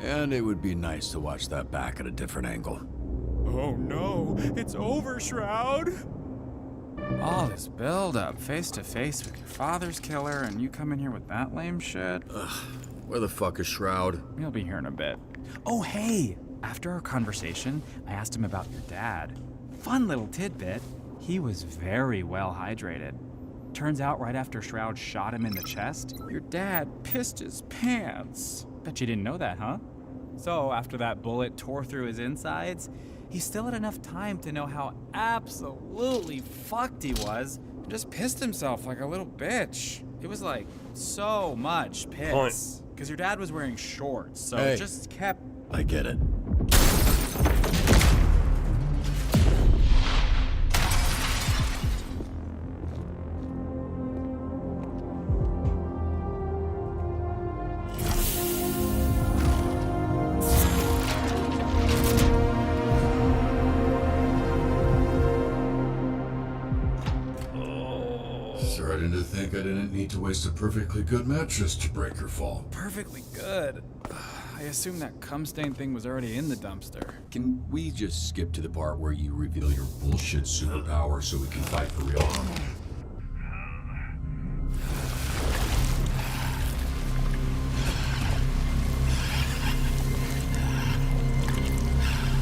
And it would be nice to watch that back at a different angle. Oh no, it's over, Shroud. All this build-up, face to face with your father's killer, and you come in here with that lame shit? Ugh, where the fuck is Shroud? You'll be here in a bit. Oh, hey! After our conversation, I asked him about your dad. Fun little tidbit. He was very well hydrated. Turns out right after Shroud shot him in the chest, your dad pissed his pants. Bet you didn't know that, huh? So after that bullet tore through his insides, he still had enough time to know how absolutely fucked he was and just pissed himself like a little bitch. It was like so much piss. Because your dad was wearing shorts, so Hey. it just kept... I get it. Starting to think I didn't need to waste a perfectly good mattress to break your fall. Perfectly good. I assume that cum stain thing was already in the dumpster. Can we just skip to the part where you reveal your bullshit superpower so we can fight for real?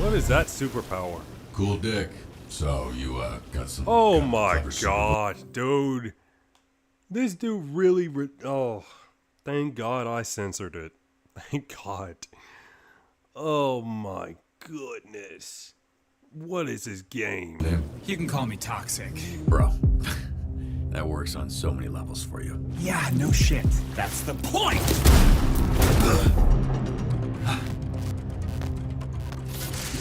What is that superpower? Cool dick. So you got some. Oh my gosh, dude. This dude really. Oh, thank God I censored it. Thank God. Oh my goodness. What is this game? You can call me toxic. Bro, that works on so many levels for you. Yeah, no shit. That's the point!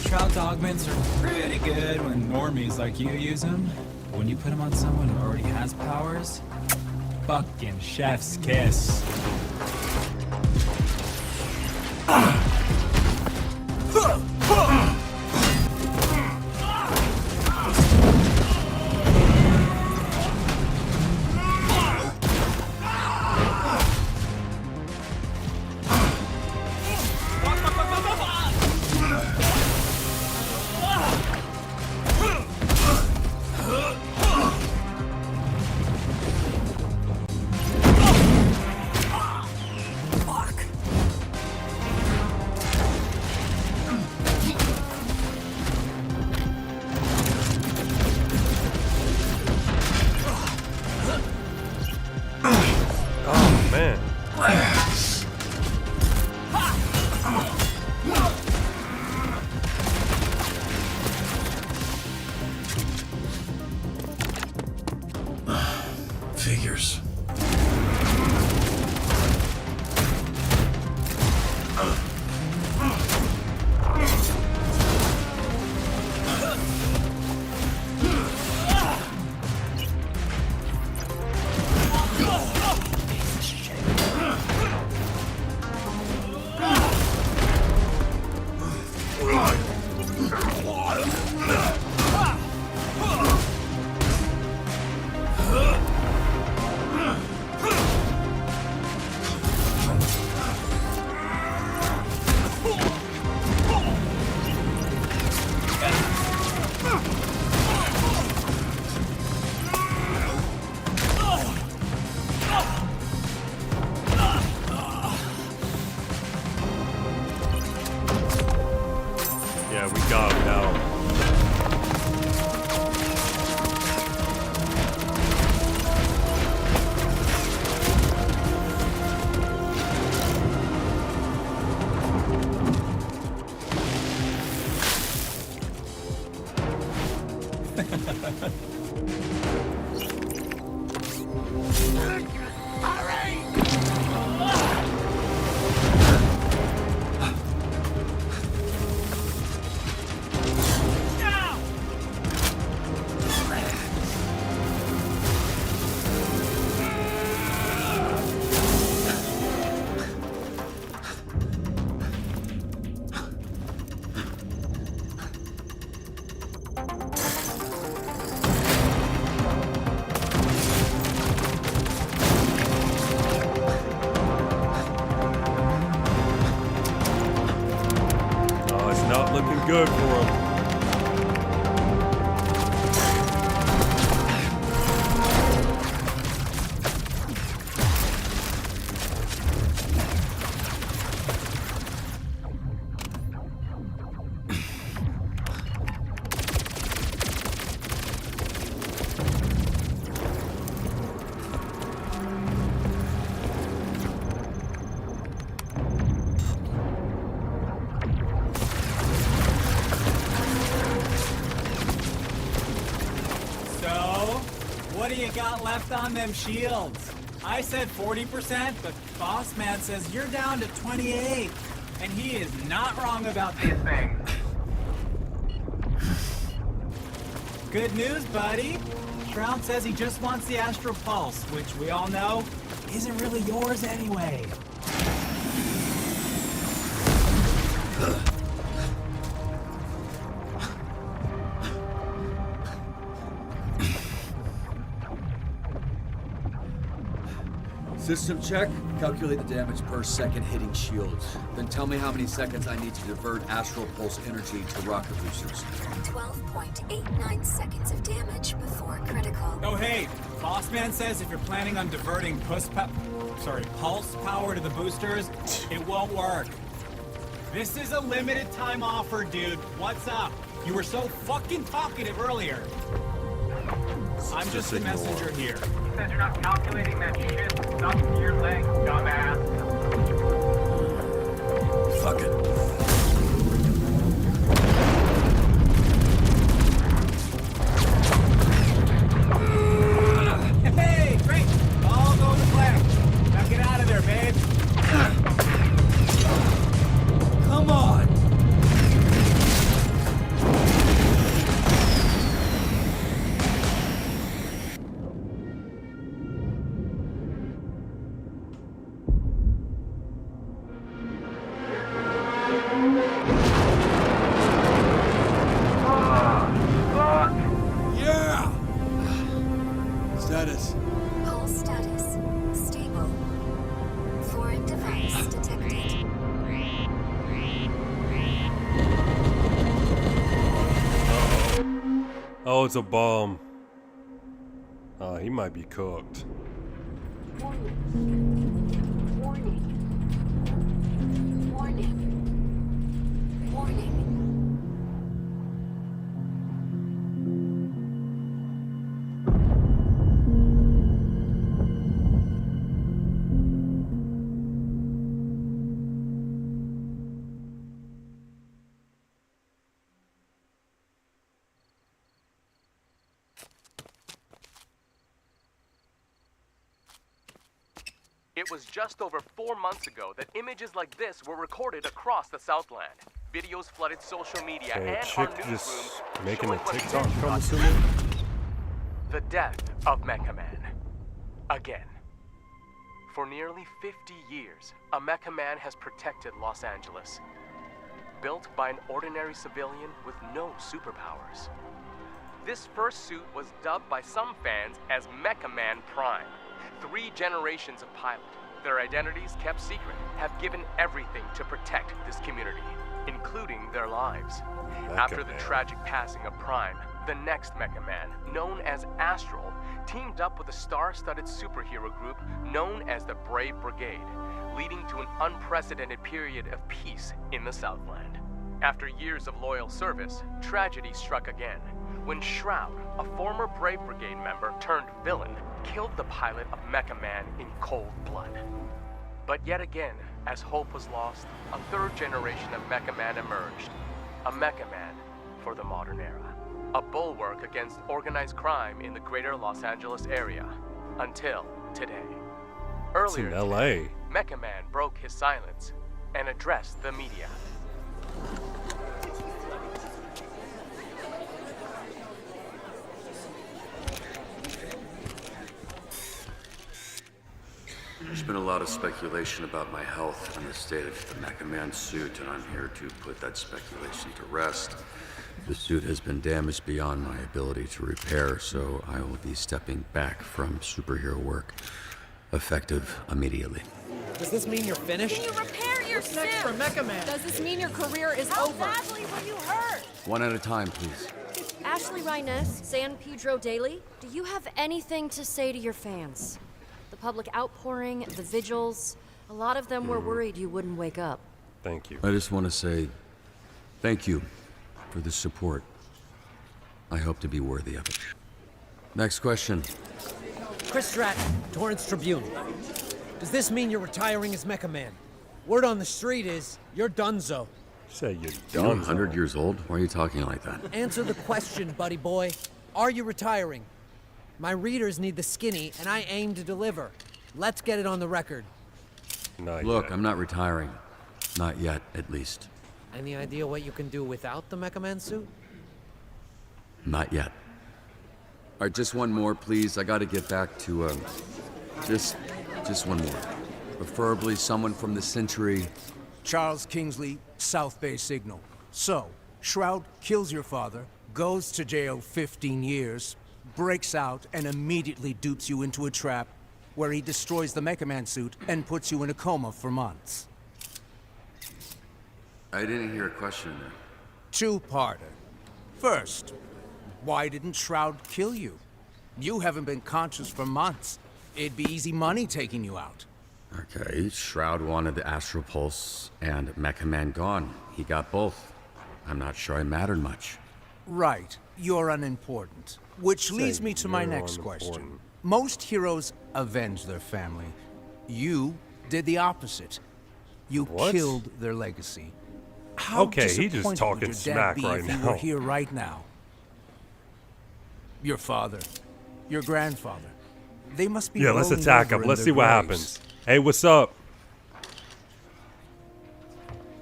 Shroud's augments are pretty good when normies like you use them. But when you put them on someone who already has powers, fucking chef's kiss. Oh man. Figures. Yeah, we got him now. Oh, it's not looking good for him. So, what do you got left on them shields? I said 40%, but Boss Man says you're down to 28. And he is not wrong about this thing. Good news, buddy. Shroud says he just wants the Astral Pulse, which we all know isn't really yours anyway. System check. Calculate the damage per second hitting shields. Then tell me how many seconds I need to divert Astral Pulse energy to rocket boosters. 12.89 seconds of damage before critical. Oh hey, Boss Man says if you're planning on diverting pulse power to the boosters, it won't work. This is a limited time offer, dude. What's up? You were so fucking talkative earlier. I'm just a messenger here. He says you're not calculating that shit stuck to your leg, dumbass. Fuck it. Hey, great! All go to plan. Now get out of there, babe. Come on! Yeah! Status. Pulse status. Stable. Foreign device detected. Oh, it's a bomb. Oh, he might be cooked. Warning. Warning. Warning. It was just over 4 months ago that images like this were recorded across the Southland. Videos flooded social media Okay, and chick our just newsrooms making a showing what TikTok, many I'm thought assuming. the death of Mecha Man. Again. For nearly 50 years, a Mecha Man has protected Los Angeles. Built by an ordinary civilian with no superpowers. This first suit was dubbed by some fans as Mecha Man Prime. 3 generations of pilot, their identities kept secret, have given everything to protect this community, including their lives. After the tragic passing of Prime, the next Mecha Man, known as Astral, teamed up with a star-studded superhero group known as the Brave Brigade, leading to an unprecedented period of peace in the Southland. After years of loyal service, tragedy struck again, when Shroud, a former Brave Brigade member turned villain, killed the pilot of Mecha Man in cold blood. But yet again, as hope was lost, a 3rd generation of Mecha Man emerged. A Mecha Man for the modern era. A bulwark against organized crime in the greater Los Angeles area. Until today. It's in Earlier LA. today, Mecha Man broke his silence and addressed the media. There's been a lot of speculation about my health and the state of the Mecha Man suit, and I'm here to put that speculation to rest. The suit has been damaged beyond my ability to repair, so I will be stepping back from superhero work, effective immediately. Does this mean you're finished? Can you repair your What's next suit? for Mecha Man? Does this mean your career is How over? badly were you hurt? One at a time, please. Ashley Rhiness, San Pedro Daily, do you have anything to say to your fans? The public outpouring, the vigils, a lot of them were worried you wouldn't wake up. Thank you. I just want to say thank you for the support. I hope to be worthy of it. Next question. Chris Stratton, Torrance Tribune. Does this mean you're retiring as Mecha Man? Word on the street is you're donezo. Say you're You're 100 years old? Why are you talking like that? Answer the question, buddy boy. Are you retiring? My readers need the skinny, and I aim to deliver. Let's get it on the record. Look, I'm not retiring. Not yet, at least. Any idea what you can do without the Mecha Man suit? Not yet. All right, just one more, please. I gotta get back to, just one more. Preferably someone from the Century. Charles Kingsley, South Bay Signal. So, Shroud kills your father, goes to jail 15 years, breaks out, and immediately dupes you into a trap where he destroys the Mecha Man suit and puts you in a coma for months. I didn't hear a question in there. Two-parter. First, why didn't Shroud kill you? You haven't been conscious for months. It'd be easy money taking you out. Okay, Shroud wanted the Astral Pulse and Mecha Man gone. He got both. I'm not sure I mattered much. Right. You're unimportant. Which leads me to my next question. Most heroes avenge their family. You did the opposite. You killed their legacy. How Okay, he just disappointed talking would your smack dad be right if you now. were here right now? Your father, your grandfather. They must be Yeah, let's rolling attack over him. in Let's their see what graves. happens. Hey, what's up?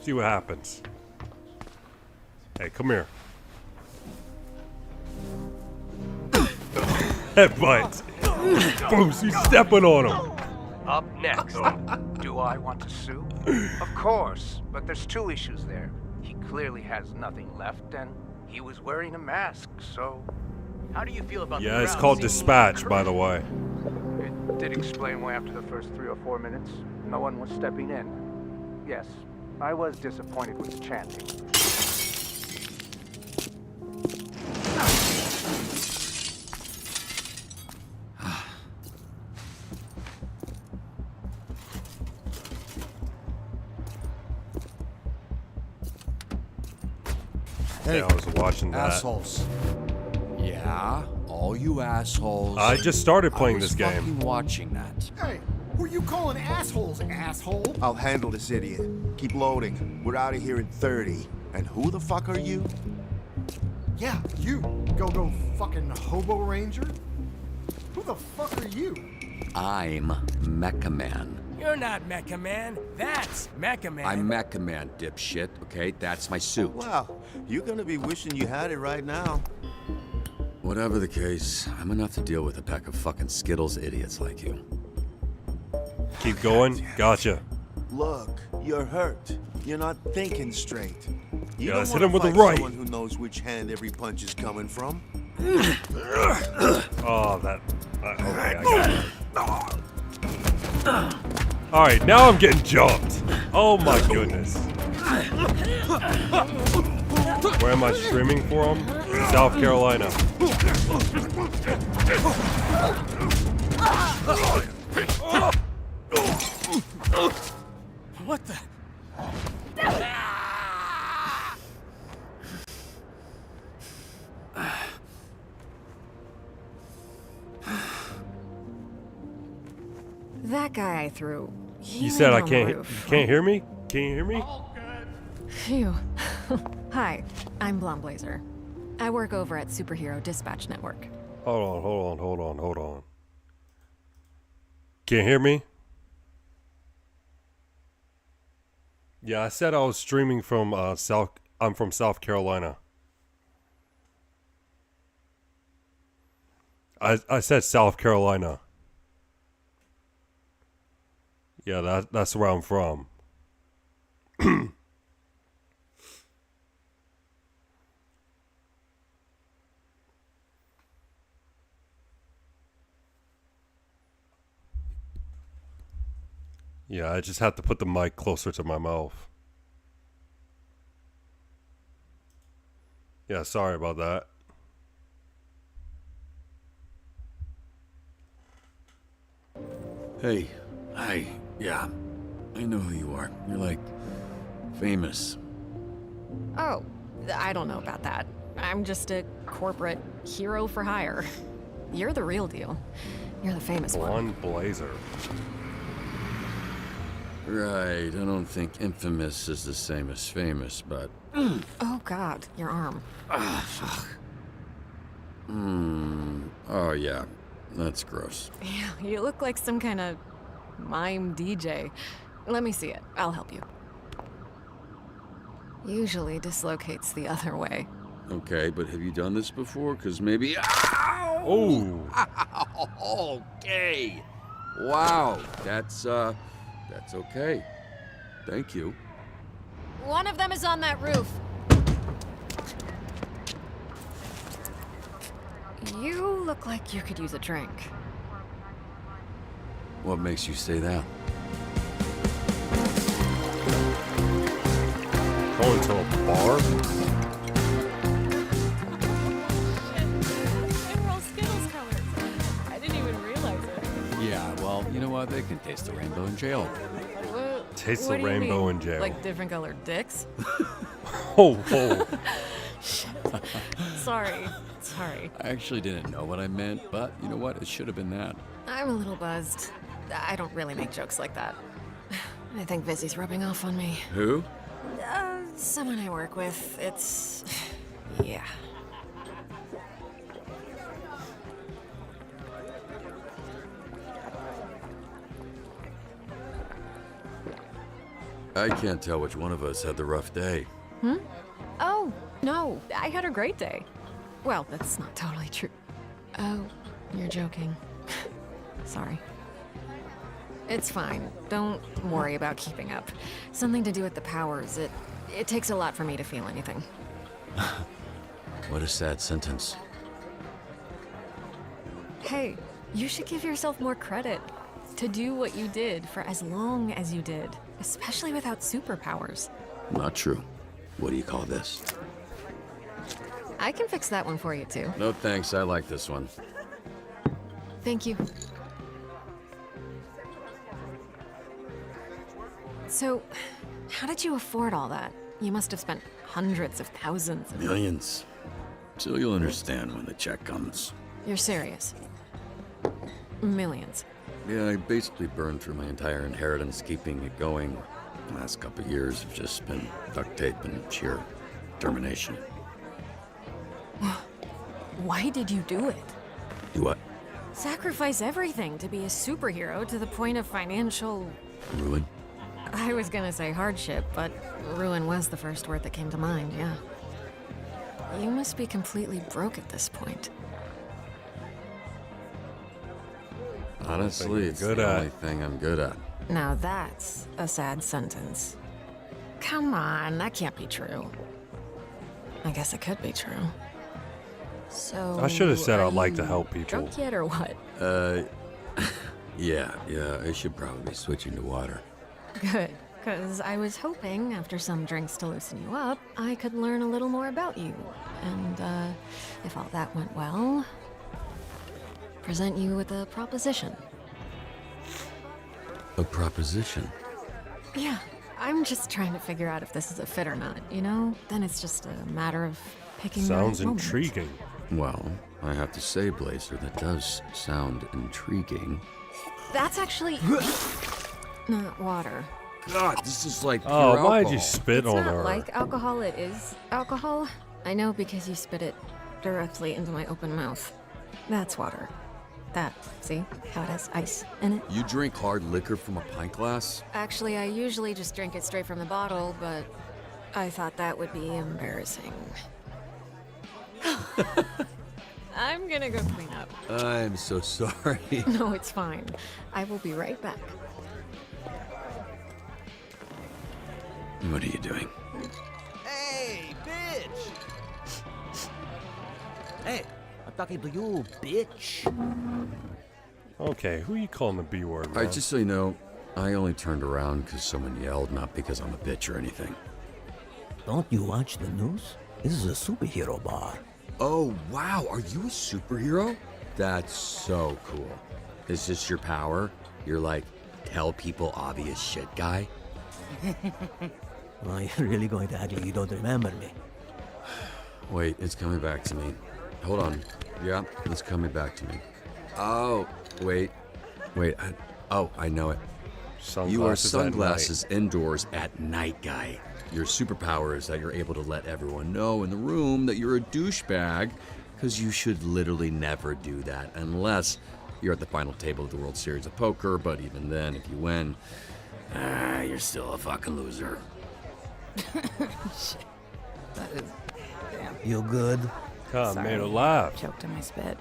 See what happens. Hey, come here. Headbutt. Boom, she's stepping on him. Up next, do I want to sue? Of course, but there's two issues there. He clearly has nothing left, and he was wearing a mask, so... How do you feel about Yeah, the it's crowd called seemingly Dispatch, by the way. It did explain why after the first 3 or 4 minutes, no one was stepping in. Yes, I was disappointed with the chanting. Yeah, I was watching that. Assholes. Yeah, all you assholes. I just started playing I was this game. fucking watching that. Hey, who you calling assholes, asshole? I'll handle this idiot. Keep loading. We're out of here in 30. And who the fuck are you? Yeah, you. Go fucking hobo ranger? Who the fuck are you? I'm Mecha Man. You're not Mecha Man. That's Mecha Man. I'm Mecha Man, dipshit, okay? That's my suit. Wow, you're gonna be wishing you had it right now. Whatever the case, I'm enough to deal with a pack of fucking Skittles idiots like you. Keep going. Gotcha. Look, you're hurt. You're not thinking straight. You Yeah, don't let's hit wanna him with the fight right. someone who knows which hand every punch is coming from. Oh, that. Okay, I got it. Alright, now I'm getting jumped. Oh my goodness. Where am I streaming from? South Carolina. What the? That guy I threw. You said I can't. You can't hear me? Can you hear me? Phew. Hi, I'm Blonde Blazer. I work over at Superhero Dispatch Network. Hold on. Can't hear me? Yeah, I said I was streaming from I'm from South Carolina. I said South Carolina. Yeah, that's where I'm from. Yeah, I just have to put the mic closer to my mouth. Yeah, sorry about that. Hey, hi, yeah, I know who you are. You're like, famous. Oh, I don't know about that. I'm just a corporate hero for hire. You're the real deal. You're the famous one. Blonde Blazer. Right, I don't think infamous is the same as famous, but... Oh God, your arm. Ah, fuck. Oh yeah, that's gross. Yeah, you look like some kind of mime DJ. Let me see it. I'll help you. Usually dislocates the other way. Okay, but have you done this before? Because maybe... Oh! Okay! Wow, that's okay. Thank you. One of them is on that roof. You look like you could use a drink. What makes you say that? Going to a bar? They were all Skittles colors. I didn't even realize it. Yeah, well, you know what? They can taste the rainbow in jail. What, Taste what the do you rainbow mean? in jail. Like different colored dicks? Oh, whoa. Sorry. I actually didn't know what I meant, but you know what? It should have been that. I'm a little buzzed. I don't really make jokes like that. I think Vizzy's rubbing off on me. Who? Someone I work with. It's... yeah. I can't tell which one of us had the rough day. Oh, no. I had a great day. Well, that's not totally true. Oh, you're joking. Sorry. It's fine. Don't worry about keeping up. Something to do with the powers. It takes a lot for me to feel anything. What a sad sentence. Hey, you should give yourself more credit. To do what you did for as long as you did. Especially without superpowers. Not true. What do you call this? I can fix that one for you, too. No thanks, I like this one. Thank you. So, how did you afford all that? You must have spent hundreds of thousands of... Millions. So you'll understand when the check comes. You're serious? Millions. Yeah, I basically burned through my entire inheritance keeping it going. The last couple of years have just been duct tape and sheer determination. Why did you do it? Do what? Sacrifice everything to be a superhero to the point of financial... Ruin? I was gonna say hardship, but ruin was the first word that came to mind, yeah. You must be completely broke at this point. Honestly, it's the only thing I'm good at. Now that's a sad sentence. Come on, that can't be true. I guess it could be true. So... I should have said are I'd like to you help people. Drunk yet or what? Yeah, I should probably be switching to water. Good, because I was hoping, after some drinks to loosen you up, I could learn a little more about you. And, if all that went well, present you with a proposition. A proposition? Yeah, I'm just trying to figure out if this is a fit or not, you know? Then it's just a matter of picking the right Sounds moment. intriguing. Well, I have to say, Blazer, that does sound intriguing. That's actually... not water. God, this is like pure Oh, why'd alcohol. you spit It's on not her? like alcohol, it is alcohol. I know because you spit it directly into my open mouth. That's water. That, see? How it has ice in it? You drink hard liquor from a pint glass? Actually, I usually just drink it straight from the bottle, but I thought that would be embarrassing. I'm gonna go clean up. I'm so sorry. No, it's fine. I will be right back. What are you doing? Hey, bitch! Hey, I'm talking to you, bitch. Okay, who you calling the B word, man? Alright, just so you know, I only turned around because someone yelled, not because I'm a bitch or anything. Don't you watch the news? This is a superhero bar. Oh, wow, are you a superhero? That's so cool. Is this your power? You're like, tell people obvious shit guy? Are you really going to act like you don't remember me? Wait, it's coming back to me. Hold on. Yeah, it's coming back to me. Oh, wait. I know it. You wear Sunglasses at sunglasses indoors at night, guy. Your superpower is that you're able to let everyone know in the room that you're a douchebag, because you should literally never do that unless you're at the final table of the World Series of Poker, but even then, if you win, you're still a fucking loser. Shit. That is... damn. You good? God, Sorry. made her laugh. Choked in my spit.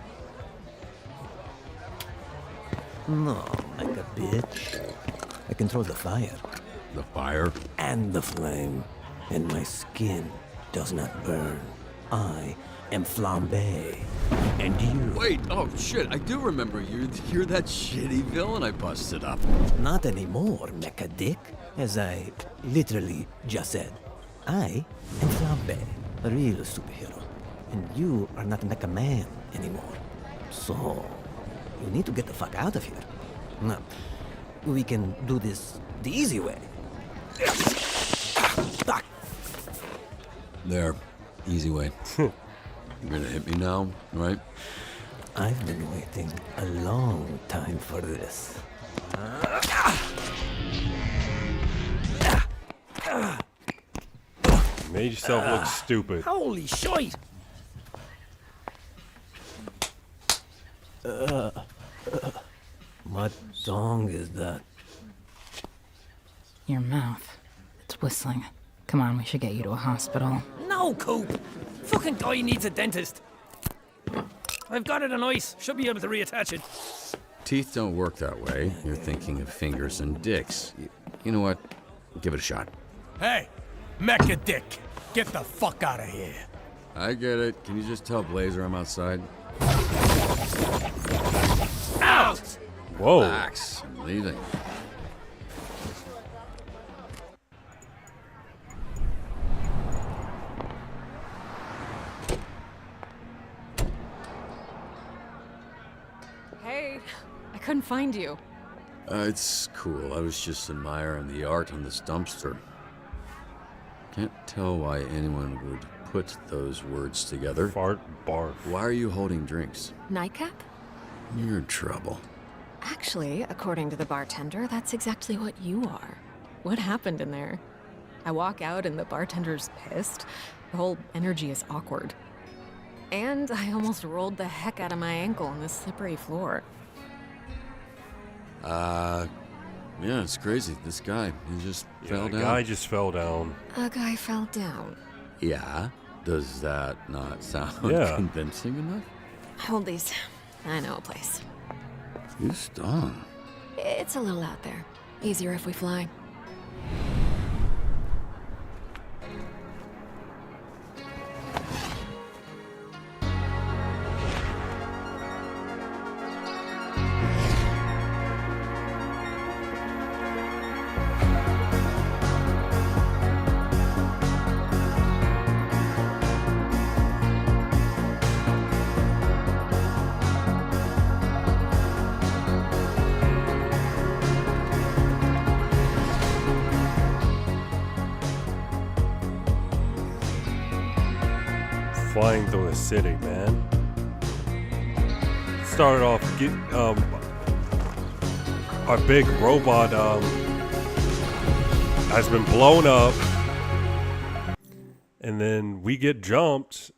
No, like a bitch. I control the fire. The fire? And the flame. And my skin does not burn. I am Flambe. And you... Wait, oh shit, I do remember you. You're that shitty villain I busted up. Not anymore, mecha dick. As I literally just said. I am Flambe, a real superhero. And you are not Mecha Man anymore. So, you need to get the fuck out of here. Now, we can do this the easy way. There. Easy way. You're gonna hit me now, right? I've been waiting a long time for this. Made yourself look stupid. Holy shit! What song is that? Your mouth. It's whistling. Come on, we should get you to a hospital. No, Coop! Fucking guy needs a dentist. I've got it on ice. Should be able to reattach it. Teeth don't work that way. You're thinking of fingers and dicks. You know what? Give it a shot. Hey, Mecha Dick, get the fuck out of here. I get it. Can you just tell Blazer I'm outside? Out! Whoa. Relax. I'm leaving. Hey, I couldn't find you. It's cool. I was just admiring the art on this dumpster. Can't tell why anyone would put those words together. Fart, barf. Why are you holding drinks? Nightcap? You're in trouble. Actually, according to the bartender, that's exactly what you are. What happened in there? I walk out and the bartender's pissed. The whole energy is awkward. And I almost rolled the heck out of my ankle on this slippery floor. Yeah, it's crazy. This guy, he just fell down. The guy just fell down. A guy fell down. Yeah? Does that not sound convincing enough? Hold these. I know a place. You stung. It's a little out there. Easier if we fly. Flying through the city, man. Started off, our big robot has been blown up, and then we get jumped,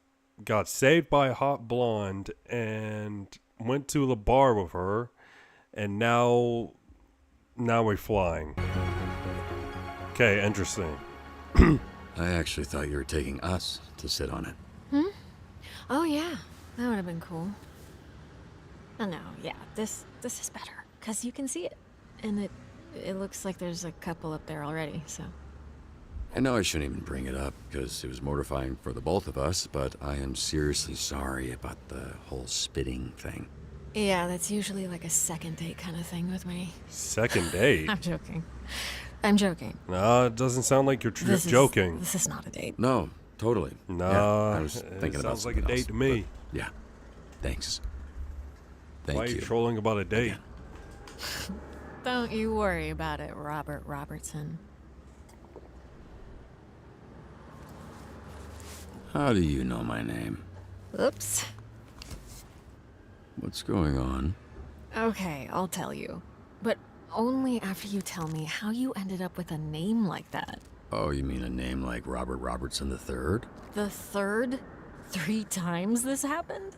got saved by a hot blonde, and went to the bar with her, and now we're flying. Okay, interesting. I actually thought you were taking us to sit on it. Oh yeah, that would have been cool. Oh no, yeah, this is better, cause you can see it. And it looks like there's a couple up there already, so. I know I shouldn't even bring it up, because it was mortifying for the both of us, but I am seriously sorry about the whole spitting thing. Yeah, that's usually like a second date kind of thing with me. Second date? I'm joking. I'm joking. No, it doesn't sound like you're joking. This is not a date. No, totally. No, yeah, I was thinking it about sounds like a date else, to me. but yeah, thanks. Thank Why are you. you trolling about a date? Don't you worry about it, Robert Robertson. How do you know my name? Oops. What's going on? Okay, I'll tell you. But only after you tell me how you ended up with a name like that. Oh, you mean a name like Robert Robertson III? The third? 3 times this happened?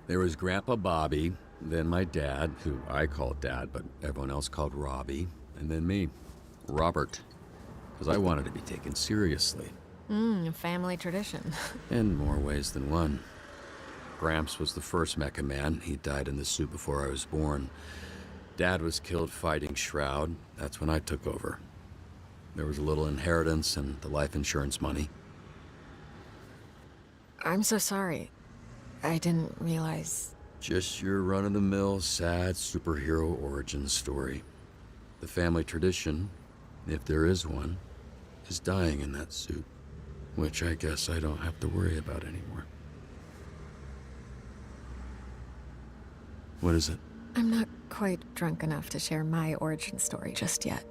There was Grandpa Bobby, then my dad, who I called Dad, but everyone else called Robbie, and then me, Robert, because I wanted to be taken seriously. Family tradition. In more ways than one. Gramps was the first Mecha Man. He died in the suit before I was born. Dad was killed fighting Shroud. That's when I took over. There was a little inheritance and the life insurance money. I'm so sorry. I didn't realize. Just your run-of-the-mill, sad superhero origin story. The family tradition, if there is one, is dying in that suit. Which I guess I don't have to worry about anymore. What is it? I'm not quite drunk enough to share my origin story just yet,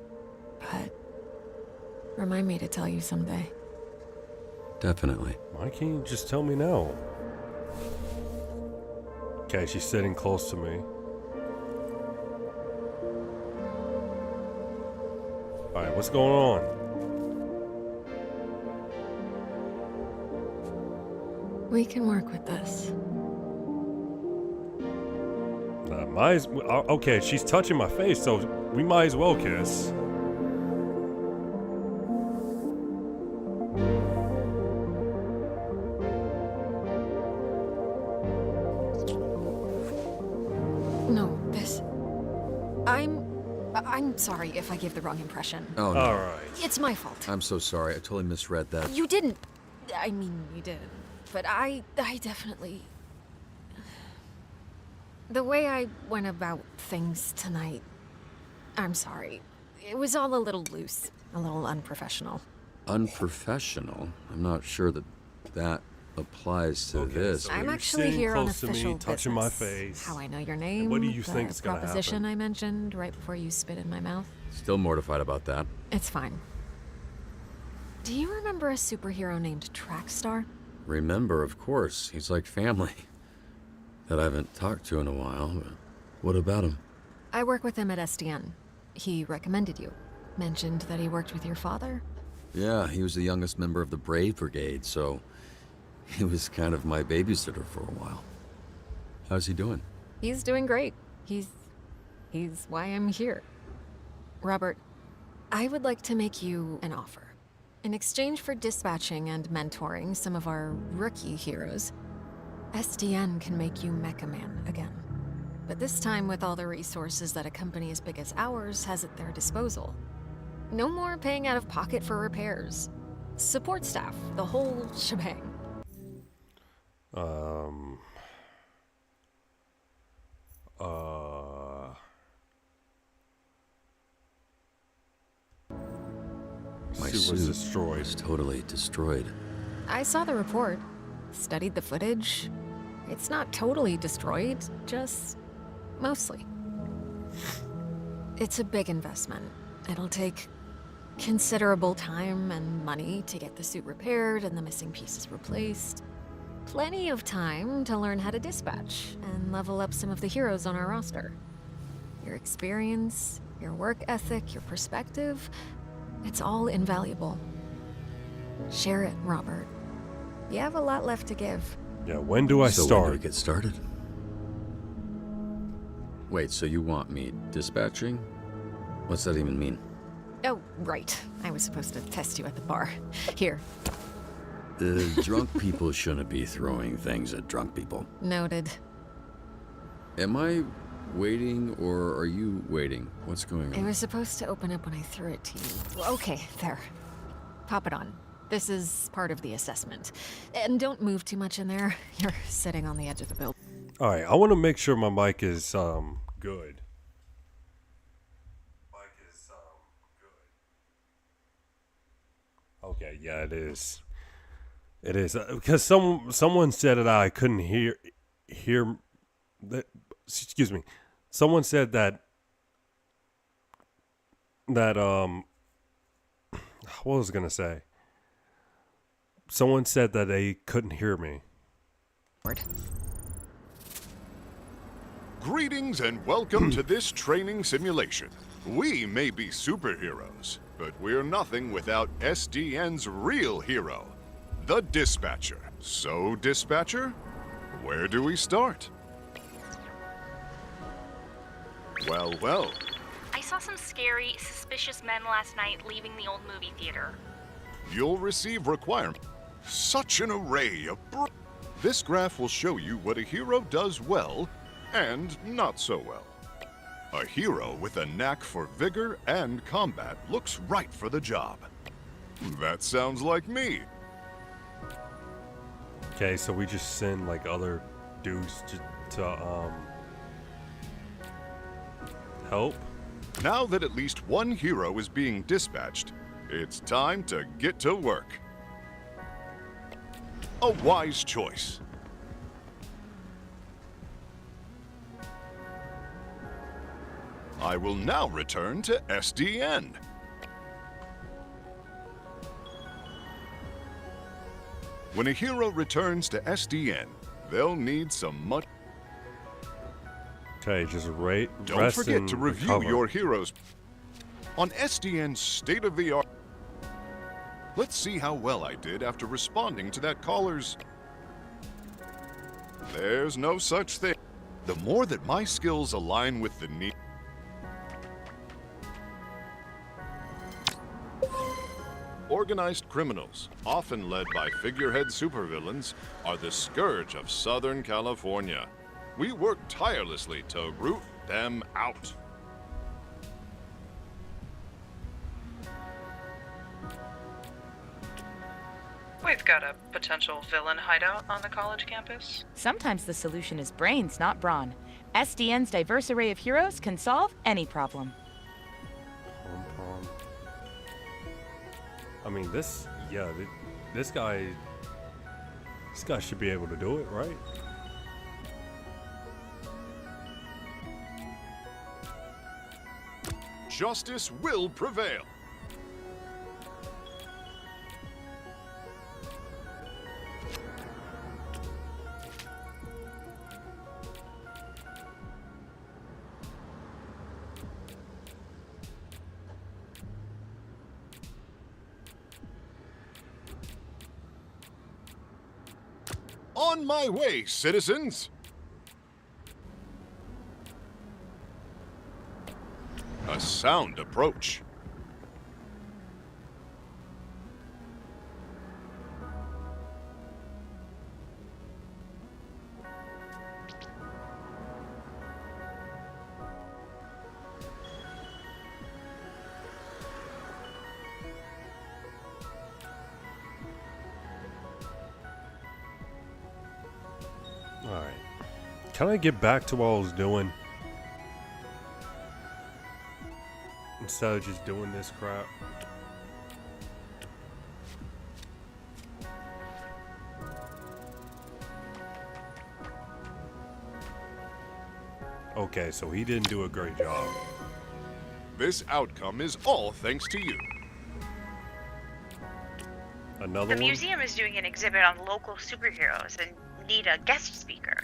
but remind me to tell you someday. Definitely. Why can't you just tell me now? Okay, she's sitting close to me. Alright, what's going on? We can work with this. Okay, she's touching my face, so we might as well kiss. No, this... I'm sorry if I gave the wrong impression. Oh, no. All right. It's my fault. I'm so sorry. I totally misread that. You didn't. I mean, you did. But I definitely... The way I went about things tonight, I'm sorry. It was all a little loose, a little unprofessional. Unprofessional? I'm not sure that applies to this. So I'm you're actually sitting here on close to official me, touching my business. face. How I know your name, What do you the think is gonna proposition happen? I mentioned right before you spit in my mouth. Still mortified about that. It's fine. Do you remember a superhero named Trackstar? Remember, of course. He's like family. That I haven't talked to in a while, but what about him? I work with him at SDN. He recommended you. Mentioned that he worked with your father. Yeah, he was the youngest member of the Brave Brigade, so he was kind of my babysitter for a while. How's he doing? He's doing great. He's why I'm here. Robert, I would like to make you an offer. In exchange for dispatching and mentoring some of our rookie heroes, SDN can make you Mecha Man again. But this time with all the resources that a company as big as ours has at their disposal. No more paying out of pocket for repairs. Support staff, the whole shebang. My suit suit was destroyed. was totally destroyed. I saw the report, studied the footage. It's not totally destroyed, just mostly. It's a big investment. It'll take considerable time and money to get the suit repaired and the missing pieces replaced. Plenty of time to learn how to dispatch and level up some of the heroes on our roster. Your experience, your work ethic, your perspective, it's all invaluable. Share it, Robert. You have a lot left to give. Yeah, when do I So start? when do we get started? Wait, so you want me dispatching? What's that even mean? Oh, right. I was supposed to test you at the bar. Here. The drunk people shouldn't be throwing things at drunk people. Noted. Am I waiting or are you waiting? What's going It on? was supposed to open up when I threw it to you. Okay, there. Pop it on. This is part of the assessment. And don't move too much in there. You're sitting on the edge of the building. All right, I want to make sure my mic is good. Okay, yeah, it is. It is because someone said that I couldn't hear that. Excuse me. Someone said that what was I gonna say? Someone said that they couldn't hear me. Greetings and welcome to this training simulation. We may be superheroes, but we're nothing without SDN's real hero, the Dispatcher. So, Dispatcher, where do we start? Well. I saw some scary, suspicious men last night leaving the old movie theater. You'll receive requirement. Such an array of This graph will show you what a hero does well and not so well. A hero with a knack for vigor and combat looks right for the job. That sounds like me. Okay, so we just send like other dudes to help. Now that at least one hero is being dispatched, it's time to get to work. A wise choice. I will now return to SDN. When a hero returns to SDN, they'll need some much... Okay, just rest Don't forget and to review recover. your heroes on SDN's state-of-the-art. Let's see how well I did after responding to that caller's... There's no such thing. The more that my skills align with the need... Organized criminals, often led by figurehead supervillains, are the scourge of Southern California. We work tirelessly to root them out. We've got a potential villain hideout on the college campus. Sometimes the solution is brains, not brawn. SDN's diverse array of heroes can solve any problem. I mean, this guy should be able to do it, right? Justice will prevail. On my way, citizens! A sound approach. Alright. Can I get back to what I was doing? Instead of just doing this crap. Okay, so he didn't do a great job. This outcome is all thanks to you. Another The one? museum is doing an exhibit on local superheroes and need a guest speaker.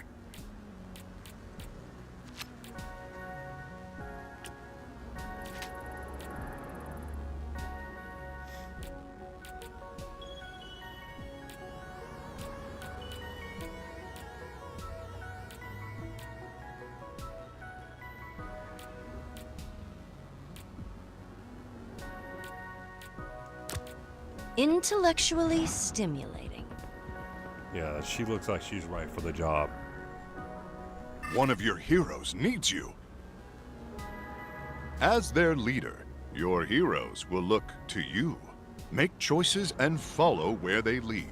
Intellectually stimulating. Yeah, she looks like she's right for the job. One of your heroes needs you. As their leader, your heroes will look to you. Make choices and follow where they lead.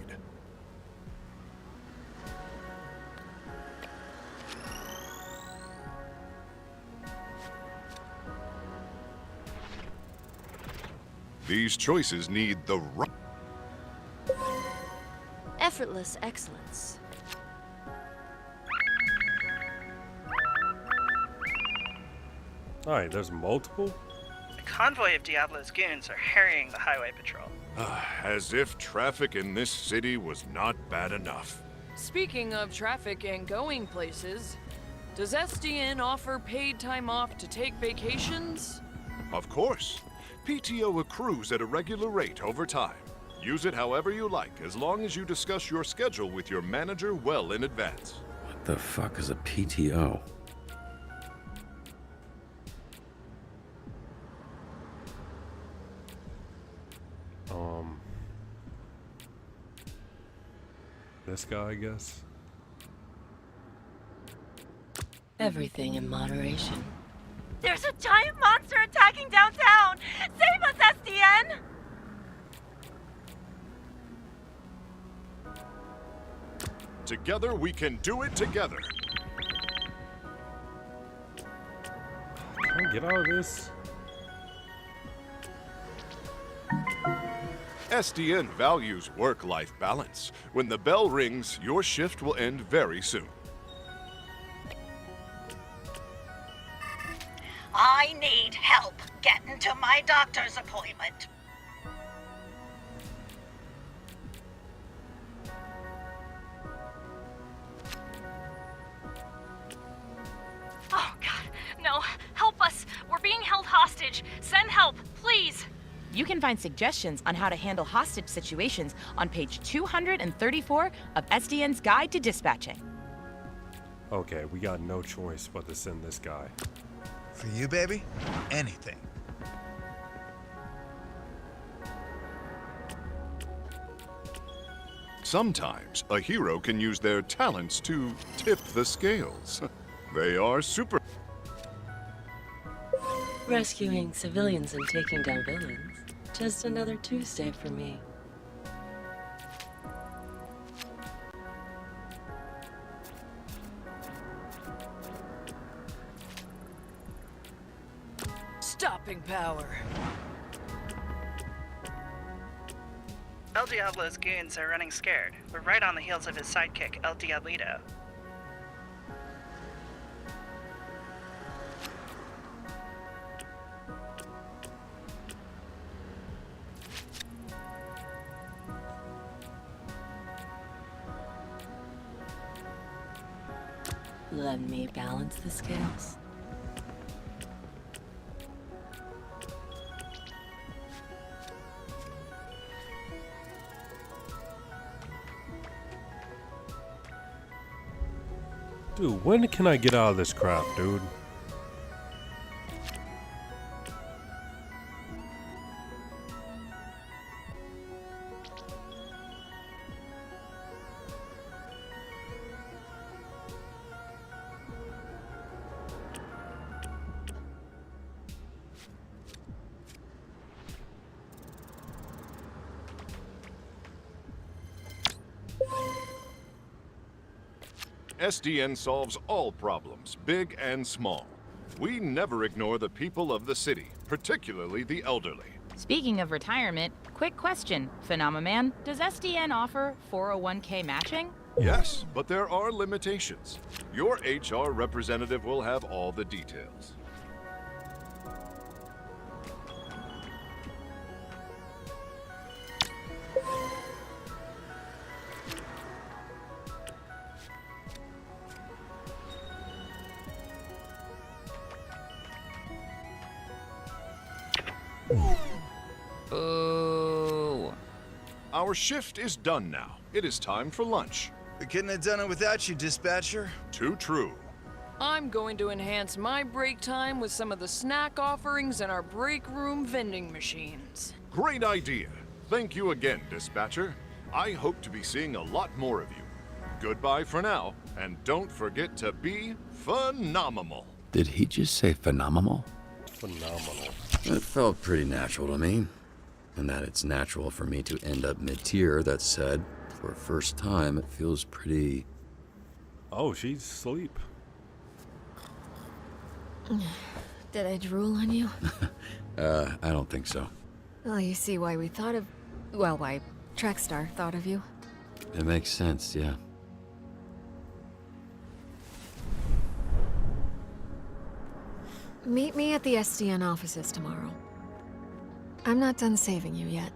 These choices need the right... Effortless excellence. Alright, there's multiple? A convoy of Diablo's goons are harrying the highway patrol. As if traffic in this city was not bad enough. Speaking of traffic and going places, does SDN offer paid time off to take vacations? Of course. PTO accrues at a regular rate over time. Use it however you like, as long as you discuss your schedule with your manager well in advance. What the fuck is a PTO? This guy, I guess. Everything in moderation. There's a giant monster attacking downtown! Save us, SDN! Together we can do it together. Can I get out of this? SDN values work-life balance. When the bell rings, your shift will end very soon. I need help getting to my doctor's appointment. Oh, God. No. Help us. We're being held hostage. Send help, please. You can find suggestions on how to handle hostage situations on page 234 of SDN's Guide to Dispatching. Okay, we got no choice but to send this guy. For you, baby, anything. Sometimes a hero can use their talents to tip the scales. They are super. Rescuing civilians and taking down villains. Just another Tuesday for me. Stopping power. El Diablo's goons are running scared. We're right on the heels of his sidekick, El Diablito. Let me balance the scales. Dude, when can I get out of this crap, dude? SDN solves all problems, big and small. We never ignore the people of the city, particularly the elderly. Speaking of retirement, quick question, Phenomeman. Does SDN offer 401k matching? Yes, but there are limitations. Your HR representative will have all the details. Ooh. Our shift is done now. It is time for lunch. We couldn't have done it without you, dispatcher. Too true. I'm going to enhance my break time with some of the snack offerings in our break room vending machines. Great idea. Thank you again, dispatcher. I hope to be seeing a lot more of you. Goodbye for now, and don't forget to be phenomenal. Did he just say phenomenal? Phenomenal. It felt pretty natural to me. And that it's natural for me to end up mid-tier. That said, for a first time, it feels pretty... Oh, she's asleep. Did I drool on you? I don't think so. Well, you see why we thought of... Well, why Trackstar thought of you. It makes sense, yeah. Meet me at the SDN offices tomorrow. I'm not done saving you yet.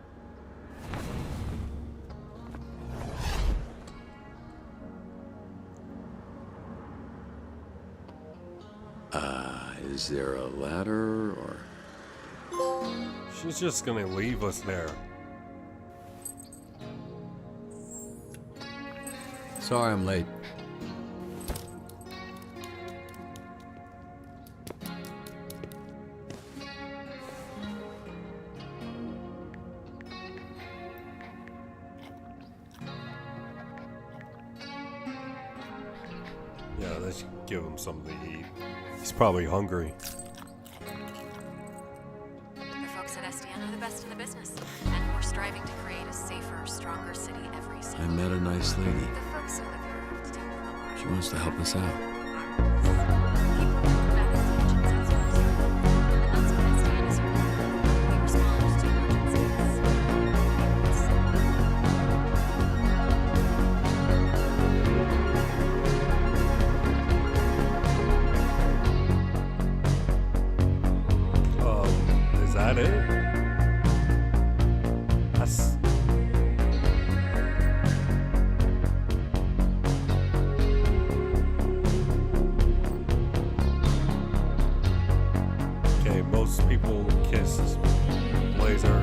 Is there a ladder, or...? She's just gonna leave us there. Sorry I'm late. Yeah, let's give him something to eat. He's probably hungry. The folks at SDN are the best in the business, and we're striving to create a safer, stronger city every I single met a nice lady. The folks who live here have to take the She wants to help us out. People kissed Blazer.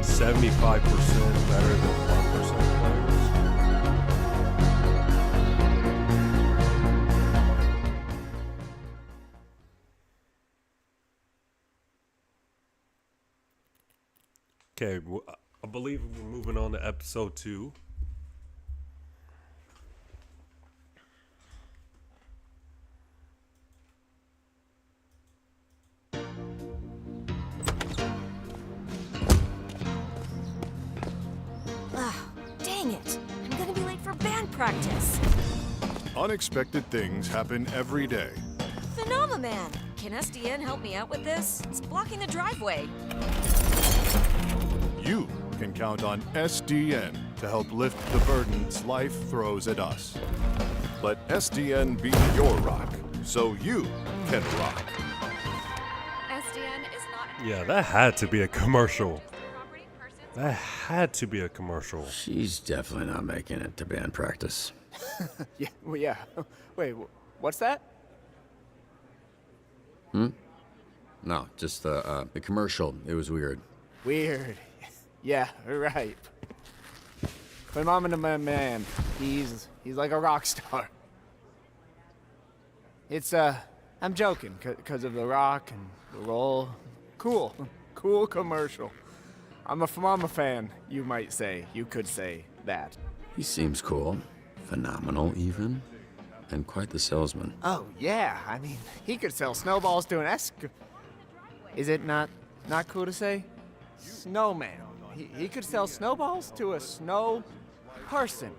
$75% better than 1% players. Okay, I believe we're moving on to episode 2. Dang it! I'm gonna be late for band practice. Unexpected things happen every day. Phenomenon! Can SDN help me out with this? It's blocking the driveway. You can count on SDN to help lift the burdens life throws at us. Let SDN be your rock, so you can rock. SDN is not. Yeah, that had to be a commercial. That had to be a commercial. She's definitely not making it to band practice. Yeah, well, yeah. Wait, what's that? No, just the commercial. It was weird. Weird. Yeah, right. Phenomenon man. He's like a rock star. It's I'm joking, cause of the rock and the roll. Cool commercial. I'm a Phenomenon fan, you might say. You could say that. He seems cool, phenomenal even, and quite the salesman. Oh yeah, I mean, he could sell snowballs to an Is it not cool to say? Snowman. He could sell snowballs to a snow person.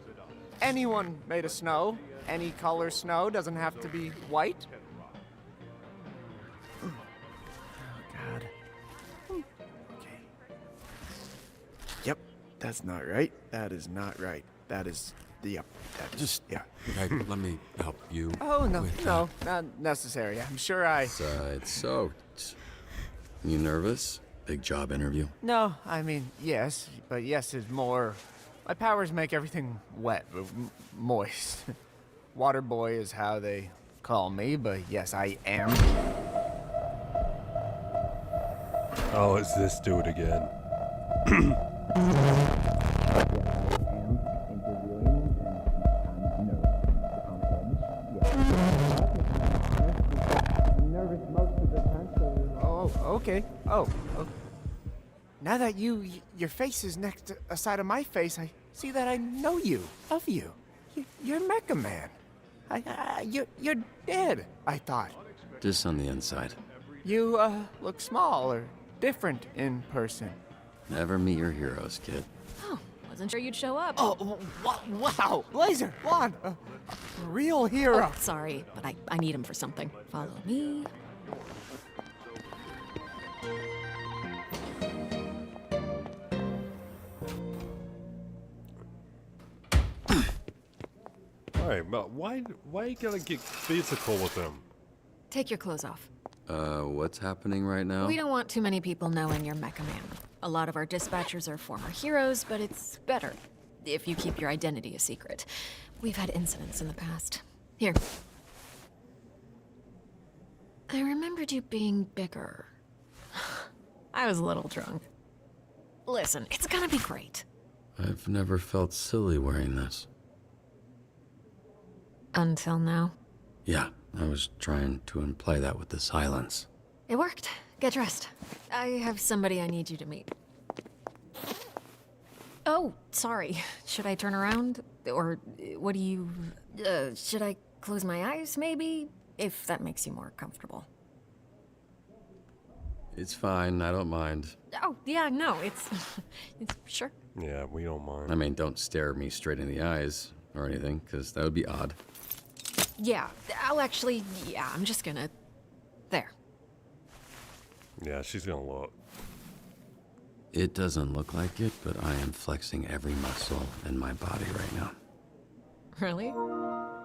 Anyone made of snow. Any color snow, doesn't have to be white. Oh, God. Okay. Yep, that's not right. That is not right. That is, yep, that is, Just, yeah. Okay, let me help you. Oh, no, with no, not necessary. I'm sure I... It's soaked. You nervous? Big job interview? No, I mean, yes, but yes is more... My powers make everything wet, moist. Water boy is how they call me, but yes, I am. Oh, it's this dude again. Oh, okay. Oh. Now that your face is next to a side of my face, I see that I know you, of you. You're Mecha Man. You're dead, I thought. Just on the inside. You, look small or different in person. Never meet your heroes, kid. Oh, wasn't sure you'd show up. Oh, wow. Blazer, Lon, a real hero. Oh, sorry, but I need him for something. Follow me. Alright, but why you gotta get physical with him? Take your clothes off. What's happening right now? We don't want too many people knowing you're Mecha Man. A lot of our dispatchers are former heroes, but it's better if you keep your identity a secret. We've had incidents in the past. Here. I remembered you being bigger. I was a little drunk. Listen, it's gonna be great. I've never felt silly wearing this. Until now. Yeah, I was trying to imply that with the silence. It worked. Get dressed. I have somebody I need you to meet. Oh, sorry. Should I turn around? Or what do you... should I close my eyes, maybe? If that makes you more comfortable. It's fine, I don't mind. Oh, yeah, no, it's sure. Yeah, we don't mind. I mean, don't stare me straight in the eyes or anything, because that would be odd. Yeah, I'll actually... Yeah, I'm just gonna... There. Yeah, she's gonna look. It doesn't look like it, but I am flexing every muscle in my body right now. Really?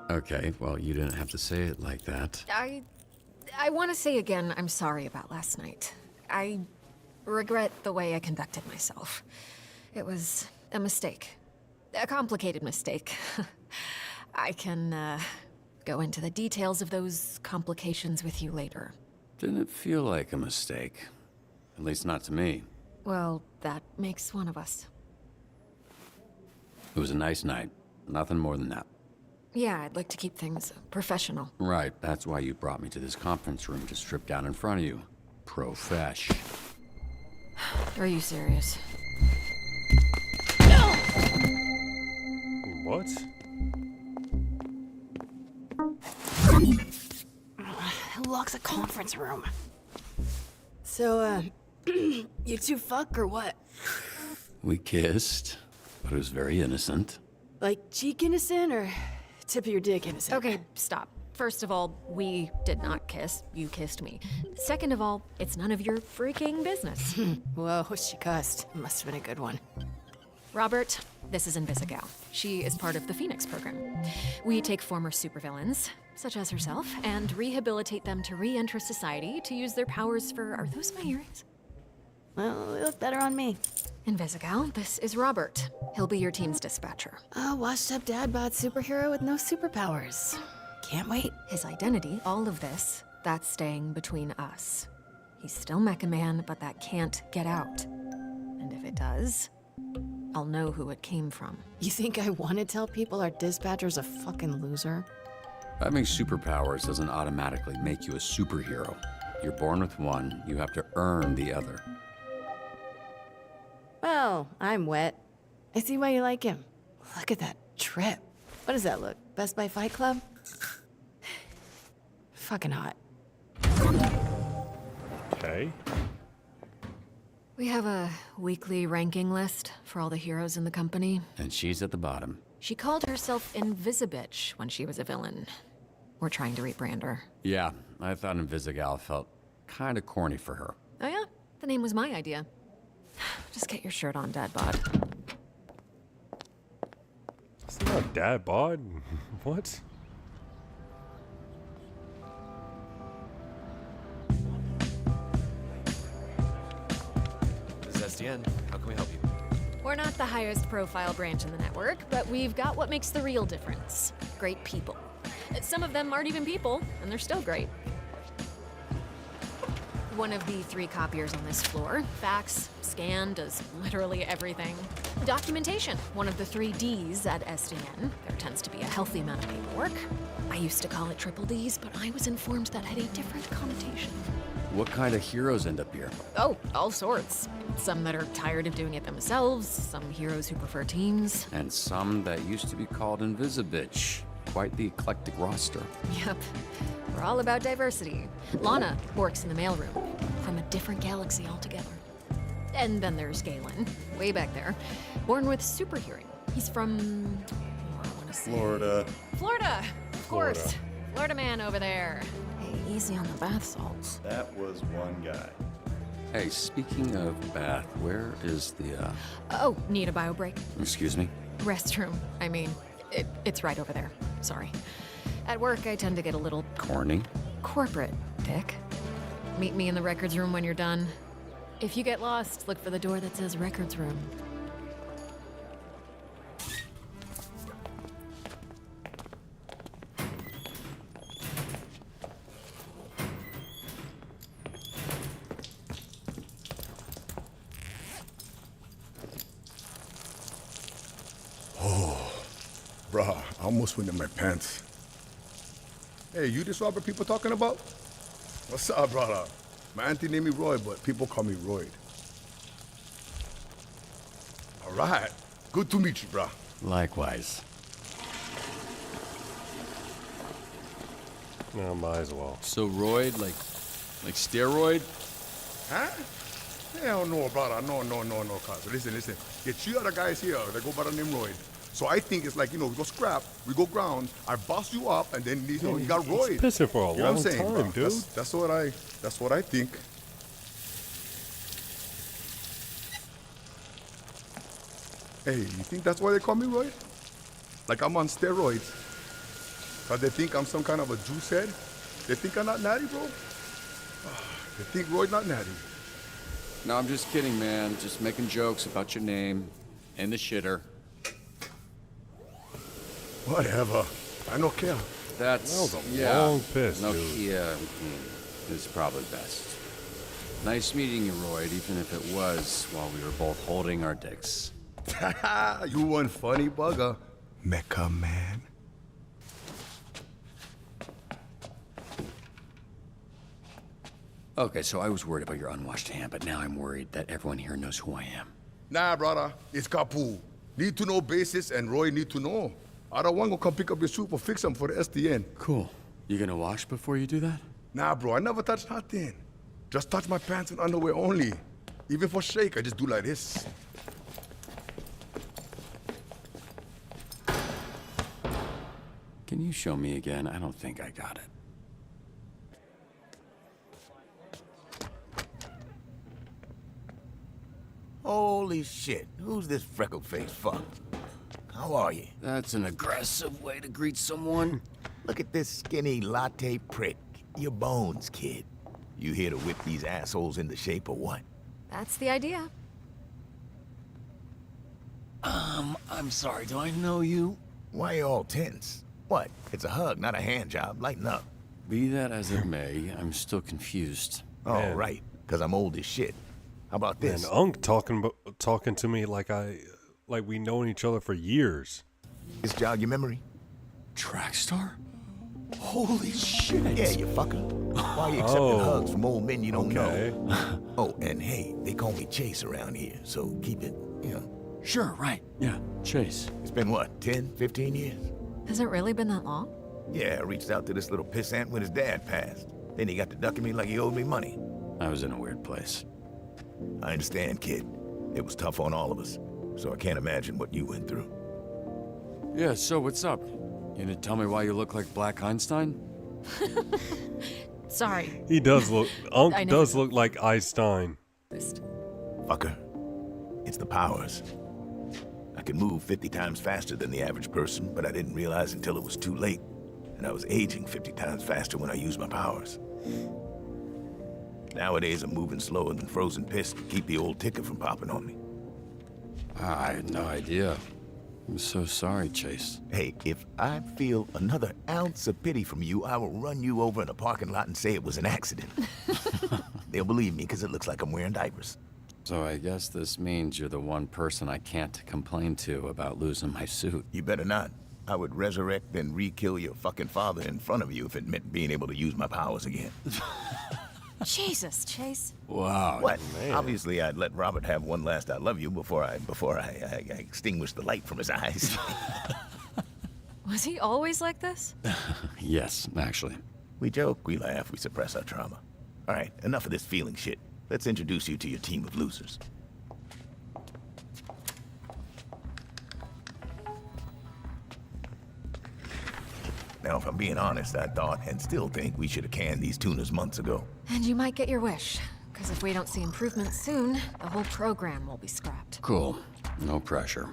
Okay, well, you didn't have to say it like that. I want to say again, I'm sorry about last night. I regret the way I conducted myself. It was a mistake. A complicated mistake. I can, go into the details of those complications with you later. Didn't feel like a mistake. At least not to me. Well, that makes one of us. It was a nice night. Nothing more than that. Yeah, I'd like to keep things professional. Right, that's why you brought me to this conference room to strip down in front of you. Profesh. Are you serious? What? Who locks a conference room? So, you two fuck or what? We kissed, but it was very innocent. Like cheek innocent or tip of your dick innocent? Okay, stop. First of all, we did not kiss. You kissed me. Second of all, it's none of your freaking business. Whoa, she cussed. Must have been a good one. Robert, this is Invisigal. She is part of the Phoenix program. We take former supervillains, such as herself, and rehabilitate them to re-enter society to use their powers for... Are those my earrings? Well, they look better on me. Invisigal, this is Robert. He'll be your team's dispatcher. A washed-up dad bod superhero with no superpowers. Can't wait. His identity, all of this, that's staying between us. He's still Mecha Man, but that can't get out. And if it does, I'll know who it came from. You think I want to tell people our dispatcher's a fucking loser? Having superpowers doesn't automatically make you a superhero. You're born with one, you have to earn the other. Well, I'm wet. I see why you like him. Look at that trip. What does that look? Best Buy Fight Club? Fucking hot. Okay. We have a weekly ranking list for all the heroes in the company. And she's at the bottom. She called herself Invisibitch when she was a villain. We're trying to rebrand her. Yeah, I thought Invisigal felt kind of corny for her. Oh yeah? The name was my idea. Just get your shirt on, Dad Bod. It's not Dad Bod. What? This is SDN. How can we help you? We're not the highest profile branch in the network, but we've got what makes the real difference. Great people. Some of them aren't even people, and they're still great. One of the 3 copiers on this floor. Fax, scan, does literally everything. Documentation, one of the 3 Ds at SDN. There tends to be a healthy amount of paperwork. I used to call it triple Ds, but I was informed that had a different connotation. What kind of heroes end up here? Oh, all sorts. Some that are tired of doing it themselves, some heroes who prefer teams. And some that used to be called Invisibitch. Quite the eclectic roster. Yep. We're all about diversity. Lana works in the mailroom, from a different galaxy altogether. And then there's Galen, way back there, born with super hearing. He's from... I want to say... Florida. Florida! Of course. Florida man over there. Hey, easy on the bath salts. That was one guy. Hey, speaking of bath, where is the, Oh, need a bio break? Excuse me? Restroom. I mean, it's right over there. Sorry. At work, I tend to get a little... Corny? Corporate, Dick. Meet me in the records room when you're done. If you get lost, look for the door that says records room. Oh, bruh, I almost went in my pants. Hey, you this Robert people talking about? What's up, brother? My auntie named me Roy, but people call me Royd. All right. Good to meet you, bruh. Likewise. No, might as well. So Royd, like steroid? Huh? Hell no, brother. No, cuz. Listen. Get 2 other guys here that go by the name Royd. So I think it's like, we go scrap, we go ground, I boss you up, and then you got Royd. He's pissing for a You know long what I'm saying, time, bro? dude. That's what I think. Hey, you think that's why they call me Royd? Like I'm on steroids. Cause they think I'm some kind of a juice head? They think I'm not natty, bro? They think Royd not natty. No, I'm just kidding, man. Just making jokes about your name and the shitter. Whatever. I don't care. That's That was a long piss, dude. Nokia is probably best. Nice meeting you, Royd, even if it was while we were both holding our dicks. You one funny bugger. Mecha man. Okay, so I was worried about your unwashed hand, but now I'm worried that everyone here knows who I am. Nah, brother. It's Kapu. Need to know basis and Roy need to know. I don't want to come pick up your soup or fix them for the SDN. Cool. You gonna wash before you do that? Nah, bro. I never touch nothing. Just touch my pants and underwear only. Even for shake, I just do like this. Can you show me again? I don't think I got it. Holy shit, who's this freckle-faced fuck? How are you? That's an aggressive way to greet someone. Look at this skinny latte prick. Your bones, kid. You here to whip these assholes into shape or what? That's the idea. I'm sorry, do I know you? Why are you all tense? What? It's a hug, not a hand job. Lighten up. Be that as it may, I'm still confused. Oh, right, because I'm old as shit. How about this? And Unk talking to me like we known each other for years. This jog your memory? Trackstar? Holy shit! Yeah, you fucker. Why are you accepting hugs from old men you don't know? Oh, and hey, they call me Chase around here, so keep it, Sure, right. Yeah, Chase. It's been what, 10, 15 years? Has it really been that long? Yeah, I reached out to this little pissant when his dad passed. Then he got to ducking me like he owed me money. I was in a weird place. I understand, kid. It was tough on all of us, so I can't imagine what you went through. Yeah, so what's up? You gonna tell me why you look like Black Einstein? Sorry. He does look. Unk does look like Einstein. Fucker. It's the powers. I could move 50 times faster than the average person, but I didn't realize until it was too late. And I was aging 50 times faster when I used my powers. Nowadays, I'm moving slower than frozen piss to keep the old ticker from popping on me. I had no idea. I'm so sorry, Chase. Hey, if I feel another ounce of pity from you, I will run you over in a parking lot and say it was an accident. They'll believe me because it looks like I'm wearing diapers. So I guess this means you're the one person I can't complain to about losing my suit. You better not. I would resurrect and re-kill your fucking father in front of you if it meant being able to use my powers again. Jesus, Chase. Wow. What? Man. Obviously, I'd let Robert have one last I love you before I extinguished the light from his eyes. Was he always like this? Yes, actually. We joke, we laugh, we suppress our trauma. All right, enough of this feeling shit. Let's introduce you to your team of losers. Now, if I'm being honest, I thought and still think we should have canned these tunas months ago. And you might get your wish, because if we don't see improvements soon, the whole program will be scrapped. Cool. No pressure.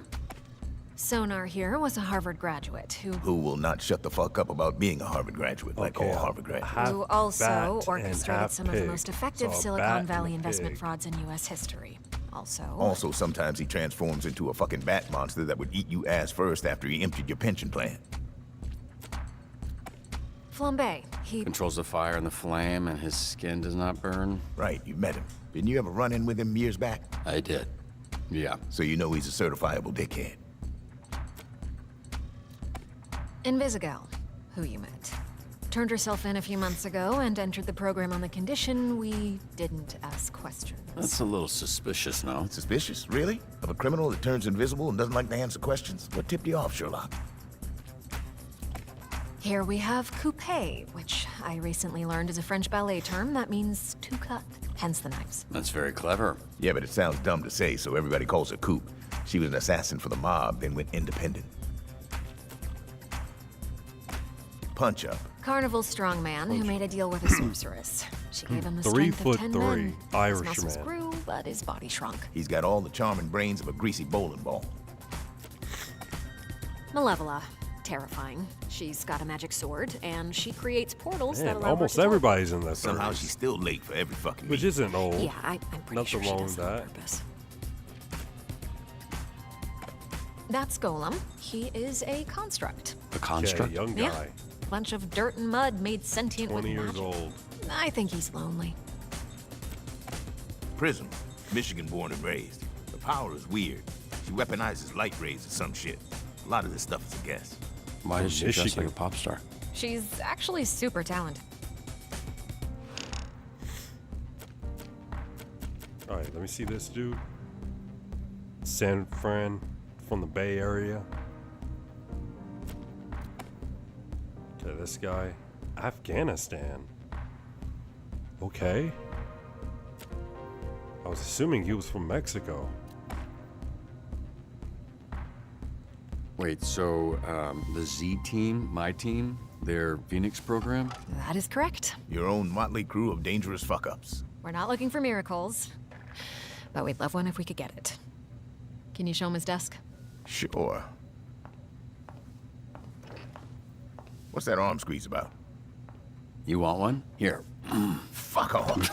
Sonar here was a Harvard graduate who will not shut the fuck up about being a Harvard graduate, like all Harvard graduates. Who also orchestrated some of the most effective Silicon Valley investment frauds in U.S. history. Also, sometimes he transforms into a fucking bat monster that would eat you ass first after he emptied your pension plan. Flambe, he controls the fire and the flame, and his skin does not burn. Right, you met him. Didn't you ever run in with him years back? I did. Yeah. So you know he's a certifiable dickhead. Invisigal, who you met. Turned herself in a few months ago and entered the program on the condition we didn't ask questions. That's a little suspicious, no? Suspicious? Really? Of a criminal that turns invisible and doesn't like to answer questions? What tipped you off, Sherlock? Here we have coupe, which I recently learned is a French ballet term that means to cut, hence the knives. That's very clever. Yeah, but it sounds dumb to say, so everybody calls her Coop. She was an assassin for the mob, then went independent. Punch Up. Carnival's strongman who made a deal with a sorceress. She gave him the strength of 10 men. His muscles grew, but his body shrunk. He's got all the charm and brains of a greasy bowling ball. Malevola. Terrifying. She's got a magic sword, and she creates portals that allow almost her to everybody's in that. Somehow she's still late for every fucking Which meeting. isn't old. Yeah, I'm pretty Nothing sure she wrong does with that on that. purpose. That's Golem. He is a construct. A construct? Okay, young Yeah. guy. Bunch of dirt and mud made sentient 20 with years magic. old. I think he's lonely. Prism, Michigan born and raised. The power is weird. She weaponizes light rays or some shit. A lot of this stuff is a guess. Why does she dress like a pop star? She's actually super talented. Alright, let me see this dude. San Fran from the Bay Area. Okay, this guy. Afghanistan. Okay. I was assuming he was from Mexico. Wait, so the Z team, my team, their Phoenix program? That is correct. Your own motley crew of dangerous fuck-ups. We're not looking for miracles, but we'd love one if we could get it. Can you show him his desk? Sure. What's that arm squeeze about? You want one? Here. Fuck off.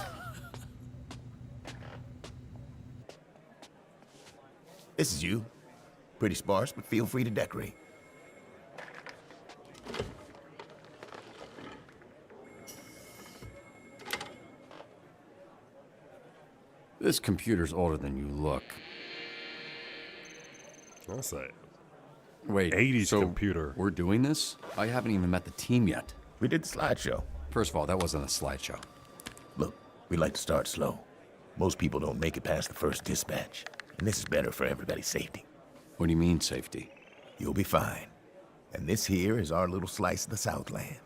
This is you. Pretty sparse, but feel free to decorate. This computer's older than you look. That's it. Wait, 80s so computer. We're doing this? I haven't even met the team yet. We did the slideshow. First of all, that wasn't a slideshow. Look, we like to start slow. Most people don't make it past the first dispatch, and this is better for everybody's safety. What do you mean, safety? You'll be fine. And this here is our little slice of the Southland.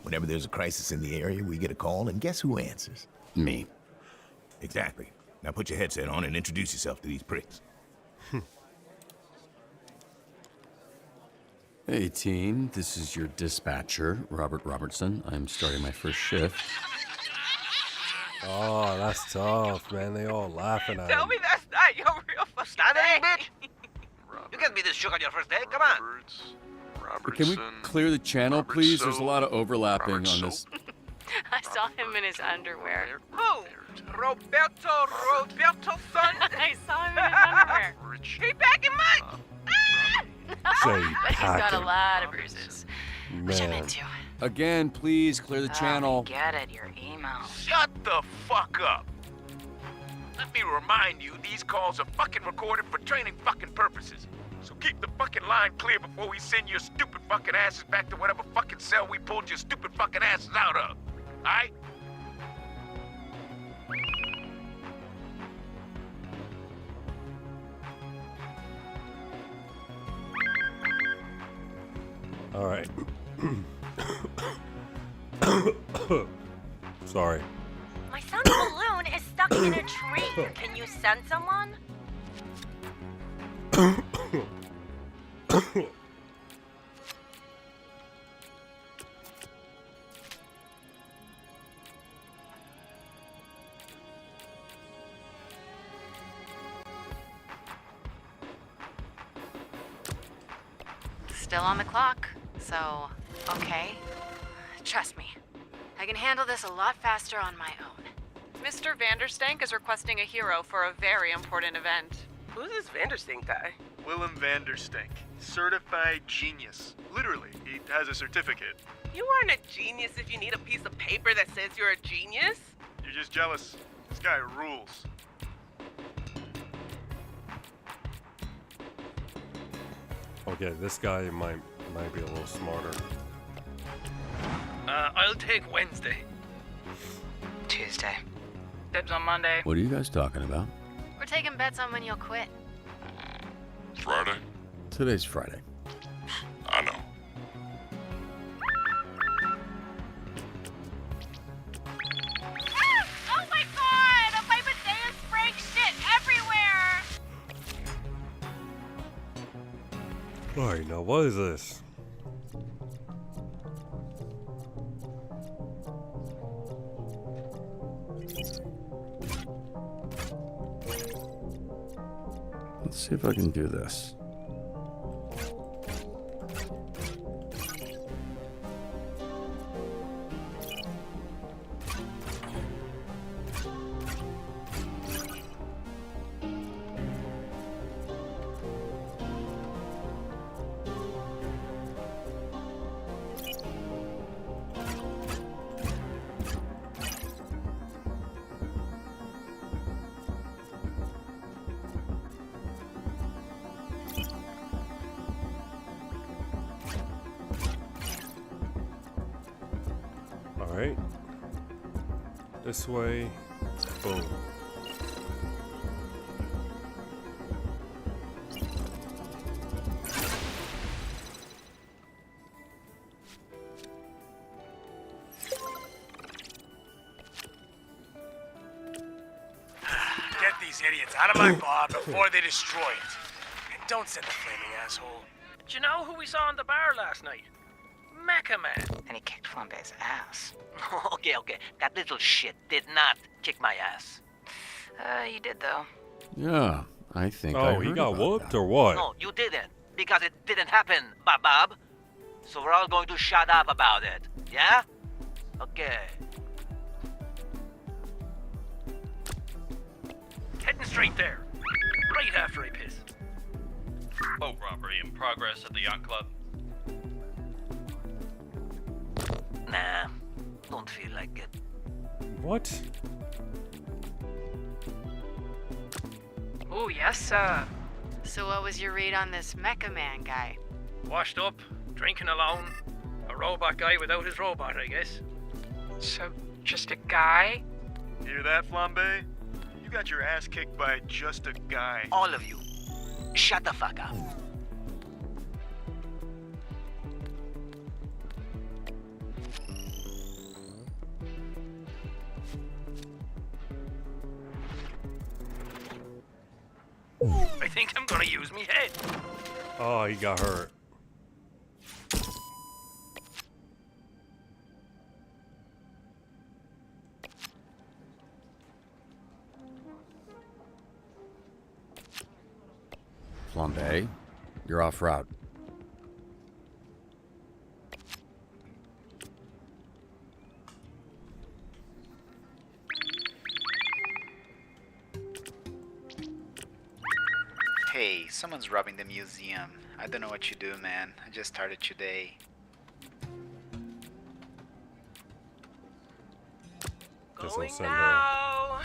Whenever there's a crisis in the area, we get a call, and guess who answers? Me. Exactly. Now put your headset on and introduce yourself to these pricks. Hey, team. This is your dispatcher, Robert Robertson. I'm starting my first shift. Oh, that's tough, man. They all laughing at Tell him. me that's not your real fucking name, bitch! You can't be this shook on your first day, come on! Can we clear the channel, please? There's a lot of overlapping on this. I saw him in his underwear. Who? Roberto son? I saw him in his underwear. He packing much? Say But he's got a packing. lot of bruises. Which I'm Man. into. Again, please clear the channel. Get it, your email. Shut the fuck up! Let me remind you, these calls are fucking recorded for training fucking purposes. So keep the fucking line clear before we send your stupid fucking asses back to whatever fucking cell we pulled your stupid fucking asses out of. Alright? All right. Sorry. My son's balloon is stuck in a tree. Can you send someone? Still on the clock, so okay. Trust me, I can handle this a lot faster on my own. Mr. Vanderstank is requesting a hero for a very important event. Who's this Vanderstink guy? Willem Vanderstank, certified genius. Literally, he has a certificate. You aren't a genius if you need a piece of paper that says you're a genius. You're just jealous. This guy rules. Okay, this guy might be a little smarter. I'll take Wednesday. Tuesday. Dibs on Monday. What are you guys talking about? We're taking bets on when you'll quit. Friday? Today's Friday. I know. Oh my god! My bidet is spraying shit everywhere! Alright, now what is this? Let's see if I can do this. This way. Boom. Get these idiots out of my bar before they destroy it. And don't send the flaming asshole. Do you know who we saw in the bar last night? Mecha Man. And he kicked Flambe's ass. Okay. That little shit did not kick my ass. You did, though. Yeah, I think I Oh, he heard got about whooped that. or what? No, you didn't. Because it didn't happen, Bob. So we're all going to shut up about it. Yeah? Okay. Heading straight there. Right after I piss. Boat robbery in progress at the yacht club. Nah, don't feel like it. What? Oh, yes, sir. So what was your read on this Mecha Man guy? Washed up, drinking alone. A robot guy without his robot, I guess. So, just a guy? Hear that, Flambe? You got your ass kicked by just a guy. All of you, shut the fuck up. I think I'm gonna use me head. Oh, he got hurt. Flambe, you're off route. Hey, someone's robbing the museum. I don't know what you do, man. I just started today. Going now.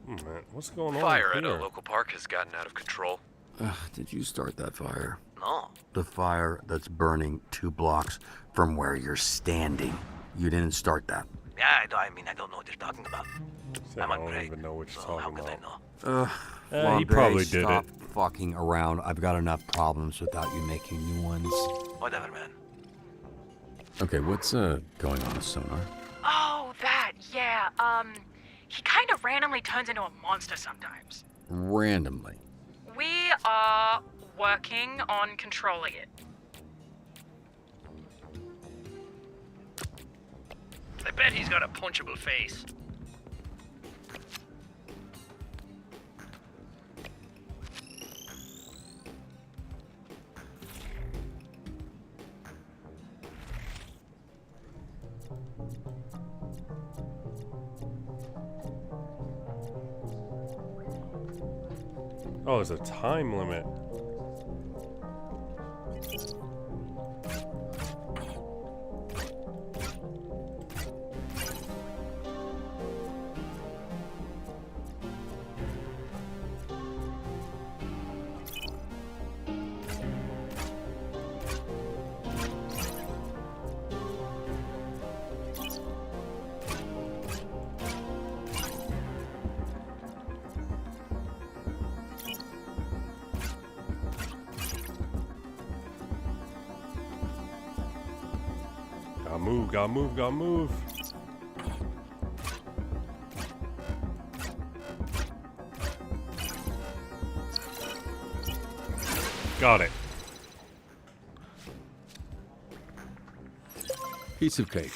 Man, what's going on Fire at here? a local park has gotten out of control. Did you start that fire? No. The fire that's burning 2 blocks from where you're standing. You didn't start that. Yeah, I don't know what you're talking about. I don't even know what you're talking about. He Flambe, probably did stop it. fucking around. I've got enough problems without you making new ones. Whatever, man. Okay, what's going on with Sonar? Oh, that, yeah. He kind of randomly turns into a monster sometimes. Randomly. We are working on controlling it. I bet he's got a punchable face. Oh, there's a time limit. Gotta move. Got it. Piece of cake.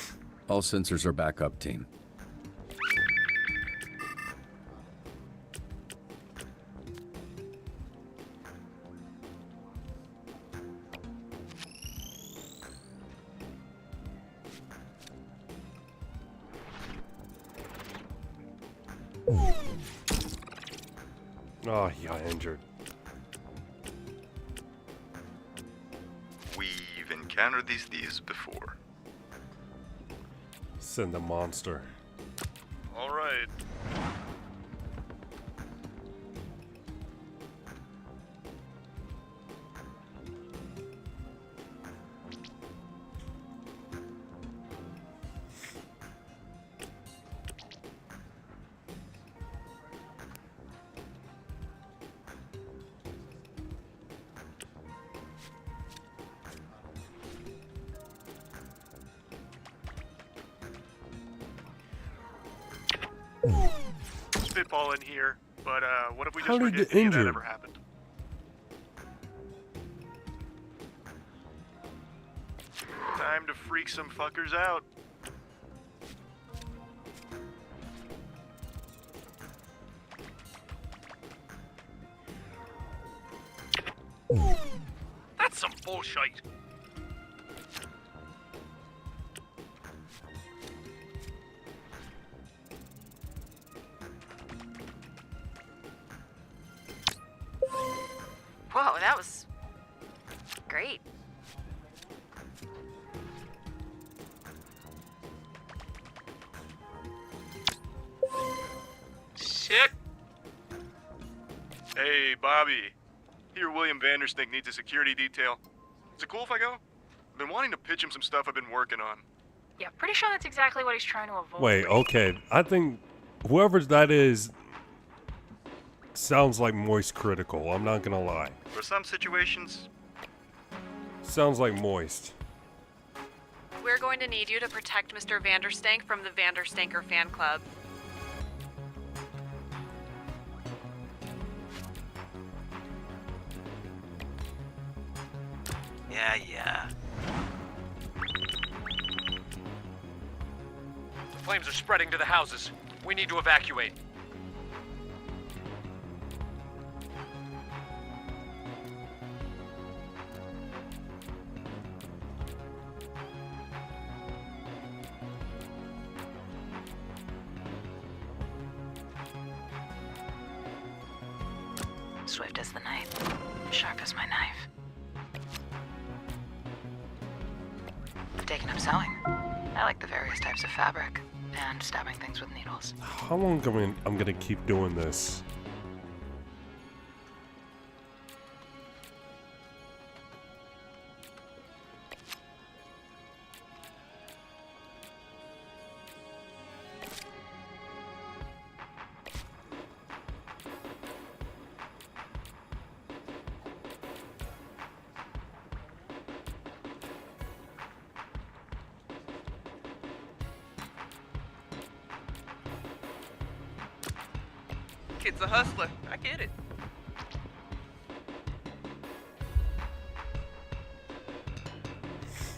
All sensors are back up, team. Oh, he got injured. We've encountered these thieves before. Send the monster. All right. Spitball in here, but what if we How just did he forget get any of that injured? ever happened? Time to freak some fuckers out. That's some bullshit. Whoa, that was great. Shit! Hey, Bobby. Here, William Vanderstink needs a security detail. Is it cool if I go? I've been wanting to pitch him some stuff I've been working on. Yeah, pretty sure that's exactly what he's trying to avoid. Wait, okay. I think whoever that is sounds like Moist Critical. I'm not gonna lie. For some situations, Sounds like Moist. We're going to need you to protect Mr. Vanderstank from the Vanderstanker fan club. Yeah. The flames are spreading to the houses. We need to evacuate. Swift as the night, sharp as my knife. I've taken up sewing. I like the various types of fabric and stabbing things with needles. How long I'm gonna keep doing this? Kid's a hustler. I get it.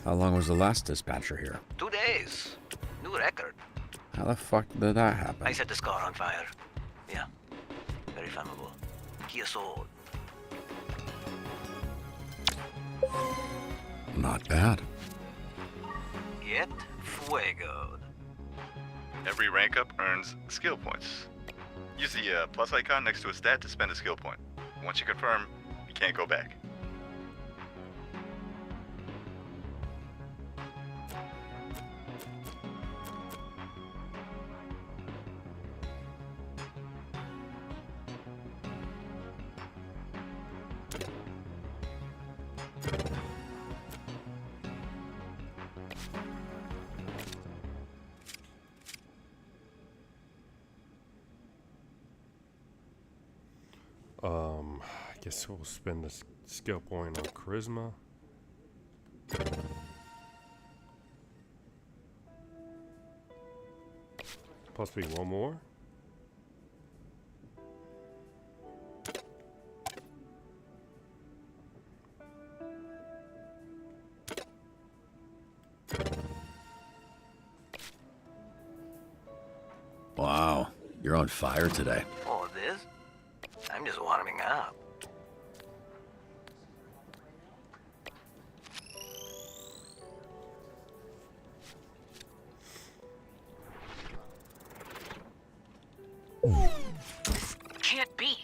How long was the last dispatcher here? 2 days. New record. How the fuck did that happen? I set this car on fire. Yeah. Very flammable. Kia Soul. Not bad. Get fuego. Every rank up earns skill points. Use the plus icon next to a stat to spend a skill point. Once you confirm, you can't go back. I guess we'll spend the skill point on charisma. Possibly one more. Wow, you're on fire today. Oh, this? I'm just warming up. Can't be.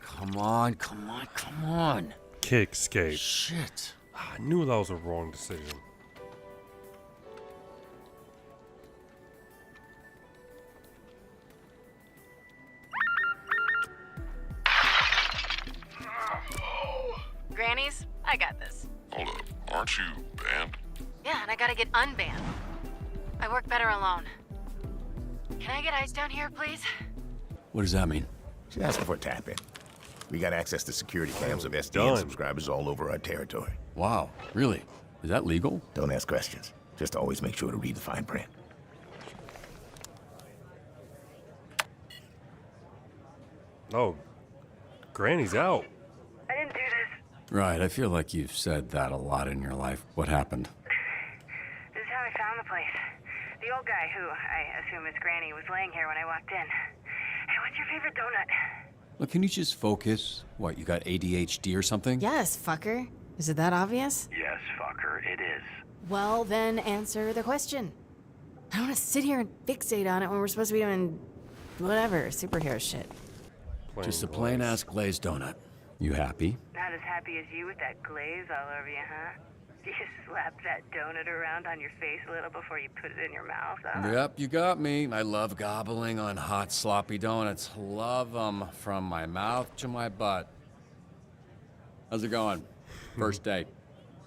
Come on. Kickscape. Shit. I knew that was a wrong decision. Grannies, I got this. Hold up, aren't you banned? Yeah, and I gotta get unbanned. I work better alone. Can I get ice down here, please? What does that mean? She's asking for a tap-in. We got access to security cams of SDN done. subscribers all over our territory. Wow, really? Is that legal? Don't ask questions. Just always make sure to read the fine print. Oh, Granny's out. I didn't do this. Right, I feel like you've said that a lot in your life. What happened? This is how I found the place. The old guy, who I assume is Granny, was laying here when I walked in. Hey, what's your favorite donut? Look, can you just focus? What, you got ADHD or something? Yes, fucker. Is it that obvious? Yes, fucker, it is. Well, then answer the question. I don't want to sit here and fixate on it when we're supposed to be doing whatever, superhero shit. Just a plain-ass glazed donut. You happy? Not as happy as you with that glaze all over you, huh? You slap that donut around on your face a little before you put it in your mouth, huh? Yep, you got me. I love gobbling on hot, sloppy donuts. Love them from my mouth to my butt. How's it going? First date.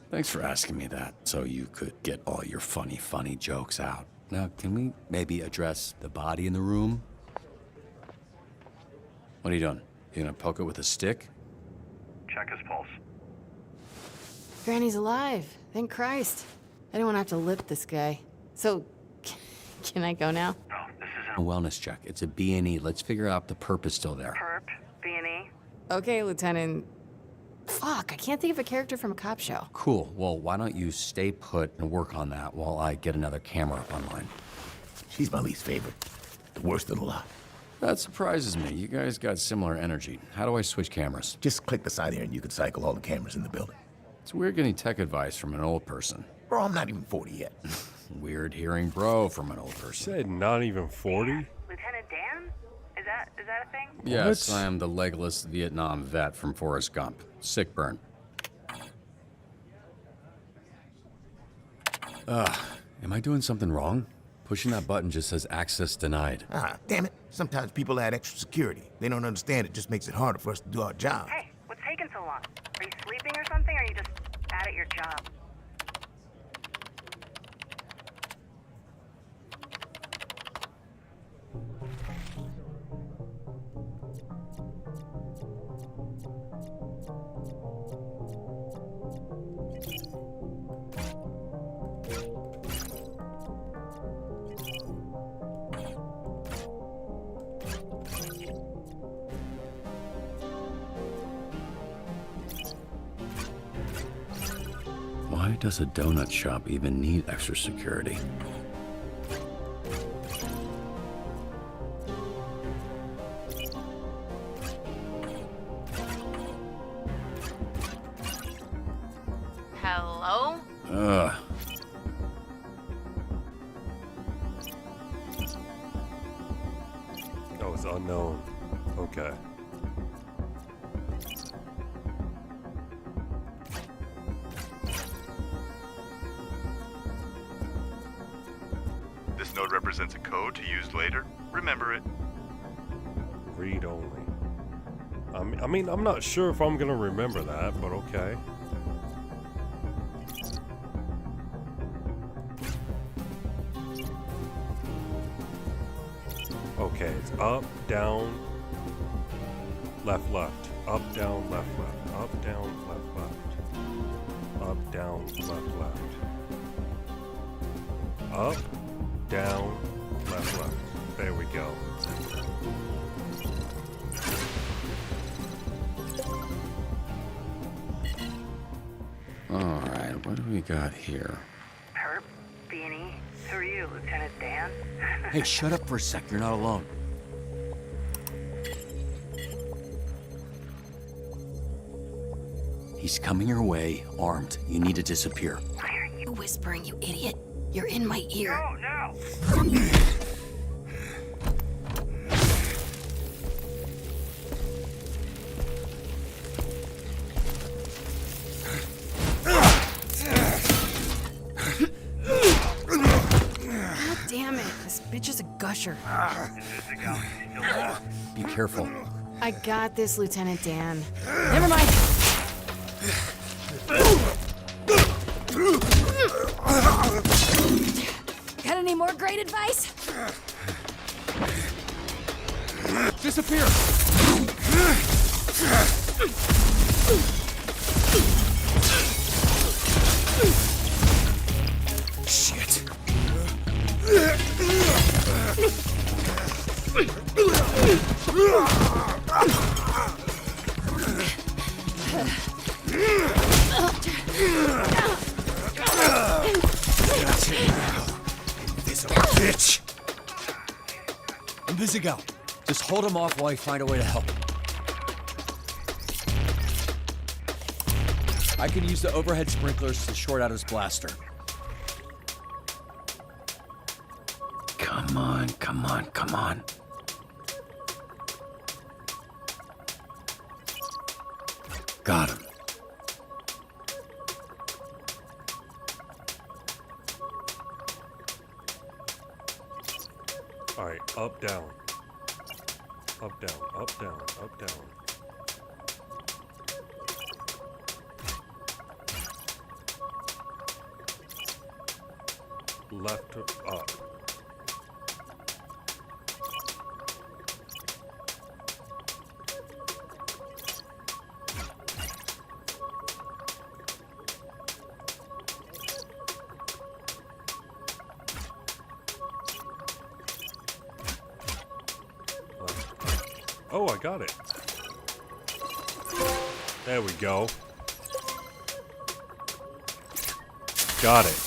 Thanks for asking me that, so you could get all your funny jokes out. Now, can we maybe address the body in the room? What are you doing? You gonna poke it with a stick? Check his pulse. Granny's alive. Thank Christ. I didn't want to have to lip this guy. So, can I go now? A wellness check. It's a B&E. Let's figure out the perp is still there. Perp, B&E. Okay, Lieutenant. Fuck, I can't think of a character from a cop show. Cool. Well, why don't you stay put and work on that while I get another camera up online? She's my least favorite. The worst of the lot. That surprises me. You guys got similar energy. How do I switch cameras? Just click the side here and you can cycle all the cameras in the building. It's weird getting tech advice from an old person. Bro, I'm not even 40 yet. Weird hearing bro from an old person. Said not even 40? Lieutenant Dan? Is that a thing? Yes, I am the legless Vietnam vet from Forrest Gump. Sick burn. Am I doing something wrong? Pushing that button just says access denied. Ah, damn it. Sometimes people add extra security. They don't understand it just makes it harder for us to do our job. Hey, what's taking so long? Are you sleeping or something, or are you just bad at your job? Why does a donut shop even need extra security? Hello? Ugh. Oh, it's unknown. Okay. This node represents a code to use later. Remember it. Read only. I mean, I'm not sure if I'm gonna remember that, but okay. Okay, it's up, down, left, left. Up, down, left, left. Up, down, left, left. Up, down, left, left. Up, down, left, left. There we go. Alright, what do we got here? Perp, B&E. Who are you, Lieutenant Dan? Hey, shut up for a sec. You're not alone. He's coming your way, armed. You need to disappear. Why are you whispering, you idiot? You're in my ear. No! God damn it. This bitch is a gusher. Be careful. I got this, Lieutenant Dan. Never mind. Got an Any more great advice? Disappear! Shit. This bitch. Invisigal, just hold him off while I find a way to help. I can use the overhead sprinklers to short out his blaster. Come on, come on, come on. Got him. Alright, up, down. Up, down, up, down, up, down. Left to up. Oh, I got it. There we go. Got it.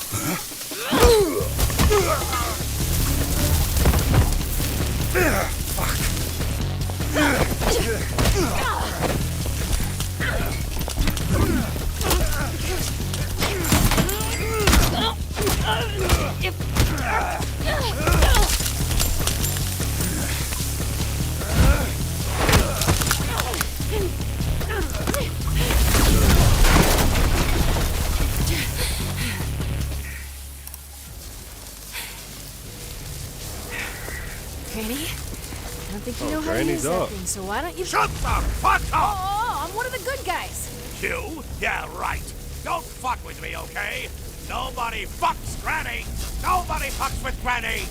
Granny? I don't think you know how to Granny's use that up. thing, so why don't you... Shut the fuck up! Oh, I'm one of the good guys. You? Yeah, right. Don't fuck with me, okay? Nobody fucks Granny! Nobody fucks with Granny!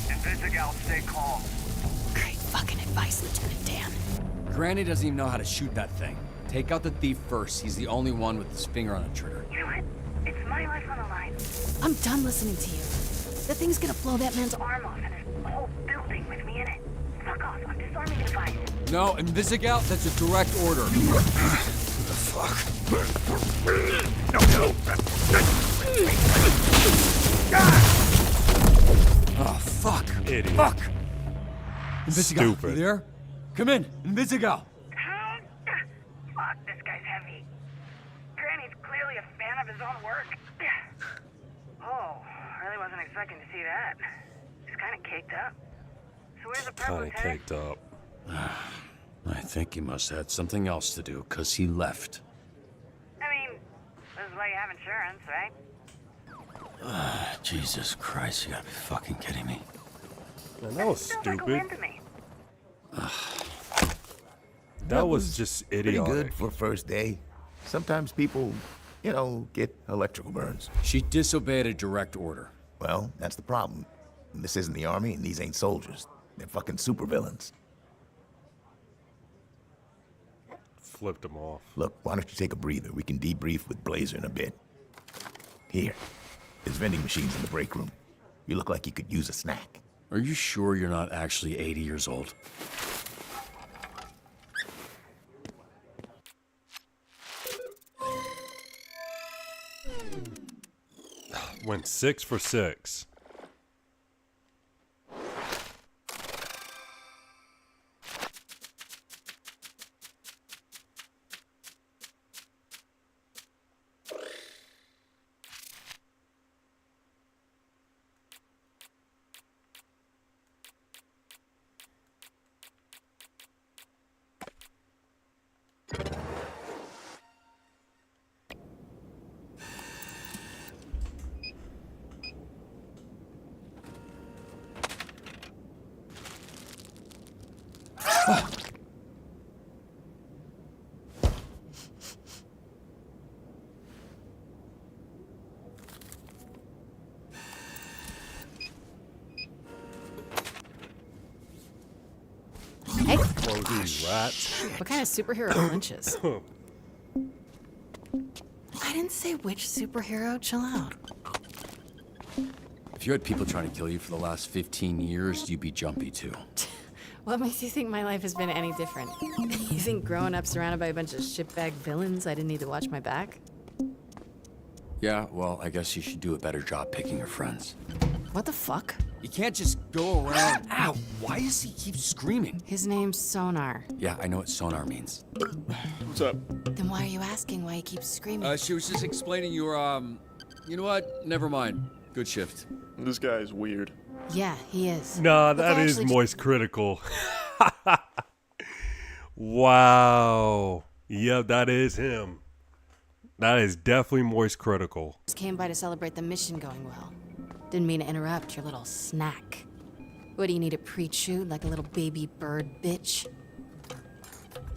Invisigal, stay calm. Great fucking advice, Lieutenant Dan. Granny doesn't even know how to shoot that thing. Take out the thief first. He's the only one with his finger on the trigger. You know what? It's my life on the line. I'm done listening to you. The thing's gonna blow that man's Arm off and this whole building with me in it. Fuck off. I'm disarming the device. No, Invisigal, that's a direct order. What the fuck? No. Oh, fuck. Idiot. Fuck. Invisigal, Stupid. you there? Come in, Invisigal. Fuck, this guy's heavy. Granny's clearly a fan of his own work. Oh, really wasn't expecting to see that. He's kind of caked up. So where's the purple Kinda headed? caked up. I think he must have had something else to do, because he left. I mean, this is why you have insurance, right? Jesus Christ, you gotta be fucking kidding me. Man, that was Sounds like a stupid. win to me. That was just Pretty idiotic. good for first day. Sometimes people, you know, get electrical burns. She disobeyed a direct order. Well, that's the problem. This isn't the army, and these ain't soldiers. They're fucking supervillains. Flipped him off. Look, why don't you take a breather? We can debrief with Blazer in a bit. Here. There's vending machines in the break room. You look like you could use a snack. Are you sure you're not actually 80 years old? Went 6 for 6. Hey. Close these rats. What kind of superhero flinches? I didn't say which superhero. Chill out. If you had people trying to kill you for the last 15 years, you'd be jumpy too. What makes you think my life has been any different? You think growing up surrounded by a bunch of shitbag villains, I didn't need to watch my back? Yeah, well, I guess you should do a better job picking your friends. What the fuck? You can't just go around. Ow, why does he keep screaming? His name's Sonar. Yeah, I know what sonar means. What's up? Then why are you asking why he keeps screaming? She was just explaining your, you know what? Never mind. Good shift. This guy is weird. Yeah, he is. Nah, that is Moist Critical. Wow. Yeah, that is him. That is definitely Moist Critical. Just came by to celebrate the mission going well. Didn't mean to interrupt your little snack. What do you need, a pre-shoot like a little baby bird, bitch?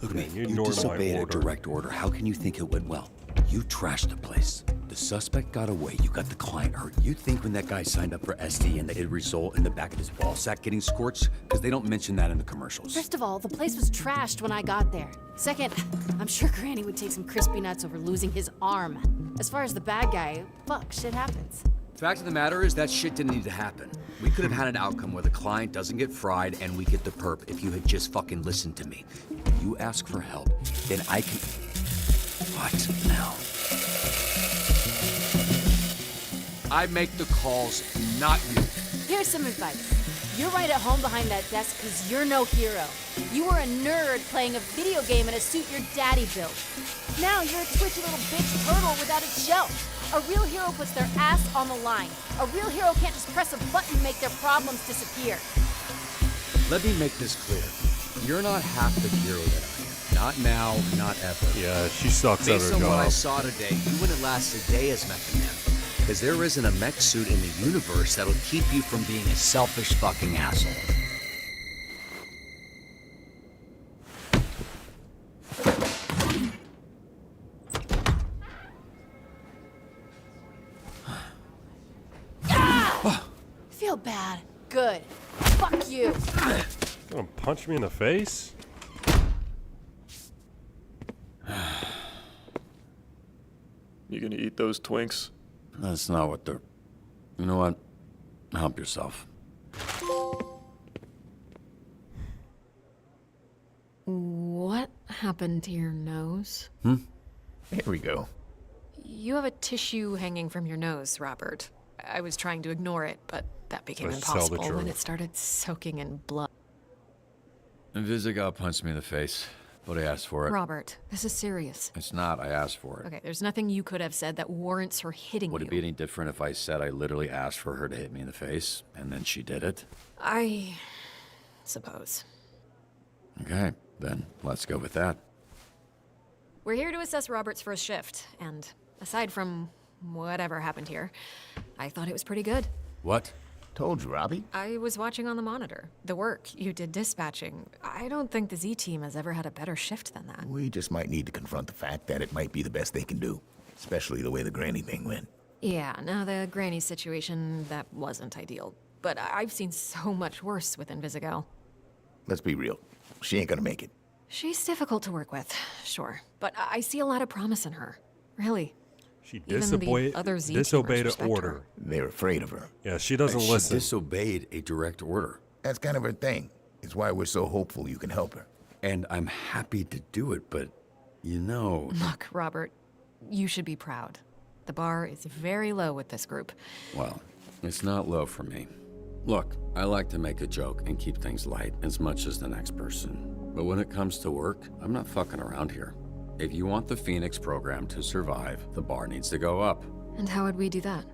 Look at me. You You ignored my disobeyed a order. direct order. How can you think it went well? You trashed the place. The suspect got away. You got the client hurt. You think when that guy signed up for SD and that it'd result in the back of his ball sack getting scorched? Because they don't mention that in the commercials. First of all, the place was trashed when I got there. Second, I'm sure Granny would take some crispy nuts over losing his arm. As far as the bad guy, fuck, shit happens. Fact of the matter is that shit didn't need to happen. We could have had an outcome where the client doesn't get fried and we get the perp if you had just fucking listened to me. You ask for help, then I can... What now? I make the calls, not you. Here's some advice. You're right at home behind that desk because you're no hero. You were a nerd playing a video game in a suit your daddy built. Now you're a twitchy little bitch turtle without a shell. A real hero puts their ass on the line. A real hero can't just press a button and make their problems disappear. Let me make this clear. You're not half the hero that I am. Not now, not ever. Yeah, she sucks at her Based on what I job. saw today, you wouldn't last a day as Mecha Man. Because there isn't a mech suit in the universe that'll keep you from being a selfish fucking asshole. Feel bad. Good. Fuck you. Gonna punch me in the face? You gonna eat those Twinks? That's not what they're... You know what? Help yourself. What happened to your nose? Here we go. You have a tissue hanging from your nose, Robert. I was trying to ignore it, but that became Let's tell the impossible when truth. it started soaking in blood. Invisigal punched me in the face, but I asked for it. Robert, this is serious. It's not. I asked for it. Okay, there's nothing you could have said that warrants her hitting Would you. it be any different if I said I literally asked for her to hit me in the face, and then she did it? I suppose. Okay, then let's go with that. We're here to assess Robert's first shift, and aside from whatever happened here, I thought it was pretty good. What? Told you, Robbie. I was watching on the monitor. The work you did dispatching. I don't think the Z team has ever had a better shift than that. We just might need to confront the fact that it might be the best they can do. Especially the way the Granny thing went. Yeah, now the Granny situation, that wasn't ideal. But I've seen so much worse with Invisigal. Let's be real. She ain't gonna make it. She's difficult to work with, sure. But I see a lot of promise in her. Really. She Even the other Z disobeyed teamers an respect order. her. They're afraid of her. Yeah, she doesn't She listen. disobeyed a direct order. That's kind of her thing. It's why we're so hopeful you can help her. And I'm happy to do it, but, you know... Look, Robert, you should be proud. The bar is very low with this group. Well, it's not low for me. Look, I like to make a joke and keep things light as much as the next person. But when it comes to work, I'm not fucking around here. If you want the Phoenix program to survive, the bar needs to go up. And how would we do that?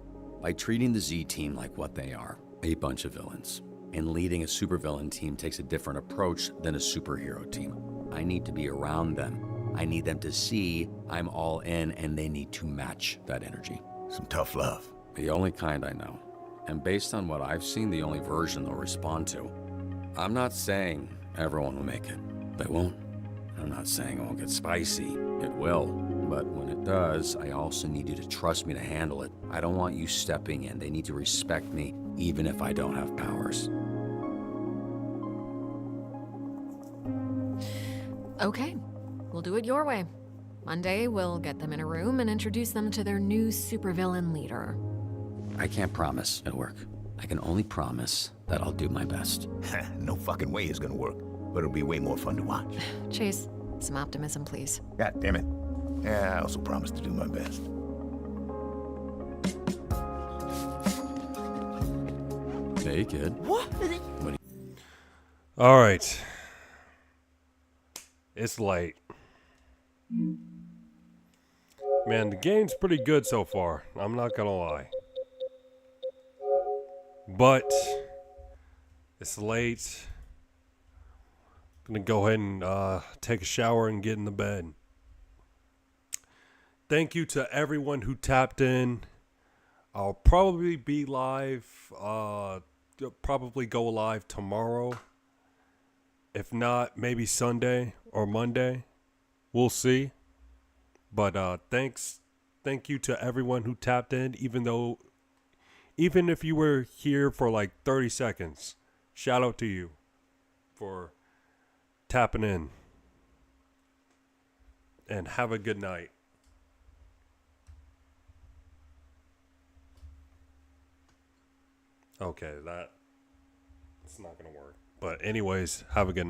By treating the Z team like what they are, a bunch of villains. And leading a supervillain team takes a different approach than a superhero team. I need to be around them. I need them to see I'm all in, and they need to match that energy. Some tough love. The only kind I know. And based on what I've seen, the only version they'll respond to. I'm not saying everyone will make it. They won't. I'm not saying it won't get spicy. It will. But when it does, I also need you to trust me to handle it. I don't want you stepping in. They need to respect me, even if I don't have powers. Okay, we'll do it your way. Monday, we'll get them in a room and introduce them to their new supervillain leader. I can't promise it'll work. I can only promise that I'll do my best. No fucking way it's gonna work, but it'll be way more fun to watch. Chase, some optimism, please. God damn it. Yeah, I also promise to do my best. Hey, kid. What? All right. It's late. Man, the game's pretty good so far. I'm not gonna lie. But it's late. I'm gonna go ahead and take a shower and get in the bed. Thank you to everyone who tapped in. I'll probably be live. Probably go live tomorrow. If not, maybe Sunday or Monday. We'll see. But thank you to everyone who tapped in, even if you were here for like 30 seconds. Shout out to you for tapping in. And have a good night. Okay, it's not gonna work. But anyways, have a good night.